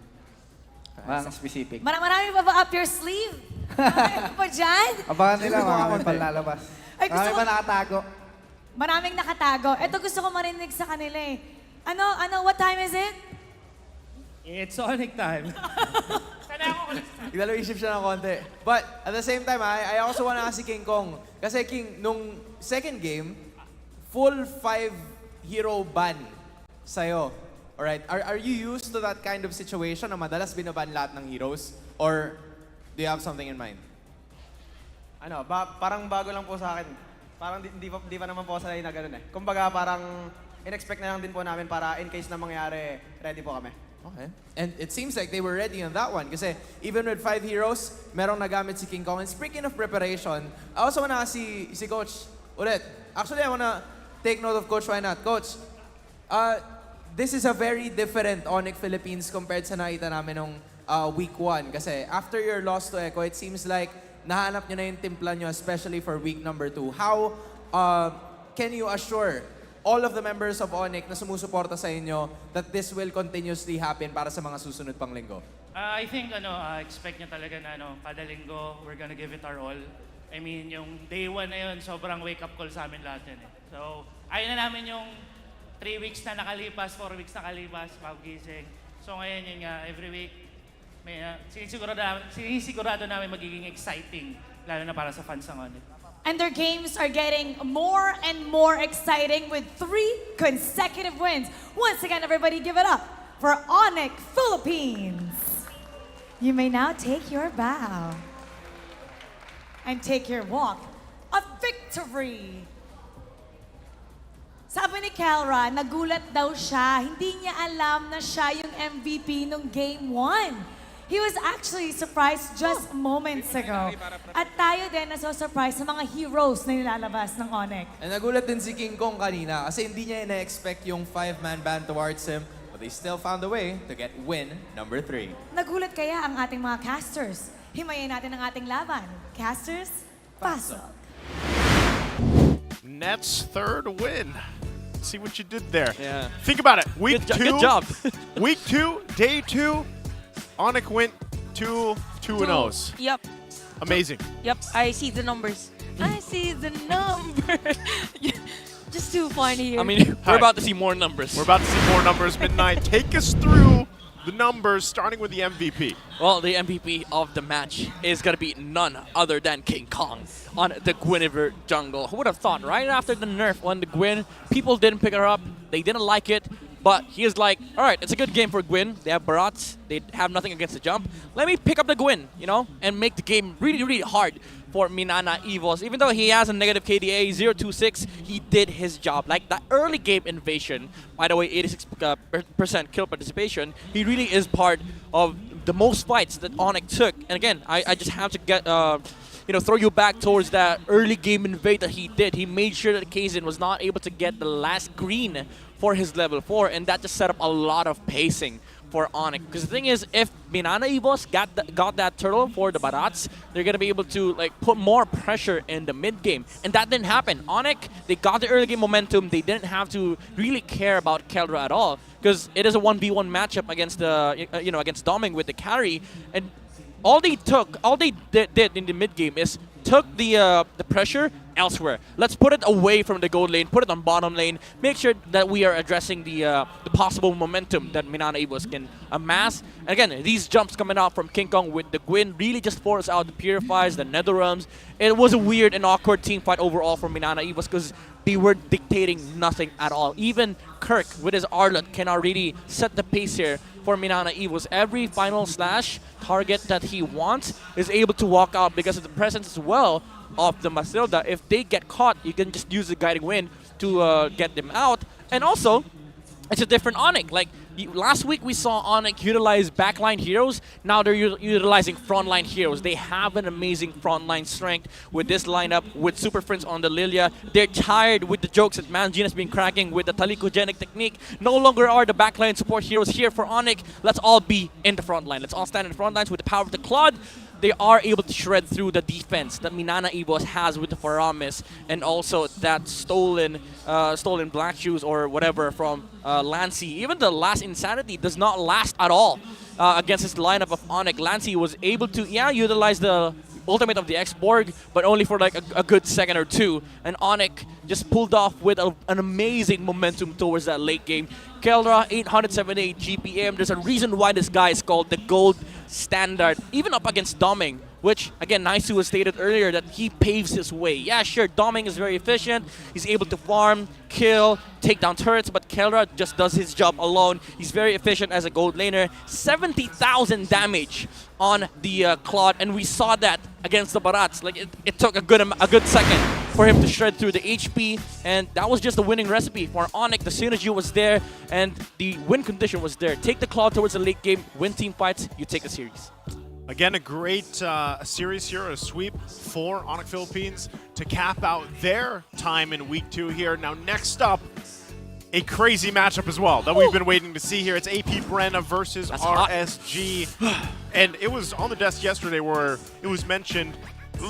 Walang specific. Marami pa ba up your sleeve? Marami pa dyan? Abangan nila, mga pal lalabas. Ay, gusto Marami ko- pa nakatago. Maraming nakatago. Ito gusto ko marinig sa kanila eh. What time is it? It's ONIC time. Nagdalo-isip siya ng konti. But at the same time, I also wanna ask si King Kong. Kasi King, nung second game, full 5-hero ban sa'yo. Alright, are you used to that kind of situation na madalas binaban lahat ng heroes? Or do you have something in mind? Parang bago lang po sa akin. Parang di pa naman po sanay na ganun eh. Kumbaga parang in-expect na lang din po namin para in case na mangyari, ready po kami. Okay. And it seems like they were ready on that one. Kasi even with 5 heroes, merong nagamit si King Kong. And speaking of preparation, I also wanna ask si Coach ulit. Actually, I wanna take note of Coach. Why not? Coach, this is a very different ONIC Philippines compared sa nakita namin nung week 1. Kasi after your loss to Echo, it seems like nahanap nyo na yung timpla nyo, especially for week number 2. How can you assure all of the members of ONIC na sumusuporta sa inyo that this will continuously happen para sa mga susunod pang linggo? I think expect nyo talaga na kada linggo we're gonna give it our all. I mean, yung day 1 na yun, sobrang wake-up call sa amin lahat yun eh. So, ayaw na namin yung 3 weeks na nakalipas, 4 weeks nakalipas, pag-gising. So ngayon yun nga, every week, may, sinisigurado namin magiging exciting, lalo na para sa fans ng ONIC. And their games are getting more and more exciting with 3 consecutive wins. Once again, everybody give it up for ONIC Philippines. You may now take your bow and take your walk of victory. Sabi ni Kelra, nagulat daw siya. Hindi niya alam na siya yung MVP nung Game 1. He was actually surprised just moments ago. At tayo din naso-surprise sa mga heroes na nilalabas ng ONIC. And nagulat din si King Kong kanina kasi hindi niya na-expect yung 5-man ban towards him. But they still found a way to get win number 3. Nagulat kaya ang ating mga casters. Himayin natin ang ating laban. Casters, pasok. Nets' third win. See what you did there. Yeah. Think about it. Week two. Good job. Week 2, day 2, ONIC went 2-0s. Yep. Amazing. Yep, I see the numbers. I see the numbers. Just too funny here. I mean, we're about to see more numbers. We're about to see more numbers. Midnight, take us through the numbers, starting with the MVP. Well, the MVP of the match is going to be none other than King Kong on the Guinevere jungle. Who would have thought, right after the nerf on the Gwyn, people didn't pick her up, they didn't like it, but he is like, all right, it's a good game for Gwyn. They have Barats, they have nothing against the jump. Let me pick up the Gwyn, you know, and make the game really, really hard for Minana Evos. Even though he has a negative KDA, 0.26, he did his job. Like the early game invasion, by the way, 86% kill participation, he really is part of the most fights that ONIC took. And again, I just have to get, throw you back towards that early game invade that he did. He made sure that Kaizen was not able to get the last green for his level 4, and that just set up a lot of pacing for ONIC. Because the thing is, if Minana Evos got that turtle for the Barats, they're going to be able to put more pressure in the mid game. And that didn't happen. ONIC, they got the early game momentum. They didn't have to really care about Keldra at all, because it is a 1v1 matchup against the against Doming with the carry. And all they did in the mid game is took the pressure elsewhere. Let's put it away from the gold lane, put it on bottom lane, make sure that we are addressing the possible momentum that Minana Evos can amass. And again, these jumps coming out from King Kong with the Gwyn really just forced out the Purifies, the Netherrealms. It was a weird and awkward team fight overall for Minana Evos because they were dictating nothing at all. Even Kirk with his Arlot cannot really set the pace here for Minana Evos. Every final slash target that he wants is able to walk out because of the presence as well of the Masilda. If they get caught, you can just use the Guiding Wind to get them out. And also, it's a different ONIC. Like, last week we saw ONIC utilize backline heroes. Now they're utilizing frontline heroes. They have an amazing frontline strength with this lineup, with Super Friends on the Lilia. They're tired with the jokes that Manjin has been cracking with the Talikogenic technique. No longer are the backline support heroes here for ONIC. Let's all be in the front line. Let's all stand in the front lines with the power of the Claude. they are able to shred through the defense that Minana Evos has with the Faramis, and also that stolen Black Shoes or whatever from Lancy. Even the last Insanity does not last at all against this lineup of ONIC. Lancy was able to, utilize the ultimate of the X-Borg, but only for like a good second or two. And ONIC just pulled off with an amazing momentum towards that late game. Keldra, 878 GPM. There's a reason why this guy is called the gold standard, even up against Doming, which, again, Naisu has stated earlier that he paves his way. Yeah, sure, Doming is very efficient. He's able to farm, kill, take down turrets, but Keldra just does his job alone. He's very efficient as a gold laner. 70,000 damage on the Claude, and we saw that against the Barats. Like, it took a good second for him to shred through the HP, and that was just the winning recipe for ONIC. The synergy was there, and the win condition was there. Take the Claude towards the late game, win team fights, you take the series. Again, a great series here, a sweep for ONIC Philippines to cap out their time in Week 2 here. Now, next up, a crazy matchup as well that we've been waiting to see here. It's AP Bren versus RSG. And it was on the desk yesterday where it was mentioned,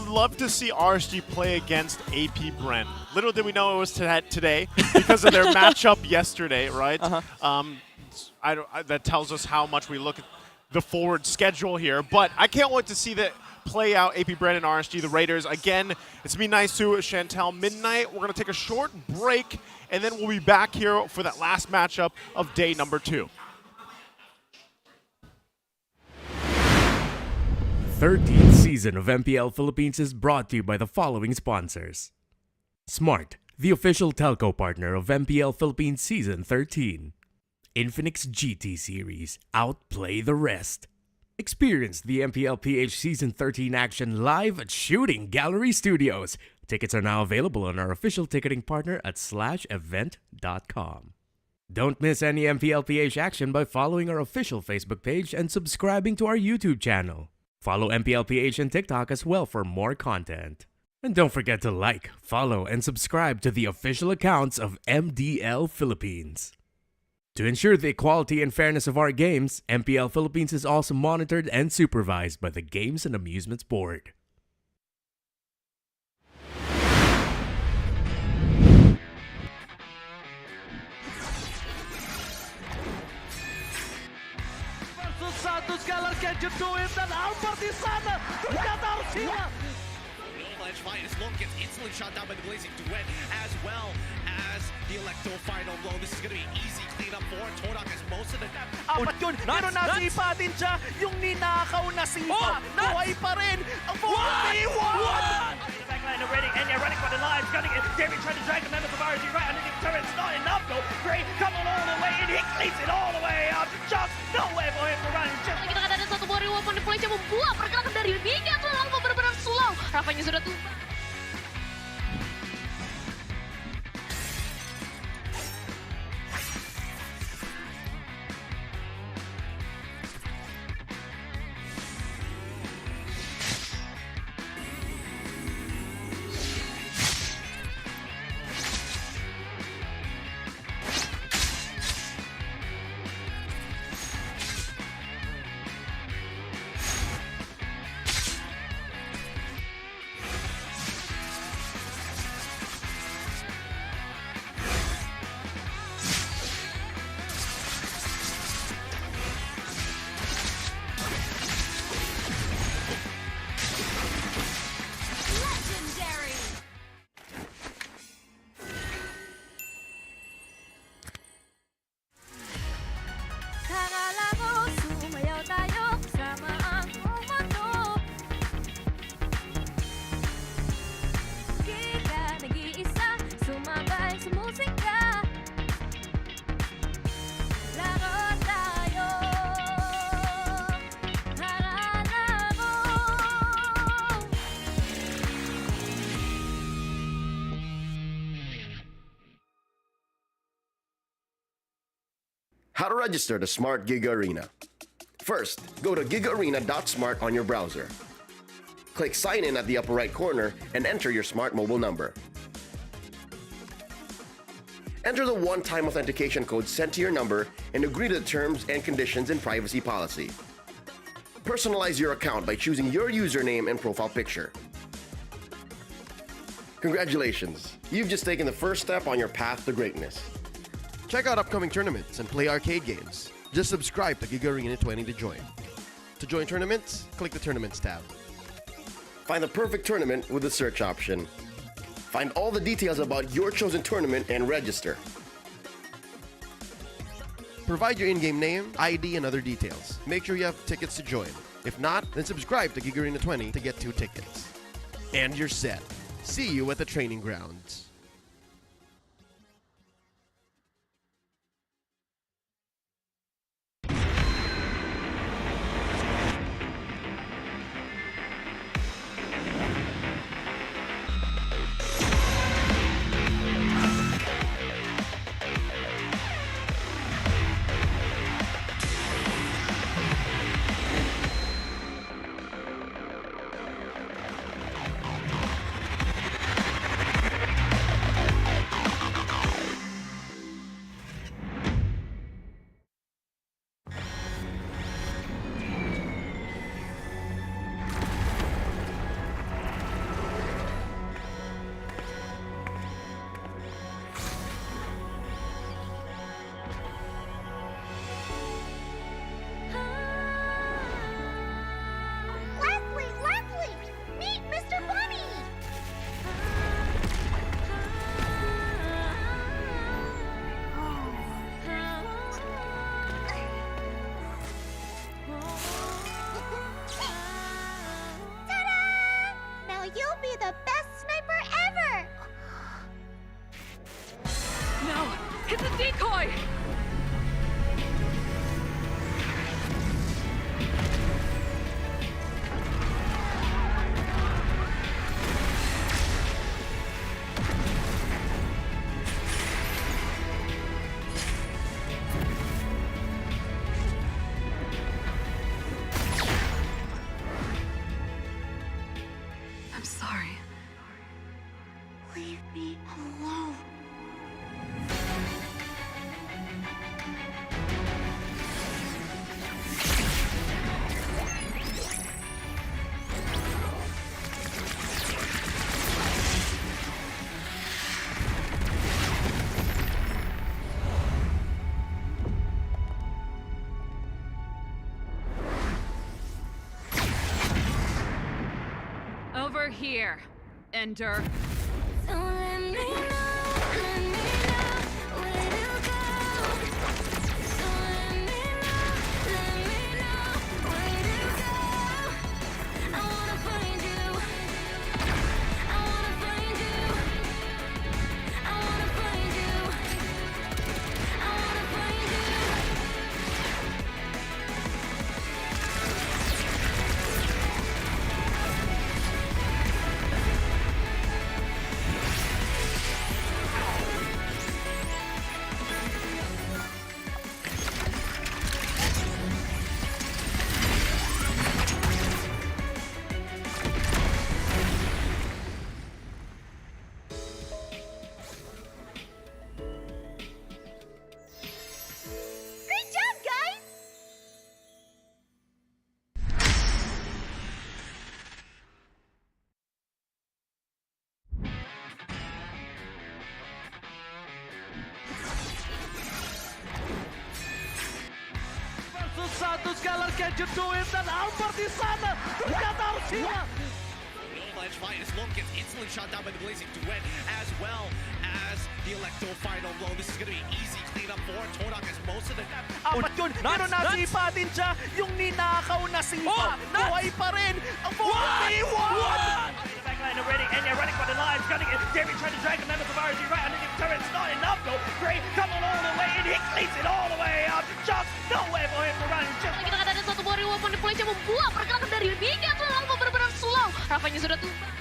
love to see RSG play against AP Bren. Little did we know it was today because of their matchup yesterday, right? That tells us how much we look at the forward schedule here, but I can't wait to see that play out. AP Bren and RSG, the Raiders. Again, it's me, Naisu, Chantel, Midnight. We're going to take a short break, and then we'll be back here for that last matchup of day number 2. 13th season of MPL Philippines is brought to you by the following sponsors. Smart, the official telco partner of MPL Philippines Season 13. Infinix GT Series, outplay the rest. Experience the MPL PH Season 13 action live at Shooting Gallery Studios. Tickets are now available on our official ticketing partner at /event.com. Don't miss any MPL PH action by following our official Facebook page and subscribing to our YouTube channel. Follow MPL PH on TikTok as well for more content. And don't forget to like, follow, and subscribe to the official accounts of MDL Philippines. To ensure the equality and fairness of our games, MPL Philippines is also monitored and supervised by the Games and Amusements Board. Santos Galar can you do it? And Alpartisana, ternyata harus hilang. Ledge fight as Lone gets instantly shot down by the Blazing Duet, as well as the Electo final blow. This is going to be easy cleanup for Todak as most of the... Apat yun, pero nasipa din siya yung ninakaw na sipa. Buhay pa rin ang 4v1! Backline already, and you're running for the lives, gunning it. David trying to drag the members of RG right underneath the turret. It's not enough though. Gray coming all the way, and he cleans it all the way up. Just no way for him to run. Kita ada satu buah reward point yang membuat pergerakan dari Liga terlalu benar-benar slow. Rafanya sudah tumpah. How to register to Smart Giga Arena. First, go to gigaarena.smart on your browser. Click Sign In at the upper right corner and enter your smart mobile number. Enter the one-time authentication code sent to your number and agree to the terms and conditions and privacy policy. Personalize your account by choosing your username and profile picture. Congratulations! You've just taken the first step on your path to greatness. Check out upcoming tournaments and play arcade games. Just subscribe to Giga Arena 20 to join. To join tournaments, click the Tournaments tab. Find the perfect tournament with the search option. Find all the details about your chosen tournament and register. Provide your in-game name, ID, and other details. Make sure you have tickets to join. If not, then subscribe to Giga Arena 20 to get 2 tickets. And you're set. See you at the training grounds. You'll be the best sniper ever! No! It's a decoy! I'm sorry. Leave me alone. Over here, Ender. Great job, guys! Versus Santos Galar, can you do it? And Albert is sana! Garcia! Ledge fight as Lone gets instantly shot down by the Blazing Duet, as well as the Electo final blow. This is going to be easy cleanup for Todak as most of the... Apat yun, pero nasipa din siya yung ninakaw na sipa. Buhay pa rin ang 4v1! Backline already, and they're running for the lives, gunning it. Jerry trying to drag the members of RG right underneath the turret. It's not enough though. Gray coming all the way, and he cleans it all the way up. Just no way for him to run. Kita kata ada satu warrior manipulasi yang membuat pergerakan dari Mega terlalu benar-benar slow. Rapanya sudah tumbang.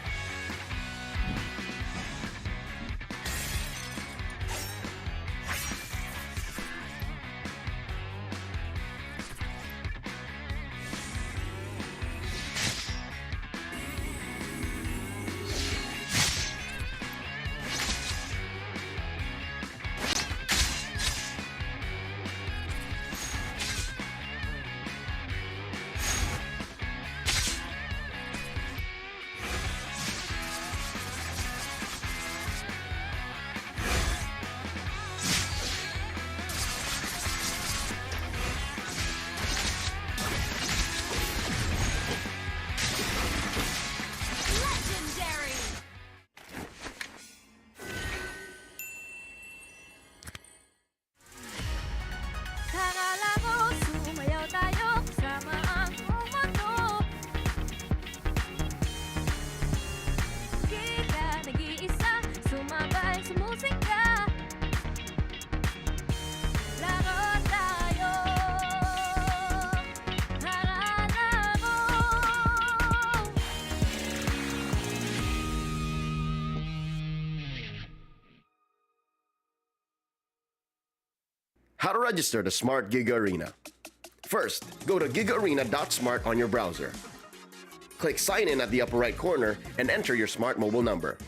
How to register the Smart Gig Arena. First, go to gigarena.smart on your browser. Click Sign In at the upper right corner and enter your smart mobile number.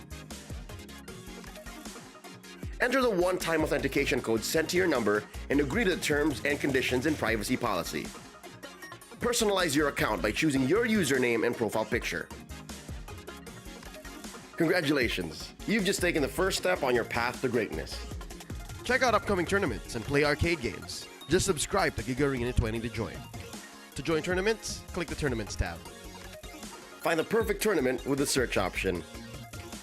Enter the one-time authentication code sent to your number and agree to the terms and conditions and privacy policy. Personalize your account by choosing your username and profile picture. Congratulations! You've just taken the first step on your path to greatness. Check out upcoming tournaments and play arcade games. Just subscribe to Gig Arena 20 to join. To join tournaments, click the Tournaments tab. Find the perfect tournament with the search option.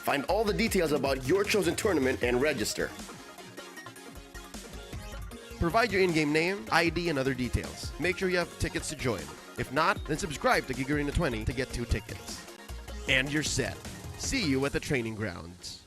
Find all the details about your chosen tournament and register. Provide your in-game name, ID, and other details. Make sure you have tickets to join. If not, then subscribe to Gig Arena 20 to get 2 tickets. And you're set. See you at the training grounds.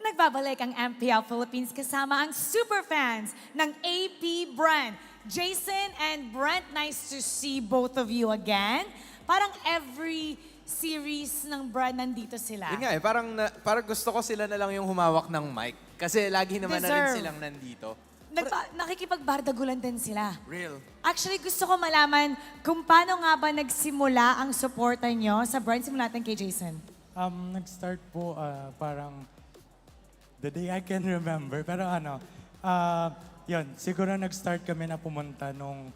Nagbabalik ang MPL Philippines kasama ang superfans ng APBR. Jason and Brent, nice to see both of you again. Parang every series ng Bren nandito sila. Yun nga eh, parang gusto ko sila na lang yung humawak ng mic. Kasi lagi naman na rin Deserve. silang nandito. Nakikipagbardagulan din sila. Real. Actually, gusto ko malaman kung paano nga ba nagsimula ang suporta nyo sa Bren. Simula natin kay Jason. Nag-start po parang the day I can remember. Pero yun, siguro nag-start kami na pumunta nung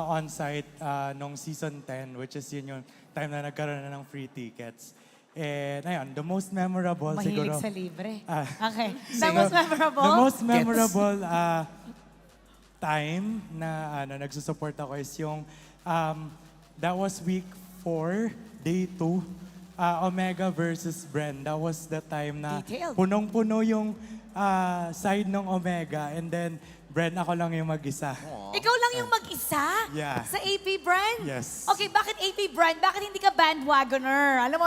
on-site nung season 10, which is yun yung time na nagkaroon na ng free tickets. And ayun, the most memorable siguro... Mahilig sa libre. Okay. The most memorable time na nagsusupport ako is yung that was week 4, day 2. Omega versus Bren. That was the time na punong-puno yung side ng Omega, and then Bren, ako lang yung mag-isa. Ikaw lang yung mag-isa? Yeah. Sa AP Bren? Yes. Okay, bakit AP Bren? Bakit hindi ka bandwagoner? Alam mo,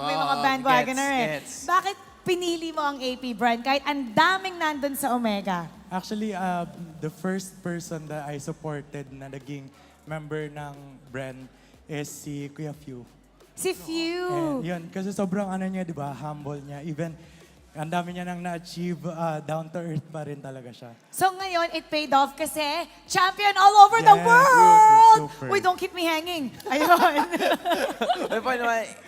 may mga bandwagoner gets. Bakit pinili mo ang AP Bren kahit ang daming nandun sa Omega? Actually, the first person that I supported na naging member ng Bren is si Kuya Few. Si Few. And yun, kasi sobrang niya, di ba, humble niya. Even, ang dami niya nang na-achieve, down to earth pa rin talaga siya. So ngayon, it paid off kasi champion all over the world! Super. Uy, don't keep me hanging. Ayun.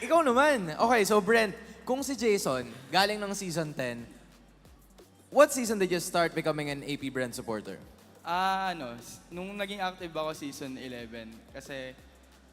Ikaw naman. Okay, so Brent, kung si Jason, galing ng season 10, what season did you start becoming an AP Bren supporter? Nung naging active ako season 11, kasi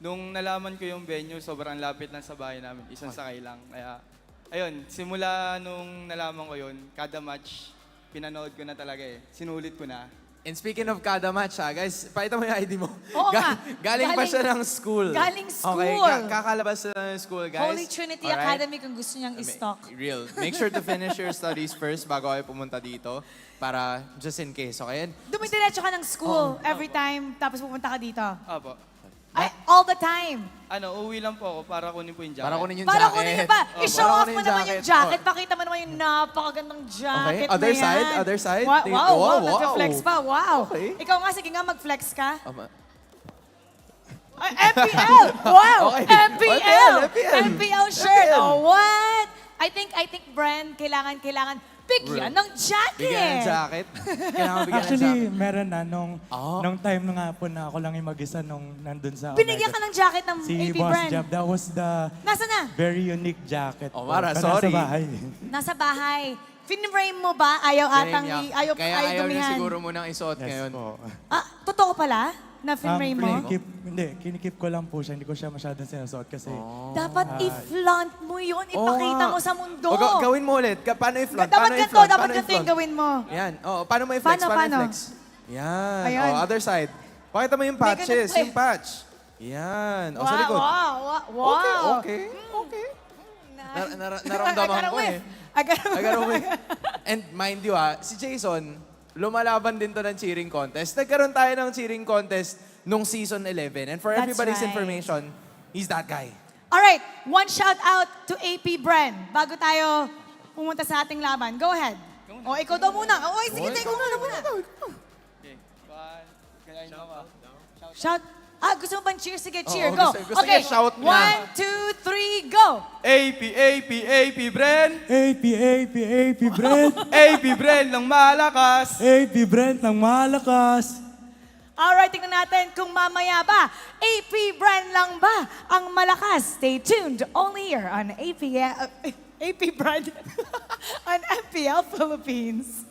nung nalaman ko yung venue, sobrang lapit lang sa bahay namin, isang sakay lang. Kaya, ayun, simula nung nalaman ko yun, kada match, pinanood ko na talaga eh. Sinulit ko na. And speaking of kada match guys, pakita mo yung ID mo. Oo nga. Galing pa siya ng school. Galing school. Okay, kakalabas siya ng school, guys. Holy Trinity Alright? Academy kung gusto niyang i-stock. Real. Make sure to finish your studies first bago kayo pumunta dito. Para just in case, okay? Dumidiretso ka ng school every time, tapos pupunta ka dito. Apo. Ay, all the time. Uwi lang po ako para kunin po yung jacket. Para kunin yung Para jacket. kunin ba? Oh, I-show para off kunin mo yung naman yung jacket. Pakita mo naman yung napakagandang jacket Okay, other na yan. side, other side. Wow, Wow. nag-flex pa. Wow. Okay. Ikaw nga, sige nga, mag-flex ka. Ay, MPL! Wow! Okay. MPL! MPL. MPL shirt! MPL. Oh, what? I think Bren, kailangan bigyan ng jacket. Bigyan ng jacket? Kailangan bigyan Actually, ng jacket? meron na nung time na nga po na ako lang yung mag-isa nung nandun sa Binigyan ka ng jacket ng si AP Boss Bren. Jab, that was the Nasaan na? very unique jacket. Mara, sorry. Nasa bahay. Nasa bahay. Fin-frame mo ba? Ayaw atang, ayaw Kaya ayaw niya gumihan. siguro munang isuot ngayon. Totoo pala? na finray mo? Kinikip ko lang po siya. Hindi ko siya masyadong sinasuot kasi... Dapat i-flaunt mo yun. Ipakita mo sa mundo. O, gawin mo ulit. Paano i-flaunt? Dapat ganito, dapat ganito yung gawin mo. Yan. Oh, paano mo i-flex? Paano? i-flex? Yan. Ayan. Oh, other side. Pakita mo yung patches. Yung patch. Yan. O, sa likod. Wow. Okay. Naramdaman ko eh. I got a whiff. And mind you si Jason, lumalaban din to ng cheering contest. Nagkaroon tayo ng cheering contest nung season 11. And for That's everybody's right. information, he's that guy. Alright, one shout out to AP Bren bago tayo pumunta sa ating laban. Go ahead. O, ikaw daw muna. Sige, ikaw muna. Shout. Gusto mo bang cheer? Sige, cheer. Go. Gusto niya shout na. 1, 2, 3, go. AP Bren! AP Bren! AP Bren ng malakas! AP Bren ng malakas! Alright, tingnan natin kung mamaya ba AP Bren lang ba ang malakas. Stay tuned only here on AP Bren on MPL Philippines.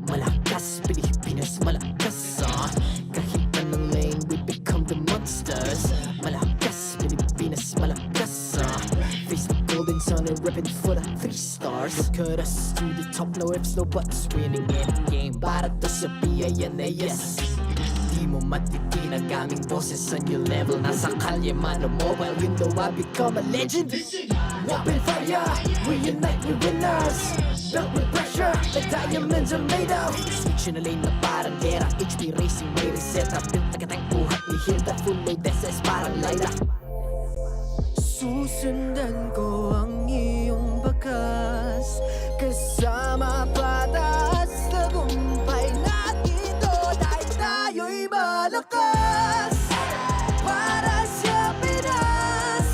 Malakas, Pilipinas, malakas Kahit anong lane, we become the monsters Malakas, Pilipinas, malakas Face the golden sun and ribbon for the 3 stars Look at us, to the top, no ifs, no buts Winning any game, para to sa PNAS Di mo matitinag aming boses on your level Nasa kalye man o mobile window, I become a legend Open fire, we unite, we winners Built with pressure, the diamonds are made of Switch na lane na parang gera HP Racing, may reseta Built na katang buhat ni Hilda Full load SS parang Laila Susundan ko ang iyong bakas Kasama patas Tagumpay natin to Dahil tayo'y malakas Para sa Pinas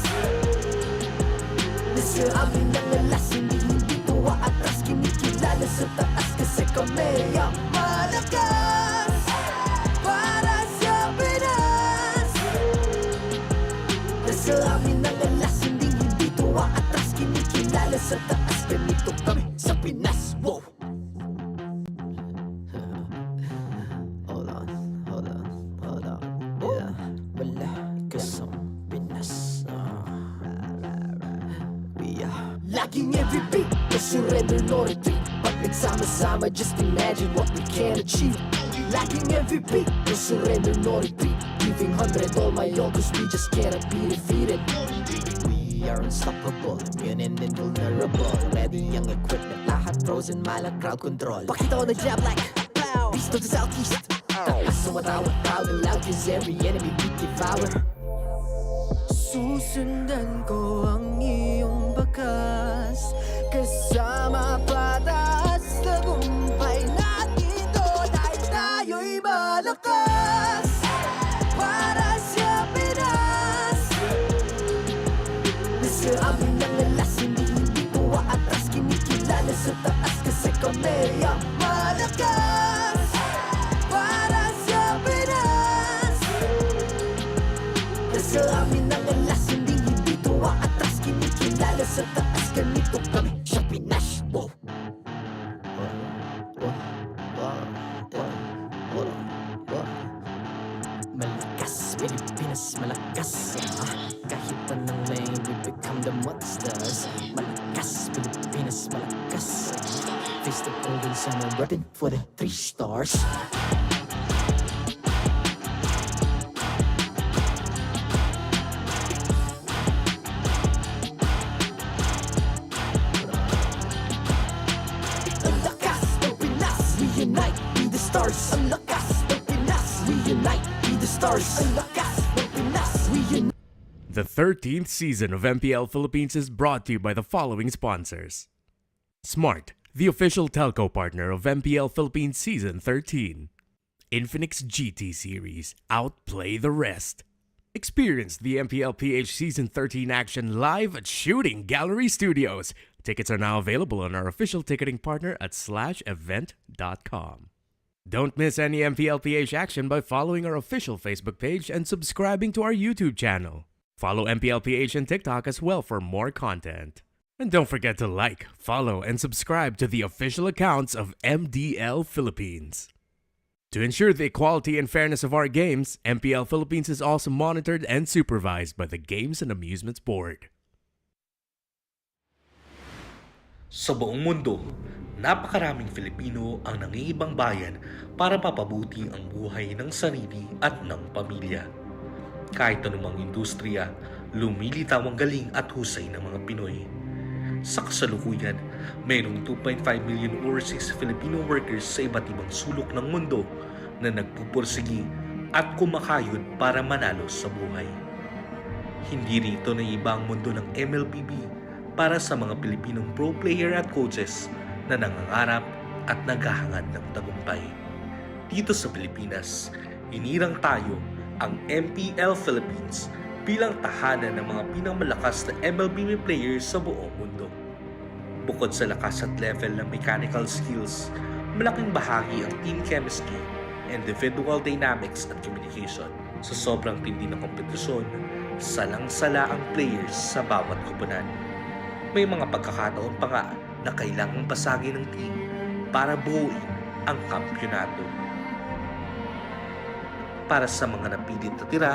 Nasa amin ang alas Hindi ko atras Kinikilala sa taas Kasi kami ang malakas Para sa Pinas Nasa amin ang alas Hindi ko atras Kinikilala sa taas Ganito kami sa Pinas Wow Laging every beat, no surrender, no retreat. Pag nagsama-sama, just imagine what we can achieve. Laging every beat, no surrender, no retreat. Giving 100 all my all, cause we just cannot be defeated. We are unstoppable, immune and invulnerable. Ready ang equipment, lahat frozen, malak crowd control. Pakita ko na jab like beast of the southeast. So matawag proud and loud, cause every enemy we devour. Susundan ko ang iyong bakas, kasama patas, tagumpay natin ito dahil tayo'y malakas. Para sa Pinas, nasa amin ang alas, hindi ko atras, kinikilala sa taas kasi kami ang malakas. Para sa Pinas, nasa amin ang alas, hindi ko atras, kinikilala sa taas, ganito kami sa Pinas. Wow. Malakas, Pilipinas, malakas. Kahit anong lane, we become the monsters. Malakas, Pilipinas, malakas. Face the golden sun and repping for the 3 stars. Ang lakas ng Pinas, we unite, be the stars. Ang lakas ng Pinas, we unite, be the stars. Ang lakas ng Pinas, we unite. The 13th season of MPL Philippines is brought to you by the following sponsors. Smart, the official telco partner of MPL Philippines Season 13. Infinix GT Series, outplay the rest. Experience the MPL PH Season 13 action live at Shooting Gallery Studios. Tickets are now available on our official ticketing partner at /event.com. Don't miss any MPL PH action by following our official Facebook page and subscribing to our YouTube channel. Follow MPL PH on TikTok as well for more content. And don't forget to like, follow, and subscribe to the official accounts of MDL Philippines. To ensure the equality and fairness of our games, MPL Philippines is also monitored and supervised by the Games and Amusements Board. Sa buong mundo, napakaraming Filipino ang nangiibang bayan para mapabuti ang buhay ng sarili at ng pamilya. Kahit anumang industriya, lumilitaw ang galing at husay ng mga Pinoy. Sa kasalukuyan, mayroong 2.5 million overseas Filipino workers sa iba't ibang sulok ng mundo na nagpupursigi at kumakayod para manalo sa buhay. Hindi rito na iba ang mundo ng MLBB para sa mga Pilipinong pro player at coaches na nangangarap at naghahangad ng tagumpay. Dito sa Pilipinas, inirang tayo ang MPL Philippines bilang tahanan ng mga pinamalakas na MLBB players sa buong mundo. Bukod sa lakas at level ng mechanical skills, malaking bahagi ang team chemistry, individual dynamics at communication. Sa sobrang tindi ng kompetisyon, salang-sala ang players sa bawat koponan. May mga pagkakataon pa nga na kailangang basagin ng team para buuin ang kampyonato. Para sa mga napilit na tira,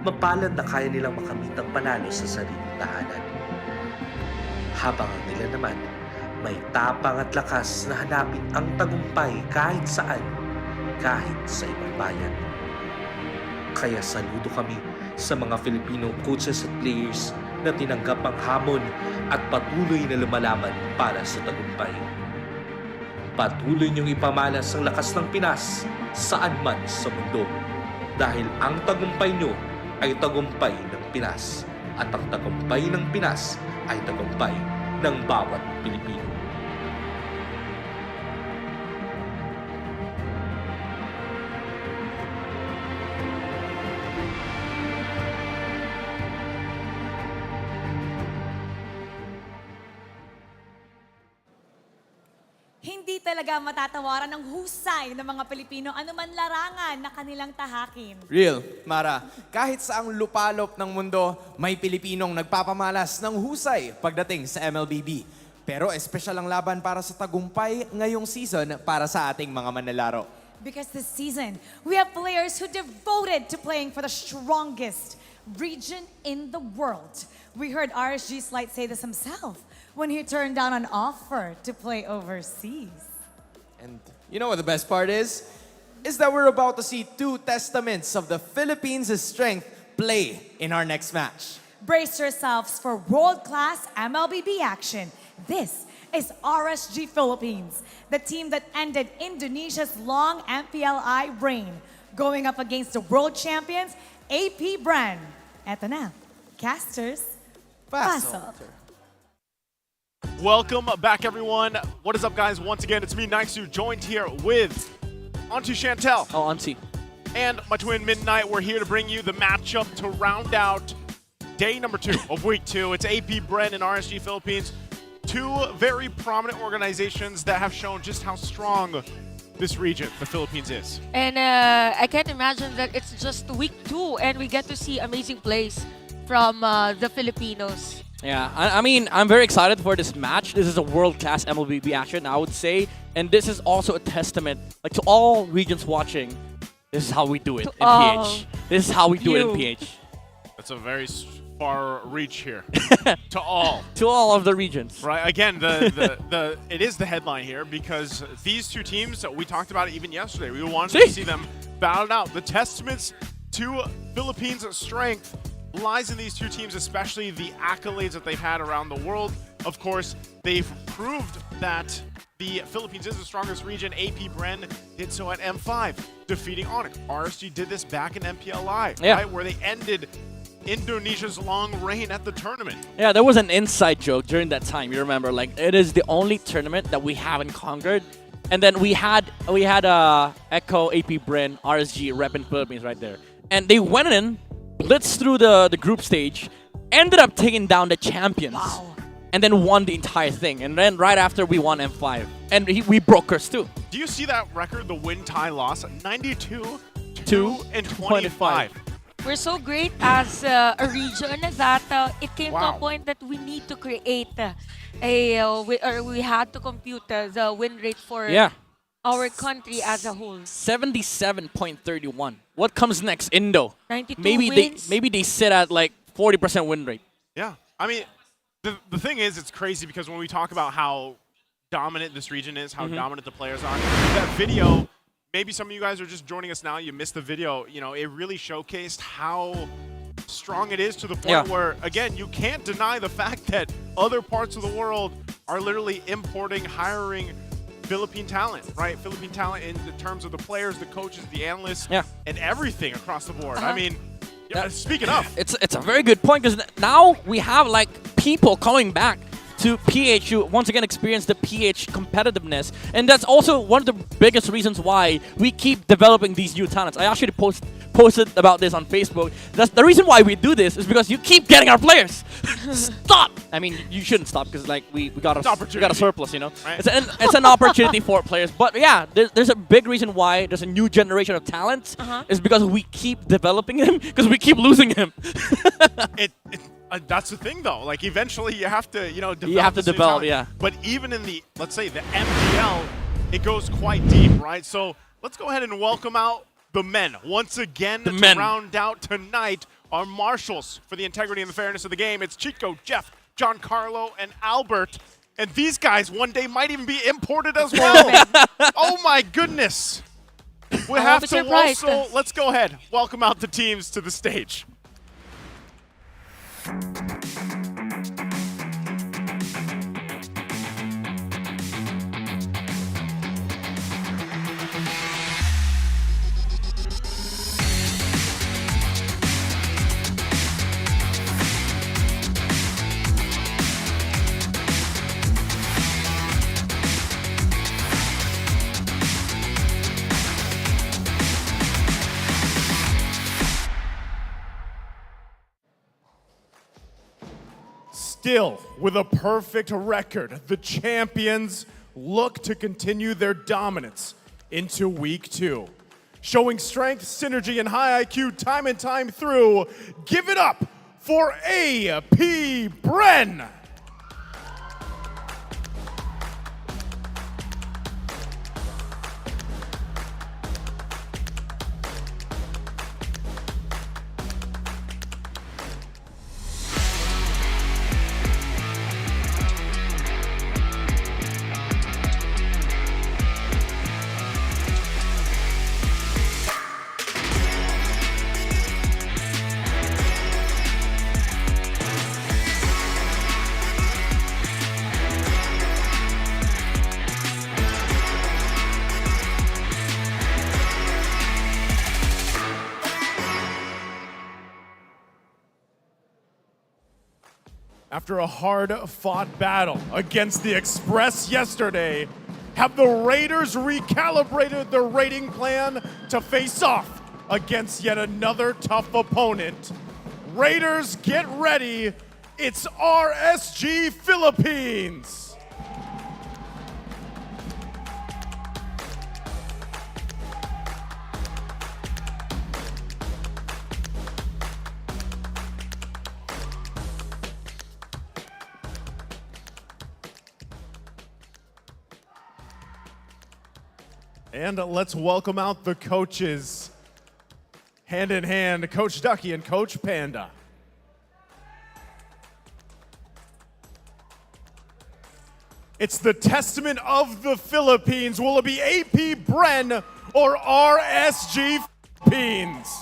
mapalad na kaya nilang makamit ang panalo sa sariling tahanan. Habang ang nila naman, may tapang at lakas na hanapin ang tagumpay kahit saan, kahit sa ibang bayan. Kaya saludo kami sa mga Filipino coaches at players na tinanggap ang hamon at patuloy na lumalaban para sa tagumpay. Patuloy niyong ipamalas ang lakas ng Pinas saan man sa mundo. Dahil ang tagumpay nyo ay tagumpay ng Pinas at ang tagumpay ng Pinas ay tagumpay ng bawat Pilipino. Hindi talaga matatawaran ng husay ng mga Pilipino anuman larangan na kanilang tahakin. Real, Mara. Kahit saang lupalop ng mundo, may Pilipinong nagpapamalas ng husay pagdating sa MLBB. Pero espesyal ang laban para sa tagumpay ngayong season para sa ating mga manlalaro. Because this season, we have players who devoted to playing for the strongest region in the world. We heard RSG Slight say this himself. when he turned down an offer to play overseas. And you know what the best part is? Is that we're about to see two testaments of the Philippines' strength play in our next match. Brace yourselves for world-class MLBB action. This is RSG Philippines, the team that ended Indonesia's long MPLI reign, going up against the world champions, AP Bren. Eto na, casters, pasok. Welcome back, everyone. What is up, guys? Once again, it's me, Nixu, joined here with Auntie Chantel. Oh, Auntie. And my twin, MNNE. We're here to bring you the matchup to round out day number 2 of week 2. It's AP Bren and RSG Philippines. Two very prominent organizations that have shown just how strong this region, the Philippines, is. And I can't imagine that it's just week 2 and we get to see amazing plays from the Filipinos. Yeah, I mean, I'm very excited for this match. This is a world-class MLBB action, I would say. And this is also a testament like to all regions watching. This is how we do it in PH. This is how we do it in PH. That's a very far reach here. To all. To all of the regions. Right. Again, it is the headline here because these two teams, we talked about it even yesterday. We wanted to see them battle out. The testaments to Philippines' strength lies in these two teams, especially the accolades that they've had around the world. Of course, they've proved that the Philippines is the strongest region. AP Bren did so at M5, defeating ONIC. RSG did this back in MPLI, right, where they ended Indonesia's long reign at the tournament. Yeah, there was an inside joke during that time. You remember, like, it is the only tournament that we haven't conquered. And then we had Echo, AP Bren, RSG repping Philippines right there. And they went in, blitzed through the group stage, ended up taking down the champions. Wow. And then won the entire thing. And then right after, we won M5. And we broke curse too. Do you see that record, the win-tie-loss? 92-25. We're so great as a region that it came to a point that we need to create we had to compute the win rate for our country as a whole. 77.31. What comes next? Indo. 92 wins. Maybe they sit at like 40% win rate. Yeah. I mean, the thing is, it's crazy because when we talk about how dominant this region is, how dominant the players are, that video, maybe some of you guys are just joining us now, you missed the video, you know, it really showcased how strong it is to the point where, again, you can't deny the fact that other parts of the world are literally importing, hiring Philippine talent, right? Philippine talent in the terms of the players, the coaches, the analysts, and everything across the board. I mean, speaking of. It's a very good point because now we have like people coming back to PH who once again experience the PH competitiveness. And that's also one of the biggest reasons why we keep developing these new talents. I actually posted about this on Facebook. That's the reason why we do this is because you keep getting our players. Stop! I mean, you shouldn't stop because like we got a surplus, you know? Right. It's an opportunity for players. But yeah, there's a big reason why there's a new generation of talents is because we keep developing them because we keep losing them. That's the thing, though. Like, eventually you have to, you know, develop. You have to develop, yeah. But even in the, let's say, the MPL, it goes quite deep, right? So let's go ahead and welcome out the men. Once again, to round out tonight, our marshals for the integrity and the fairness of the game. It's Chico, Jeff, Giancarlo, and Albert. And these guys one day might even be imported as well. Oh, my goodness. We have to also, let's go ahead, welcome out the teams to the stage. Still, with a perfect record, the champions look to continue their dominance into week 2. Showing strength, synergy, and high IQ time and time through, give it up for AP Bren! After a hard-fought battle against the Express yesterday, have the Raiders recalibrated their rating plan to face off against yet another tough opponent? Raiders, get ready. It's RSG Philippines. And let's welcome out the coaches. Hand in hand, Coach Ducky and Coach Panda. It's the testament of the Philippines. Will it be AP Bren or RSG Philippines?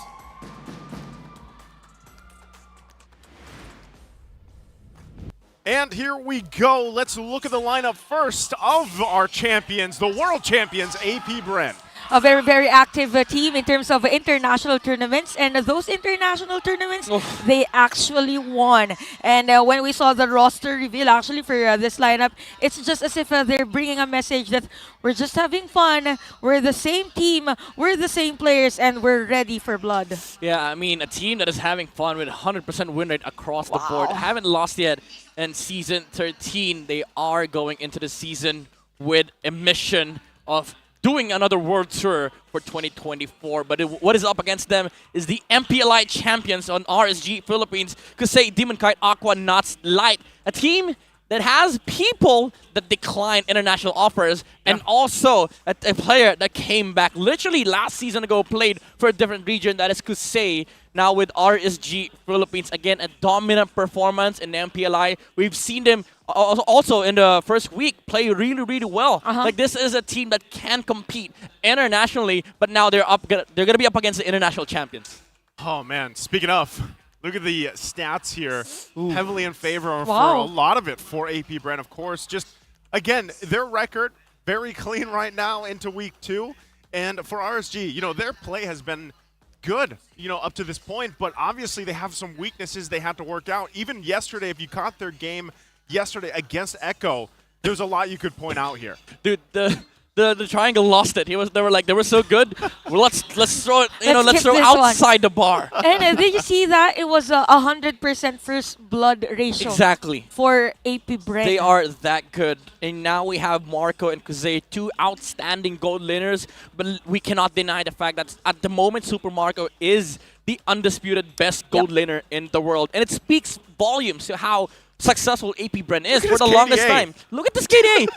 And here we go. Let's look at the lineup first of our champions, the world champions, AP Bren. A very, very active team in terms of international tournaments. And those international tournaments, they actually won. And when we saw the roster reveal actually for this lineup, it's just as if they're bringing a message that we're just having fun, we're the same team, we're the same players, and we're ready for blood. Yeah, I mean, a team that is having fun with 100% win rate across the board. Haven't lost yet in Season 13. They are going into the season with a mission of doing another world tour for 2024. But what is up against them is the MPLI champions on RSG Philippines, Kusei, Demon Kite, Aqua, Knots, Light. A team that has people that decline international offers, and also a player that came back literally last season ago, played for a different region, that is Kusei. Now with RSG Philippines, again, a dominant performance in the MPLI. We've seen them also in the first week play really, really well. Like, this is a team that can compete internationally, but now they're going to be up against the international champions. Oh, man. Speaking of, look at the stats here. Heavily in favor for a lot of it for AP Bren, of course. Just, again, their record, very clean right now into week 2. And for RSG, you know, their play has been good, you know, up to this point, but obviously they have some weaknesses they had to work out. Even yesterday, if you caught their game yesterday against Echo, there's a lot you could point out here. Dude, the triangle lost it. They were so good. Well, let's throw it. Let's throw outside the bar. And did you see that it was 100% first blood ratio? Exactly. For AP Bren. They are that good. And now we have Marco and Kusei, two outstanding gold laners. But we cannot deny the fact that at the moment, Super Marco is the undisputed best gold laner in the world. And it speaks volumes to how successful AP Bren is for the longest time. Look at this KDA.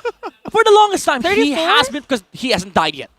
For the longest time, 34? he has been, because he hasn't died yet.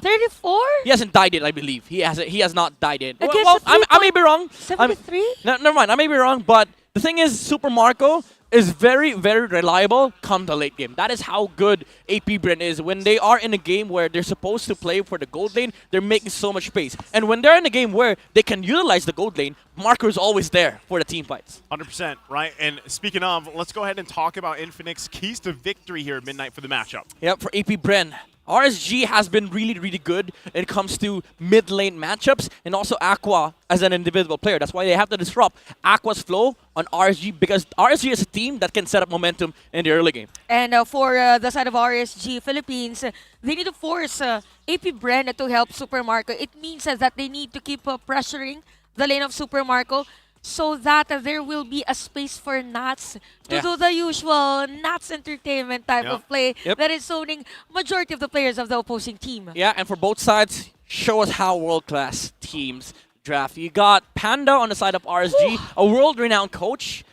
34? He hasn't died yet, I believe. He has not died yet. Against Well, I may be wrong. 73? Never mind, I may be wrong, but the thing is, Super Marco is very, very reliable come the late game. That is how good AP Bren is. When they are in a game where they're supposed to play for the gold lane, they're making so much space. And when they're in a game where they can utilize the gold lane, Marco is always there for the team fights. 100%, right? And speaking of, let's go ahead and talk about Infinix's keys to victory here at midnight for the matchup. Yep, for AP Bren. RSG has been really, really good when it comes to mid-lane matchups, and also Aqua as an individual player. That's why they have to disrupt Aqua's flow on RSG, because RSG is a team that can set up momentum in the early game. And for the side of RSG Philippines, they need to force AP Bren to help Super Marco. It means that they need to keep pressuring the lane of Super Marco, so that there will be a space for Nats to do the usual Nats entertainment type of play that is zoning majority of the players of the opposing team. Yeah, and for both sides, show us how world-class teams draft. You got Panda on the side of RSG, a world-renowned coach.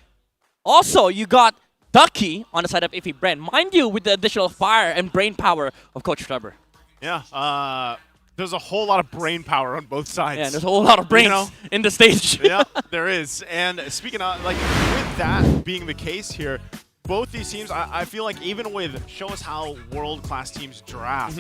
Also, you got Ducky on the side of AP Bren. Mind you, with the additional fire and brain power of Coach Trevor. Yeah, there's a whole lot of brain power on both sides. Yeah, there's a whole lot of brains in the stage. Yeah, there is. And speaking of, like, with that being the case here, both these teams, I feel like even with show us how world-class teams draft,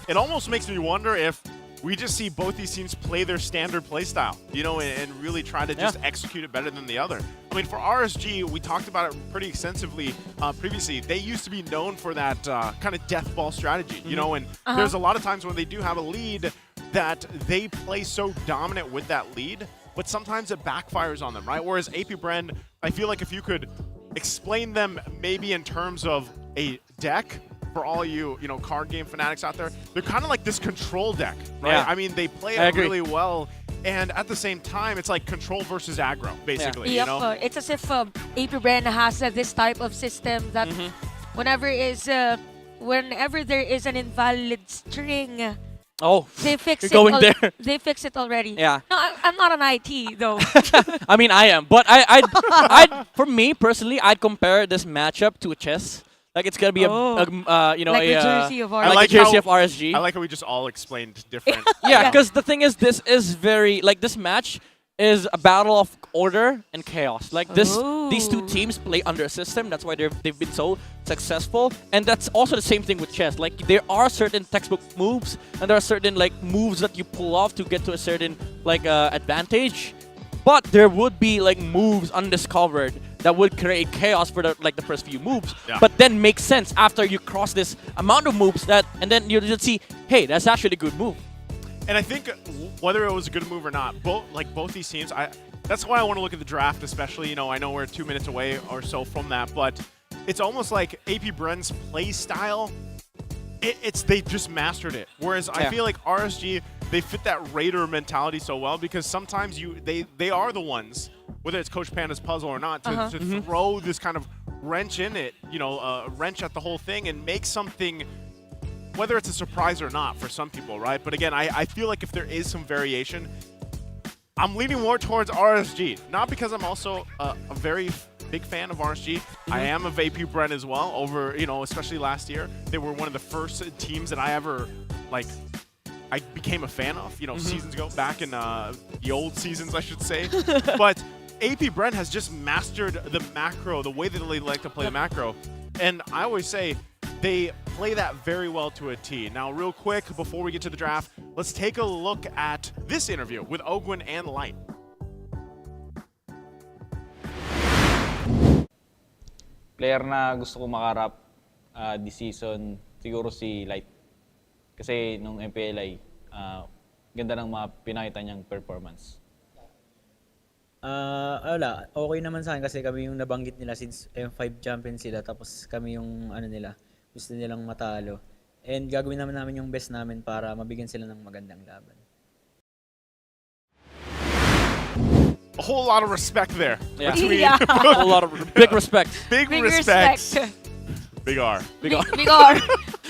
it almost makes me wonder if we just see both these teams play their standard play style, you know, and really try to just execute it better than the other. I mean, for RSG, we talked about it pretty extensively previously. They used to be known for that kind of death ball strategy, you know, and there's a lot of times when they do have a lead that they play so dominant with that lead but sometimes it backfires on them, right? Whereas AP Bren, I feel like if you could explain them maybe in terms of a deck, for all you card game fanatics out there, they're kind of like this control deck, right? Yeah. I mean, they play it really well, and at the same time, it's like control versus aggro, basically. Yep, You know? it's as if AP Bren has this type of system that whenever there is an invalid string, they fix you're going there. They fix it already. Yeah. No, I'm not an IT though. I mean, I am, but I'd for me personally, I'd compare this matchup to a chess. Like it's gonna be like the jersey of RSG. like the jersey of RSG. I like how we just all explained different. Yeah, because the thing is, this is very this match is a battle of order and chaos. Like these two teams play under a system. That's why they've been so successful. And that's also the same thing with chess. Like there are certain textbook moves, and there are certain moves that you pull off to get to a certain advantage. But there would be moves undiscovered that would create chaos for the first few moves, but then make sense after you cross this amount of moves and then you just see, hey, that's actually a good move. And I think whether it was a good move or not, both these teams, that's why I want to look at the draft, especially. I know we're 2 minutes away or so from that, but it's almost like AP Bren's play style. They just mastered it. Whereas I feel like RSG, they fit that Raider mentality so well because sometimes they are the ones, whether it's Coach Panda's puzzle or not, to throw this kind of wrench in it, wrench at the whole thing and make something, whether it's a surprise or not for some people, right? But again, I feel like if there is some variation, I'm leaning more towards RSG. Not because I'm also a very big fan of RSG. I am of AP Bren as well, over, especially last year. They were one of the first teams that I ever, I became a fan of, seasons ago, back in the old seasons, I should say. But AP Bren has just mastered the macro, the way that they like to play the macro. And I always say they play that very well to a T. Now, real quick, before we get to the draft, let's take a look at this interview with Ogwin and Light. Player na gusto ko makarap this season, siguro si Light. Kasi nung MPL ay ganda ng mga pinakita niyang performance. Wala, okay naman sa akin kasi kami yung nabanggit nila since M5 champion sila, tapos kami yung nila, gusto nilang matalo. And gagawin namin yung best namin para mabigyan sila ng magandang laban. A whole lot of respect there. Yeah. A whole lot of big respect. Big respect. Big R. Big R. Big R.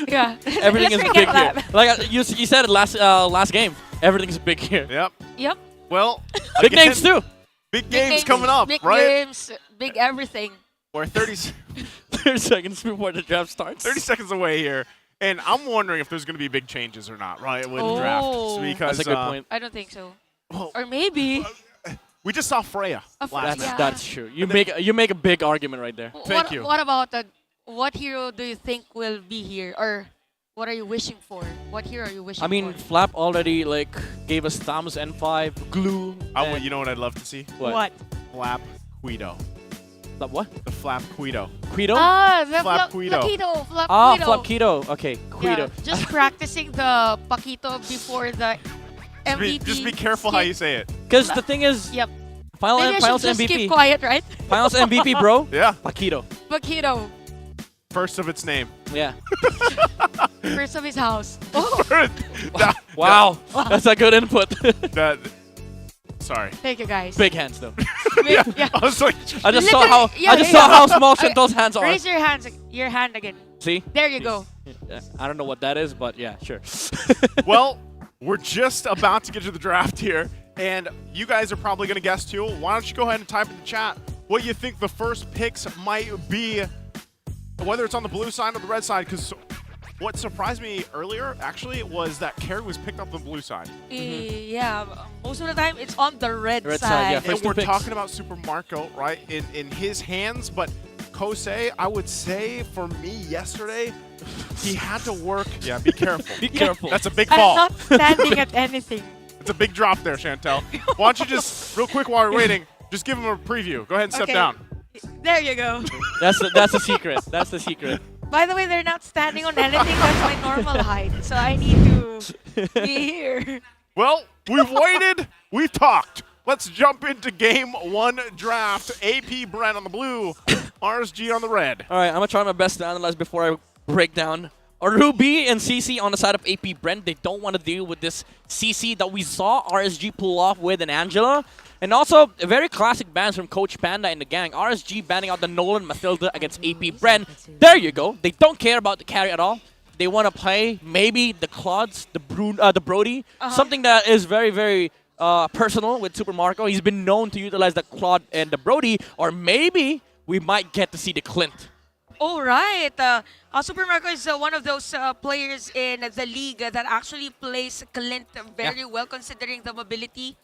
Yeah. Everything is big here. Like you said it last game. Everything is big here. Yep. Well, big names too. Big games coming up, big right? Big games, big everything. We're 30 seconds before the draft starts. 30 seconds away here. And I'm wondering if there's going to be big changes or not, right, with the draft. Because, that's a good point. I don't think so. Well, or maybe. We just saw Freya last night. That's true. You make a big argument right there. Thank you. What about what hero do you think will be here, or what are you wishing for? What hero are you wishing for? I mean, Flap already gave us Thamus N5, Glue. You know what I'd love to see? What? Flap Guido. Flap what? The Flap Guido. Guido? The Flap Guido. Flap Guido. Flap Guido. Okay, Guido. Yeah, just practicing the Paquito before the MVP. Just be careful how you say it. Because the thing is, Yep. Finals just MVP. Keep quiet, right? Finals MVP, bro. Yeah. Paquito. Paquito. First of its name. Yeah. First of his house. Wow. That's a good input. Sorry. Thank you, guys. Big hands, though. Yeah. I was like, I just saw how small Shinto's hands are. Raise your hand again. See? There you go. I don't know what that is, but yeah, sure. Well, we're just about to get to the draft here, and you guys are probably going to guess too. Why don't you go ahead and type in the chat what you think the first picks might be, whether it's on the blue side or the red side, because what surprised me earlier, actually, was that Carrie was picked up on the blue side. Yeah, most of the time it's on the red side. Yeah, and we're talking about Super Marco, right, in his hands, but Kosei, I would say, for me yesterday, he had to work. Yeah, be careful. Be careful. That's a big fall. I'm not standing at anything. It's a big drop there, Chantel. Why don't you just, real quick while we're waiting, just give him a preview. Go ahead and step down. There you go. That's the secret. That's the secret. By the way, they're not standing on anything. That's my normal height. So I need to be here. Well, we've waited. We've talked. let's jump into game 1 draft. AP Bren on the blue, RSG on the red. All right, I'm going to try my best to analyze before I break down. Ruby and CC on the side of AP Bren, they don't want to deal with this CC that we saw RSG pull off with an Angela. And also, a very classic bans from Coach Panda and the gang. RSG banning out the Nolan Mathilda against AP Bren. There you go. They don't care about the carry at all. They want to play maybe the Claudes, the Brody, something that is very, very personal with Super Marco. He's been known to utilize the Claude and the Brody, or maybe we might get to see the Clint. All right. Super Marco is one of those players in the league that actually plays Clint very well, considering the mobility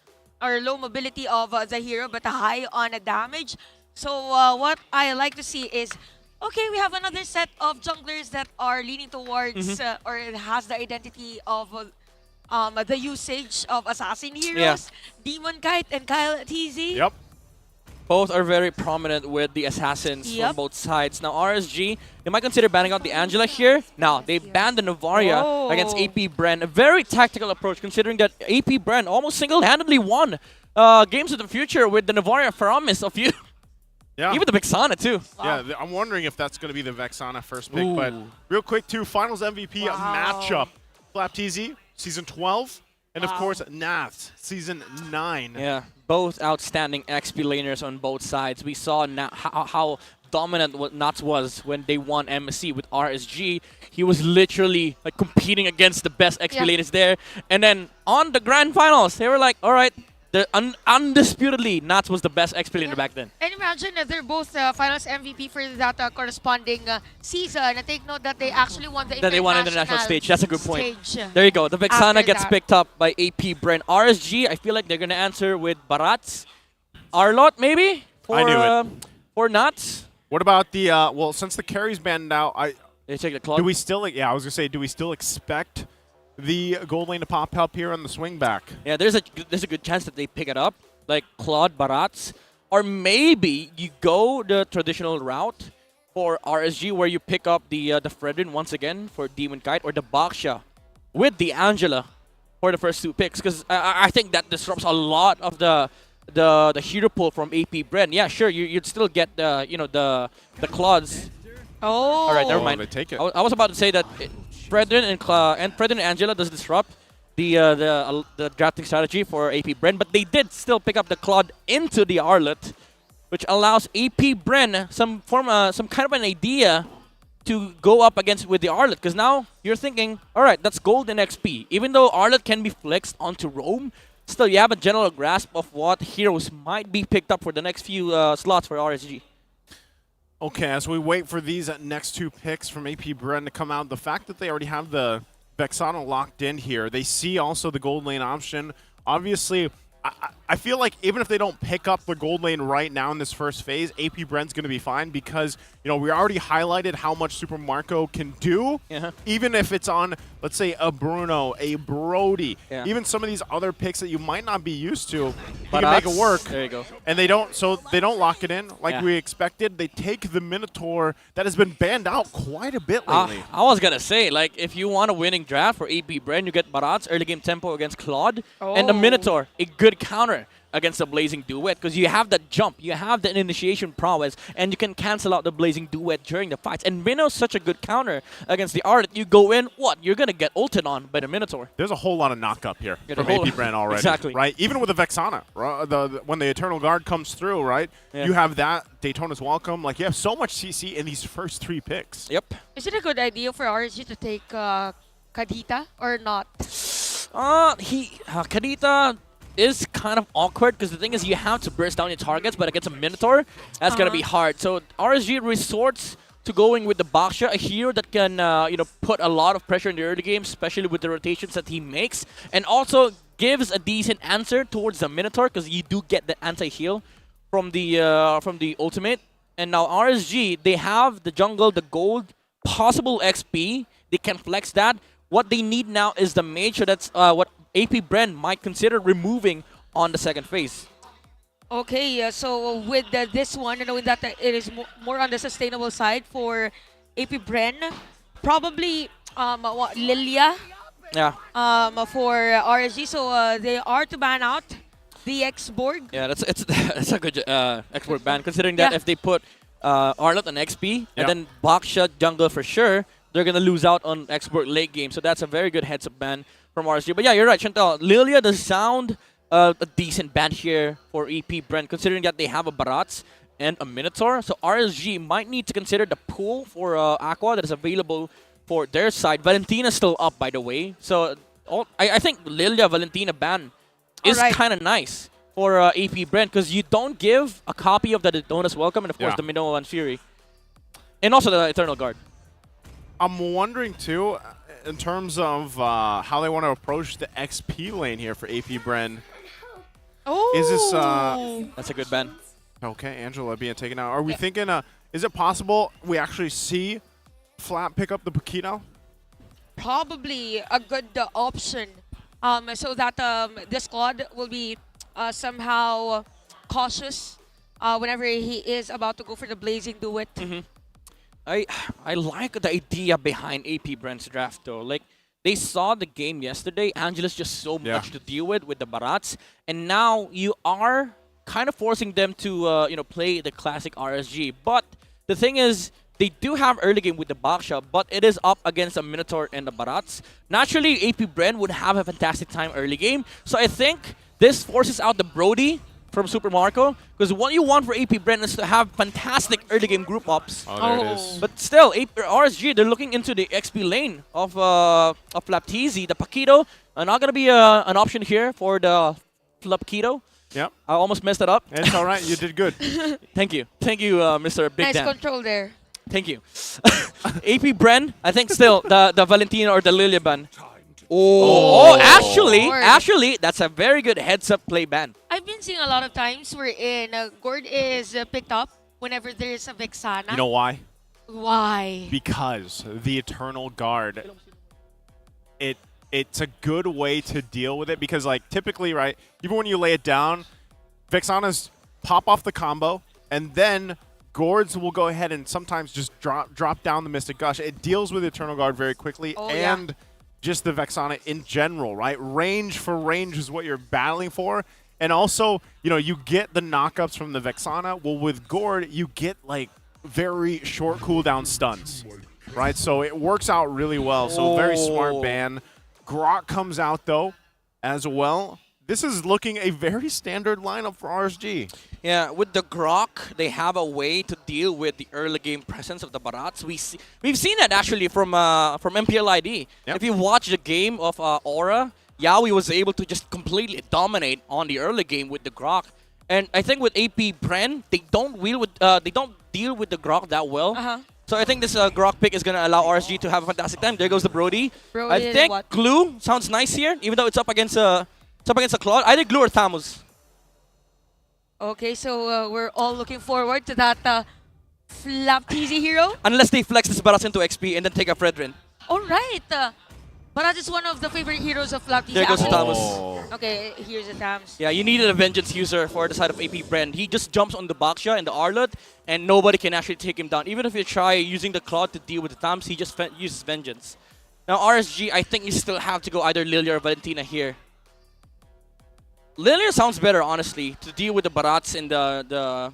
or low mobility of the hero, but high on damage. So what I like to see is, okay, we have another set of junglers that are leaning towards or it has the identity of the usage of assassin heroes, Demon Kite and Kyle TZ. Yep. Both are very prominent with the assassins from both sides. Now RSG, they might consider banning out the Angela here. Now they banned the Navaria against AP Bren. A very tactical approach, considering that AP Bren almost single-handedly won games of the future with the Navaria Faramis of you. Yeah. Even the Vexana too. Yeah, I'm wondering if that's going to be the Vexana first pick. But real quick too, Finals MVP matchup. Flap TZ, Season 12. And of course, Nath, Season 9. Yeah, both outstanding XP laners on both sides. We saw how dominant what Nats was when they won MSC with RSG. He was literally like competing against the best XP laners there. And then on the Grand Finals, they were like, all right, undisputedly, Nats was the best XP laner back then. And imagine they're both Finals MVP for that corresponding season. And take note that they actually won the international stage. That's a good point. Stage. There you go. The Vexana After gets that. picked up by AP Bren. RSG, I feel like they're going to answer with Barats. Arlot, maybe? I knew it. For Nats. What about the, well, since the carry's banned out, they take the club. Do we still, I was going to say, do we still expect the gold lane to pop up here on the swing back? Yeah, there's a good chance that they pick it up, like Claude Barats. Or maybe you go the traditional route for RSG where you pick up the Fredrin once again for Demon Kite, or the Baksha with the Angela for the first 2 picks. Because I think that disrupts a lot of the hero pool from AP Bren. Yeah, sure, you'd still get the the Claudes. Oh. All right, never mind. They take it. I was about to say that Fredrin and Angela does disrupt the drafting strategy for AP Bren, but they did still pick up the Claude into the Arlet, which allows AP Bren some kind of an idea to go up against with the Arlet. Because now you're thinking, all right, that's gold and XP. Even though Arlet can be flexed onto Roam, still you have a general grasp of what heroes might be picked up for the next few slots for RSG. Okay, as we wait for these next 2 picks from AP Bren to come out, the fact that they already have the Vexana locked in here, they see also the gold lane option. Obviously, I feel like even if they don't pick up the gold lane right now in this first phase, AP Bren's going to be fine because, we already highlighted how much Super Marco can do, even if it's on, let's say, a Bruno, a Brody, even some of these other picks that you might not be used to, he can make it work. There you go. And they don't lock it in like we expected. They take the Minotaur that has been banned out quite a bit lately. I was going to say, like, if you want a winning draft for AP Bren, you get Barats, early game tempo against Claude, and the Minotaur, a good counter against the Blazing Duet, because you have that jump, you have that initiation prowess, and you can cancel out the Blazing Duet during the fights. And Minno's such a good counter against the Art. You go in, you're going to get ulted on by the Minotaur. There's a whole lot of knock-up here from AP Bren already. Exactly. Right? Even with the Vexana, when the Eternal Guard comes through, right? Yeah. You have that, Daytona's Welcome. Like, you have so much CC in these first 3 picks. Yep. Is it a good idea for RSG to take Kadita or not? Kadita is kind of awkward because the thing is you have to burst down your targets, but against a Minotaur, that's going to be hard. So RSG resorts to going with the Baksha, a hero that can put a lot of pressure in the early game, especially with the rotations that he makes, and also gives a decent answer towards the Minotaur because you do get the anti-heal from the ultimate. And now RSG, they have the jungle, the gold, possible XP. They can flex that. What they need now is the mage, so that's what AP Bren might consider removing on the second phase. Okay, so with this one, knowing that it is more on the sustainable side for AP Bren, probably Lilia for RSG. So they are to ban out The X-Borg. Yeah, that's a good export ban, considering that Yeah. if they put Arlott on XP Yeah. and then Bakshot jungle for sure, they're gonna lose out on export late game. So that's a very good heads-up ban from RSG. But yeah, you're right, Chantal. Lilia does sound a decent ban here for EP Bren, considering that they have a Barats and a Minotaur. So RSG might need to consider the pool for Aqua that is available for their side. Valentina's still up, by the way. So I think Lilia Valentina ban is kind of nice for AP Bren, because you don't give a copy of the Daytona's Welcome and, of course, the Minoa and Fury. And also the Eternal Guard. I'm wondering, too, in terms of how they want to approach the XP lane here for AP Bren. Oh! Is this... That's a good ban. Okay, Angela being taken out. Are we thinking, is it possible we actually see Flap pick up the Paquito? Probably a good option. So that the squad will be somehow cautious whenever he is about to go for the Blazing Duet. I like the idea behind AP Bren's draft, though. Like, they saw the game yesterday. Angela's just so much to deal with the Barats. And now you are kind of forcing them to play the classic RSG. But the thing is, they do have early game with the Baksha, but it is up against a Minotaur and the Barats. Naturally, AP Bren would have a fantastic time early game. So I think this forces out the Brody from Super Marco, because what you want for AP Bren is to have fantastic early game group ups. Oh, there it is. But still, RSG, they're looking into the XP lane of Flaptizi. The Paquito are not going to be an option here for the Flapquito. Yep. I almost messed it up. It's all right. You did good. Thank you. Thank you, Mr. Big Nice Dan. control there. Thank you. AP Bren, I think still the Valentina or the Lilia ban. Oh, actually, that's a very good heads-up play ban. I've been seeing a lot of times wherein Gord is picked up whenever there is a Vexana. You know why? Why? Because the Eternal Guard, it's a good way to deal with it, because, like, typically, right, even when you lay it down, Vexanas pop off the combo, and then Gourds will go ahead and sometimes just drop down the Mystic Gush. It deals with Eternal Guard very quickly, and just the Vexana in general, right? Range for range is what you're battling for. And also, you get the knockups from the Vexana. Well, with Gord, you get, like, very short cooldown stuns, right? So it works out really well. So very smart ban. Grok comes out, though, as well. This is looking a very standard lineup for RSG. Yeah, with the Grok, they have a way to deal with the early game presence of the Barats. We've seen that actually from MPL ID. Yep. If you watch the game of Aura, Yaoi was able to just completely dominate on the early game with the Grok. And I think with AP Bren, they don't deal with the Grok that well. So I think this Grok pick is gonna allow RSG to have a fantastic time. There goes the Brody. I think Glue sounds nice here, even though it's up against a Claude. Either Glue or Thamus. Okay, so we're all looking forward to that Flaptizi hero. Unless they flex this Barats into XP and then take a Fredrin. All right. Barat is one of the favorite heroes of Flaptizi. There goes the Thamus. Okay, here's the Thamus. Yeah, you needed a Vengeance user for the side of AP Bren. He just jumps on the Baksha and the Arlott, and nobody can actually take him down. Even if you try using the Claude to deal with the Thamus, he just uses Vengeance. Now RSG, I think you still have to go either Lilia or Valentina here. Lilia sounds better, honestly, to deal with the Barats and the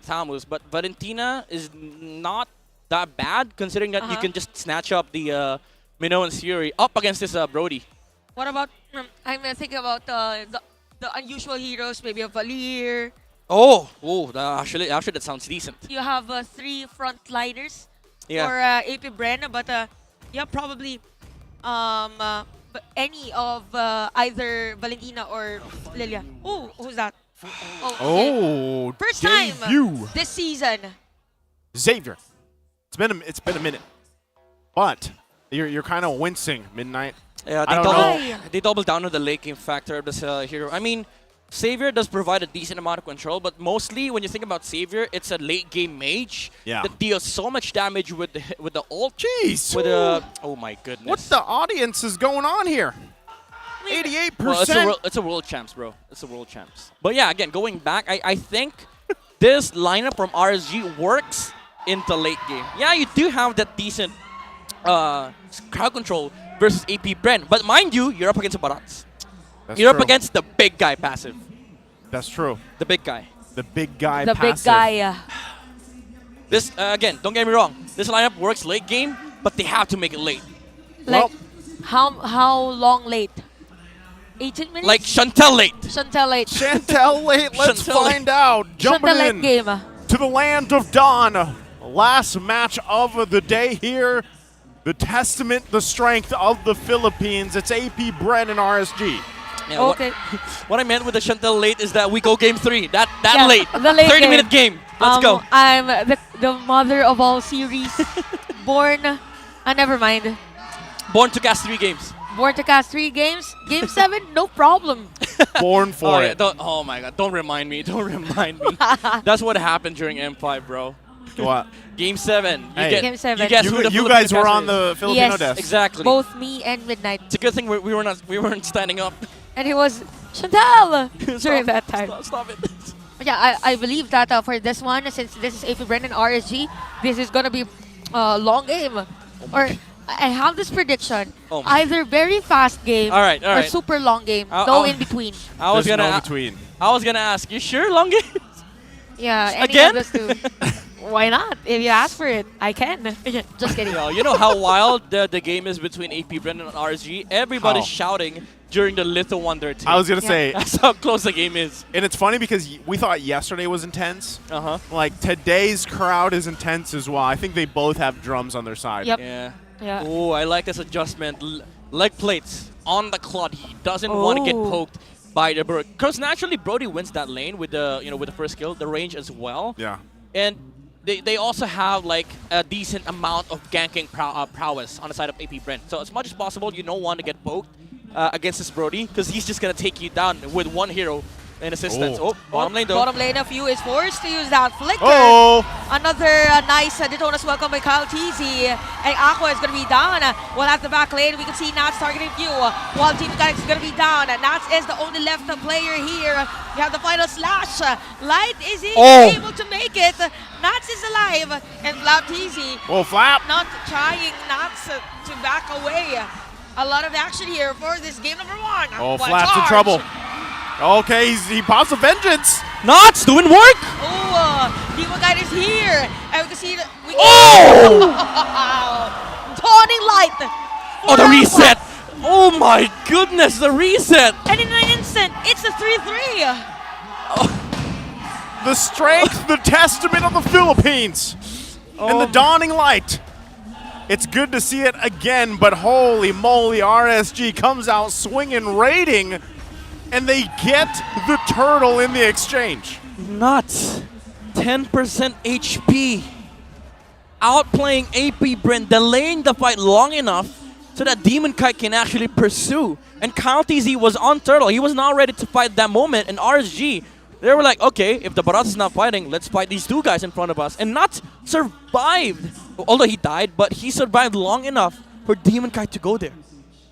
Thamus, but Valentina is not that bad, considering that you can just snatch up the Minnow and Fury up against this Brody. What about, I'm thinking about the unusual heroes, maybe a Valir. Actually that sounds decent. You have 3 frontliners Yeah. for AP Bren, but probably any of either Valentina or Lilia. Oh, who's that? Oh, First time this season. Xavier. It's been a minute, but you're kind of wincing, Midnight. Yeah, they double down on the late game factor of this hero. I mean, Xavier does provide a decent amount of control, but mostly when you think about Xavier, it's a late game mage that deals so much damage with the ult. Jeez. Oh my goodness. What the audience is going on here? 88%. Well, it's a world champs, bro. It's a world champs. But yeah, again, going back, I think this lineup from RSG works in the late game. Yeah, you do have that decent crowd control versus AP Bren, but mind you, you're up against a Barats. You're up against the big guy passive. That's true. The big guy. The big guy The passive. big guy. This, again, don't get me wrong. This lineup works late game, but they have to make it late. Like, how long late? 18 minutes? Like Chantel late. Chantel late. Chantel late. Let's Chantel late. find out. Jumping Chantel late in game. to the land of Dawn. Last match of the day here. The testament, the strength of the Philippines. It's AP Bren and RSG. Yeah, Okay. What I meant with the Chantel late is that we go game 3. That Yeah, late. the late 30-minute game. Let's go. I'm the mother of all series. Born, never mind. Born to cast 3 games. Born to cast 3 games. Game 7, no problem. Born for yeah, it. oh my god, don't remind me. Don't remind me. That's what happened during M5, bro. What? Game 7. You Hey. get, Game 7. You, guess who the You guys Filipino were on caster is. the Filipino Yes. desk. Exactly. Both me and Midnight. It's a good thing we weren't standing up. And he was Chantal during that time. Stop it. Yeah, I believe that for this one, since this is AP Bren and RSG, this is gonna be a long game. Or I have this prediction: Oh my. either very fast game All right. or super long game. No in between. I was There's gonna no between. I was gonna ask, you sure long game? Yeah, any Again? of those two. Why not? If you ask for it, I can. Just kidding. Yo, you know how wild the game is between AP Bren and RSG? Everybody's How? shouting during the Little Wonder team. I was going to say. That's how close the game is. And it's funny because we thought yesterday was intense. Uh-huh. Like, today's crowd is intense as well. I think they both have drums on their side. Yep. Yeah. Yeah. Oh, I like this adjustment. Leg plates on the cloud. He doesn't want to get Oh. poked by the bird. Because naturally, Brody wins that lane with the with the first kill, the range as well. Yeah. And they also have like a decent amount of ganking prowess on the side of AP Bren. So as much as possible, you don't want to get poked against this Brody because he's just gonna take you down with one hero in assistance. Oh, bottom lane though. Bottom lane of you is forced to use that flicker. Oh! Another nice Daytona's welcome by Kyle TZ. And Aqua is going to be down. While at the back lane, we can see Nats targeting you. While Team Mechanics is going to be down. Nats is the only left player here. You have the final slash. Light is able to make it. Nats is alive. And Flap TZ. Oh, Flap! Not trying Nats to back away. A lot of action here for this game number 1. Oh, What a Flap's in charge. trouble. Okay, he pops a vengeance. Knots doing work. Oh, Demon Guide is here. And we can see that. Dawning light. Oh, the reset. Oh my goodness, the reset. And in an instant, it's a 3-3. The strength, the testament of the Philippines. And the dawning light. It's good to see it again, but holy moly, RSG comes out swinging, raiding, and they get the turtle in the exchange. Nuts. 10% HP. Outplaying AP Bren, delaying the fight long enough so that Demon Kite can actually pursue. And Kyle TZ was on turtle. He was not ready to fight that moment. And RSG, they were like, okay, if the Baratas is not fighting, let's fight these two guys in front of us. And Nuts survived. Although he died, but he survived long enough for Demon Kite to go there.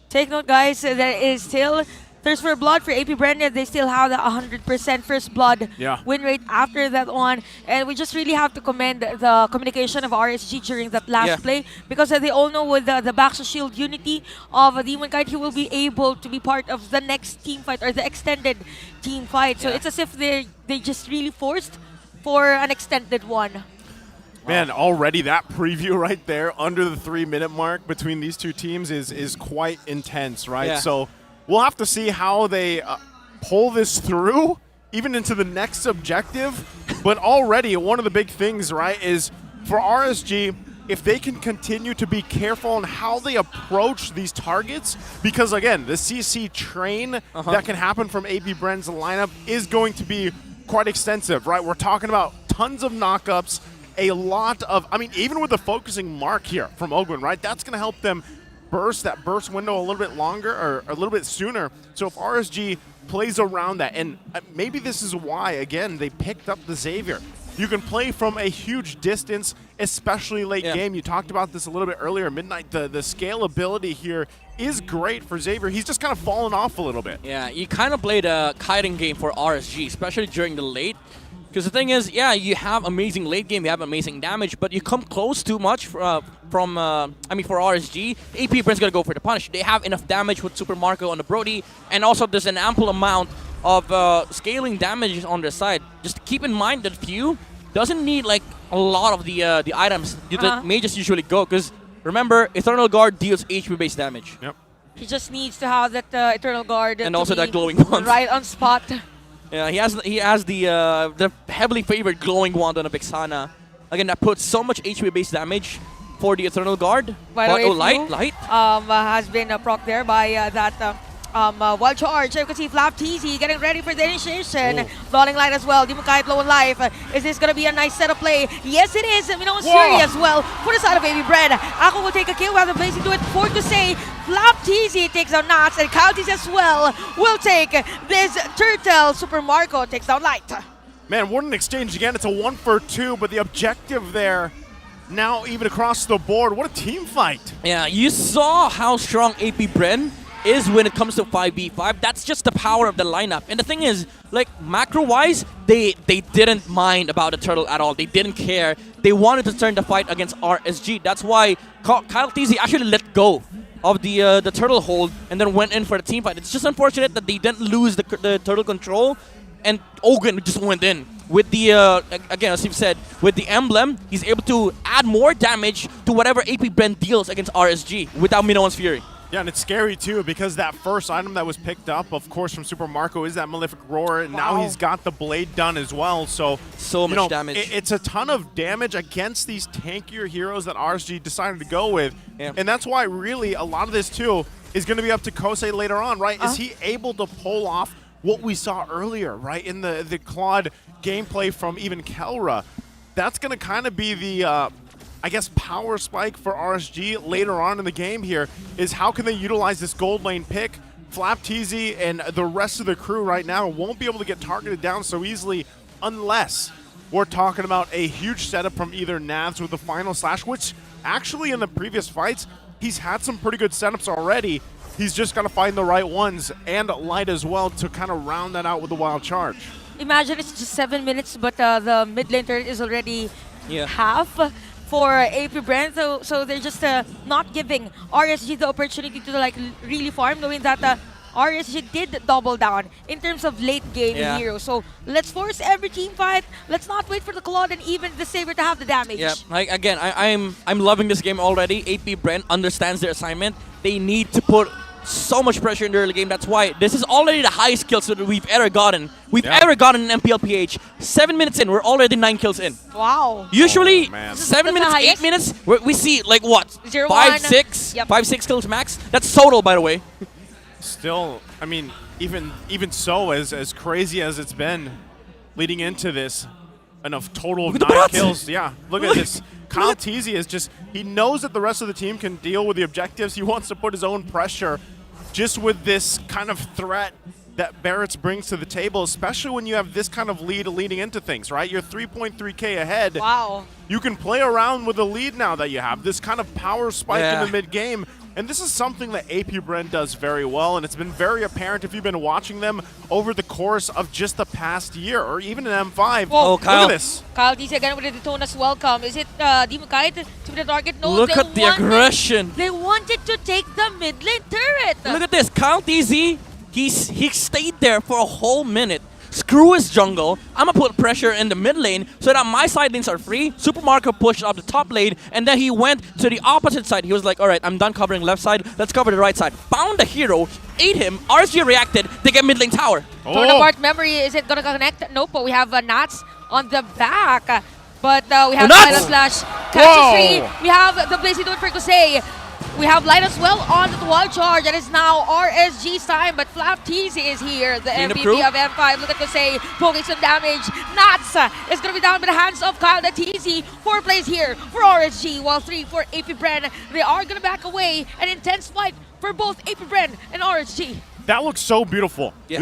Take note, guys, there is still thirst for blood for AP Bren. They still have the 100% first blood win rate after that one. And we just really have to commend the communication of RSG during that last play, because they all know with the Baxter Shield unity of Demon Kite, he will be able to be part of the next team fight or the extended team fight. So it's as if they just really forced for an extended one. Man, already that preview right there under the 3-minute mark between these two teams is quite intense, right? Yeah. So we'll have to see how they pull this through, even into the next objective. But already one of the big things, right, is for RSG, if they can continue to be careful on how they approach these targets, because again, the CC train that can happen from AP Bren's lineup is going to be quite extensive, right? We're talking about tons of knockups, a lot of, I mean, even with the focusing mark here from Ogwin, right? That's going to help them burst that burst window a little bit longer or a little bit sooner. So if RSG plays around that, and maybe this is why, again, they picked up the Xavier. You can play from a huge distance, especially late game. You talked about this a little bit earlier, Midnight. The scalability here is great for Xavier. He's just kind of fallen off a little bit. Yeah, you kind of played a kiting game for RSG, especially during the late. Because the thing is, yeah, you have amazing late game, you have amazing damage, but you come close too much from, for RSG, APBR's gonna go for the punish. They have enough damage with Super Marco on the Brody, and also there's an ample amount of scaling damage on their side. Just keep in mind that Few doesn't need like a lot of the items that mages usually go, because remember, Eternal Guard deals HP-based damage. Yep. He just needs to have that Eternal Guard and to also be that glowing wand. right on spot. Yeah, he has the heavily favored glowing wand on a Vexana. Again, that puts so much HP-based damage for the Eternal Guard. By the way, Light. Has been proc there by that wild charge. You can see Flap TZ getting ready for the initiation. Falling Light as well. Dimukait low in life. Is this going to be a nice setup play? Yes, it is. Minoan Siri as well for the side of Baby Bren. Ako will take a kill while the Blazing do it. For to say, Flap TZ takes down Nats, and Kyle TZ as well will take this Turtle. Super Marco takes down Light. Man, what an exchange again. It's a 1-for-2, but the objective there now even across the board. What a team fight. Yeah, you saw how strong AP Bren is when it comes to 5v5. That's just the power of the lineup. And the thing is, like, macro-wise, they didn't mind about the Turtle at all. They didn't care. They wanted to turn the fight against RSG. That's why Kyle TZ actually let go of the Turtle hold and then went in for the team fight. It's just unfortunate that they didn't lose the Turtle control, and Ogun just went in. With the, again, as you've said, with the emblem, he's able to add more damage to whatever AP Bren deals against RSG without Minoan's Fury. Yeah, and it's scary too, because that first item that was picked up, of course, from Super Marco is that Malefic Roar, and now he's got the blade done as well. So much damage. It's a ton of damage against these tankier heroes that RSG decided to go with. Yeah. And that's why really a lot of this too is going to be up to Kosei later on, right? Is he able to pull off what we saw earlier, right, in the Claude gameplay from even Kelra? That's going to kind of be the I guess power spike for RSG later on in the game here, is how can they utilize this gold lane pick. Flap TZ and the rest of the crew right now won't be able to get targeted down so easily unless we're talking about a huge setup from either Navs with the final slash, which actually in the previous fights, he's had some pretty good setups already. He's just got to find the right ones, and Light as well, to kind of round that out with the wild charge. Imagine it's just 7 minutes, but the mid lane turret is already half for AP Bren, so they're just not giving RSG the opportunity to like really farm, knowing that RSG did double down in terms of late game heroes. So let's force every team fight. Let's not wait for the Claude and even the Saber to have the damage. Yeah, like again, I'm loving this game already. AP Bren understands their assignment. They need to put so much pressure in the early game. That's why this is already the highest kills that we've ever gotten. Ever gotten in MPL PH. 7 minutes in, we're already 9 kills in. Wow. Usually, 7 minutes, 8 minutes, we see like what? 0, 5, 1. 6? Yep. 5, 6 kills max? That's total, by the way. Still, I mean, even so, as crazy as it's been leading into this, enough total of 9 kills. Yeah, look at this. Kyle TZ is just, he knows that the rest of the team can deal with the objectives. He wants to put his own pressure just with this kind of threat that Barrett's brings to the table, especially when you have this kind of lead leading into things, right? You're 3.3K ahead. Wow. You can play around with the lead now that you have. This kind of power spike in the mid-game. And this is something that AP Bren does very well, and it's been very apparent if you've been watching them over the course of just the past year, or even in M5. Whoa. Oh, Kyle. Look at this. Kyle TZ again with the Detona's welcome. Is it Dimukait to the target? No, Look at the aggression. They wanted to take the mid lane turret. Look at this. Kyle TZ, he stayed there for a whole minute. Screw his jungle. I'm gonna put pressure in the mid lane so that my side lanes are free. Super Marco pushed up the top lane, and then he went to the opposite side. He was like, all right, I'm done covering left side. Let's cover the right side. Found the hero, ate him. RSG reacted. They get mid lane tower. Tornabart memory, is it gonna connect? Nope, but we have Nats on the back. But we have Nuts! Final Slash. Catches free. We have the Blazing Dude for Kosei. We have Light as well on the wall charge. That is now RSG's time, but Flap TZ is here, the MVP of M5. Look at Kosei poking some damage. Nats is going to be down by the hands of Kyle the TZ. 4 plays here for RSG, while 3 for AP Bren. They are going to back away. An intense fight for both AP Bren and RSG. That looks so beautiful. Yeah.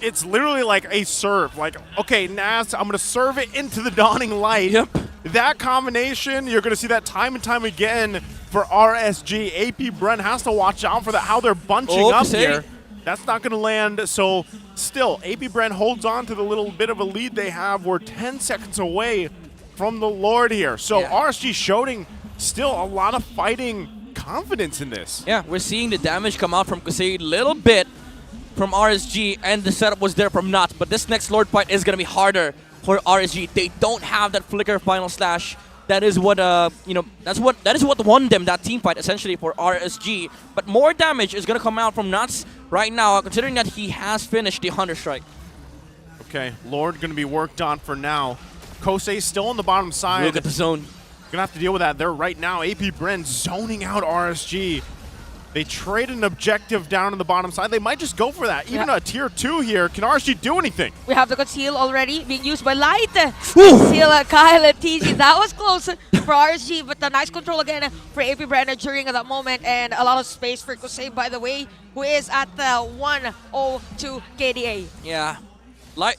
It's literally like a serve. Like, okay, Nas, I'm going to serve it into the dawning light. Yep. That combination, you're going to see that time and time again for RSG. AP Bren has to watch out for that, how they're bunching up here. That's not going to land. So still, AP Bren holds on to the little bit of a lead they have. We're 10 seconds away from the Lord here. So RSG showing still a lot of fighting confidence in this. Yeah, we're seeing the damage come out from Kusei a little bit from RSG, and the setup was there from Nuts. But this next Lord fight is going to be harder for RSG. They don't have that flicker final slash. That is what that is what won them that team fight essentially for RSG. But more damage is going to come out from Nuts right now, considering that he has finished the Hunter Strike. Okay, Lord going to be worked on for now. Kosei still on the bottom side. Look at the zone. Gonna have to deal with that. They're right now, AP Bren zoning out RSG. They trade an objective down on the bottom side. They might just go for that. Even a tier 2 here. Can RSG do anything? We have the conceal already being used by Light. Conceal Kyle and TZ. That was close for RSG, but the nice control again for AP Bren during that moment, and a lot of space for Kusei, by the way, who is at 102 KDA. Yeah.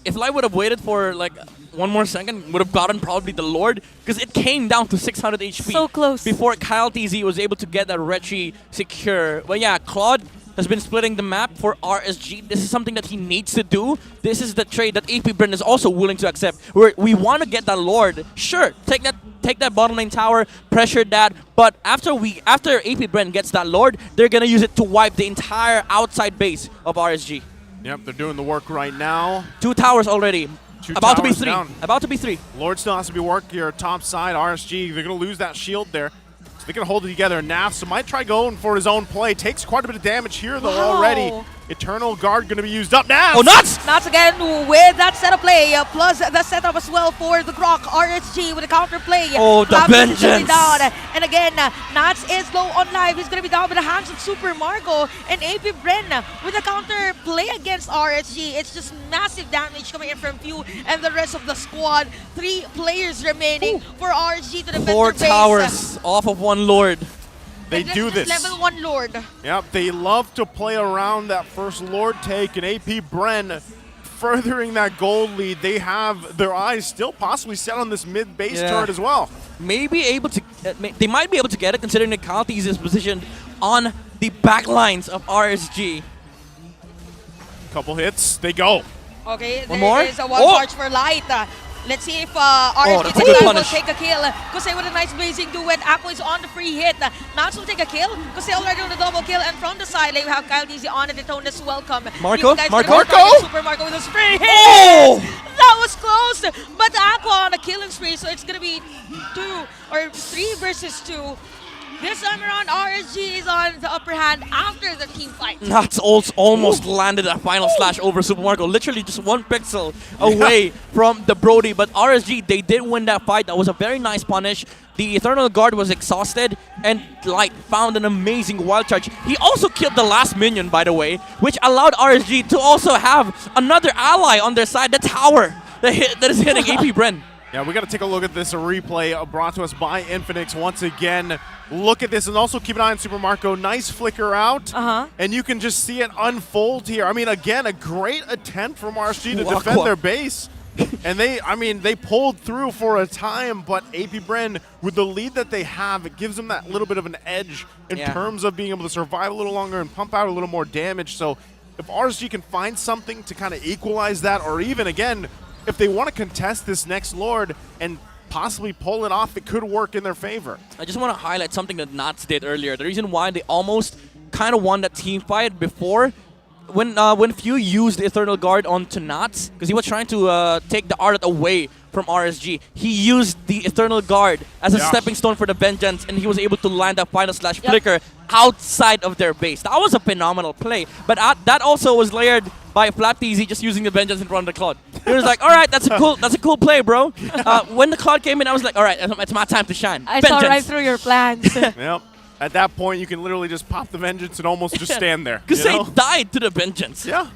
If Light would have waited for like one more second, would have gotten probably the Lord, because it came down to 600 HP. So close. Before Kyle TZ was able to get that Retri secure. But yeah, Claude has been splitting the map for RSG. This is something that he needs to do. This is the trade that AP Bren is also willing to accept. We want to get that Lord. Sure, take that bottom lane tower, pressure that. But after AP Bren gets that Lord, they're gonna use it to wipe the entire outside base of RSG. Yep, they're doing the work right now. 2 towers already. About to be 3. Down. About to be 3. Lord still has to be work here, top side. RSG, they're going to lose that shield there. So they're going to hold it together. Nafs might try going for his own play. Takes quite a bit of damage here, though, already. Eternal Guard going to be used up now. Oh, Nuts! Nuts again with that setup play, plus the setup as well for the Grok. RSG with a counter play. Oh, the vengeance! Down. And again, Nuts is low on life. He's going to be down with the hands of Super Marco. And AP Bren with a counter play against RSG. It's just massive damage coming in from Few and the rest of the squad. 3 players remaining for RSG to defend 4 their base. towers off of 1 Lord. They do this. Level 1 Lord. Yep, they love to play around that first Lord take, and AP Bren furthering that gold lead. They have their eyes still possibly set on this mid base turret as well. Maybe able to, they might be able to get it, considering that Kaltis is positioned on the back lines of RSG. Couple hits, they go. Okay, one more? There is a one charge for Light. Let's see if RSG will take a kill. Kusei with a nice blazing duet. Aqua is on the free hit. Nats will take a kill. Kusei already on the double kill. And from the side, we have Kyle DZ on it. Detona's welcome. Marco? Super Marco with a free hit. Oh! That was close. But Aqua on a killing spree. So it's going to be 3 versus 2. This time around, RSG is on the upper hand after the team fight. Nuts almost landed a final slash over Super Marco. Literally just 1 pixel away from the Brody. But RSG, they did win that fight. That was a very nice punish. The Eternal Guard was exhausted, and Light found an amazing wild charge. He also killed the last minion, by the way, which allowed RSG to also have another ally on their side, the tower that is hitting AP Bren. Yeah, we got to take a look at this replay brought to us by Infinix once again. Look at this, and also keep an eye on Super Marco. Nice flicker out, and you can just see it unfold here. I mean, again, a great attempt from RSG to defend their base. And they pulled through for a time, but AP Bren, with the lead that they have, it gives them that little bit of an edge in terms of being able to survive a little longer and pump out a little more damage. So if RSG can find something to kind of equalize that, or even, again, if they want to contest this next Lord and possibly pull it off, it could work in their favor. I just want to highlight something that Nats did earlier. The reason why they almost kind of won that team fight before, when Few used the Eternal Guard onto Nats, because he was trying to take the Ardent away from RSG, he used the Eternal Guard as a stepping stone for the Vengeance, and he was able to land that final slash flicker outside of their base. That was a phenomenal play, but that also was layered by FlapTZ just using the Vengeance in front of the Cloud. He was like, all right, that's a cool play, bro. When the Cloud came in, I was like, all right, it's my time to shine. I saw right through your plans. Yep. At that point, you can literally just pop the Vengeance and almost just stand there. Because they died to the Vengeance. Yeah.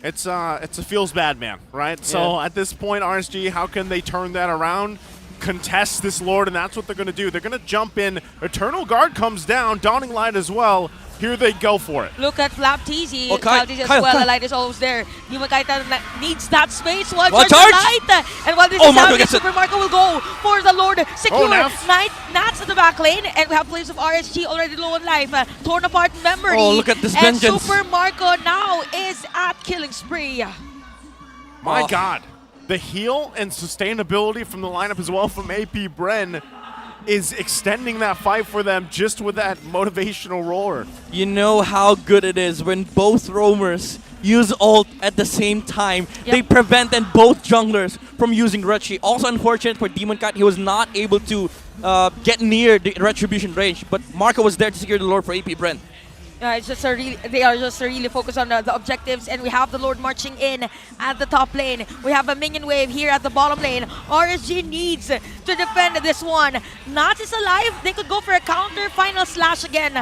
It's a feels bad, man, right? So at this point, RSG, how can they turn that around? Contest this Lord, and that's what they're going to do. They're going to jump in. Eternal Guard comes down. Dawning Light as well. Here they go for it. Look at FlapTZ. Kyle as well. The Light is almost there. Kaita needs that space. One charge! Light. And while this is happening, Super Marco will go for the Lord. Secure. Nats at the back lane. And we have players of RSG already low on life. Torn apart memory. Oh, look at this and Vengeance. Super Marco now is at killing spree. My God. The heal and sustainability from the lineup as well from AP Bren. is extending that fight for them just with that motivational roar. You know how good it is when both roamers use ult at the same time. They prevented both junglers from using Retri. Also unfortunate for Demon Cat, he was not able to get near the retribution range, but Marco was there to secure the Lord for AP Bren. It's just they are just really focused on the objectives, and we have the Lord marching in at the top lane. We have a minion wave here at the bottom lane. RSG needs to defend this one. Nats is alive. They could go for a counter. Final slash again.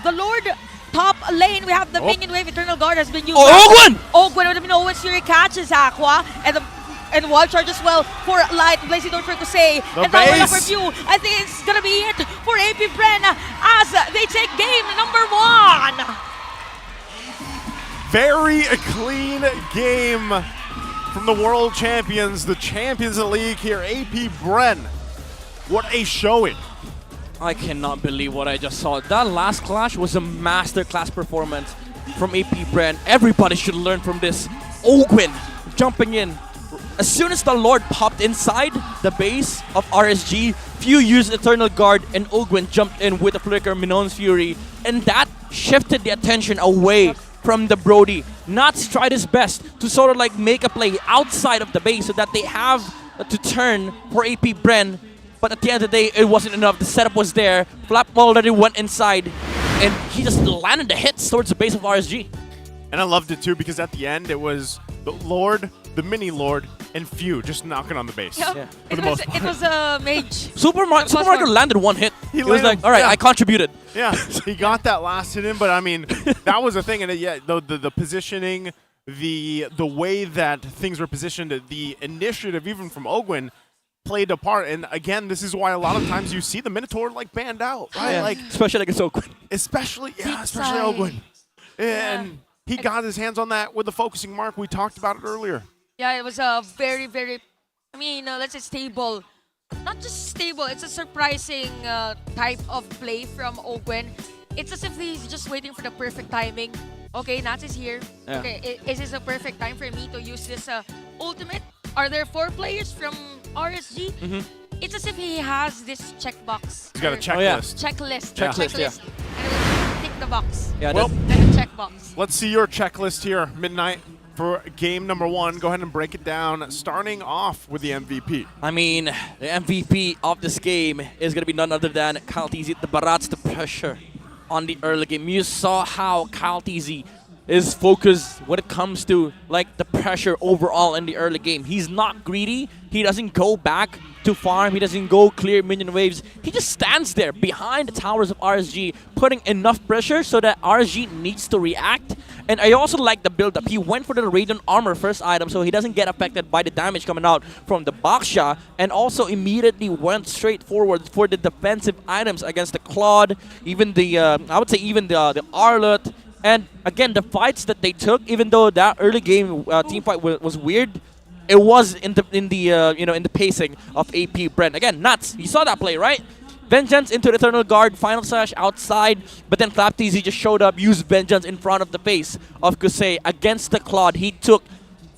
The Lord top lane. We have the minion wave. Eternal Guard has been used. Ogwen! Ogwen would have been Owen's Fury catches Aqua, and Wild Charge as well for Light. Blazing Door for Kusei. And now for View. I think it's gonna be it for AP Bren as they take game number 1. Very clean game from the world champions, the champions of the league here, AP Bren. What a showing. I cannot believe what I just saw. That last clash was a masterclass performance from AP Bren. Everybody should learn from this. Ogwen jumping in. As soon as the Lord popped inside the base of RSG, Few used Eternal Guard and Ogwen jumped in with a flicker Minon's Fury, and that shifted the attention away from the Brody. Nuts tried his best to sort of like make a play outside of the base so that they have to turn for AP Bren, but at the end of the day, it wasn't enough. The setup was there. Flap already went inside, and he just landed the hits towards the base of RSG. And I loved it too because at the end it was the Lord, the mini Lord, and Few just knocking on the base. Yep. For the most part. It was a mage. Super Mario landed one hit. He was like, all right, I contributed. Yeah, he got that last hit in, but I mean, that was a thing. And yeah, the positioning, the way that things were positioned, the initiative even from Ogwen played a part. And again, this is why a lot of times you see the Minotaur like banned out, right? Yeah. Like especially against Ogwen. Especially Ogwen. And he got his hands on that with the focusing mark. We talked about it earlier. Yeah, it was a very, very, let's say stable. Not just stable, it's a surprising type of play from Ogwen. It's as if he's just waiting for the perfect timing. Okay, Nats is here. Yeah. Okay, is this a perfect time for me to use this ultimate? Are there 4 players from RSG? It's as if he has this checkbox. He's got a checklist. Checklist. Yeah. And it will tick the box. Yeah, well, then a checkbox. Let's see your checklist here, Midnight, for game number 1. Go ahead and break it down, starting off with the MVP. I mean, the MVP of this game is going to be none other than Kyle TZ, the Barats, the pressure on the early game. You saw how Kyle TZ is focused when it comes to like the pressure overall in the early game. He's not greedy. He doesn't go back to farm. He doesn't go clear minion waves. He just stands there behind the towers of RSG, putting enough pressure so that RSG needs to react. And I also like the build-up. He went for the Radiant Armor first item so he doesn't get affected by the damage coming out from the Baksha, and also immediately went straight forward for the defensive items against the Claude, even the, I would say even the Arlot. And again, the fights that they took, even though that early game team fight was weird, it was in the pacing of AP Bren. Again, Nuts. You saw that play, right? Vengeance into the Eternal Guard, final slash outside, but then FlapTZ just showed up, used Vengeance in front of the face of Kusei against the Claude. He took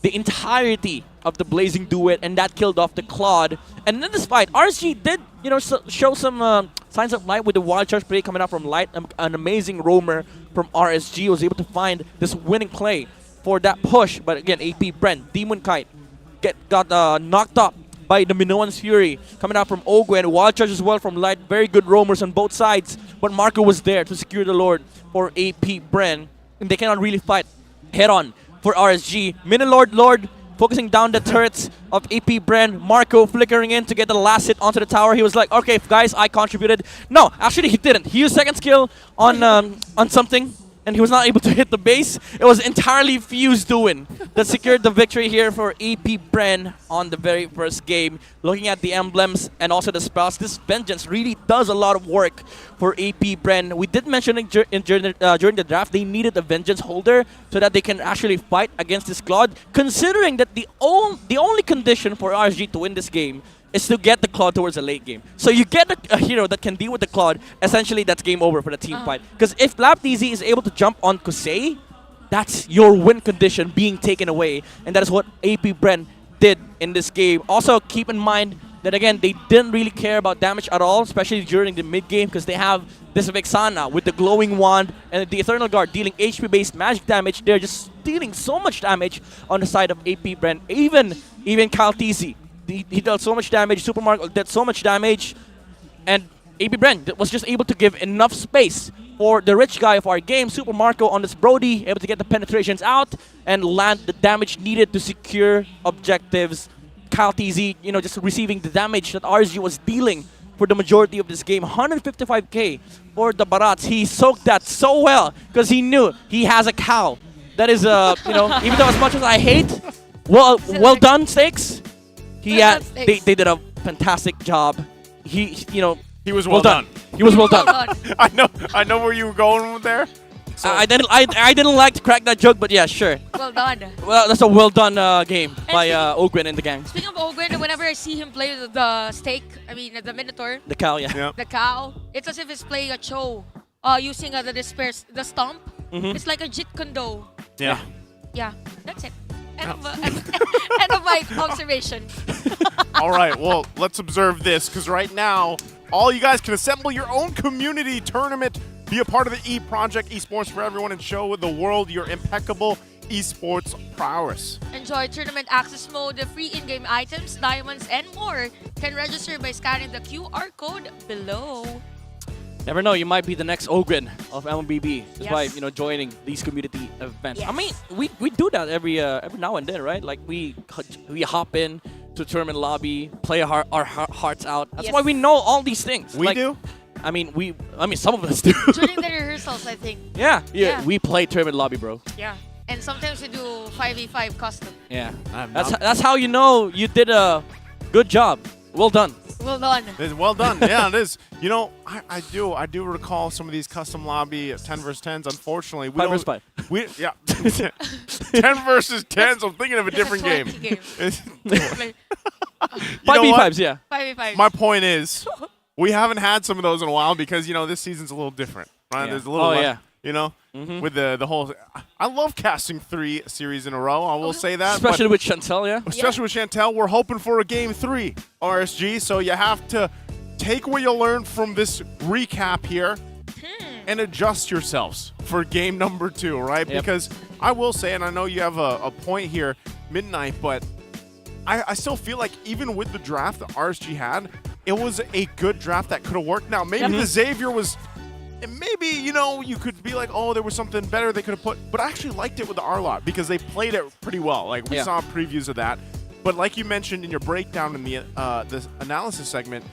the entirety of the Blazing Duet, and that killed off the Claude. And in this fight, RSG did, show some signs of light with the Wild Charge play coming out from Light. An amazing roamer from RSG was able to find this winning play for that push. But again, AP Bren, Demon Kite, got knocked up by the Minoan's Fury coming out from Ogwen. Wild Charge as well from Light. Very good roamers on both sides. But Marco was there to secure the Lord for AP Bren. And they cannot really fight head-on for RSG. Mini Lord focusing down the turrets of AP Bren. Marco flickering in to get the last hit onto the tower. He was like, okay, guys, I contributed. No, actually he didn't. He used second skill on something, and he was not able to hit the base. It was entirely Fuse doing that secured the victory here for AP Bren on the very first game. Looking at the emblems and also the spells, this Vengeance really does a lot of work for AP Bren. We did mention it during the draft, they needed a Vengeance holder so that they can actually fight against this Claude, considering that the only condition for RSG to win this game is to get the Claude towards the late game. So you get a hero that can deal with the Claude, essentially that's game over for the team fight. Because if FlapTZ is able to jump on Kusei, that's your win condition being taken away. And that is what AP Bren did in this game. Also, keep in mind, Then again, they didn't really care about damage at all, especially during the mid game, because they have this Vexana with the glowing wand and the Eternal Guard dealing HP-based magic damage. They're just dealing so much damage on the side of AP Bren. Even Kyle TZ, he dealt so much damage. Super Marco did so much damage, and AP Bren was just able to give enough space for the rich guy of our game, Super Marco, on this Brody, able to get the penetrations out and land the damage needed to secure objectives. Kyle TZ, just receiving the damage that RSG was dealing for the majority of this game. 155k for the Barats. He soaked that so well because he knew he has a cow. That is, even though as much as I hate, well done, Stakes. They did a fantastic job. He was well done. He was well done. I know where you were going with there. So I didn't like to crack that joke, but yeah, sure. Well done. Well, that's a well done game by Ogwen and the gang. Speaking of Ogwen, whenever I see him play the the Minotaur, The cow, yeah. the cow, it's as if he's playing a Cho, using the stomp. Mhm. It's like a Jit Kundo. Yeah. Yeah, that's it. End of my observation. All right, well, let's observe this, because right now, all you guys can assemble your own community tournament, be a part of the E Project, Esports for Everyone, and show the world your impeccable esports prowess. Enjoy tournament access mode, the free in-game items, diamonds, and more. Can register by scanning the QR code below. Never know, you might be the next Ogren of MLBB just by Yes. joining these community events. I Yes. mean, we do that every now and then, right? Like we hop in to tournament lobby, play our hearts out. That's why Yes. we know all these things. We do? I mean, some of us do. During the rehearsals, I think. Yeah, we play tournament lobby, bro. Yeah. And sometimes we do 5v5 custom. Yeah, that's how you know you did a good job. Well done. Well done. It's well done. Yeah, it is. I do recall some of these custom lobby 10 versus 10s. Unfortunately, we 5 don't. versus 5. 10 versus 10s. I'm thinking of a It's different game. 20 game. 5v5s, yeah. 5v5. My point is, we haven't had some of those in a while because this season's a little different, right? Yeah. There's a little, Mhm. with the whole. I love casting 3 series in a row. I will say that, Especially but with Chantel, yeah. especially with Chantel, we're hoping for a game 3 RSG. So you have to take what you learned from this recap here and adjust yourselves for game number 2, right? Yep. Because I will say, and I know you have a point here, Midnight, but I still feel like even with the draft that RSG had, it was a good draft that could have worked. Now, maybe the Xavier was, maybe, you could be like, oh, there was something better they could have put, but I actually liked it with the R-Lot because they played it pretty well. Like, we saw previews of that. But like you mentioned in your breakdown in the analysis segment,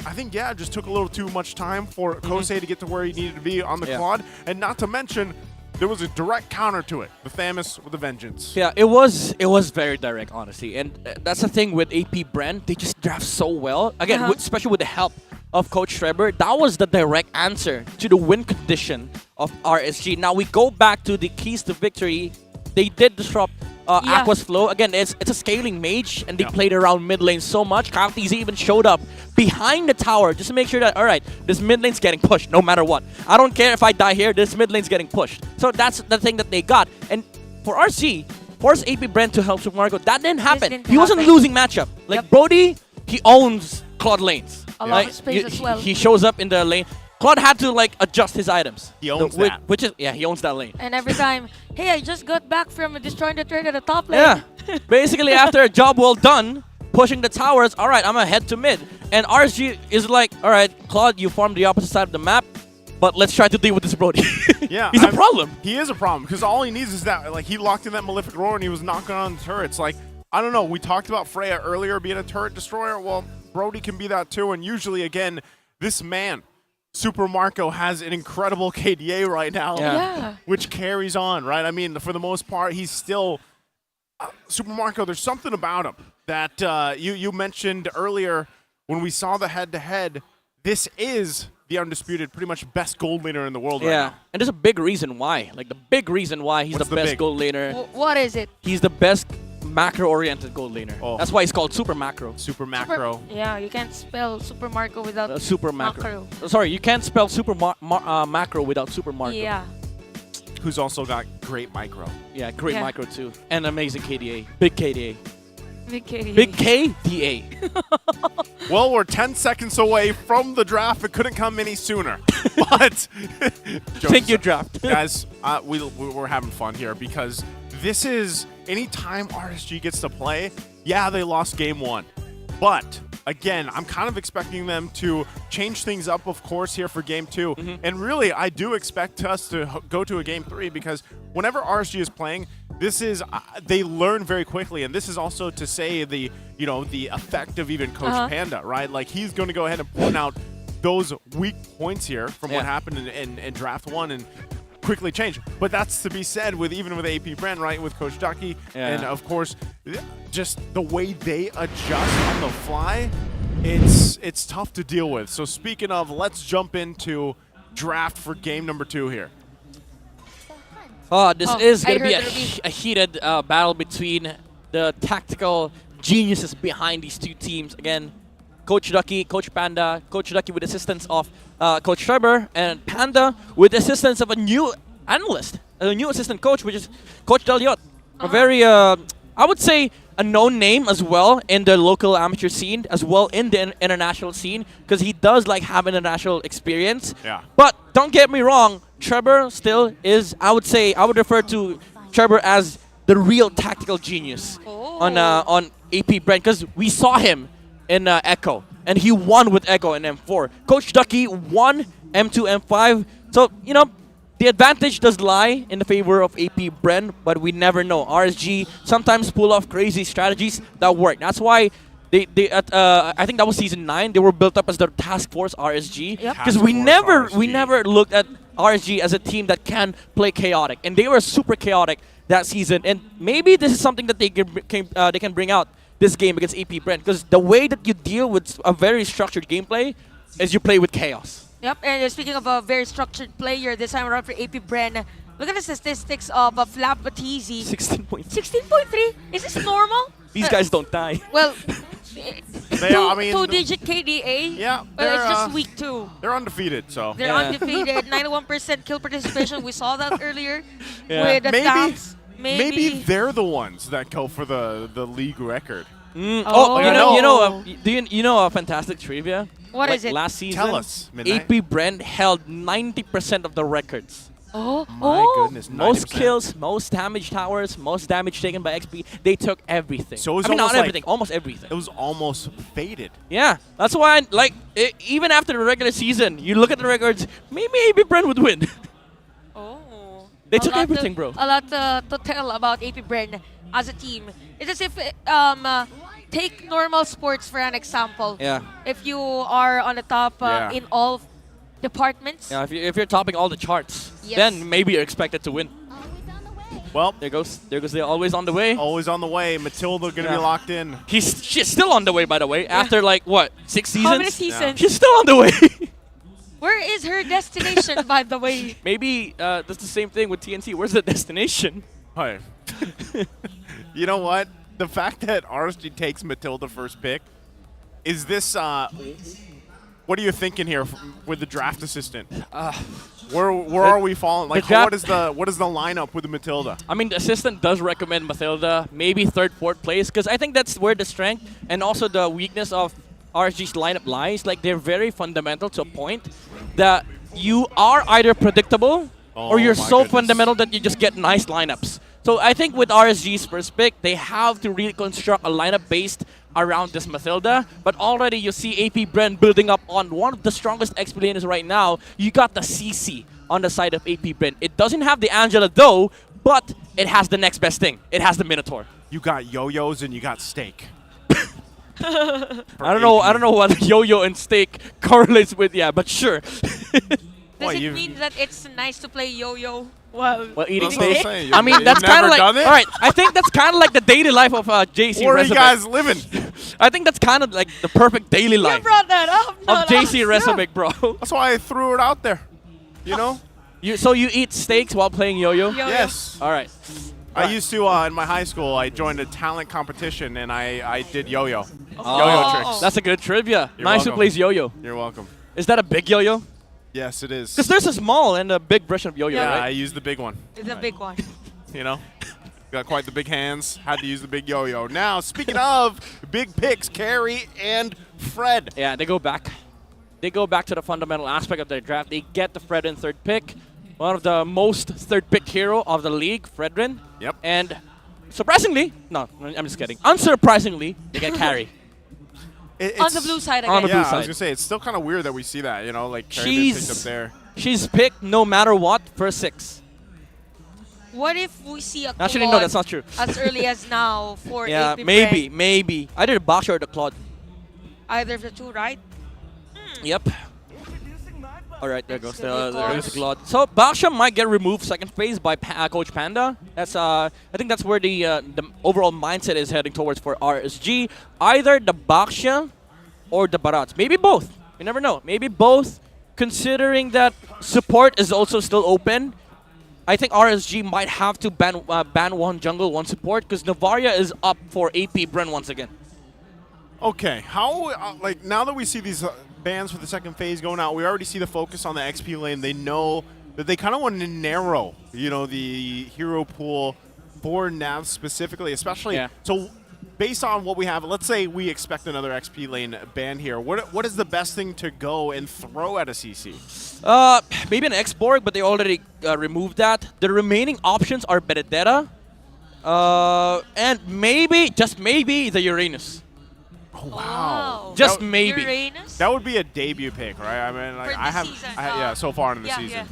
I think, it just took a little too much time for Kosei to get to where he needed to be on the quad. And not to mention, there was a direct counter to it. The Thamus with a vengeance. Yeah, it was very direct, honestly. And that's the thing with AP Bren. They just draft so well. Again, especially with the help of Coach Trevor. That was the direct answer to the win condition of RSG. Now, we go back to the keys to victory. They did disrupt Aqua's flow. Again, it's a scaling mage, and they played around mid lane so much. Kyle TZ even showed up behind the tower just to make sure that, all right, this mid lane's getting pushed no matter what. I don't care if I die here, this mid lane's getting pushed. So that's the thing that they got. And for RC, force AP Brent to help Super Marco, that didn't happen. He wasn't losing matchup. Like Brody, he owns Claude lanes. A lot of space as well. He shows up in the lane. Claude had to adjust his items. He owns that. Which is, he owns that lane. And every time, hey, I just got back from destroying the turret at the top lane. Yeah. Basically, after a job well done, pushing the towers, all right, I'm going to head to mid. And RSG is like, all right, Claude, you farmed the opposite side of the map, but let's try to deal with this Brody. Yeah. He's a problem. He is a problem because all he needs is that, he locked in that Malefic Roar and he was knocking on the turrets. Like, I don't know, we talked about Freya earlier being a turret destroyer. Well, Brody can be that too. And usually, again, this man, Super Marco, has an incredible KDA right now, which carries on, right? I mean, for the most part, he's still Super Marco. There's something about him that you mentioned earlier when we saw the head-to-head. This is the undisputed, pretty much best gold laner in the world right now. And there's a big reason why. Like, the big reason why he's the best gold laner. What is it? He's the best macro-oriented gold laner. That's why he's called Super Macro. Super Macro. Yeah, you can't spell Super Marco without Super Macro. Sorry, you can't spell Super Macro without Super Marco. Yeah. Who's also got great micro. Yeah, great micro too. And amazing KDA. Big KDA. Big K. Big K, DA. Well, we're 10 seconds away from the draft. It couldn't come any sooner. But Thank you, draft. guys, we're having fun here because this is anytime RSG gets to play. Yeah, they lost game 1, but again, I'm kind of expecting them to change things up, of course, here for game 2. And really, I do expect us to go to a game 3 because whenever RSG is playing, this is they learn very quickly, and this is also to say the effect of even Coach Panda, right? Like he's going to go ahead and point out those weak points here from what happened in draft 1 and quickly change. But that's to be said with even with AP Bren, right? With Coach Ducky, and of course, just the way they adjust on the fly, it's tough to deal with. So speaking of, let's jump into draft for game number 2 here. This is going to be a heated battle between the tactical geniuses behind these two teams. Again, Coach Ducky, Coach Panda, Coach Ducky with assistance of Coach Trevor, and Panda with assistance of a new analyst, a new assistant coach, which is Coach Deliot. A very, I would say, a known name as well in the local amateur scene, as well in the international scene, because he does like have international experience. Yeah. But don't get me wrong, Trevor still is, I would say, I would refer to Trevor as the real tactical genius on AP Brent, because we saw him in Echo, and he won with Echo in M4. Coach Ducky won M2, M5. So, the advantage does lie in the favor of AP Bren, but we never know. RSG sometimes pull off crazy strategies that work. That's why I think that was season 9. They were built up as the Task Force RSG, because we never looked at RSG as a team that can play chaotic, and they were super chaotic that season. And maybe this is something that they can bring out this game against AP Brent, because the way that you deal with a very structured gameplay is you play with chaos. Yep, and speaking of a very structured player, this time around for AP Bren, look at the statistics of Flap Batizi. 16.3. 16.3? Is this normal? These guys don't die. Well, two-digit KDA. Yeah, but it's just week 2. They're undefeated, so. They're undefeated, 91% kill participation. We saw that earlier with the tanks. Maybe they're the ones that go for the league record. You know a fantastic trivia? What is it? Last season, Tell us, AP Brent held 90% of the records. My goodness, 90%. Most kills, most damage towers, most damage taken by XP. They took everything. So it was not everything, almost everything. It was almost faded. Yeah, that's why, even after the regular season, you look at the records, maybe AP Brent would win. They took everything, bro. A lot to tell about AP Bren as a team. It's as if, take normal sports for an example. Yeah. If you are on the top in all departments. Yeah, if you're topping all the charts, Yes. then maybe you're expected to win. Well, there goes the always on the way. Always on the way. Matilda gonna be locked in. She's still on the way, by the way. After 6 seasons. How many seasons? She's still on the way. Where is her destination, by the way? Maybe that's the same thing with TNT. Where's the destination? Hi. You know what? The fact that RSG takes Matilda first pick, is this, what are you thinking here with the draft assistant? Where are we falling? Like, what is the lineup with the Matilda? I mean, the assistant does recommend Matilda, maybe 3rd, 4th place, because I think that's where the strength and also the weakness of RSG's lineup lies. Like, they're very fundamental to a point that you are either predictable or you're so fundamental that you just get nice lineups. So I think with RSG's first pick, they have to reconstruct a lineup based around this Matilda. But already you see AP Bren building up on one of the strongest XP laners right now. You got the CC on the side of AP Bren. It doesn't have the Angela though, but it has the next best thing. It has the Minotaur. You got yo-yos and you got steak. I don't know what yo-yo and steak correlates with, but sure. Does it mean that it's nice to play yo-yo while eating steak? steak? I mean, that's kind of like, alright, I think that's kind of like the daily life of JC Where are Resume. you guys living? I think that's kind of like the perfect daily life You brought that up, of JC Resume, bro. That's why I threw it out there. You know? So you eat steaks while playing yo-yo? Yes. Alright. I used to, in my high school, I joined a talent competition and I did yo-yo. Oh. Yo-yo tricks. That's a good trivia. You're Nice who welcome. plays yo-yo. You're welcome. Is that a big yo-yo? Yes, it is. Because there's a small and a big version of yo-yo, Yeah, right? I use the big one. It's a big one. You know? Got quite the big hands. Had to use the big yo-yo. Now, speaking of big picks, Carrie and Fred. Yeah, they go back. They go back to the fundamental aspect of their draft. They get the Fredrin third pick. One of the most third-picked hero of the league, Fredrin. Yep. And surprisingly, no, I'm just kidding. Unsurprisingly, they get Carrie. On the blue side again. On the blue I was side. going to say, it's still kind of weird that we see that, you know, like Carrie being picked up there. She's picked no matter what, first 6. What if we see a Actually, Claude no, that's not true. as early as now for Yeah, AP maybe, Bren? maybe. Either the Boxer or the Claude. Either of the two, right? Yep. All right, there goes gonna be the Claude. So Baksha might get removed second phase by Coach Panda. That's I think that's where the overall mindset is heading towards for RSG. Either the Baksha or the Barats. Maybe both. You never know. Maybe both. Considering that support is also still open, I think RSG might have to ban one jungle, one support, because Navaria is up for AP Bren once again. Okay, how, like, now that we see these bans for the second phase going out, we already see the focus on the XP lane. They know that they kind of want to narrow, you know, the hero pool for Nav specifically, especially. Yeah. So, based on what we have, let's say we expect another XP lane ban here. What is the best thing to go and throw at a CC? Maybe an X-Borg, but they already removed that. The remaining options are Benedetta, and maybe, just maybe, the Uranus. Oh, wow. Just maybe. Uranus? That would be a debut pick, right? I mean, like, For I this have, season, yeah, so far in the yeah, season.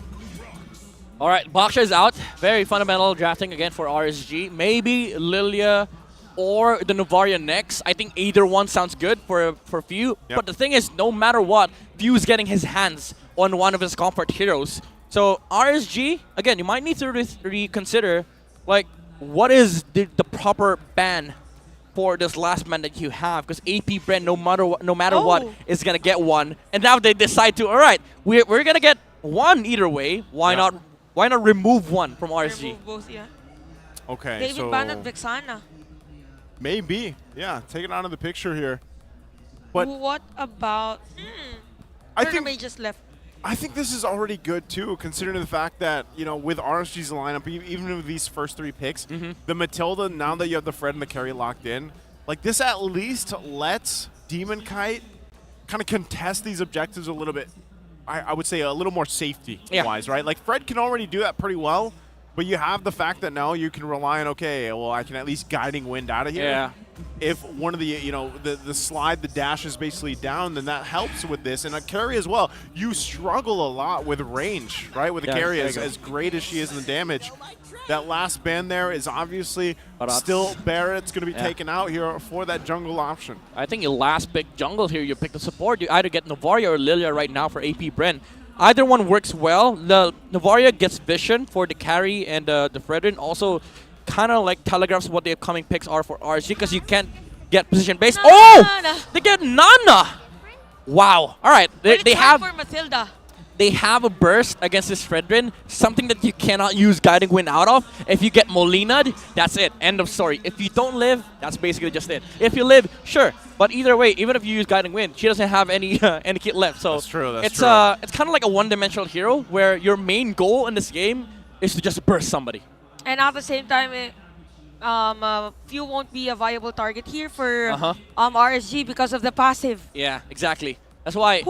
All right, Baksha is out. Very fundamental drafting again for RSG. Maybe Lilia or the Navaria next. I think either one sounds good for Few. Yep. But the thing is, no matter what, Few's getting his hands on one of his comfort heroes. So RSG, again, you might need to reconsider, like, what is the proper ban for this last man that you have? Because AP Bren, no matter what, is gonna get one. And now they decide to, all right, we're gonna get one either way. Why not? Why not remove one from RSG? Remove both, yeah. Okay, David so banned Vexana. maybe, yeah, take it out of the picture here. But What about... I Turner think just left. I think this is already good too, considering the fact that, you know, with RSG's lineup, even with these first 3 picks, the Matilda, now that you have the Fred and the Carry locked in, like, this at least lets Demon Kite kind of contest these objectives a little bit. I would say a little more safety-wise, right? Like, Fred can already do that pretty well, but you have the fact that now you can rely on, okay, well, I can at least Guiding Wind out of here. Yeah. If one of the, you know, the slide, the dash is basically down, then that helps with this. And a carry as well, you struggle a lot with range, right? With a carry, as great as she is in the damage. That last ban there is obviously still Barrett's going to be taken out here for that jungle option. I think your last pick jungle here, you pick the support. You either get Navaria or Lilia right now for AP Bren. Either one works well. The Navaria gets vision for the carry, and the Fredrin also kind of like telegraphs what the upcoming picks are for RSG, because you can't get position based. Oh! They get Nana! Wow. All right. They have for Matilda. They have a burst against this Fredrin, something that you cannot use Guiding Wind out of. If you get Molina'd, that's it. End of story. If you don't live, that's basically just it. If you live, sure. But either way, even if you use Guiding Wind, she doesn't have any kit left. So that's true. It's kind of like a one-dimensional hero where your main goal in this game is to just burst somebody. And at the same time, Few won't be a viable target here for RSG because of the passive. Yeah, exactly. That's why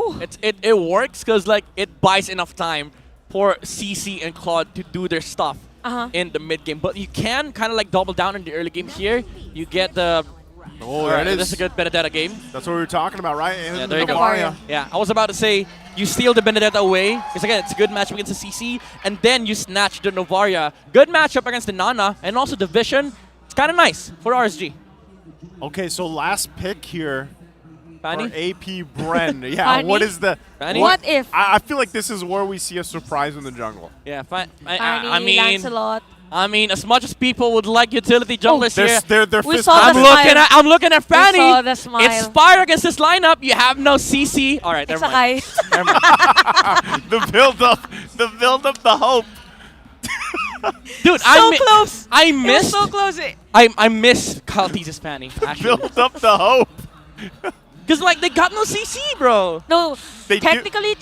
it works, because like it buys enough time for CC and Claude to do their stuff in the mid game. But you can kind of like double down in the early game here. You get the that's a good Benedetta game. That's what we were talking about, right? Yeah, there you go. Yeah, I was about to say you steal the Benedetta away, because again, it's a good matchup against the CC, and then you snatch the Novaria. Good matchup against the Nana, and also the Vision. It's kind of nice for RSG. Okay, so last pick here. Fanny? For AP Bren. Yeah, Fanny? what is the... What if... I feel like this is where we see a surprise in the jungle. Yeah, Fanny, I mean, Lancelot. I mean, as much as people would like utility junglers here, I'm looking at Fanny. We saw the smile. It's fire against this lineup. You have no CC. All right, never mind. Never mind. The build up, the hope. Dude, close. I missed. So close. I miss Kalti's Fanny. Build up the hope. Because like they got no CC, bro. No, technically,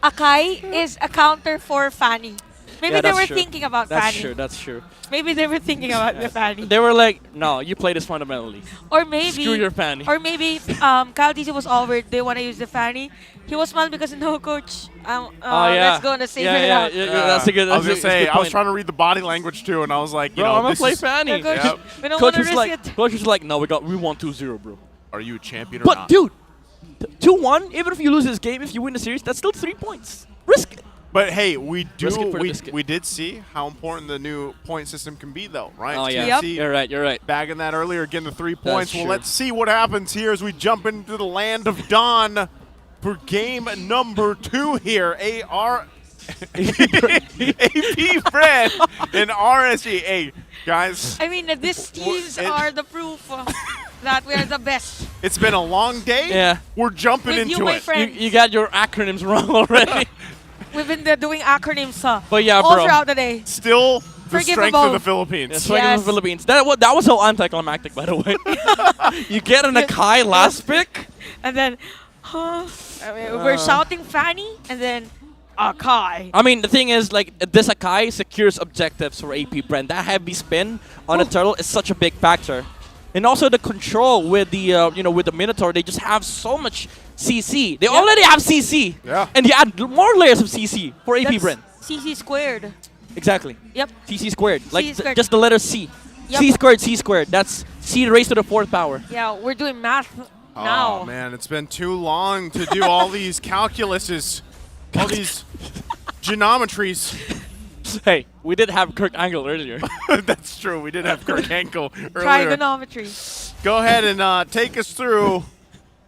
Akai is a counter for Fanny. Maybe Yeah, they that's were true. thinking about That's Fanny. true. That's true. Maybe they were thinking about the Fanny. They were like, no, you play this fundamentally. Or maybe Screw your Fanny. Or maybe Kyle TC was all worried they want to use the Fanny. He was smart because no coach. Oh, yeah. Let's go and save Yeah, it yeah, out. yeah, yeah, that's a good. I was that's gonna a say good I was point. trying to read the body language too, and I was like, you Bro, know, I'm gonna this play is- Fanny. Yeah, coach, Yep. we don't Coach want to was risk like, it. coach was like, no, we won 2-0, bro. Are you a champion or But not? dude, 2-1. Even if you lose this game, if you win the series, that's still 3 points. Risk it. But hey, we Risk it for the biscuit. we did see how important the new point system can be, though, right? Oh yeah, TNC you're right. You're right. bagging that earlier, getting the 3 points. Well, true. let's see what happens here as we jump into the land of Dawn for game number 2 here. AP Bren and RSG. Hey, guys, I mean, these teams are the proof that we are the best. it's been a long day. Yeah. We're jumping With you, into my it. friend. You got your acronyms wrong already. We've been doing acronyms But yeah, all bro. throughout the day. Still the strength Forgivable. of the Philippines. That's right in the Philippines. That was so anticlimactic, by the way. You get an Akai last pick. And then, we're shouting Fanny, and then Akai. I mean, the thing is, like, this Akai secures objectives for AP Bren. That heavy spin on a turtle is such a big factor. And also the control with the, with the Minotaur, they just have so much CC. They already have CC. Yeah. And you add more layers of CC for AP That's Bren. CC squared. Exactly. Yep. CC squared. Like, C squared. just the letter C. Yep. C squared. That's C raised to the 4th power. Yeah, we're doing math now. Oh man, it's been too long to do all these calculuses, all these geometries. Hey, we did have Kirk Angle earlier. That's true. We did have Kirk Ankle earlier. Trigonometry. Go ahead and take us through.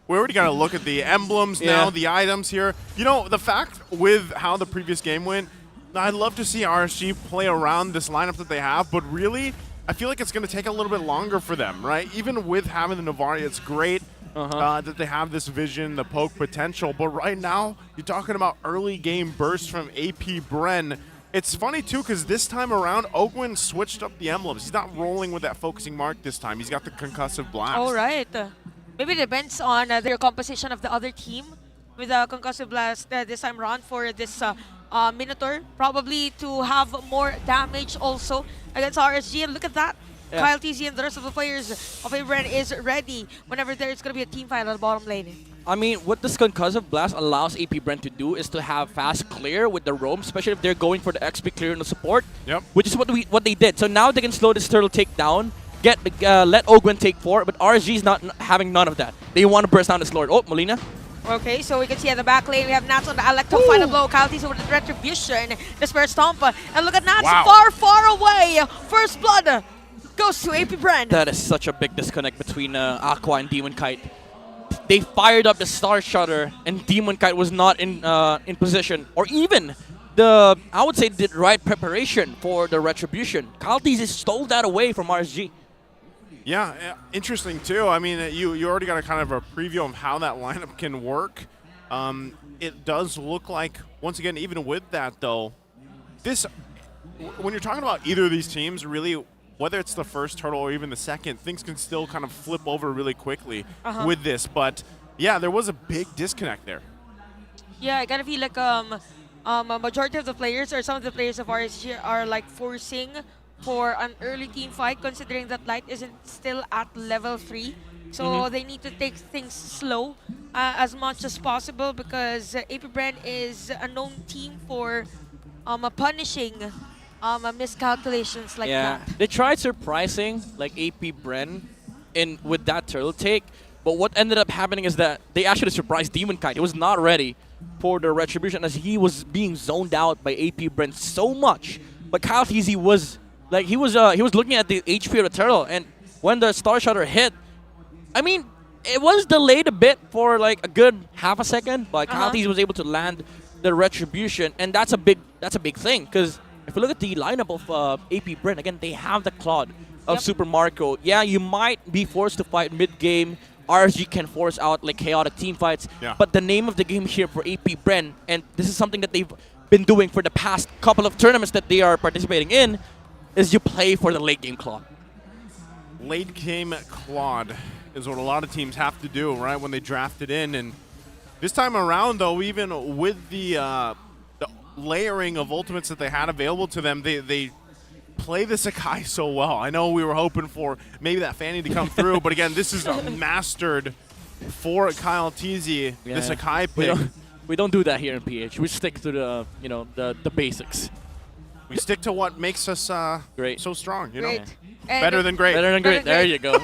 We already got to look at the emblems now, the items here. You know, the fact with how the previous game went, I'd love to see RSG play around this lineup that they have, but really, I feel like it's going to take a little bit longer for them, right? Even with having the Novaria, it's great that they have this vision, the poke potential, but right now, you're talking about early game bursts from AP Bren. It's funny, too, because this time around, Ogwin switched up the emblems. He's not rolling with that focusing mark this time. He's got the concussive blast. All right. Maybe it depends on their composition of the other team with a concussive blast this time around for this Minotaur. Probably to have more damage also against RSG. And look at that. Yeah. Kyle TC and the rest of the players of Bren is ready whenever there's going to be a team fight on the bottom lane. I mean, what this concussive blast allows AP Bren to do is to have fast clear with the roam, especially if they're going for the XP clear in the support. Yep. Which is what they did. So now they can slow this turtle take down, let Ogwin take 4, but RSG is not having none of that. They want to burst down this Lord. Oh, Molina. Okay, so we can see at the back lane, we have Nats on the Electro final blow. Kyle TC with the Retribution, the Spirit Stomp. And look at Nats far away. First blood goes to AP Bren. That is such a big disconnect between Aqua and Demon Kite. They fired up the Star Shutter, and Demon Kite was not in position, or even I would say the right preparation for the Retribution. Kyle TC stole that away from RSG. Yeah, interesting too. I mean, you already got a kind of a preview of how that lineup can work. It does look like, once again, even with that though, when you're talking about either of these teams, really, whether it's the first turtle or even the second, things can still kind of flip over really quickly with this. But yeah, there was a big disconnect there. Yeah, I kind of feel like a majority of the players or some of the players of RSG are like forcing for an early team fight, considering that Light isn't still at level 3. So they need to take things slow as much as possible, because AP Bren is a known team for punishing miscalculations like that. They tried surprising like AP Bren with that turtle take, but what ended up happening is that they actually surprised Demon Kite. He was not ready for the Retribution as he was being zoned out by AP Bren so much. But Kyle TC was like he was looking at the HP of the turtle, and when the Star Shutter hit, I mean, it was delayed a bit for like a good half a second, but Kyle TC was able to land the Retribution, and that's a big thing, because if you look at the lineup of AP Bren, again, they have the Claude of Super Marco. Yeah, you might be forced to fight mid-game. RSG can force out like chaotic team fights. Yeah. But the name of the game here for AP Bren, and this is something that they've been doing for the past couple of tournaments that they are participating in, is you play for the late game Claude. Late game Claude is what a lot of teams have to do, right, when they draft it in. And this time around, though, even with the layering of ultimates that they had available to them, they play the Sakai so well. I know we were hoping for maybe that Fanny to come through, but again, this is mastered for Kyle Teasy, the Sakai pick. We don't do that here in PH. We stick to the the basics. We stick to what makes us great, so strong. You know, And than great. Better than great. There you go.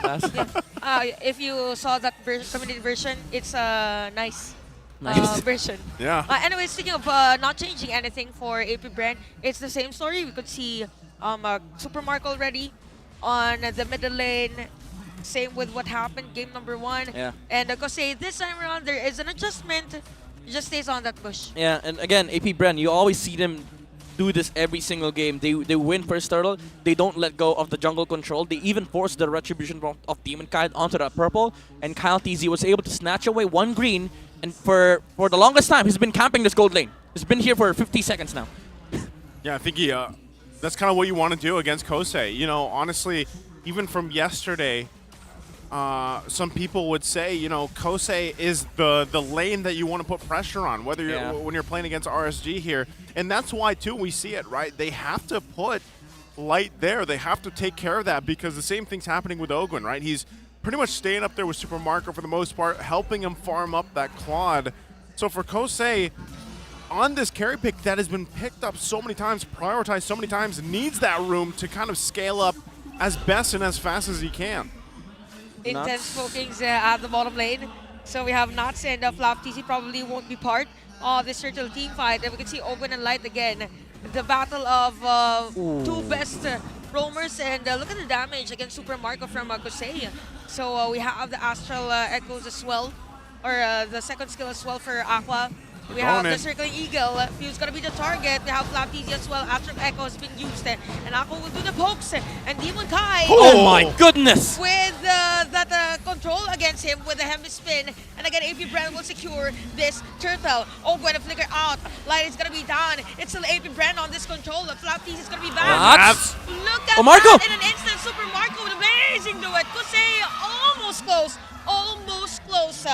If you saw that community version, it's a nice version. Yeah. Anyway, speaking of not changing anything for AP Bren, it's the same story. We could see Super Mark already on the middle lane. Same with what happened game number 1. Yeah. And Kosei, this time around, there is an adjustment. He just stays on that bush. Yeah, and again, AP Bren, you always see them do this every single game. They win first turtle. They don't let go of the jungle control. They even force the retribution of Demon Kite onto that purple. And Kyle TZ was able to snatch away 1 green. And for the longest time, he's been camping this gold lane. He's been here for 50 seconds now. Yeah, I think that's kind of what you want to do against Kosei. You know, honestly, even from yesterday, some people would say, you know, Kosei is the lane that you want to put pressure on, whether when you're playing against RSG here. And that's why, too, we see it, right? They have to put Light there. They have to take care of that because the same thing's happening with Ogwin, right? He's pretty much staying up there with Super Marco for the most part, helping him farm up that Claude. So for Kosei, on this carry pick that has been picked up so many times, prioritized so many times, needs that room to kind of scale up as best and as fast as he can. Intense focus at the bottom lane. So we have Nuts and Flap TC probably won't be part of this turtle team fight. And we can see Open and Light again. The battle of 2 best roamers. And look at the damage against Super Marco from Kosei. So we have the Astral Echoes as well. Or the second skill as well for Aqua. We have the Circling Eagle, who's going to be the target. We have Flap TZ as well. Astral Echo has been used. And Aqua will do the pokes. And Demon Kai. Oh my goodness! With that control against him with the Hemi Spin. And again, AP Bren will secure this turtle. Oh, going to flicker out. Light is going to be down. It's still AP Bren on this control. The Flap TZ is going to be back. Look at that in an instant. Super Marco with amazing duet. Kosei almost close. Almost close.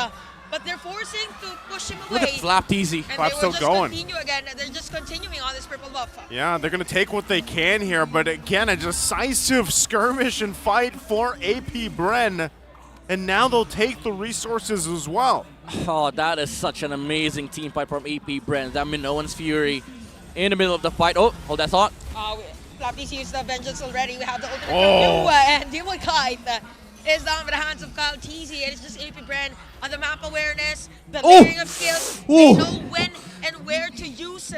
But they're forcing to push him away. Look at Flap TZ. And Flap's still going. Continue again. They're just continuing on this purple buff. Yeah, they're going to take what they can here. But again, a decisive skirmish and fight for AP Bren. And now they'll take the resources as well. Oh, that is such an amazing team fight from AP Bren. That Minoan's Fury in the middle of the fight. Oh, hold that thought. Flap TZ used the Vengeance already. We have the ultimate from you and Demon Kite. Is down by the hands of Kyle TZ, and it's just AP Bren on the map awareness, the layering of skills. They know when and where to use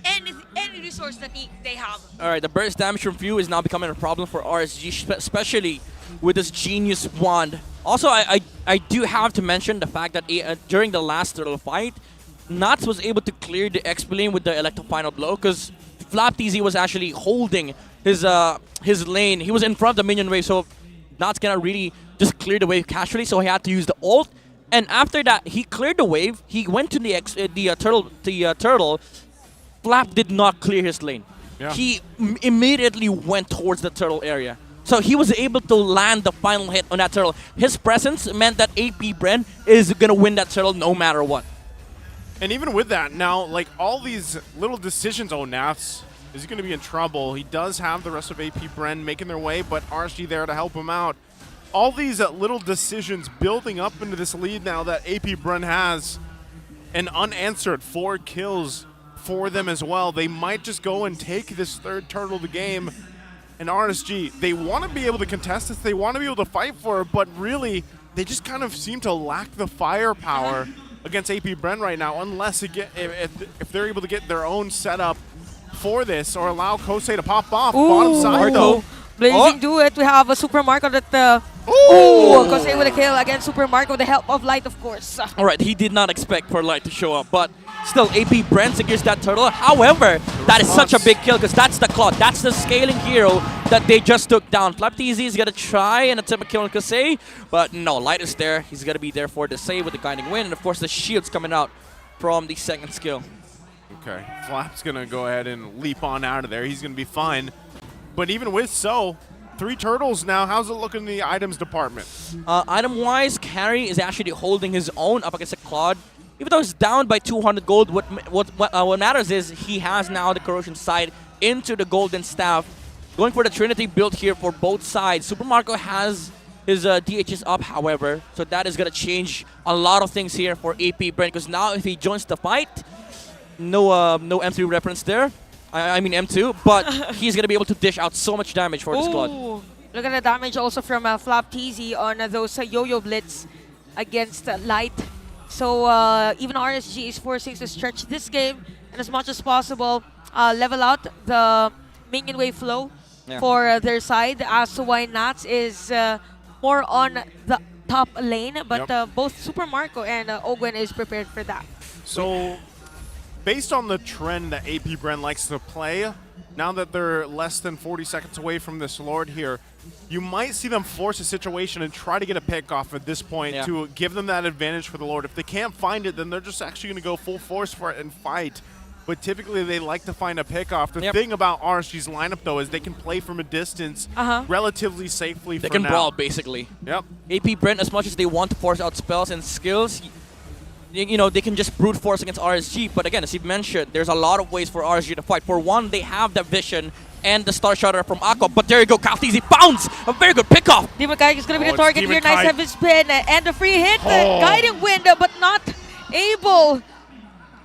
any resource that they have. All right, the burst damage from Few is now becoming a problem for RSG, especially with this Genius Wand. Also, I do have to mention the fact that during the last turtle fight, Nuts was able to clear the X lane with the Electro Final Blow because Flap TZ was actually holding his lane. He was in front of the minion wave, so Nuts cannot really just clear the wave casually, so he had to use the ult. And after that, he cleared the wave. He went to the turtle. Flap did not clear his lane. Yeah. He immediately went towards the turtle area. So he was able to land the final hit on that turtle. His presence meant that AP Bren is going to win that turtle no matter what. And even with that, now, like, all these little decisions, Nats is going to be in trouble. He does have the rest of AP Bren making their way, but RSG there to help him out. All these little decisions building up into this lead now that AP Bren has, and unanswered 4 kills for them as well. They might just go and take this 3rd turtle of the game. And RSG, they want to be able to contest this. They want to be able to fight for it, but really, they just kind of seem to lack the firepower against AP Bren right now, unless if they're able to get their own setup for this or allow Kosei to pop off. Bottom side, though. Blazing duet. We have a Super Marco that Kosei with a kill against Super Marco with the help of Light, of course. All right, he did not expect for Light to show up, but still, AP Bren secures that turtle. However, that is such a big kill because that's the Claude. That's the scaling hero that they just took down. Flap TZ is going to try and attempt a kill on Kosei, but no, Light is there. He's going to be there for the save with the guiding wind, and of course, the shield's coming out from the 2nd skill. Okay, Flap's going to go ahead and leap on out of there. He's going to be fine. But even with 3 turtles now, how's it looking in the items department? Item-wise, Carry is actually holding his own up against a Claude. even though he's down by 200 gold, what matters is he has now the corrosion side into the golden staff. Going for the Trinity build here for both sides. Super Marco has his DHs up, however, so that is going to change a lot of things here for AP Bren, because now if he joins the fight, no M3 reference there. I mean M2, but he's going to be able to dish out so much damage for the squad. Look at the damage also from Flap TZ on those Yo-Yo Blitz against Light. So even RSG is forcing to stretch this game and as much as possible level out the minion wave flow for their side, as to why Nats is more on the top lane, but both Super Marco and Ogwen is prepared for that. So, based on the trend that AP Bren likes to play, now that they're less than 40 seconds away from this Lord here, you might see them force a situation and try to get a pick off at this point to give them that advantage for the Lord. If they can't find it, then they're just actually going to go full force for it and fight. But typically, they like to find a pick off. The thing about RSG's lineup, though, is they can play from a distance relatively safely They for can now. brawl, basically. Yep. AP Brent, as much as they want to force out spells and skills, you know, they can just brute force against RSG. But again, as you've mentioned, there's a lot of ways for RSG to fight. For one, they have the vision and the Star Shutter from Aqua. But there you go, Kaltizi bounce! A very good pickoff! Demon Kite is going to be the target here. Nice heavy spin and a free hit. Guiding Wind, but not able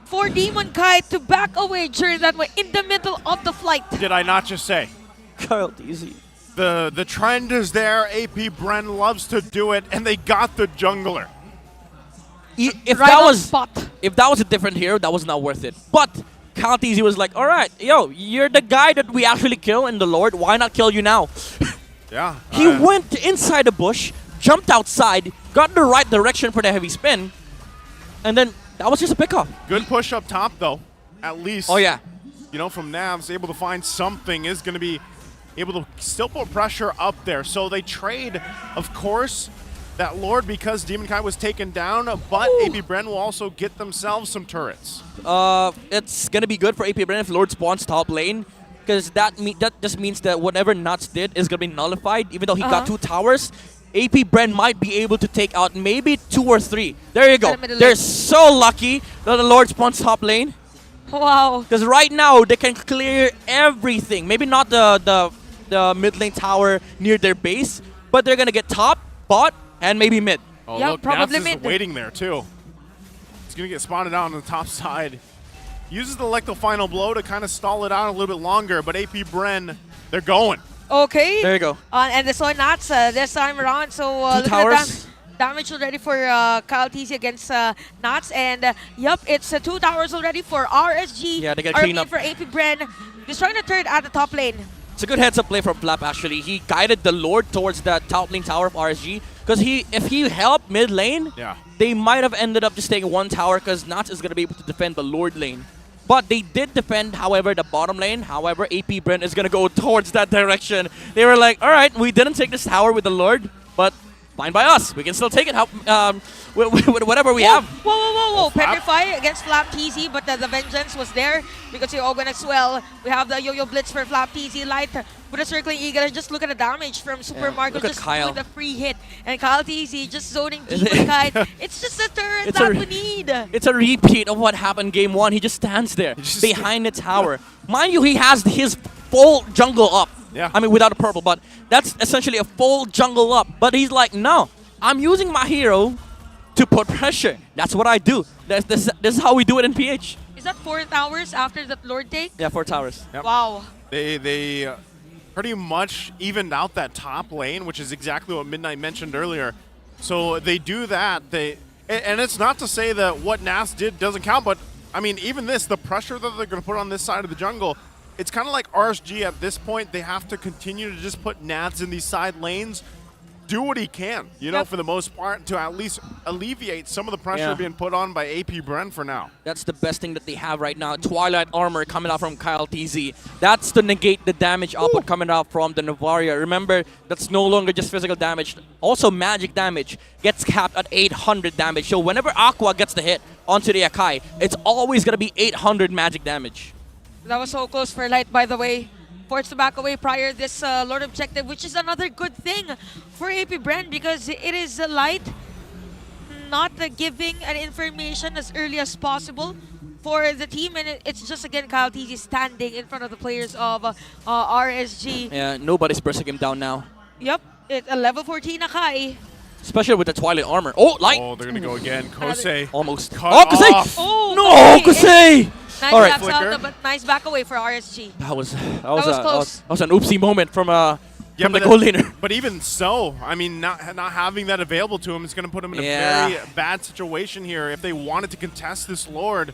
for Demon Kite to back away during that way in the middle of the flight. Did I not just say? Kaltizi. The trend is there. AP Bren loves to do it, and they got the jungler. If that was a different hero, that was not worth it. But Kaltizi was like, all right, yo, you're the guy that we actually kill in the Lord. Why not kill you now? Yeah. He went inside the bush, jumped outside, got the right direction for the heavy spin, and then that was just a pickoff. Good push up top, though. At least. Oh, yeah. You know, from Navs, able to find something, is going to be able to still put pressure up there. So they trade, of course, that Lord because Demon Kai was taken down, but AP Bren will also get themselves some turrets. It's going to be good for AP Bren if Lord spawns top lane, because that just means that whatever Nuts did is going to be nullified. Even though he got 2 towers, AP Bren might be able to take out maybe 2 or 3. There you go. They're so lucky that the Lord spawns top lane. Wow. Because right now, they can clear everything. Maybe not the mid lane tower near their base, but they're going to get top, bot, and maybe mid. Oh, look, probably Nats is waiting there, too. He's going to get spotted out on the top side. Uses the Electro Final Blow to kind of stall it out a little bit longer, but AP Bren, they're going. Okay. There you go. And this one Nats this time around. So look at the damage already for Kyle TC against Nats. And yep, it's 2 towers already for RSG. Yeah, they got clean up. For AP Bren. Destroying the turret at the top lane. It's a good heads-up play from Flap, actually. He guided the Lord towards that top lane tower of RSG. Because if he helped mid lane, they might have ended up just taking 1 tower, because Nats is going to be able to defend the Lord lane. But they did defend, however, the bottom lane. However, AP Bren is going to go towards that direction. They were like, all right, we didn't take this tower with the Lord, but fine by us. We can still take it with whatever we have. Whoa. Petrify against Flap TZ, but the vengeance was there because you're Ogun as well. We have the Yo-Yo Blitz for Flap TZ. Light with a circling eagle. Just look at the damage from Super Marco. Look at just Kyle. doing the free hit. And Kyle TZ just zoning Demon Kite. It's just a turret that we need. It's a repeat of what happened game 1. He just stands there behind the tower. Mind you, he has his full jungle up. Yeah. I mean, without a purple, but that's essentially a full jungle up. But he's like, no, I'm using my hero to put pressure. That's what I do. This is how we do it in PH. Is that 4 towers after that Lord take? Yeah, 4 towers. Yep. Wow. They pretty much evened out that top lane, which is exactly what Midnight mentioned earlier. So they do that. And it's not to say that what Nas did doesn't count, but I mean, even this, the pressure that they're going to put on this side of the jungle, it's kind of like RSG at this point. They have to continue to just put Nads in these side lanes, do what he can, you know, for the most part, to at least alleviate some of the pressure being put on by AP Bren for now. That's the best thing that they have right now. Twilight Armor coming out from Kyle TZ. That's to negate the damage output coming out from the Navaria. Remember, that's no longer just physical damage. Also, magic damage gets capped at 800 damage. So whenever Aqua gets the hit onto the Akai, it's always going to be 800 magic damage. That was so close for Light, by the way. Forced to back away prior this Lord objective, which is another good thing for AP Bren because it is Light not giving an information as early as possible for the team, and it's just again Kyle TZ standing in front of the players of RSG. Yeah, nobody's pressing him down now. Yep, it's a level 14 na Kai. Especially with the Twilight armor. Oh, light! Oh, they're gonna go again. Kosei. Almost. Cut Oh, Kosei! off. Oh, No, Kosei! Nice All right. laps out, but nice back away for RSG. That was close. That was an oopsie moment from the but goal laner. But even so, I mean, not having that available to him is going to put him in a Yeah. very bad situation here. If they wanted to contest this Lord,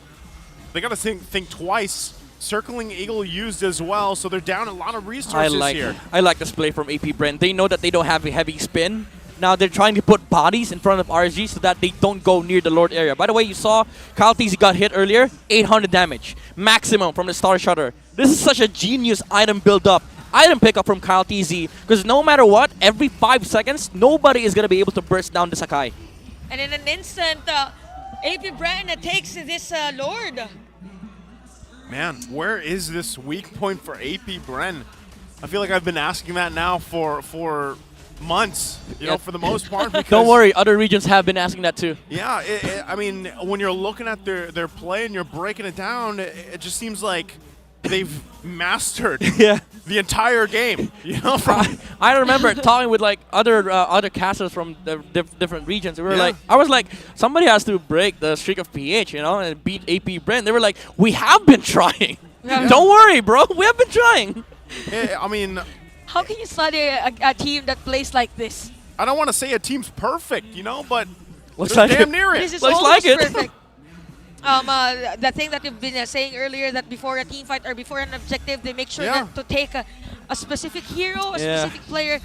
they got to think twice. Circling Eagle used as well, so they're down a lot of resources here. I like this play from AP Bren. They know that they don't have a heavy spin. Now they're trying to put bodies in front of RSG so that they don't go near the Lord area. By the way, you saw Kyle TZ got hit earlier. 800 damage. Maximum from the Star Shutter. This is such a genius item build-up. Item pickup from Kyle TZ. Because no matter what, every 5 seconds, nobody is going to be able to burst down the Sakai. And in an instant, AP Bren takes this Lord. Man, where is this weak point for AP Bren? I feel like I've been asking that now for months, you know, for the most part. Because Don't worry, other regions have been asking that too. Yeah, I mean, when you're looking at their play and you're breaking it down, it just seems like they've mastered the entire game. You know, I remember talking with like other casters from the different regions. We were like, I was like, somebody has to break the streak of PH, you know, and beat AP Bren. They were like, we have been trying. Don't worry, bro, we have been trying. I mean, how can you study a team that plays like this? I don't want to say a team's perfect, you know, but Looks they're like damn it. near it. This is Looks almost like it. perfect. The thing that you've been saying earlier, that before a team fight or before an objective, they make sure that to take a specific hero, a specific player.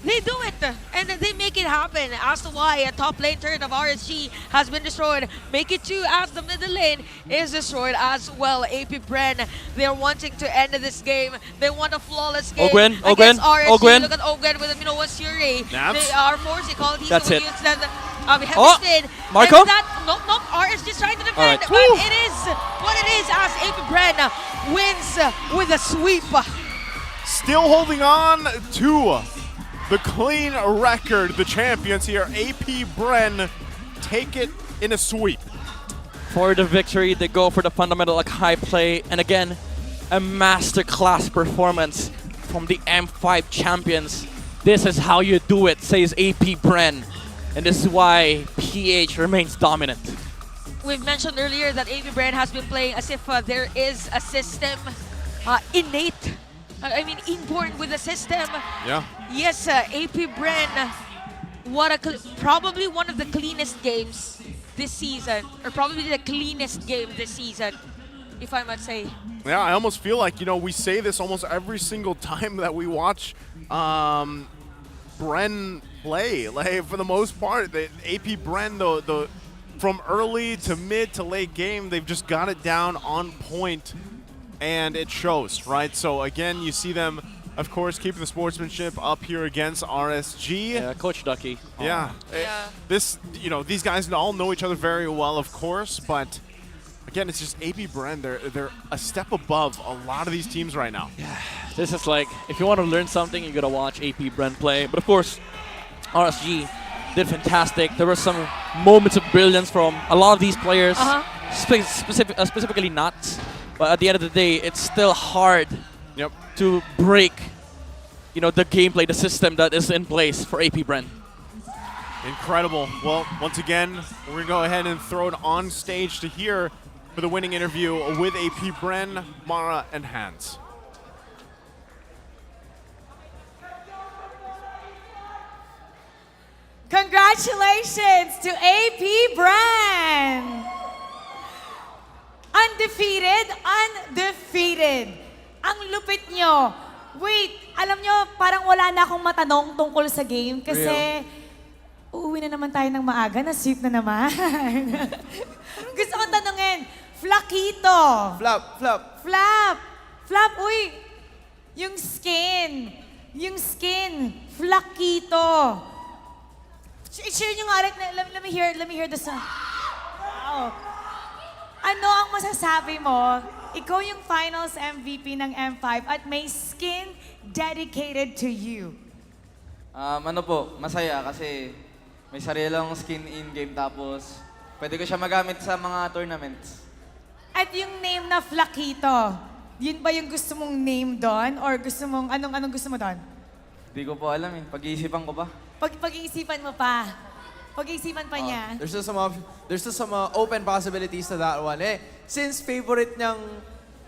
They do it, and they make it happen. As to why a top lane turret of RSG has been destroyed, make it 2 as the middle lane is destroyed as well. AP Bren, they're wanting to end this game. They want a flawless game Ogwen, against RSG. Ogwen. Look at Ogwen with a Minoa's Fury. Naps. They are forcing Call TZ That's to it. use that. We have Oh, listed. Marco? And that, no, RSG is trying to defend, right. but it is what it is as AP Bren wins with a sweep. Still holding on to the clean record. The champions here, AP Bren, take it in a sweep. For the victory, they go for the fundamental like high play, and again, a masterclass performance from the M5 champions. This is how you do it, says AP Bren, and this is why PH remains dominant. We've mentioned earlier that AP Bren has been playing as if there is a system innate. I mean, inborn with the system. Yeah. Yes, AP Bren, what probably one of the cleanest games this season, or probably the cleanest game this season, if I might say. Yeah, I almost feel like, you know, we say this almost every single time that we watch Bren play. Like, for the most part, the AP Bren, the from early to mid to late game, they've just got it down on point. And it shows, right? So again, you see them, of course, keeping the sportsmanship up here against RSG. Yeah, Coach Ducky. Yeah. This, you know, these guys all know each other very well, of course, but again, it's just AP Bren. They're a step above a lot of these teams right now. Yeah. This is like, if you want to learn something, you gotta watch AP Bren play. But of course, RSG did fantastic. There were some moments of brilliance from a lot of these players, specifically Nuts. But at the end of the day, it's still hard to break, you know, the gameplay, the system that is in place for AP Bren. Incredible. Well, once again, we're going to go ahead and throw it on stage to hear for the winning interview with AP Bren, Mara, and Hans. Congratulations to AP Bren! Undefeated, undefeated. Ang lupit nyo. Wait, alam nyo, parang wala na akong matanong tungkol sa game kasi uuwi na naman tayo ng maaga, na-sweep na naman. Gusto kong tanungin, Flakito. Flap, uy. Yung skin, Flakito. Share nyo nga rin, let me hear the song. Wow. Ano ang masasabi mo? Ikaw yung finals MVP ng M5 at may skin dedicated to you. Ano po, masaya kasi May sarilang skin in-game tapos pwede ko siya magamit sa mga tournaments. At yung name na Flakito, yun ba yung gusto mong name doon? Or gusto mong, anong gusto mo doon? Hindi ko po alam eh. Pag-iisipan ko pa. Pag-iisipan mo pa. Pag-iisipan pa niya. There's still some open possibilities to that one. Since favorite niyang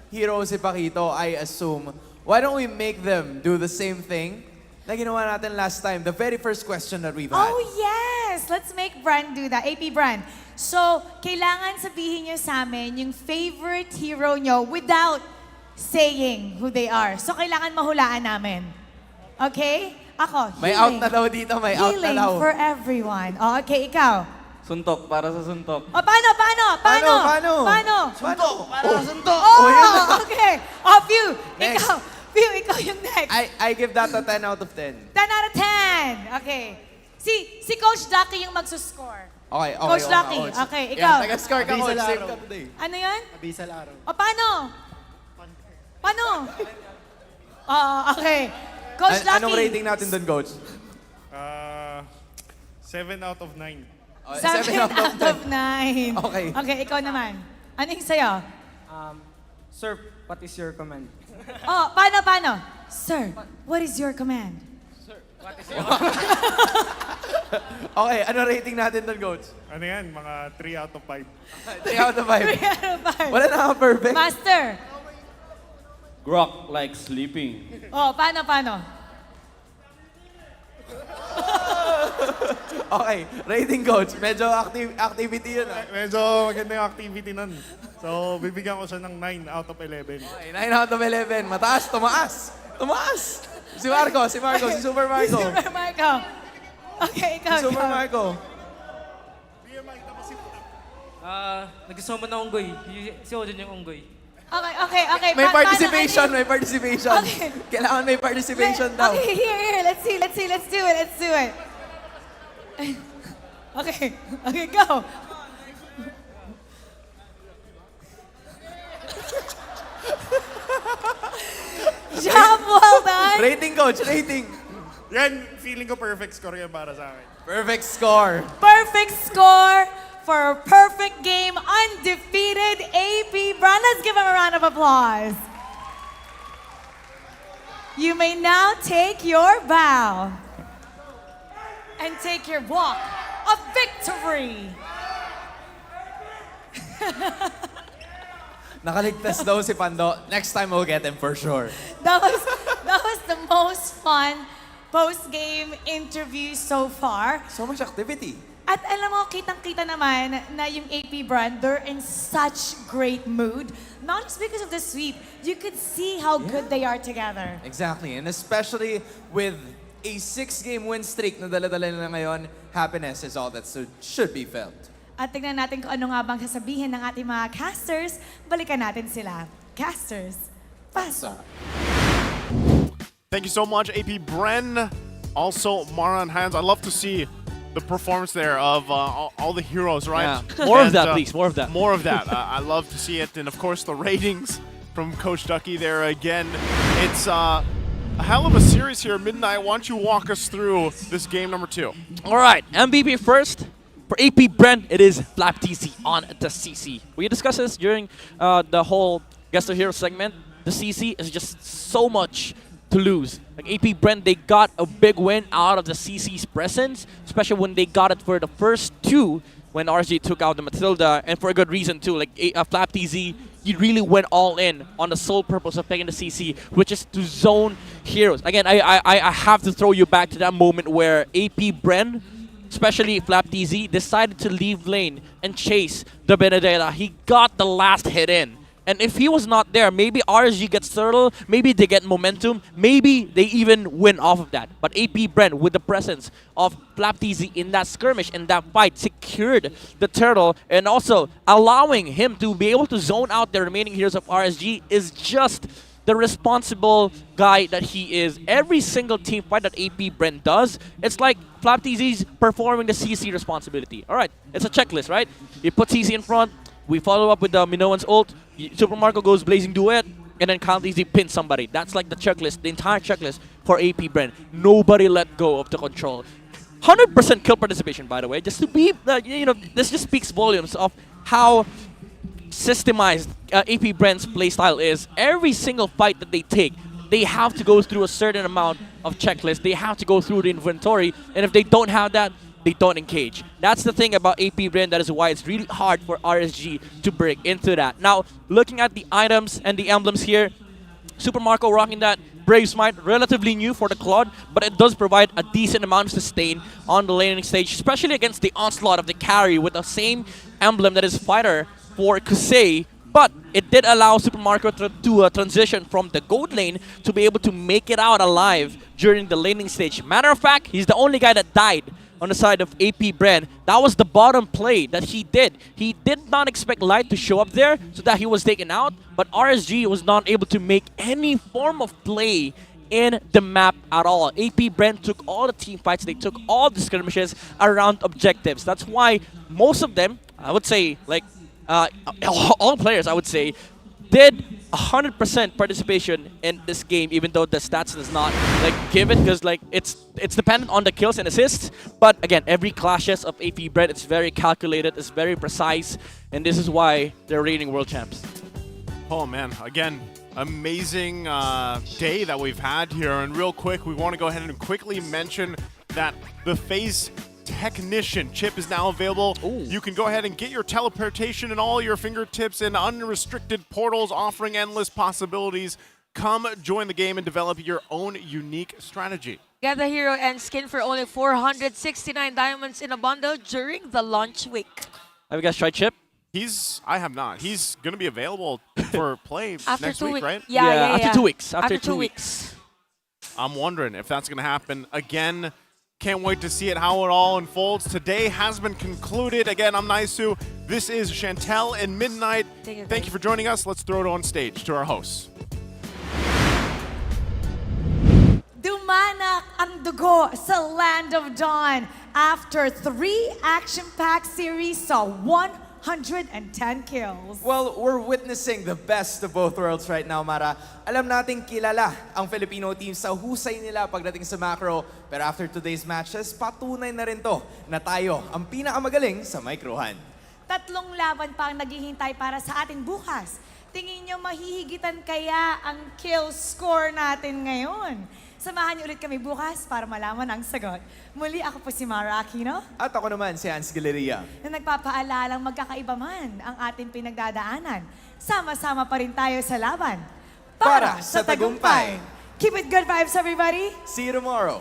hero si Paquito, I assume, why don't we make them do the same thing na ginawa natin last time, the very first question that we've had. Oh, yes! Let's make Bren do that. AP Bren. So, kailangan sabihin niyo sa amin yung favorite hero niyo without saying who they are. So, kailangan mahulaan namin. Okay? Ako, May out na daw dito, may out na Healing daw. for everyone. Oh, okay, ikaw. Suntok, para sa suntok. O, paano? Suntok! Para sa suntok. Oh, okay. Of you. Next. Ikaw yung next. I give that a 10 out of 10. 10 out of 10. Okay. Si Coach Ducky yung magsuscore. Okay. Coach Ducky. Okay, ikaw. Yeah, taga-score ka, Coach. Save ka today. Ano yun? Abisal araw. O, paano? Okay. Coach Ducky. Anong rating natin doon, Coach? 7 out of 9. 7 out of 9. Okay. Okay, ikaw naman. Ano yung sa'yo? Sir, what is your command? Oh, paano? Sir, what is your command? Sir, what is your Okay, ano rating natin doon, Coach? Ano yan? Mga 3 out of 5. 3 out of 5. 3 out of 5. Wala na perfect. Master. Grok like sleeping. Oh, paano? Okay, rating, Coach. Medyo activity yun, ah. Medyo maganda yung activity nun. So, bibigyan ko siya ng 9 out of 11. Okay, 9 out of 11. Mataas, tumaas. Si Marco, si Super Marco. Super Marco. Okay, ikaw. Si Super Marco. Nagustuhan mo na unggoy. Si Odin yung unggoy. Okay. May Paano? participation. Okay. Kailangan may participation daw. Okay, here. Let's do it. Okay, go. Job well done. Rating, Coach, rating. Yan, feeling ko perfect score yan para sa akin. Perfect score. Perfect score for a perfect game, undefeated AP Bren. Let's give him a round of applause. You may now take your bow and take your walk of victory. Nakaligtas daw si Pando. Next time we'll get him for sure. That was the most fun post-game interview so far. So much activity. At alam mo, kitang-kita naman na yung AP Bren, they're in such great mood. Not just because of the sweep, you could see how good they are together. Exactly. And especially with a 6-game win streak na dala-dala nila ngayon, happiness is all that should be felt. At tignan natin kung ano nga bang sasabihin ng ating mga casters. Balikan natin sila. Casters, pasok. Thank you so much, AP Bren. Also, Mara and Hans. I love to see the performance there of all the heroes, right? Yeah. More of that, please. More of that. More of that. I love to see it. And of course, the ratings from Coach Ducky there again. It's a hell of a series here. Midnight, why don't you walk us through this game number 2? All right, MVP first. For AP Bren, it is Flap TC on the CC. We discussed this during the whole Guest of Hero segment. The CC is just so much to lose. Like AP Bren, they got a big win out of the CC's presence, especially when they got it for the first 2 when RG took out the Matilda, and for a good reason too. Like Flap TZ, he really went all in on the sole purpose of picking the CC, which is to zone heroes. Again, I have to throw you back to that moment where AP Bren, especially Flap TZ, decided to leave lane and chase the Benedetta. He got the last hit in. And if he was not there, maybe RSG gets turtle, maybe they get momentum, maybe they even win off of that. But AP Bren, with the presence of Flap TZ in that skirmish, in that fight, secured the turtle, and also allowing him to be able to zone out the remaining heroes of RSG is just the responsible guy that he is. Every single team fight that AP Bren does, it's like Flap TZ's performing the CC responsibility. All right, it's a checklist, right? You put CC in front, we follow up with the Minoan's ult, Super Marco goes Blazing Duet, and then Count Easy pins somebody. That's like the checklist, the entire checklist for AP Bren. Nobody let go of the control. 100% kill participation, by the way. Just to be, this just speaks volumes of how systemized AP Bren's playstyle is. Every single fight that they take, they have to go through a certain amount of checklist. They have to go through the inventory, and if they don't have that, they don't engage. That's the thing about AP Bren. That is why it's really hard for RSG to break into that. Now, looking at the items and the emblems here, Super Marco rocking that Brave Smite, relatively new for the Claude, but it does provide a decent amount of sustain on the laning stage, especially against the onslaught of the carry with the same emblem that is Fighter for Kusei. But it did allow Super Marco to transition from the gold lane to be able to make it out alive during the laning stage. Matter of fact, he's the only guy that died on the side of AP Bren. That was the bottom play that he did. He did not expect Light to show up there so that he was taken out, but RSG was not able to make any form of play in the map at all. AP Bren took all the team fights, they took all the skirmishes around objectives. That's why most of them, I would say, like, all players, I would say, did 100% participation in this game, even though the stats does not like give it, because like it's dependent on the kills and assists. But again, every clashes of AP Bren, it's very calculated, it's very precise, and this is why they're reigning world champs. Oh man, again, amazing day that we've had here. And real quick, we want to go ahead and quickly mention that the FaZe Technician chip is now available. Ooh. You can go ahead and get your teleportation in all your fingertips and unrestricted portals, offering endless possibilities. Come join the game and develop your own unique strategy. Get the hero and skin for only 469 diamonds in a bundle during the launch week. Have you guys tried chip? I have not. He's going to be available for play next week, right? Yeah. After 2 weeks. After 2 weeks. I'm wondering if that's going to happen again. Can't wait to see it, how it all unfolds. Today has been concluded. Again, I'm Naisu. This is Chantel and Midnight. Thank you for joining us. Let's throw it on stage to our hosts. Dumanak ang dugo sa Land of Dawn after 3 action-packed series saw 110 kills. Well, we're witnessing the best of both worlds right now, Mara. Alam nating kilala ang Filipino team sa husay nila pagdating sa macro, pero after today's matches, patunay na rin to na tayo ang pinakamagaling sa microhan. 3 laban pa ang naghihintay para sa atin bukas. Tingin nyo mahihigitan kaya ang kill score natin ngayon? Samahan niyo ulit kami bukas para malaman ang sagot. Muli ako po si Mara Aquino. At ako naman si Hans Galeria. Na nagpapaalalang magkakaiba man ang ating pinagdadaanan. Sama-sama pa rin tayo sa laban. Para sa tagumpay. Keep it good vibes, everybody. See you tomorrow.